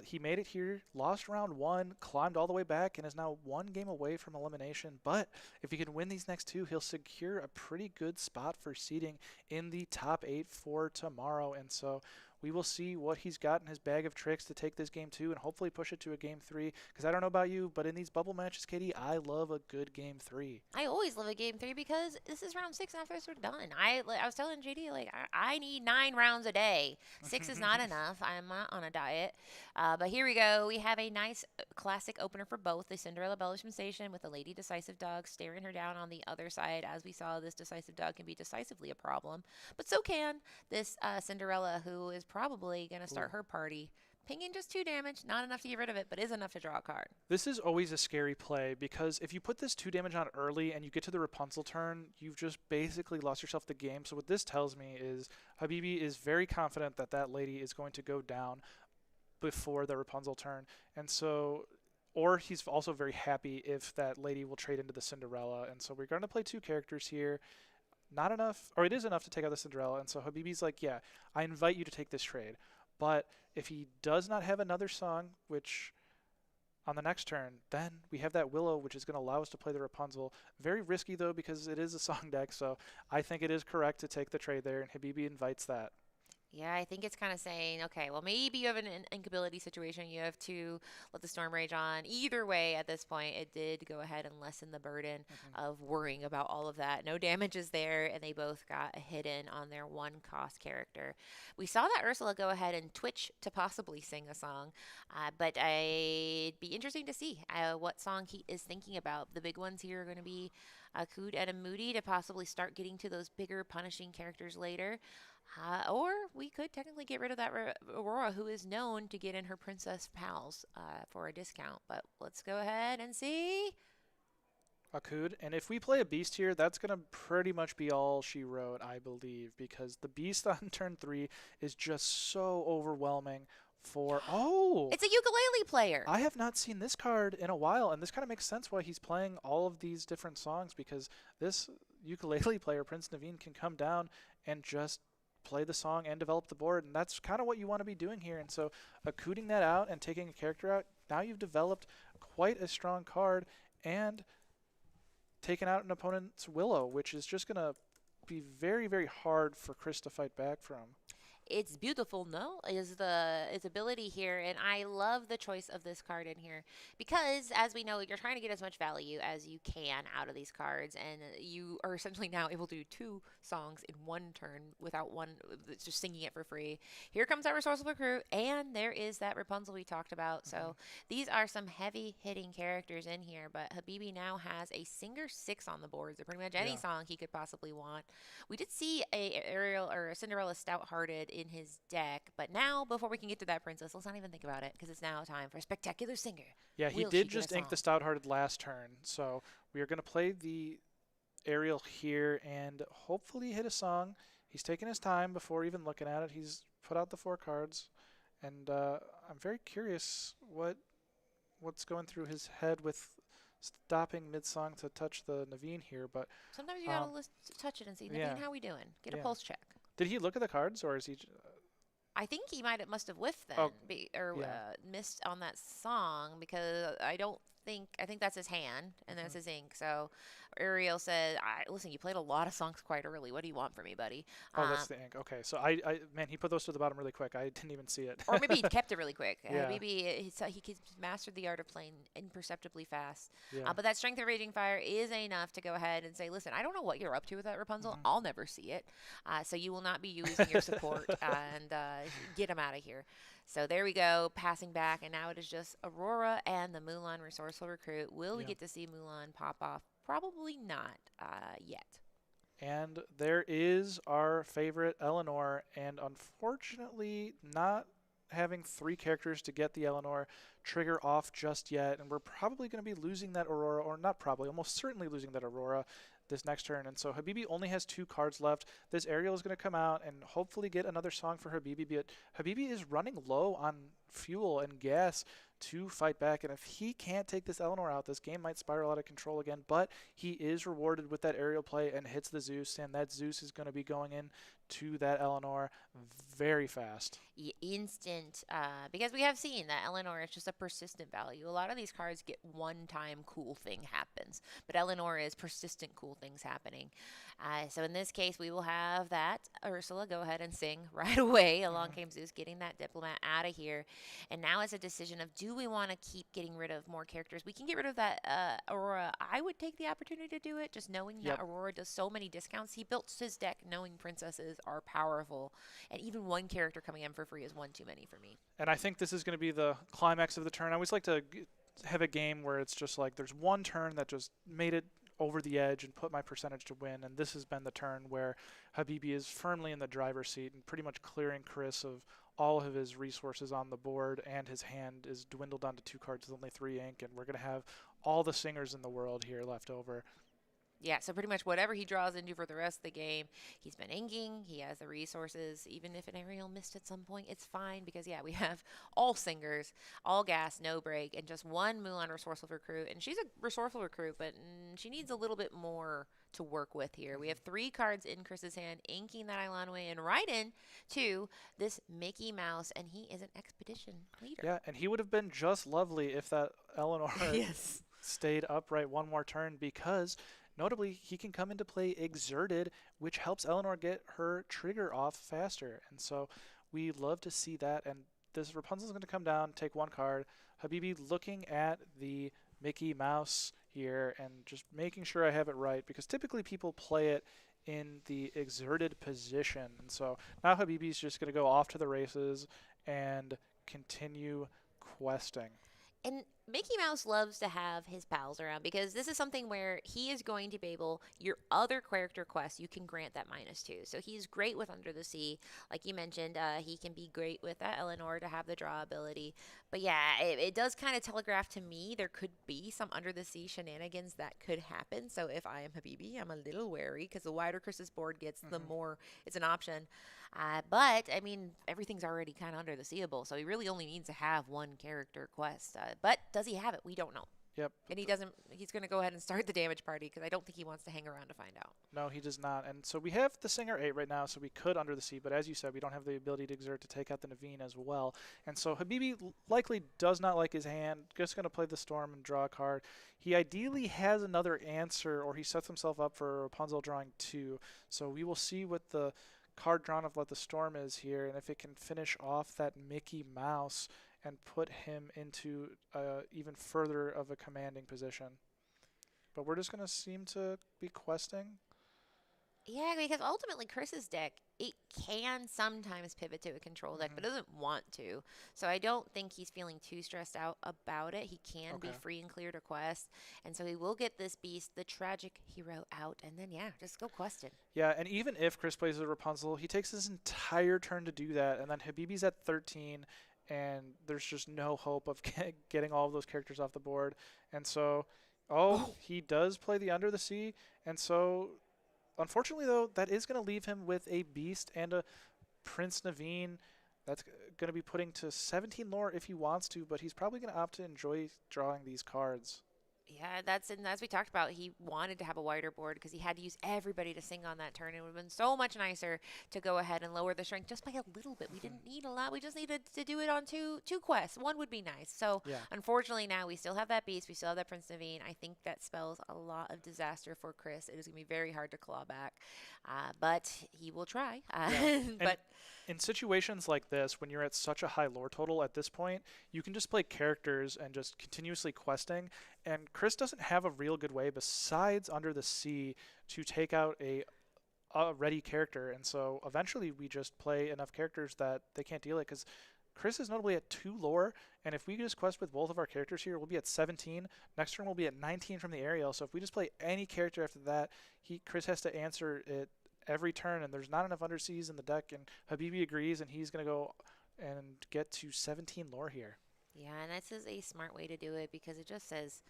he made it here, lost round 1, climbed all the way back, and is now 1 game away from elimination. But if he can win these next 2, he'll secure a pretty good spot for seeding in the top 8 for tomorrow. And so we will see what he's got in his bag of tricks to take this game 2 and hopefully push it to a game 3. Because I don't know about you, but in these bubble matches, Katie, I love a good game 3. I always love a game 3 because this is round 6 and after this we're done. I was telling JD, like, I need 9 rounds a day. 6 is not enough. I'm not on a diet. But here we go. We have a nice classic opener for both. The Cinderella Bellisham Station with a Lady Decisive Dog staring her down on the other side. As we saw, this Decisive Dog can be decisively a problem. But so can this Cinderella, who is probably going to start her party. Pinging just 2 damage, not enough to get rid of it, but is enough to draw a card. This is always a scary play because if you put this 2 damage on early and you get to the Rapunzel turn, you've just basically lost yourself the game. So what this tells me is Habibi is very confident that that lady is going to go down before the Rapunzel turn. And so, or he's also very happy if that lady will trade into the Cinderella. And so we're going to play 2 characters here. Not enough, or it is enough to take out the Cinderella. And so Habibi's like, yeah, I invite you to take this trade. But if he does not have another song, which on the next turn, then we have that Willow, which is going to allow us to play the Rapunzel. Very risky, though, because it is a song deck. So I think it is correct to take the trade there, and Habibi invites that. Yeah, I think it's kind of saying, okay, well, maybe you have an incability situation. You have to let the storm rage on. Either way, at this point, it did go ahead and lessen the burden of worrying about all of that. No damage is there, and they both got a hidden on their 1-cost character. We saw that Ursula go ahead and twitch to possibly sing a song, but it'd be interesting to see what song he is thinking about. The big ones here are going to be Kud and a Moody to possibly start getting to those bigger punishing characters later. Or we could technically get rid of that Aurora, who is known to get in her princess pals for a discount. But let's go ahead and see. Akud. And if we play a beast here, that's going to pretty much be all she wrote, I believe, because the beast on turn 3 is just so overwhelming for... Oh! It's a ukulele player! I have not seen this card in a while, and this kind of makes sense why he's playing all of these different songs, because this ukulele player, Prince Naveen, can come down and just play the song and develop the board, and that's kind of what you want to be doing here. And so Akuding that out and taking a character out, now you've developed quite a strong card and taken out an opponent's Willow, which is just going to be very, very hard for Chris to fight back from. It's beautiful, no? Is its ability here, and I love the choice of this card in here because, as we know, you're trying to get as much value as you can out of these cards, and you are essentially now able to do 2 songs in 1 turn without one, just singing it for free. Here comes our Resourceful Recruit, and there is that Rapunzel we talked about. So these are some heavy-hitting characters in here, but Habibi now has a Singer 6 on the board, so pretty much any song he could possibly want. We did see a Ariel or a Cinderella Stout-Hearted in his deck, but now before we can get to that princess, let's not even think about it because it's now time for a Spectacular Singer. Yeah, he did just ink the Stout-Hearted last turn, so we are going to play the Ariel here and hopefully hit a song. He's taking his time before even looking at it. He's put out the 4 cards, and I'm very curious what's going through his head with stopping mid-song to touch the Naveen here. But sometimes you gotta touch it and see, Naveen, how we doing? Get a pulse check. Did he look at the cards, or is he? I think he must have whiffed then, missed on that song because I think that's his hand and that's his ink. So Ariel said, "Listen, you played a lot of songs quite early. What do you want from me, buddy?" Oh, that's the ink. Okay, so man, he put those to the bottom really quick. I didn't even see it. Or maybe he kept it really quick. Yeah. Maybe he mastered the art of playing imperceptibly fast. Yeah. But that Strength of Raging Fire is enough to go ahead and say, "Listen, I don't know what you're up to with that Rapunzel. I'll never see it. So you will not be using your support and get him out of here." So there we go, passing back, and now it is just Aurora and the Mulan Resourceful Recruit. Will we get to see Mulan pop off? Probably not yet. And there is our favorite Eleanor, and unfortunately not having 3 characters to get the Eleanor trigger off just yet, and we're probably going to be losing that Aurora, or not probably, almost certainly losing that Aurora this next turn. And so Habibi only has 2 cards left. This Ariel is going to come out and hopefully get another song for Habibi, but Habibi is running low on fuel and gas to fight back, and if he can't take this Eleanor out, this game might spiral out of control again. But he is rewarded with that Ariel play and hits the Zeus, and that Zeus is going to be going in to that Eleanor very fast. Instant, because we have seen that Eleanor is just a persistent value. A lot of these cards get one-time cool thing happens, but Eleanor is persistent cool things happening. So in this case, we will have that Ursula go ahead and sing right away. Along came Zeus, getting that diplomat out of here. And now it's a decision of, do we want to keep getting rid of more characters? We can get rid of that Aurora. I would take the opportunity to do it, just knowing that Aurora does so many discounts. He built his deck knowing princesses are powerful, and even one character coming in for free is one too many for me. And I think this is going to be the climax of the turn. I always like to have a game where it's just like there's one turn that just made it over the edge and put my percentage to win, and this has been the turn where Habibi is firmly in the driver's seat and pretty much clearing Chris of all of his resources on the board, and his hand is dwindled down to 2 cards with only 3 ink, and we're going to have all the singers in the world here left over. Yeah, so pretty much whatever he draws into for the rest of the game, he's been inking, he has the resources. Even if an aerial missed at some point, it's fine because, yeah, we have all singers, all gas, no break, and just one Mulan resourceful recruit. And she's a resourceful recruit, but she needs a little bit more to work with here. We have 3 cards in Chris's hand, inking that Ilanway and right in to this Mickey Mouse, and he is an expedition leader. Yeah, and he would have been just lovely if that Eleanor yes. stayed upright one more turn, because notably, he can come into play Exerted, which helps Eleanor get her trigger off faster. And so we love to see that. And this Rapunzel's going to come down, take 1 card. Habibi looking at the Mickey Mouse here and just making sure I have it right, because typically people play it in the exerted position. And so now Habibi's just going to go off to the races and continue questing. And Mickey Mouse loves to have his pals around, because this is something where he is going to be able, your other character quests, you can grant that -2. So he's great with Under the Sea. Like you mentioned, he can be great with that Eleanor to have the draw ability. But yeah, it does kind of telegraph to me there could be some Under the Sea shenanigans that could happen. So if I am Habibi, I'm a little wary, because the wider Chris's board gets, the more it's an option. But, I mean, everything's already kind of under the seeable, so he really only needs to have 1 character quest. But does he have it? We don't know. Yep. And he's going to go ahead and start the damage party, because I don't think he wants to hang around to find out. No, he does not. And so we have the Singer 8 right now, so we could Under the Sea, but as you said, we don't have the ability to exert to take out the Naveen as well. And so Habibi likely does not like his hand, just going to play the Storm and draw a card. He ideally has another answer, or he sets himself up for Rapunzel drawing 2. So we will see what the card drawn of Let the Storm is here, and if it can finish off that Mickey Mouse and put him into even further of a commanding position. But we're just going to seem to be questing. Yeah, because ultimately Chris's deck, it can sometimes pivot to a control deck, but doesn't want to. So I don't think he's feeling too stressed out about it. He can be free and clear to quest. And so he will get this beast, the tragic hero, out. And then, yeah, just go quest it. Yeah, and even if Chris plays a Rapunzel, he takes his entire turn to do that. And then Habibi's at 13, and there's just no hope of getting all of those characters off the board. And so, he does play the Under the Sea. And so, unfortunately, though, that is going to leave him with a Beast and a Prince Naveen. That's going to be putting to 17 lore if he wants to, but he's probably going to opt to enjoy drawing these cards. Yeah, and as we talked about, he wanted to have a wider board because he had to use everybody to sing on that turn. It would have been so much nicer to go ahead and lower the strength just by a little bit. We didn't need a lot. We just needed to do it on two quests. 1 would be nice. So, unfortunately, now we still have that Beast. We still have that Prince Naveen. I think that spells a lot of disaster for Chris. It is going to be very hard to claw back, but he will try. But in situations like this, when you're at such a high lore total at this point, you can just play characters and just continuously questing. And Chris doesn't have a real good way besides Under the Sea to take out a ready character. And so eventually we just play enough characters that they can't deal it, because Chris is notably at 2 lore. And if we just quest with both of our characters here, we'll be at 17. Next turn we'll be at 19 from the aerial. So if we just play any character after that, Chris has to answer it every turn, and there's not enough Underseas in the deck. And Habibi agrees, and he's going to go and get to 17 lore here. Yeah, and this is a smart way to do it, because it just says,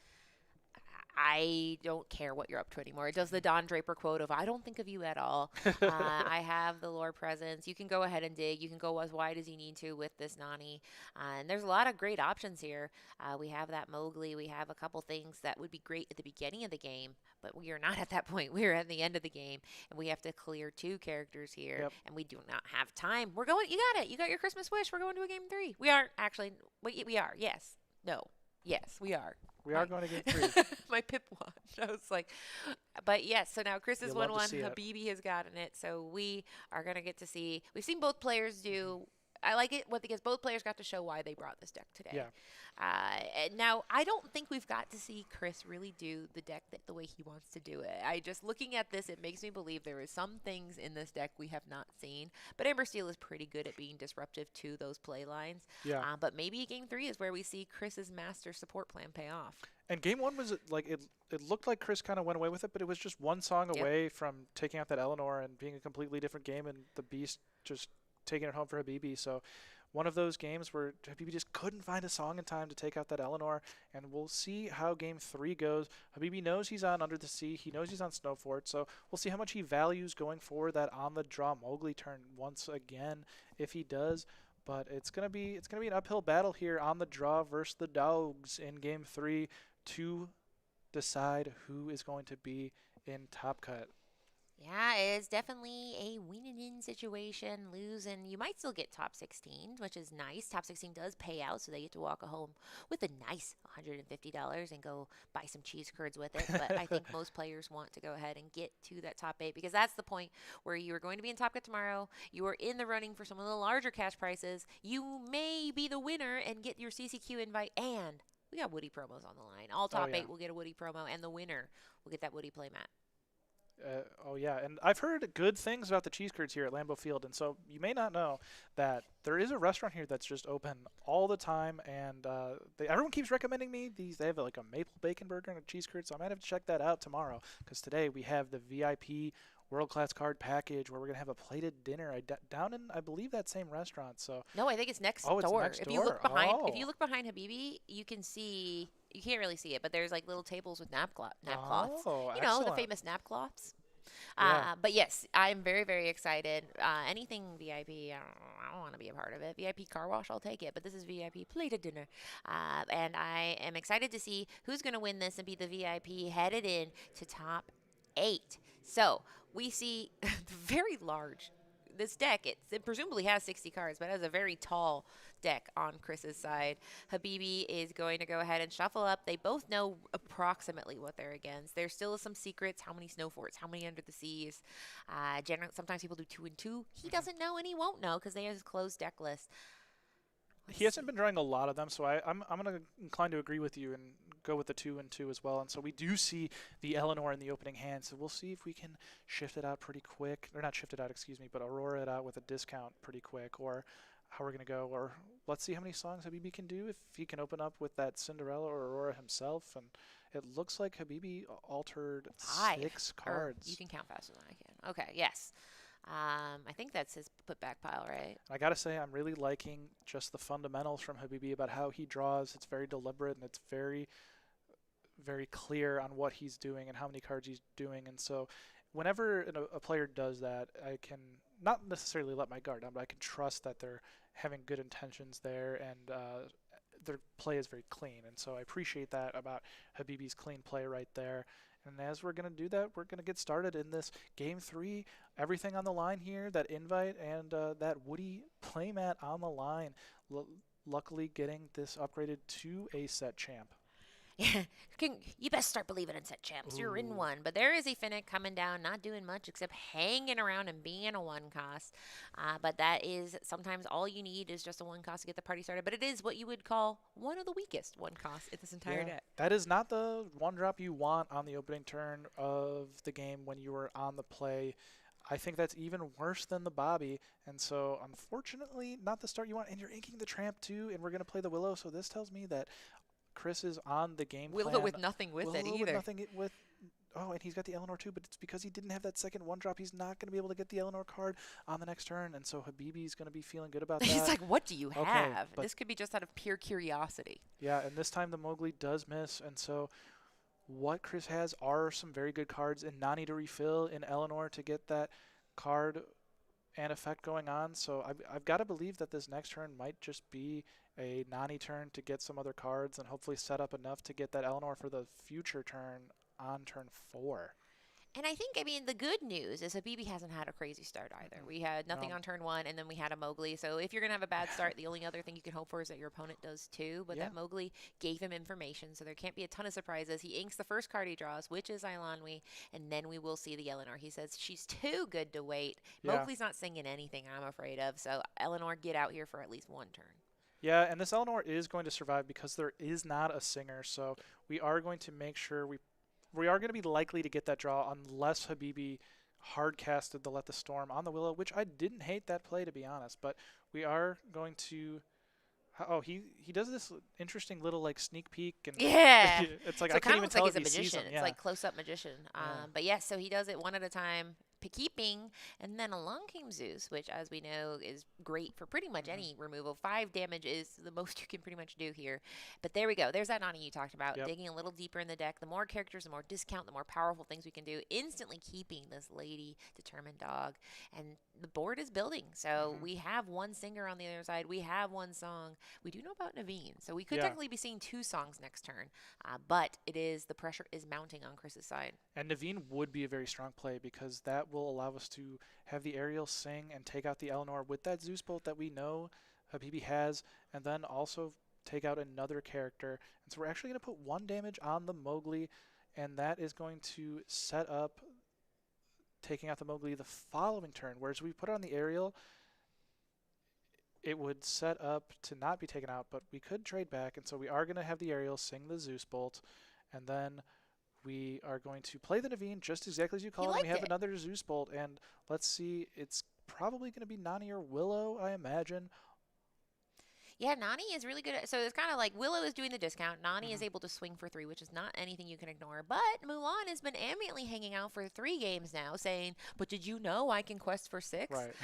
I don't care what you're up to anymore. It does the Don Draper quote of, I don't think of you at all. I have the lore presence. You can go ahead and dig. You can go as wide as you need to with this Nani. And there's a lot of great options here. We have that Mowgli. We have a couple things that would be great at the beginning of the game, but we are not at that point. We're at the end of the game, and we have to clear 2 characters here, Yep. and we do not have time. We're going. You got it. You got your Christmas wish. We're going to a game 3. We aren't actually. We are. Yes. No. Yes, we are. We are going to game 3. My pip watch. I was like, but yes. So now Chris is You'll love 1-1. to see it. Habibi has gotten it. So we are gonna get to see. We've seen both players do. I like it because both players got to show why they brought this deck today. Yeah. And now I don't think we've got to see Chris really do the deck the way he wants to do it. I just looking at this, it makes me believe there is some things in this deck we have not seen. But Amber Steel is pretty good at being disruptive to those play lines. Yeah. But maybe game 3 is where we see Chris's master support plan pay off. And game 1 was like it looked like Chris kind of went away with it, but it was just one song Yep. away from taking out that Eleanor and being a completely different game, and the Beast just taking it home for Habibi. So one of those games where Habibi just couldn't find a song in time to take out that Eleanor, and we'll see how game 3 goes. Habibi knows he's on Under the Sea. He knows he's on Snowfort, so we'll see how much he values going forward that on the draw Mowgli turn once again if he does. But it's gonna be an uphill battle here on the draw versus the Dogs in game 3 to decide who is going to be in Top Cut. Yeah, it is definitely a win-in situation. Lose, and you might still get top 16, which is nice. Top 16 does pay out, so they get to walk home with a nice $150 and go buy some cheese curds with it. But I think most players want to go ahead and get to that top 8 because that's the point where you are going to be in Top Cut tomorrow. You are in the running for some of the larger cash prizes. You may be the winner and get your CCQ invite, and we got Woody promos on the line. All top 8 will get a Woody promo, and the winner will get that Woody playmat. Oh yeah, and I've heard good things about the cheese curds here at Lambeau Field, and so you may not know that there is a restaurant here that's just open all the time, and everyone keeps recommending me these. They have like a maple bacon burger and a cheese curd, so I might have to check that out tomorrow because today we have the VIP world-class card package where we're gonna have a plated dinner down in, I believe, that same restaurant. So no, I think it's next Oh, it's door. next If you look door. behind, Oh. if you look behind Habibi, you can see. You can't really see it, but there's like little tables with napcloths. Oh, You know, the excellent. famous napcloths. Yeah. But yes, I'm very, very excited. Anything VIP, I don't want to be a part of it. VIP car wash, I'll take it. But this is VIP plated dinner. And I am excited to see who's going to win this and be the VIP headed in to top 8. So we see very large. This deck, it presumably has 60 cards, but it has a very tall deck on Chris's side. Habibi is going to go ahead and shuffle up. They both know approximately what they're against. There still is some secrets. How many Snowforts? How many Under the Seas? Generally, sometimes people do 2 and 2. He doesn't know, and he won't know because they have his closed deck list. He hasn't been drawing a lot of them, so I'm going to incline to agree with you and go with the 2 and 2 as well. And so we do see the Eleanor in the opening hand, so we'll see if we can shift it out pretty quick. Or not shift it out, excuse me, but Aurora it out with a discount pretty quick, or how we're going to go. Or let's see how many songs Habibi can do, if he can open up with that Cinderella or Aurora himself. And it looks like Habibi altered 5. 6 Or cards. you can count faster than I can. Okay, yes. I think that's his put back pile, right? I gotta say, I'm really liking just the fundamentals from Habibi about how he draws. It's very deliberate and it's very, very clear on what he's doing and how many cards he's doing. And so, whenever a player does that, I can not necessarily let my guard down, but I can trust that they're having good intentions there and their play is very clean. And so, I appreciate that about Habibi's clean play right there. And as we're going to do that, we're going to get started in this Game 3. Everything on the line here, that invite and that Woody playmat on the line. Luckily getting this upgraded to a set champ. You best start believing in set champs. You're in Ooh. one. But there is a Finnick coming down, not doing much except hanging around and being a 1 cost. But that is sometimes all you need is just a 1 cost to get the party started. But it is what you would call one of the weakest 1 costs in this entire deck. That is not the 1-drop you want on the opening turn of the game when you were on the play. I think that's even worse than the Bobby. And so, unfortunately, not the start you want. And you're inking the Tramp, too, and we're going to play the Willow. So this tells me that Chris is on the game Willow plan. with nothing with it Willow either. With nothing with. Oh, and he's got the Eleanor too, but it's because he didn't have that second 1-drop. He's not going to be able to get the Eleanor card on the next turn, and so Habibi's going to be feeling good about that. He's like, what do you Okay, have? but- This could be just out of pure curiosity. Yeah, and this time the Mowgli does miss, and so what Chris has are some very good cards in Nani to refill, in Eleanor to get that card and effect going on. So I've got to believe that this next turn might just be a Nani turn to get some other cards and hopefully set up enough to get that Eleanor for the future turn on turn 4. And I mean, the good news is Habibi hasn't had a crazy start either. We had nothing No. on turn 1, and then we had a Mowgli. So if you're going to have a bad start, the only other thing you can hope for is that your opponent does too. But Yeah. that Mowgli gave him information, so there can't be a ton of surprises. He inks the first card he draws, which is Ilanwi, and then we will see the Eleanor. He says she's too good to wait. Yeah. Mowgli's not singing anything, I'm afraid of. So Eleanor, get out here for at least one turn. Yeah, and this Eleanor is going to survive because there is not a singer. So we are going to make sure we are going to be likely to get that draw unless Habibi hard casted the Let the Storm on the Willow, which I didn't hate that play, to be honest. But we are going to. Oh, he does this interesting little like sneak peek and Yeah. it's like So I it can't kind of even looks tell like if he's a he sees magician. them. It's Yeah. like close-up magician. But yes, so he does it one at a time, keeping, and then along came Zeus, which, as we know, is great for pretty much any removal. 5 damage is the most you can pretty much do here. But there we go. There's that Nani you talked about, Yep. digging a little deeper in the deck. The more characters, the more discount, the more powerful things we can do. Instantly keeping this lady, determined dog, and the board is building. So we have one singer on the other side. We have one song. We do know about Naveen, so we could Yeah. technically be seeing 2 songs next turn. But the pressure is mounting on Chris's side. And Naveen would be a very strong play because that will allow us to have the Ariel sing and take out the Eleanor with that Zeus Bolt that we know Habibi has, and then also take out another character. And so we're actually going to put 1 damage on the Mowgli, and that is going to set up taking out the Mowgli the following turn. Whereas we put it on the Ariel, it would set up to not be taken out, but we could trade back. And so we are going to have the Ariel sing the Zeus Bolt, and then we are going to play the Naveen just exactly as you call it. liked We have it. another Zeus Bolt, and let's see, it's probably going to be Nani or Willow, I imagine. Yeah, Nani is really good at, so it's kind of like Willow is doing the discount. Nani is able to swing for 3, which is not anything you can ignore. But Mulan has been ambiently hanging out for 3 games now, saying, "But did you know I can quest for 6?" Right.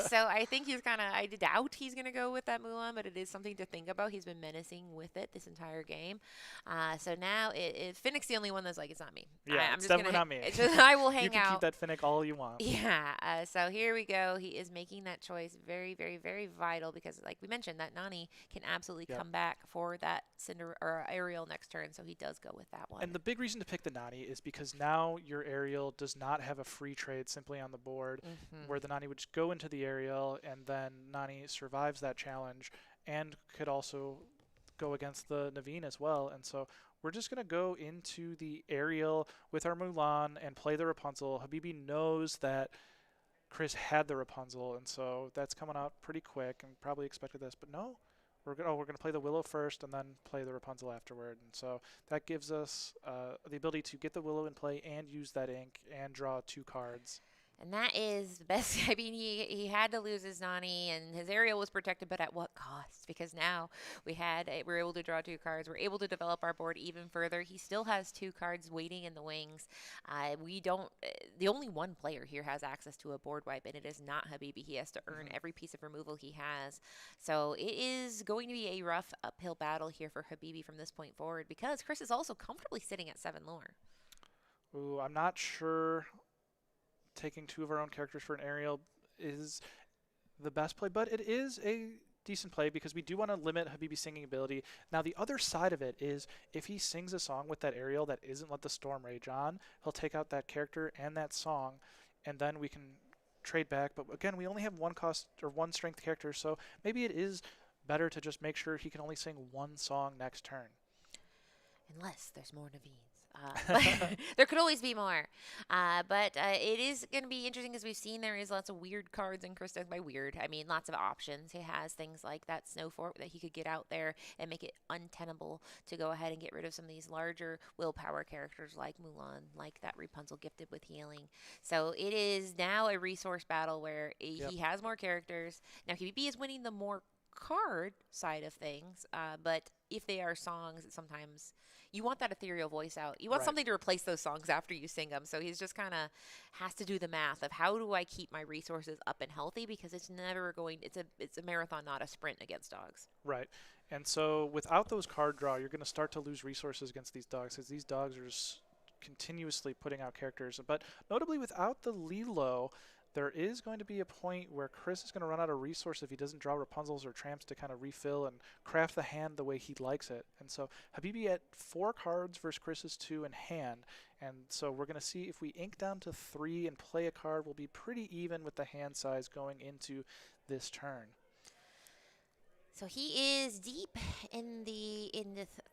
So I think he's I doubt he's going to go with that Mulan, but it is something to think about. He's been menacing with it this entire game. So now Finnick's the only one that's like, it's not me. Yeah, I'm it's just definitely gonna, not me. It's just, I will hang You can out. keep that Finnick all you want. Yeah. So here we go. He is making that choice. Very, very, very vital because, like we mentioned, that Nani can absolutely Yep. come back for that Cinder or Ariel next turn. So he does go with that one. And the big reason to pick the Nani is because now your Ariel does not have a free trade simply on the board, where the Nani would just go into the Ariel, and then Nani survives that challenge and could also go against the Naveen as well. And so we're just going to go into the Ariel with our Mulan and play the Rapunzel. Habibi knows that Chris had the Rapunzel, and so that's coming out pretty quick and probably expected this. But no, we're going to play the Willow first and then play the Rapunzel afterward. And so that gives us the ability to get the Willow in play and use that ink and draw 2 cards. And that is the best. I mean, he had to lose his Nani, and his Ariel was protected, but at what cost? Because now we're able to draw 2 cards. We're able to develop our board even further. He still has 2 cards waiting in the wings. The only one player here has access to a board wipe, and it is not Habibi. He has to earn every piece of removal he has. So it is going to be a rough uphill battle here for Habibi from this point forward, because Chris is also comfortably sitting at 7 lore. Ooh, I'm not sure taking 2 of our own characters for an Ariel is the best play, but it is a decent play because we do want to limit Habibi's singing ability. Now, the other side of it is if he sings a song with that Ariel that isn't Let the Storm Rage on, he'll take out that character and that song, and then we can trade back. But again, we only have 1 cost or 1 strength character, so maybe it is better to just make sure he can only sing 1 song next turn. Unless there's more Naveens. There could always be more. But it is going to be interesting because we've seen there is lots of weird cards in Chris deck. By weird, I mean lots of options. He has things like that Snow Fort that he could get out there and make it untenable to go ahead and get rid of some of these larger willpower characters like Mulan, like that Rapunzel gifted with healing. So it is now a resource battle where he has more characters. Now, QB is winning the more card side of things, but if they are songs, sometimes you want that ethereal voice out. You want something to replace those songs after you sing them. So he's just kind of has to do the math of how do I keep my resources up and healthy, because it's never going. It's a marathon, not a sprint against dogs. Right. And so without those card draw, you're going to start to lose resources against these dogs, because these dogs are just continuously putting out characters. But notably, without the Lilo, there is going to be a point where Chris is going to run out of resource if he doesn't draw Rapunzels or Tramps to kind of refill and craft the hand the way he likes it. And so Habibi at 4 cards versus Chris's 2 in hand. And so we're going to see if we ink down to 3 and play a card, we'll be pretty even with the hand size going into this turn. So he is deep in the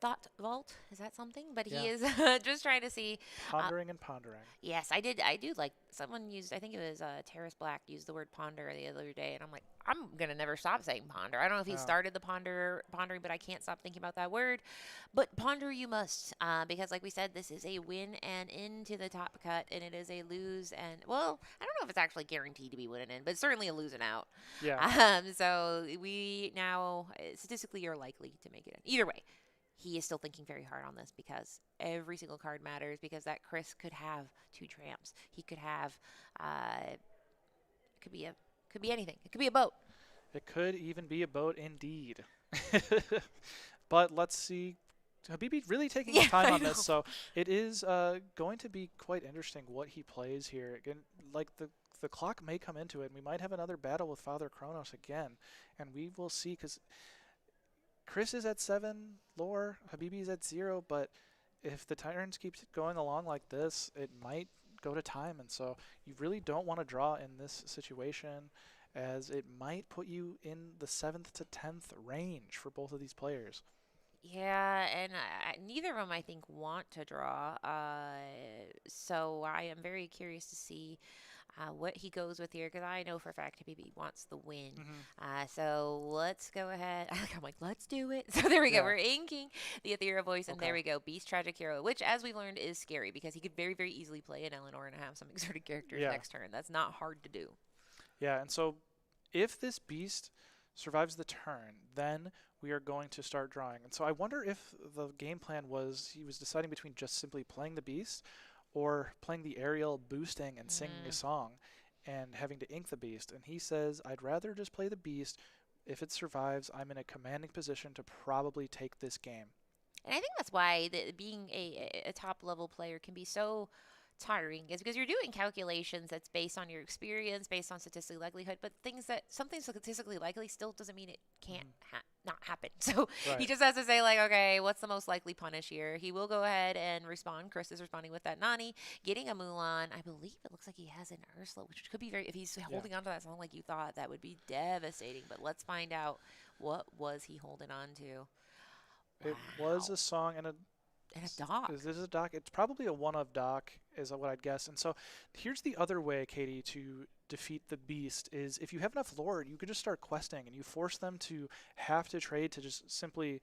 thought vault. Is that something? But he Yeah. is just trying to see. Pondering and pondering. Yes, I did. I do like someone used. I think it was Terrace Black used the word ponder the other day, and I'm like, I'm gonna never stop saying ponder. I don't know if he started the pondering, but I can't stop thinking about that word. But ponder you must, because like we said, this is a win and into the top cut, and it is a lose and well, I don't know if it's actually guaranteed to be winning in, but it's certainly a losing out. Yeah. So we now statistically are likely to make it in. Either way, he is still thinking very hard on this because every single card matters. Because that Chris could have 2 tramps. He could have, it could be anything. It could be a boat. It could even be a boat, indeed. But let's see. Habibi really taking his time on this, so it is going to be quite interesting what he plays here. Again, like the clock may come into it, and we might have another battle with Father Kronos again, and we will see, because Chris is at 7 lore, Habibi's at 0, but if the turns keeps going along like this, it might go to time, and so you really don't want to draw in this situation, as it might put you in the 7th to 10th range for both of these players. Yeah, and neither of them, I think, want to draw. So I am very curious to see what he goes with here, because I know for a fact Habibi wants the win. So let's go ahead. I'm like, let's do it. So there we go. Yeah. We're inking the Ethereal Voice, and there we go. Beast Tragic Hero, which, as we've learned, is scary because he could very, very easily play an Eleanor and have some exotic characters next turn. That's not hard to do. Yeah, and so if this beast survives the turn, then we are going to start drawing. And so I wonder if the game plan was he was deciding between just simply playing the beast or playing the Ariel, boosting and singing a song and having to ink the beast. And he says, I'd rather just play the beast. If it survives, I'm in a commanding position to probably take this game. And I think that's why being a top-level player can be so tiring, is because you're doing calculations that's based on your experience, based on statistical likelihood, but something statistically likely still doesn't mean it can't not happen. So he just has to say, like, okay, what's the most likely punish here? He will go ahead and respond. Chris is responding with that Nani, getting a Mulan. I believe it looks like he has an Ursula, which could be if he's holding on to that song like you thought, that would be devastating. But let's find out, what was he holding on to? It was a song and a dock. This is a dock. It's probably a one-of dock, is what I'd guess. And so here's the other way, Katie, to defeat the beast is if you have enough lore, you could just start questing, and you force them to have to trade to just simply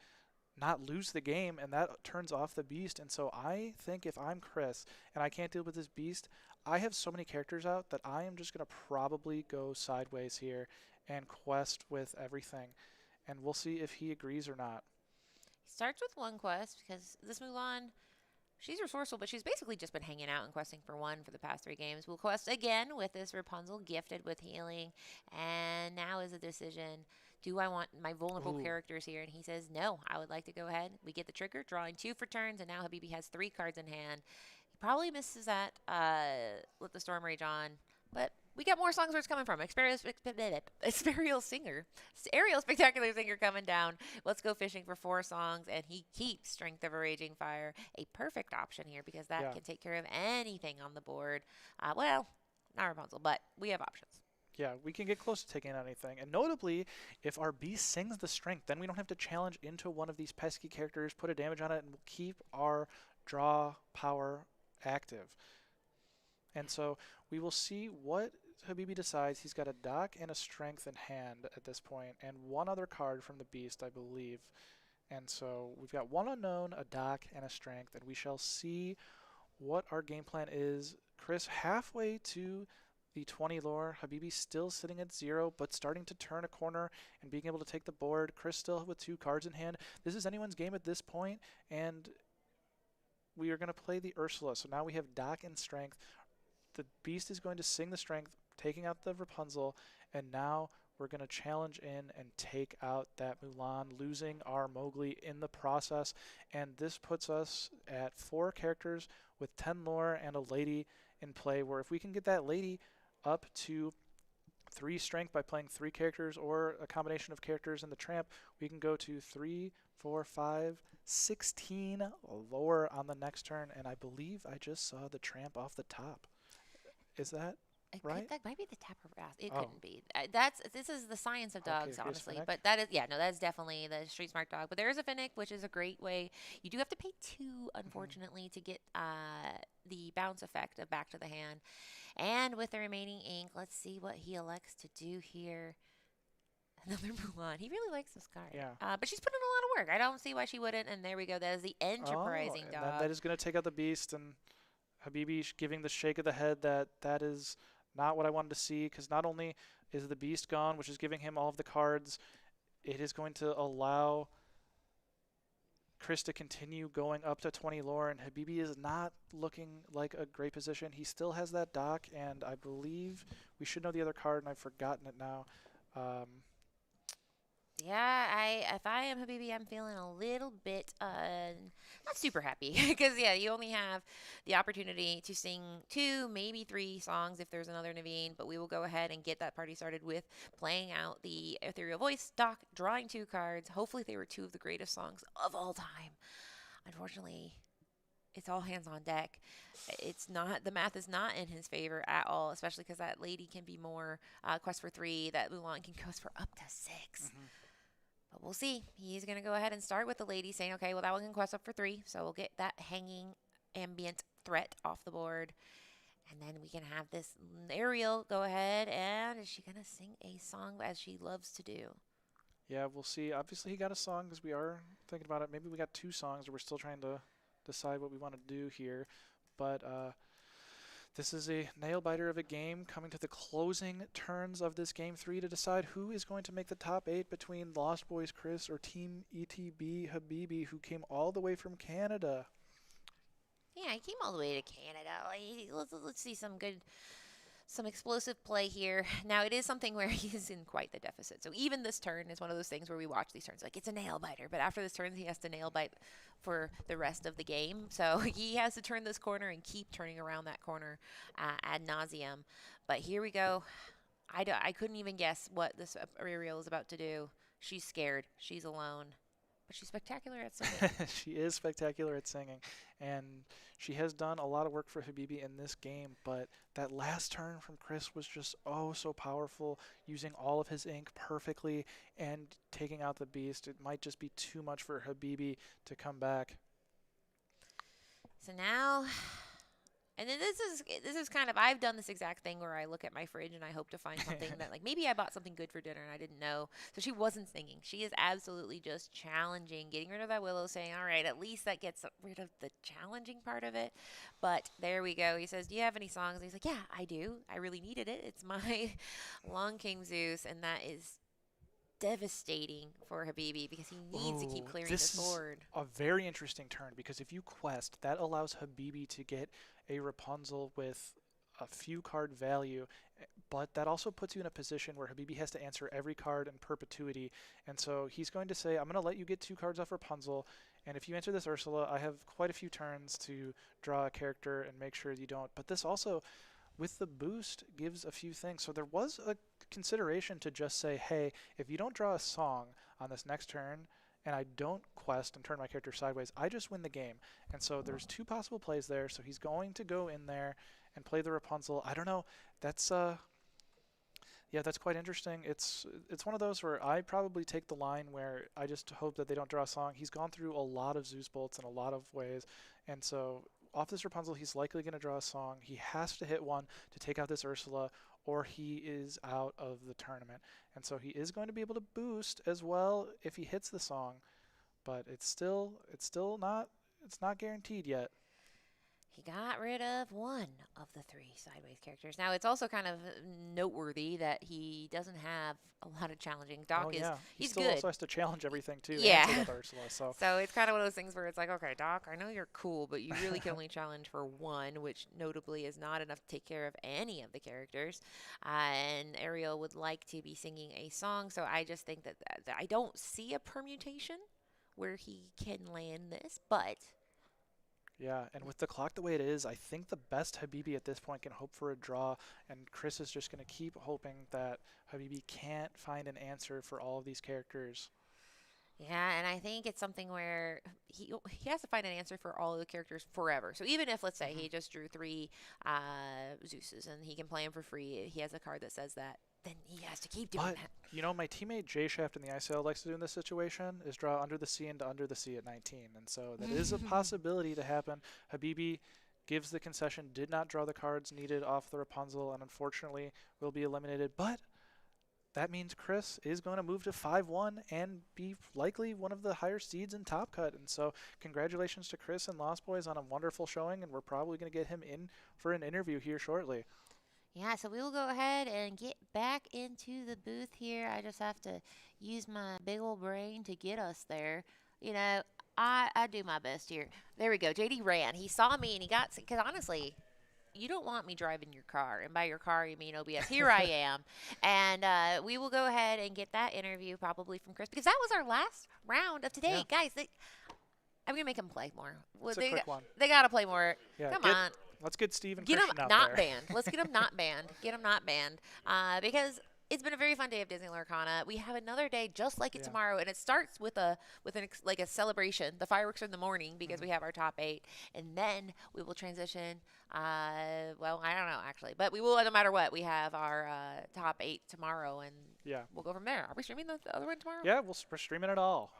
not lose the game, and that turns off the beast. And so I think if I'm Chris and I can't deal with this beast, I have so many characters out that I am just going to probably go sideways here and quest with everything. And we'll see if he agrees or not. Starts with 1 quest because this Mulan, she's resourceful, but she's basically just been hanging out and questing for 1 for the past 3 games. We'll quest again with this Rapunzel, gifted with healing, and now is a decision. Do I want my vulnerable characters here? And he says, no, I would like to go ahead. We get the trigger, drawing 2 for turns, and now Habibi has 3 cards in hand. He probably misses that, Let the Storm Rage On, but we got more songs where it's coming from. Ariel Spectacular Singer coming down. Let's go fishing for 4 songs, and he keeps Strength of a Raging Fire. A perfect option here because that can take care of anything on the board. Well, not Rapunzel, but we have options. Yeah, we can get close to taking out anything. And notably, if our beast sings the strength, then we don't have to challenge into one of these pesky characters, put a damage on it, and we'll keep our draw power active. And so we will see what Habibi decides. He's got a dock and a strength in hand at this point, and 1 other card from the beast, I believe. And so we've got 1 unknown, a dock, and a strength, and we shall see what our game plan is. Chris halfway to the 20 lore. Habibi still sitting at 0, but starting to turn a corner and being able to take the board. Chris still with 2 cards in hand. This is anyone's game at this point, and we are going to play the Ursula. So now we have dock and strength. The beast is going to sing the strength, taking out the Rapunzel, and now We're going to challenge in and take out that Mulan, losing our Mowgli in the process. And this puts us at 4 characters with 10 lore and a lady in play, where if we can get that lady up to 3 strength by playing 3 characters or a combination of characters in the tramp, we can go to 3, 4, 5, 16 lore on the next turn. And I believe I just saw the tramp off the top. Is that right? That might be the tapper brass. It Oh. couldn't be. This is the science of Okay, dogs, here's honestly. Finnick. But that is definitely the street smart dog. But there is a Finnick, which is a great way. You do have to pay 2, unfortunately, to get the bounce effect of back to the hand. And with the remaining ink, let's see what he elects to do here. Another Mulan. He really likes this card. Yeah. But she's put in a lot of work. I don't see why she wouldn't. And there we go. That is the enterprising and dog. then that is going to take out the beast, and Habibi giving the shake of the head that is not what I wanted to see, because not only is the beast gone, which is giving him all of the cards, it is going to allow Chris to continue going up to 20 lore, and Habibi is not looking like a great position. He still has that dock, and I believe we should know the other card, and I've forgotten it now. Yeah, if I am Habibi, I'm feeling a little bit not super happy because you only have the opportunity to sing 2, maybe 3 songs if there's another Naveen. But we will go ahead and get that party started with playing out the Ethereal Voice dock, drawing 2 cards. Hopefully, they were 2 of the greatest songs of all time. Unfortunately, it's all hands on deck. It's not, the math is not in his favor at all, especially because that lady can be more quest for 3. That Mulan can quest for up to 6. But we'll see. He's going to go ahead and start with the lady saying, okay, well, that one can quest up for 3. So we'll get that hanging ambient threat off the board. And then we can have this Ariel go ahead. And is she going to sing a song as she loves to do? Yeah, we'll see. Obviously, he got a song because we are thinking about it. Maybe we got 2 songs, or we're still trying to decide what we want to do here. But this is a nail-biter of a game coming to the closing turns of this Game 3 to decide who is going to make the top 8 between Lost Boys Chris or Team ETB Habibi, who came all the way from Canada. Yeah, he came all the way to Canada. Let's see some explosive play here. Now, it is something where he's in quite the deficit. So even this turn is one of those things where we watch these turns like it's a nail biter. But after this turn, he has to nail bite for the rest of the game. So he has to turn this corner and keep turning around that corner ad nauseum. But here we go. I couldn't even guess what this Ariel is about to do. She's scared. She's alone. But she's spectacular at singing. She is spectacular at singing, and she has done a lot of work for Habibi in this game, but that last turn from Chris was just so powerful, using all of his ink perfectly and taking out the beast. It might just be too much for Habibi to come back. So now, and then this is kind of, I've done this exact thing where I look at my fridge and I hope to find something that, like, maybe I bought something good for dinner and I didn't know. So she wasn't singing. She is absolutely just challenging, getting rid of that willow, saying, all right, at least that gets rid of the challenging part of it. But there we go. He says, do you have any songs? And he's like, yeah, I do. I really needed it. It's my Long King Zeus, and that is devastating for Habibi because he needs to keep clearing this board. This is a very interesting turn, because if you quest, that allows Habibi to get a Rapunzel with a few card value, but that also puts you in a position where Habibi has to answer every card in perpetuity. And so he's going to say, I'm going to let you get 2 cards off Rapunzel, and if you answer this Ursula, I have quite a few turns to draw a character and make sure you don't. But this also, with the boost, gives a few things. So there was a consideration to just say, hey, if you don't draw a song on this next turn, and I don't quest and turn my character sideways, I just win the game. And so there's 2 possible plays there. So he's going to go in there and play the Rapunzel. I don't know. That's yeah, that's quite interesting. It's one of those where I probably take the line where I just hope that they don't draw a song. He's gone through a lot of Zeus bolts in a lot of ways, and so off this Rapunzel, he's likely going to draw a song. He has to hit one to take out this Ursula, or he is out of the tournament. And so he is going to be able to boost as well if he hits the song, but it's not guaranteed yet. he got rid of one of the 3 sideways characters. Now, it's also kind of noteworthy that he doesn't have a lot of challenging. Doc he he's still good. also has to challenge everything too. Yeah. And take out Ursula, so. So it's kind of one of those things where it's like, okay, Doc, I know you're cool, but you really can only challenge for 1, which notably is not enough to take care of any of the characters. And Ariel would like to be singing a song, so I just think that I don't see a permutation where he can land this, but Yeah, and with the clock the way it is, I think the best Habibi at this point can hope for a draw, and Chris is just going to keep hoping that Habibi can't find an answer for all of these characters. yeah, and I think it's something where he has to find an answer for all of the characters forever. So even if, let's say, he just drew 3 Zeuses and he can play them for free, he has a card that says that, then he has to keep doing But, that. you know, my teammate J Shaft in the ICL likes to do in this situation is draw Under the Sea into Under the Sea at 19. And so that is a possibility to happen. Habibi gives the concession, did not draw the cards needed off the Rapunzel, and unfortunately will be eliminated. But that means Chris is going to move to 5-1 and be likely one of the higher seeds in Top Cut. And so congratulations to Chris and Lost Boys on a wonderful showing, and we're probably going to get him in for an interview here shortly. Yeah, so we will go ahead and get back into the booth here. I just have to use my big old brain to get us there. You know, I do my best here. There we go. JD ran. He saw me and he got, because honestly, you don't want me driving your car. And by your car, you mean OBS. Here I am. And we will go ahead and get that interview probably from Chris, because that was our last round of today. Yeah. Guys, I'm going to make them play more. It's a quick one. They got to play more. Yeah, Come on. Let's get Steve and Get Christian them out not there. banned. Let's get them not banned. Get them not banned. Because it's been a very fun day of Disney Lorcana. We have another day just like it tomorrow, and it starts with a celebration. The fireworks are in the morning because we have our top 8, and then we will transition. Well, I don't know actually, but we will no matter what. We have our top 8 tomorrow, and we'll go from there. Are we streaming the other one tomorrow? Yeah, we're streaming it all.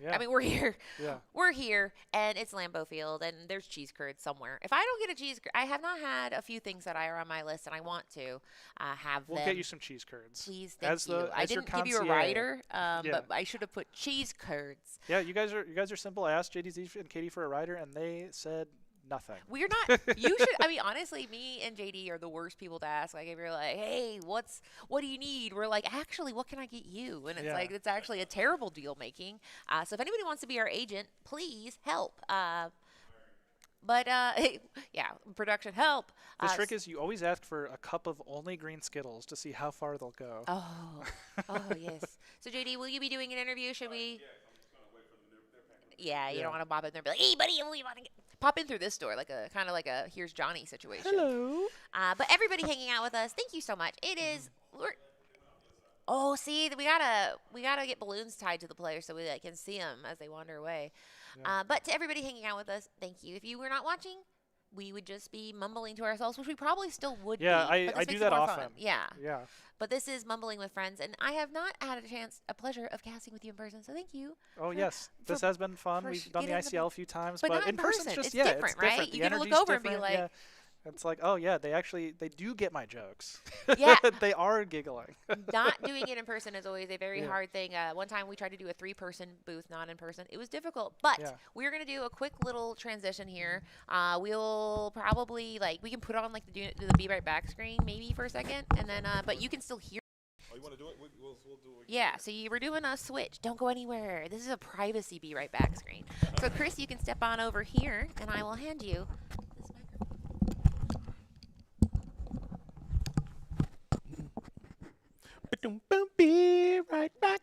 Yeah. I mean, we're here. Yeah. We're here, and it's Lambeau Field, and there's cheese curds somewhere. If I don't get a cheese curd, I have not had a few things that are on my list, and I want to have We'll them. get you some cheese curds. Please, thank you. I as your didn't give you a concierge. rider, but I should have put cheese curds. Yeah, you guys are simple. I asked JDZ and Katie for a rider, and they said nothing. We're not. You should. I mean, honestly, me and JD are the worst people to ask. Like, if you're like, "Hey, what do you need?" We're like, "Actually, what can I get you?" And it's like, it's actually a terrible deal making. So if anybody wants to be our agent, please help. But yeah, production help. The trick is you always ask for a cup of only green Skittles to see how far they'll go. Oh, yes. So JD, will you be doing an interview? Should we? Yeah, you don't want to pop in there and be like, "Hey, buddy, you want to pop in through this door," like a kind of like a "Here's Johnny" situation. Hello. But everybody hanging out with us, thank you so much. It is. Oh, see, we gotta get balloons tied to the players so we can see them as they wander away. Yeah. But to everybody hanging out with us, thank you. If you were not watching, we would just be mumbling to ourselves, which we probably still would be. Yeah, but this I makes do it that more often. fun. Yeah. Yeah. But this is mumbling with friends, and I have not had a pleasure of casting with you in person, so thank you. Oh, yes. This has been fun. We've done the ICL a few times, but not in person, it's just, different, it's right? different. You The get to look energy's over and be different, like, yeah. It's like, oh, yeah, they do get my jokes. Yeah. They are giggling. Not doing it in person is always a very Yeah. hard thing. One time we tried to do a 3-person booth, not in person. It was difficult, but we're going to do a quick little transition here. We'll probably, we can put on, the Be Right Back screen maybe for a second, and then, but you can still hear. Oh, you want to do it? We'll do it. Yeah, so you were doing a switch. Don't go anywhere. This is a privacy Be Right Back screen. So, Chris, you can step on over here, and I will hand you this microphone. Be right back.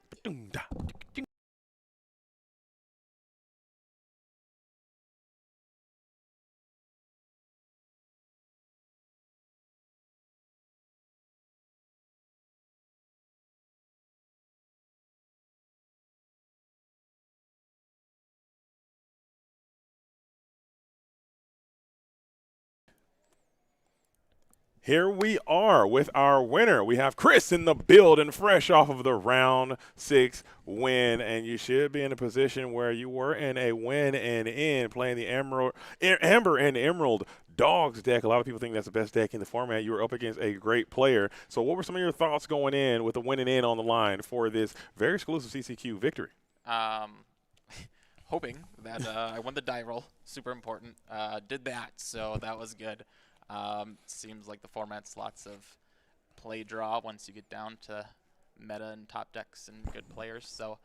Here we are with our winner. We have Chris in the building, fresh off of the round 6 win, and you should be in a position where you were in a win and in playing the Amber and Emerald Dogs deck. A lot of people think that's the best deck in the format. You were up against a great player. So what were some of your thoughts going in with the win and in on the line for this very exclusive CCQ victory? hoping that I won the die roll. Super important. Did that, so that was good. Seems like the format's lots of play draw once you get down to meta and top decks and good players. So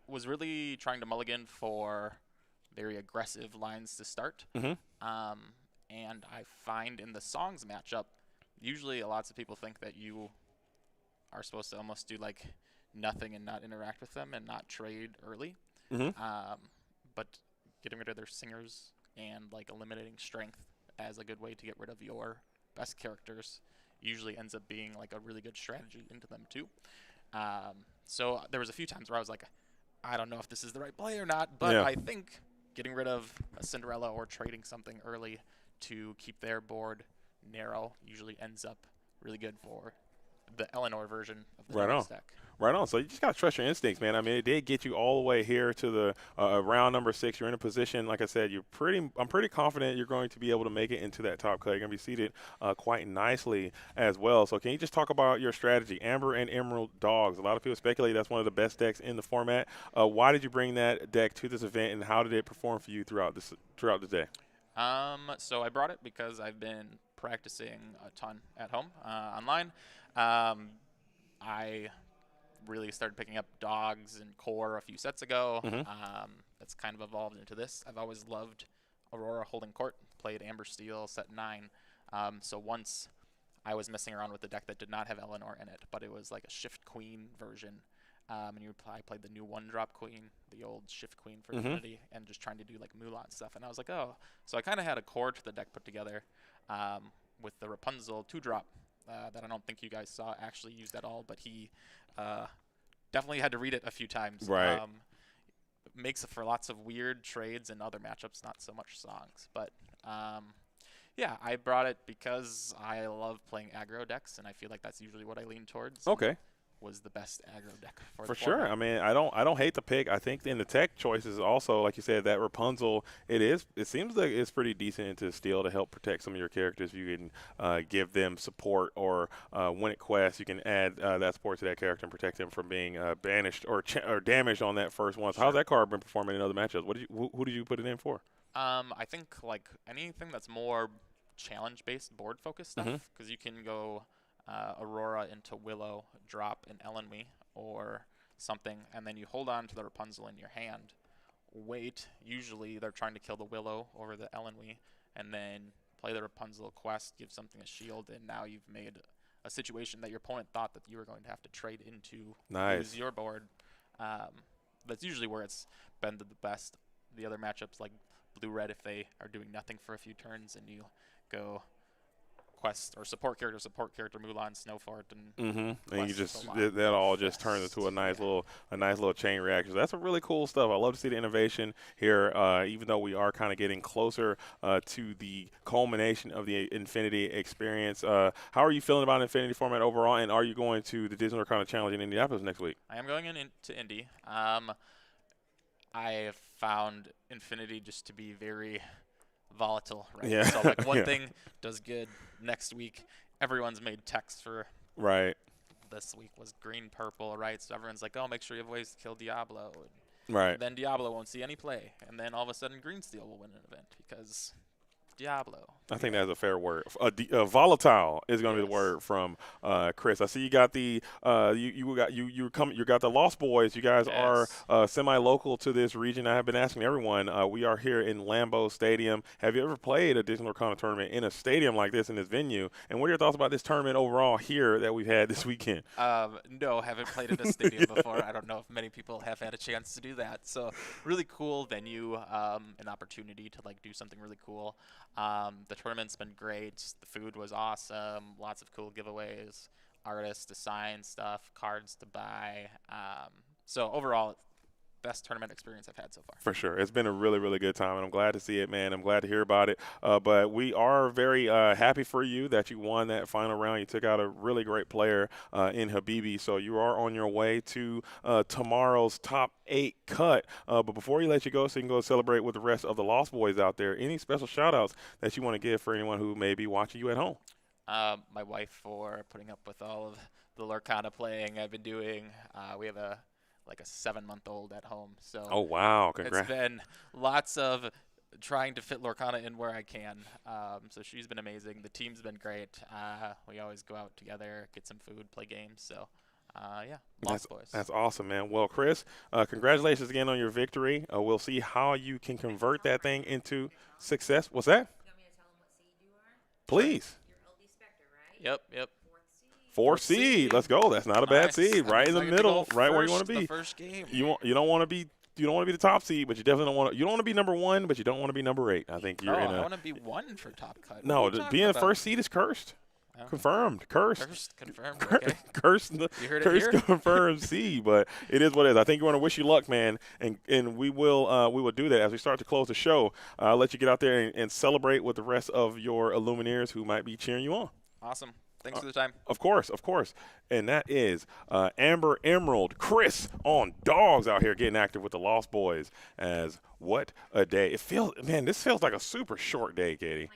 was really trying to mulligan for very aggressive lines to start. Mm-hmm. And I find in the songs matchup, usually lots of people think that you are supposed to almost do like nothing and not interact with them and not trade early. Mm-hmm. But getting rid of their singers and like eliminating strength as a good way to get rid of your best characters usually ends up being like a really good strategy into them too. So there was a few times where I was like, I don't know if this is the right play or not, but Yeah. I think getting rid of a Cinderella or trading something early to keep their board narrow usually ends up really good for the Eleanor version of the Right on. deck. Right on. So you just got to trust your instincts, man. I mean, it did get you all the way here to the round number 6. You're in a position, like I said, I'm pretty confident you're going to be able to make it into that top cut. You're going to be seated quite nicely as well. So can you just talk about your strategy? Amber and Emerald Dogs. A lot of people speculate that's one of the best decks in the format. Why did you bring that deck to this event, and how did it perform for you throughout the day? So I brought it because I've been practicing a ton at home online. I really started picking up Dogs and Core a few sets ago. Mm-hmm. That's kind of evolved into this. I've always loved Aurora holding court, played Amber Steel set 9. So once I was messing around with the deck that did not have Eleanor in it, but it was like a Shift Queen version. And I played the new 1-drop Queen, the old Shift Queen for Unity, and just trying to do like Mulan stuff. And I was like, oh. So I kind of had a core to the deck put together with the Rapunzel 2-drop that I don't think you guys saw actually used at all, but he definitely had to read it a few times. Right. Makes it for lots of weird trades and other matchups, not so much songs. But yeah, I brought it because I love playing aggro decks, and I feel like that's usually what I lean towards. Okay. Was the best aggro deck for For the sure. format. I mean, I don't hate the pick. I think in the tech choices also, like you said, that Rapunzel, it seems like it's pretty decent into steel to help protect some of your characters. You can give them support or when it quests, you can add that support to that character and protect them from being banished or damaged on that first one. So how's that card been performing in other matchups? Who did you put it in for? I think like anything that's more challenge-based, board-focused stuff, because you can go Aurora into Willow, drop an Elenwe or something, and then you hold on to the Rapunzel in your hand. Wait, usually they're trying to kill the Willow over the Elenwe, and then play the Rapunzel quest, give something a shield, and now you've made a situation that your opponent thought that you were going to have to trade into. Nice. Use your board. That's usually where it's been the best. The other matchups like blue-red, if they are doing nothing for a few turns and you go quest or support character, Mulan, Snowfort, and and you just that all just turns into a nice little chain reaction. So that's a really cool stuff. I love to see the innovation here, even though we are kind of getting closer to the culmination of the Infinity experience. How are you feeling about Infinity format overall, and are you going to the Disney Lorcana Challenge in Indianapolis next week? I am going into Indy. I have found Infinity just to be very volatile, right? Yeah. So like one thing does good next week. Everyone's made text for this week was green purple, right? So everyone's like, oh, make sure you have ways to kill Diablo. And Right. then Diablo won't see any play, and then all of a sudden Green Steel will win an event because Diablo. I think that's a fair word. Volatile is going to be the word from Chris. I see you got the you got the Lost Boys. You guys are semi-local to this region. I have been asking everyone. We are here in Lambeau Stadium. Have you ever played a Disney Lorcana tournament in a stadium like this in this venue? And what are your thoughts about this tournament overall here that we've had this weekend? No, haven't played in a stadium before. I don't know if many people have had a chance to do that. So really cool venue, an opportunity to like do something really cool. The tournament's been great. The food was awesome. Lots of cool giveaways, artists to sign stuff, cards to buy. So overall, best tournament experience I've had so far. For sure. It's been a really, really good time, and I'm glad to see it, man. I'm glad to hear about it. But we are very happy for you that you won that final round. You took out a really great player in Habibi, so you are on your way to tomorrow's top 8 cut. But before you let you go so you can go celebrate with the rest of the Lost Boys out there, any special shout-outs that you want to give for anyone who may be watching you at home? My wife for putting up with all of the Lorcana playing I've been doing. We have a like a 7-month-old at home. So Oh, wow. Congrats. it's been lots of trying to fit Lorcana in where I can. So she's been amazing. The team's been great. We always go out together, get some food, play games. So, yeah, lots of boys. That's awesome, man. Well, Chris, congratulations again on your victory. We'll see how you can convert that thing into success. What's that? Please. Yep. 4th seed. Let's go. That's not a bad Nice. seed. That Right means in the I get to middle, go right where you want first to be. the first game. You don't want to be the top seed, but you definitely don't want to. You don't want to be number 1, but you don't want to be number 8. I think you're No, in I a. want to be 1 for top cut. No, What are you talking being about? first seed is cursed. Oh. Confirmed. Cursed. Cursed, confirmed. Okay. Cursed. You heard it Cursed here. confirmed seed, but it is what it is. I think we want to wish you luck, man, and we will do that as we start to close the show. I'll let you get out there and celebrate with the rest of your Illumineers who might be cheering you on. Awesome. Thanks for the time. Of course. And that is Amber Emerald, Chris on dogs out here getting active with the Lost Boys. As what a day. This feels like a super short day, Katie.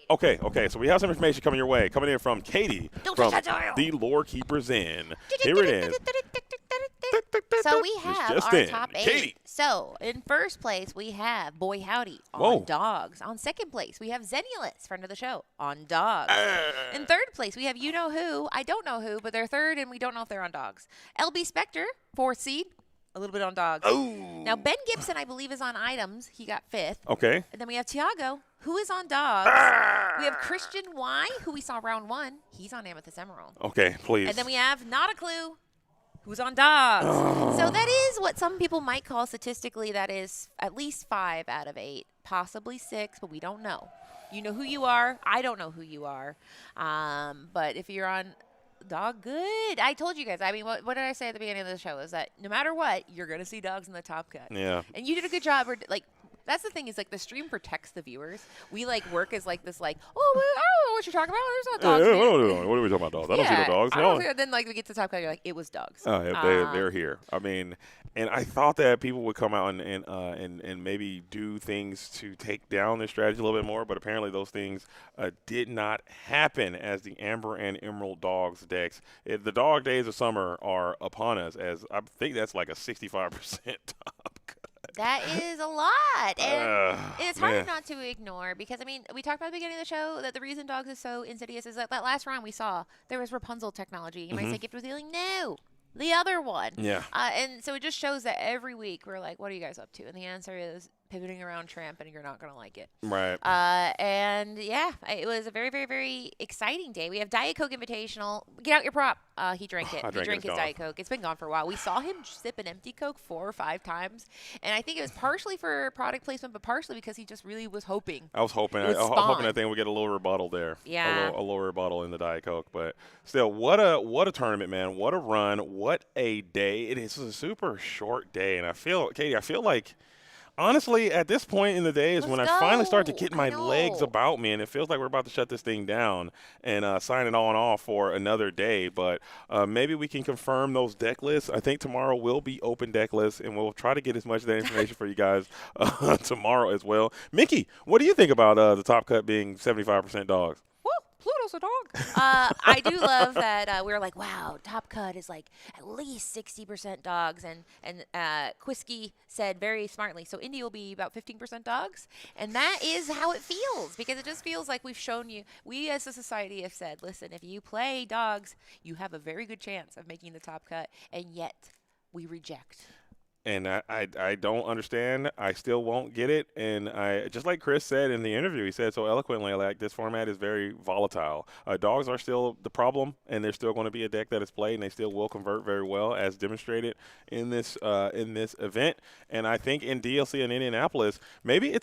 Okay. So we have some information coming your way. Coming in from Katie from the Lore Keepers Inn. Here it is. So we have just our in. top 8. Katie. So in first place we have Boy Howdy on Whoa. dogs. On second place we have Zenulus, friend of the show, on dogs. In third place we have You Know Who. I don't know who, but they're third, and we don't know if they're on dogs. LB Spectre, 4th seed, a little bit on dogs. Oh. Now Ben Gibson, I believe, is on items. He got 5th. Okay. And then we have Tiago, who is on dogs. We have Christian Y, who we saw round 1. He's on Amethyst Emerald. Okay, please. And then we have Not a Clue, who's on dogs. So that is what some people might call statistically, that is at least 5 out of 8, possibly 6, but we don't know. You know who you are. I don't know who you are. But if you're on dog, good. I told you guys. I mean, what did I say at the beginning of the show? Is that no matter what, you're going to see dogs in the top cut. Yeah. And you did a good job. Like, that's the thing is, like, the stream protects the viewers. We, like, work as, like, this, like, oh, I don't know what you're talking about. There's not dogs here. What are we talking about, dogs? I don't see no dogs. I don't see it. Then, like, we get to the top cut, you're like, it was dogs. Oh, yeah, they're here. I mean, and I thought that people would come out and maybe do things to take down their strategy a little bit more, but apparently those things did not happen as the Amber and Emerald Dogs decks. The dog days of summer are upon us, as I think that's like a 65% top cut. That is a lot. And it's hard man. not to ignore because, I mean, we talked about at the beginning of the show that the reason dogs is so insidious is that last round we saw there was Rapunzel technology. You might say gift revealing. No. The other one. Yeah. And so it just shows that every week we're like, what are you guys up to? And the answer is pivoting around Tramp, and you're not going to like it. Right. And, yeah, it was a very, very, very exciting day. We have Diet Coke Invitational. Get out your prop. He drank it. I He drank drank it, his it's Diet Coke. It's been gone for a while. We saw him sip an empty Coke 4 or 5 times. And I think it was partially for product placement, but partially because he just really was hoping. I was hoping. It was I was hoping Spawn. that thing would get a little rebuttal there. Yeah. A little rebuttal in the Diet Coke. But still, what a tournament, man. What a run. What a day. It is a super short day. And Katie, I feel like, honestly, at this point in the day is when I finally start to get my legs about me, and it feels like we're about to shut this thing down and sign it on off for another day. But maybe we can confirm those deck lists. I think tomorrow will be open deck lists, and we'll try to get as much of that information for you guys tomorrow as well. Mickey, what do you think about the top cut being 75% dogs? Pluto's a dog. I do love that we were like, wow, Top Cut is like at least 60% dogs. And Quisky said very smartly, so Indy will be about 15% dogs. And that is how it feels, because it just feels like we've shown you, we as a society have said, listen, if you play dogs, you have a very good chance of making the Top Cut, and yet we reject. And I don't understand. I still won't get it. And I just like Chris said in the interview, he said so eloquently, like, this format is very volatile. Dogs are still the problem, and there's still going to be a deck that is played, and they still will convert very well, as demonstrated in this event. And I think in DLC in Indianapolis, maybe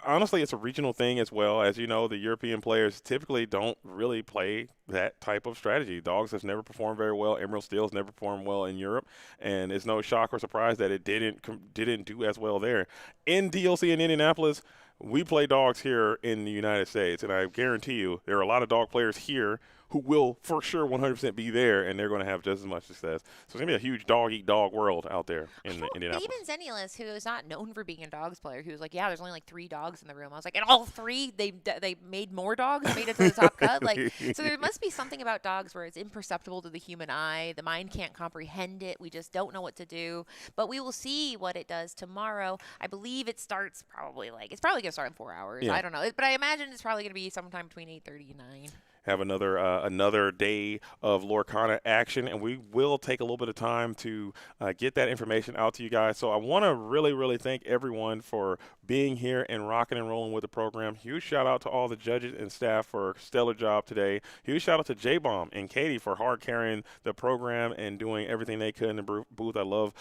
honestly it's a regional thing as well. As you know, the European players typically don't really play that type of strategy. Dogs has never performed very well. Emerald Steel's never performed well in Europe, and it's no shock or surprise that it didn't do as well there. In DLC in Indianapolis, we play dogs here in the United States, and I guarantee you there are a lot of dog players here who will for sure 100% be there, and they're going to have just as much success. So it's going to be a huge dog-eat-dog world out there in Indianapolis. Even Zenulus, who is not known for being a dogs player, who was like, yeah, there's only like 3 dogs in the room. I was like, and all 3, they made more dogs, made it to the top cut. Like, so there must be something about dogs where it's imperceptible to the human eye. The mind can't comprehend it. We just don't know what to do. But we will see what it does tomorrow. I believe it starts it's probably going to start in 4 hours. Yeah. I don't know. But I imagine it's probably going to be sometime between 8:30 and 9. Have another day of Lorcana action, and we will take a little bit of time to get that information out to you guys. So I want to really, really thank everyone for being here and rocking and rolling with the program. Huge shout out to all the judges and staff for a stellar job today. Huge shout out to J-Bomb and Katie for hard carrying the program and doing everything they could in the booth. I love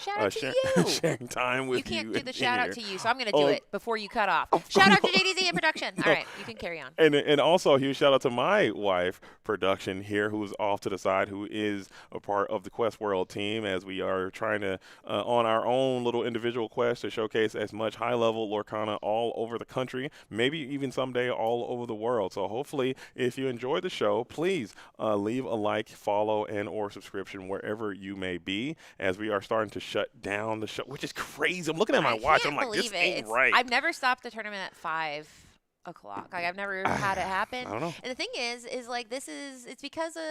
sharing time with you. You can't do the shout out to you, so I'm going to do it before you cut off. Shout out to JDZ in production. All right, you can carry on. And also a huge shout out to my wife production here, who's off to the side, who is a part of the Quest World team, as we are trying to on our own little individual quest to showcase as much high level Lorcana all over the country, maybe even someday all over the world. So hopefully if you enjoyed the show, please leave a like, follow, and or subscription wherever you may be, as we are starting to shut down the show, which is crazy. I'm looking at my watch, I'm like, this ain't right. I've never stopped the tournament at 5 o'clock. Like, I've never had it happen. I don't know. And the thing is like, it's because of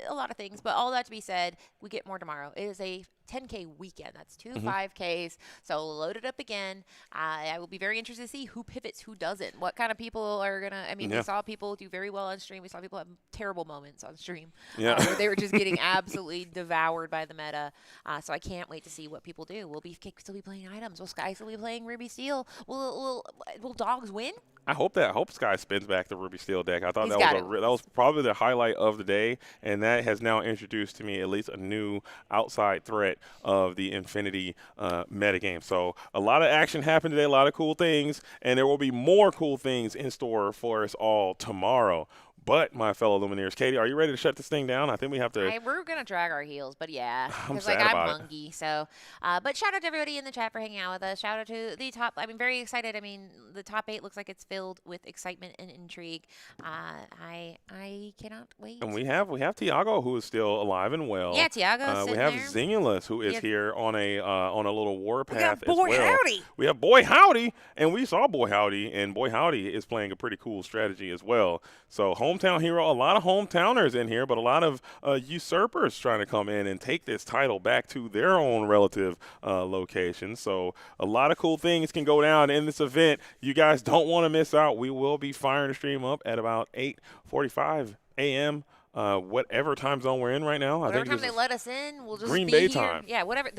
a lot of things, but all that to be said, we get more tomorrow. It is a 10K weekend. That's 2 5Ks. So load it up again. I will be very interested to see who pivots, who doesn't. What kind of people are going to, we saw people do very well on stream. We saw people have terrible moments on stream. Where they were just getting absolutely devoured by the meta. So I can't wait to see what people do. We'll still be playing items. Will Sky still be playing Ruby Steel? Will dogs win? I hope Sky spins back the Ruby Steel deck. I thought that was probably the highlight of the day, and that has now introduced to me at least a new outside threat of the Infinity metagame. So a lot of action happened today, a lot of cool things, and there will be more cool things in store for us all tomorrow. But, my fellow Lumineers, Katie, are you ready to shut this thing down? I think we have to. We're going to drag our heels, but yeah. I'm Because, sad I'm about hungry. So, but shout out to everybody in the chat for hanging out with us. Shout out to the top. I'm very excited. The top 8 looks like it's filled with excitement and intrigue. I cannot wait. And we have Tiago, who is still alive and well. Yeah, Tiago's we have there. Zenulus, who is here on a little warpath as Boy well. Howdy. We have Boy Howdy, and we saw Boy Howdy, and Boy Howdy is playing a pretty cool strategy as well. So hometown hero, a lot of hometowners in here, but a lot of usurpers trying to come in and take this title back to their own relative location. So a lot of cool things can go down in this event. You guys don't want to miss out. We will be firing the stream up at about 8:45 a.m. Whatever time zone we're in right now. Whatever time they let us in, we'll just Green be Day here. time. Yeah, whatever.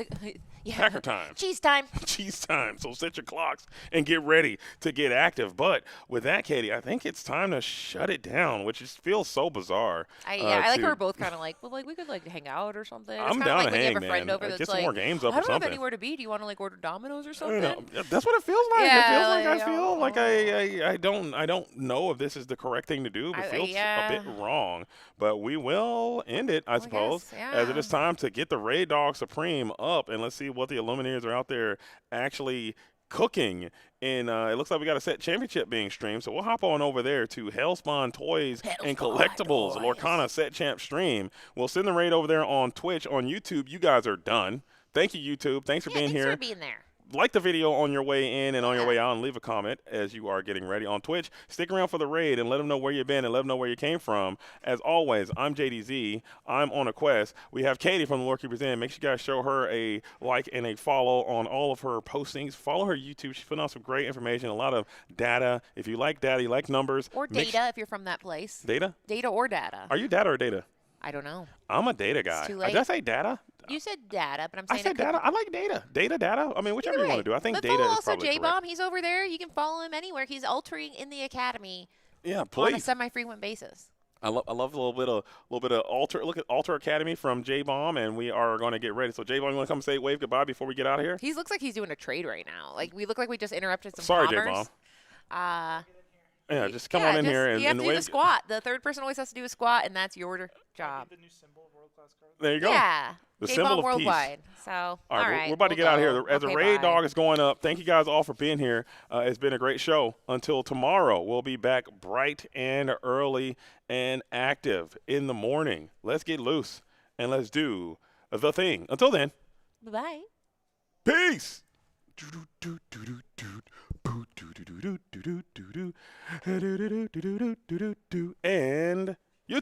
Packer time. Cheese time. Cheese time. So set your clocks and get ready to get active. But with that, Katie, I think it's time to shut it down, which feels so bizarre. I like we're both kind of like, well, like we could like hang out or something. I'm it's down like to when hang, you have a friend man. over that's Get some like, more games up I or don't have something. anywhere to be. Do you want to like order Domino's or I something? don't know. That's what it feels like. Yeah, I feel like I don't know if this is the correct thing to do, but it feels a bit wrong. But we will end it, I suppose, as it is time to get the Raid Dog Supreme up, and let's see what the Illuminaires are out there actually cooking. And it looks like we got a set championship being streamed, so we'll hop on over there to Hellspawn Toys and Collectibles, Lorcana Set Champ stream. We'll send the raid over there on Twitch, on YouTube. You guys are done. Thank you, YouTube. Thanks for being here. Thanks for being there. Like the video on your way in and on your way out, and leave a comment as you are getting ready on Twitch. Stick around for the raid and let them know where you've been and let them know where you came from. As always, I'm JDZ. I'm on a quest. We have Katie from the Lore Keepers Inn. Make sure you guys show her a like and a follow on all of her postings. Follow her YouTube. She's putting out some great information, a lot of data. If you like data, you like numbers. Or data if you're from that place. Data? Data or data. Are you data or data? I don't know. I'm a data guy. It's too late. Did I say data? You said data, but I'm saying I said data. I like data. Data. I mean, whichever you want to do. I think data is also probably correct. J-Bomb. He's over there. You can follow him anywhere. He's altering in the academy. Yeah, On a please. semi-frequent basis. I love a little bit of Alter. Look at Alter Academy from J-Bomb, and we are going to get ready. So J-Bomb, you want to come say wave goodbye before we get out of here? He looks like he's doing a trade right now. Like we look like we just interrupted some Sorry, commerce. J-Bomb. Yeah, just come on in here and you have to do wave. the squat. The third person always has to do a squat, and that's your job. The new symbol of world-class card. There you go. Yeah. The J-Ball symbol of worldwide. peace. So, All right, we're about to we'll get out of here. go. As the Okay, raid bye. dog is going up, thank you guys all for being here. It's been a great show. Until tomorrow, we'll be back bright and early and active in the morning. Let's get loose and let's do the thing. Until then, Bye-bye. peace. And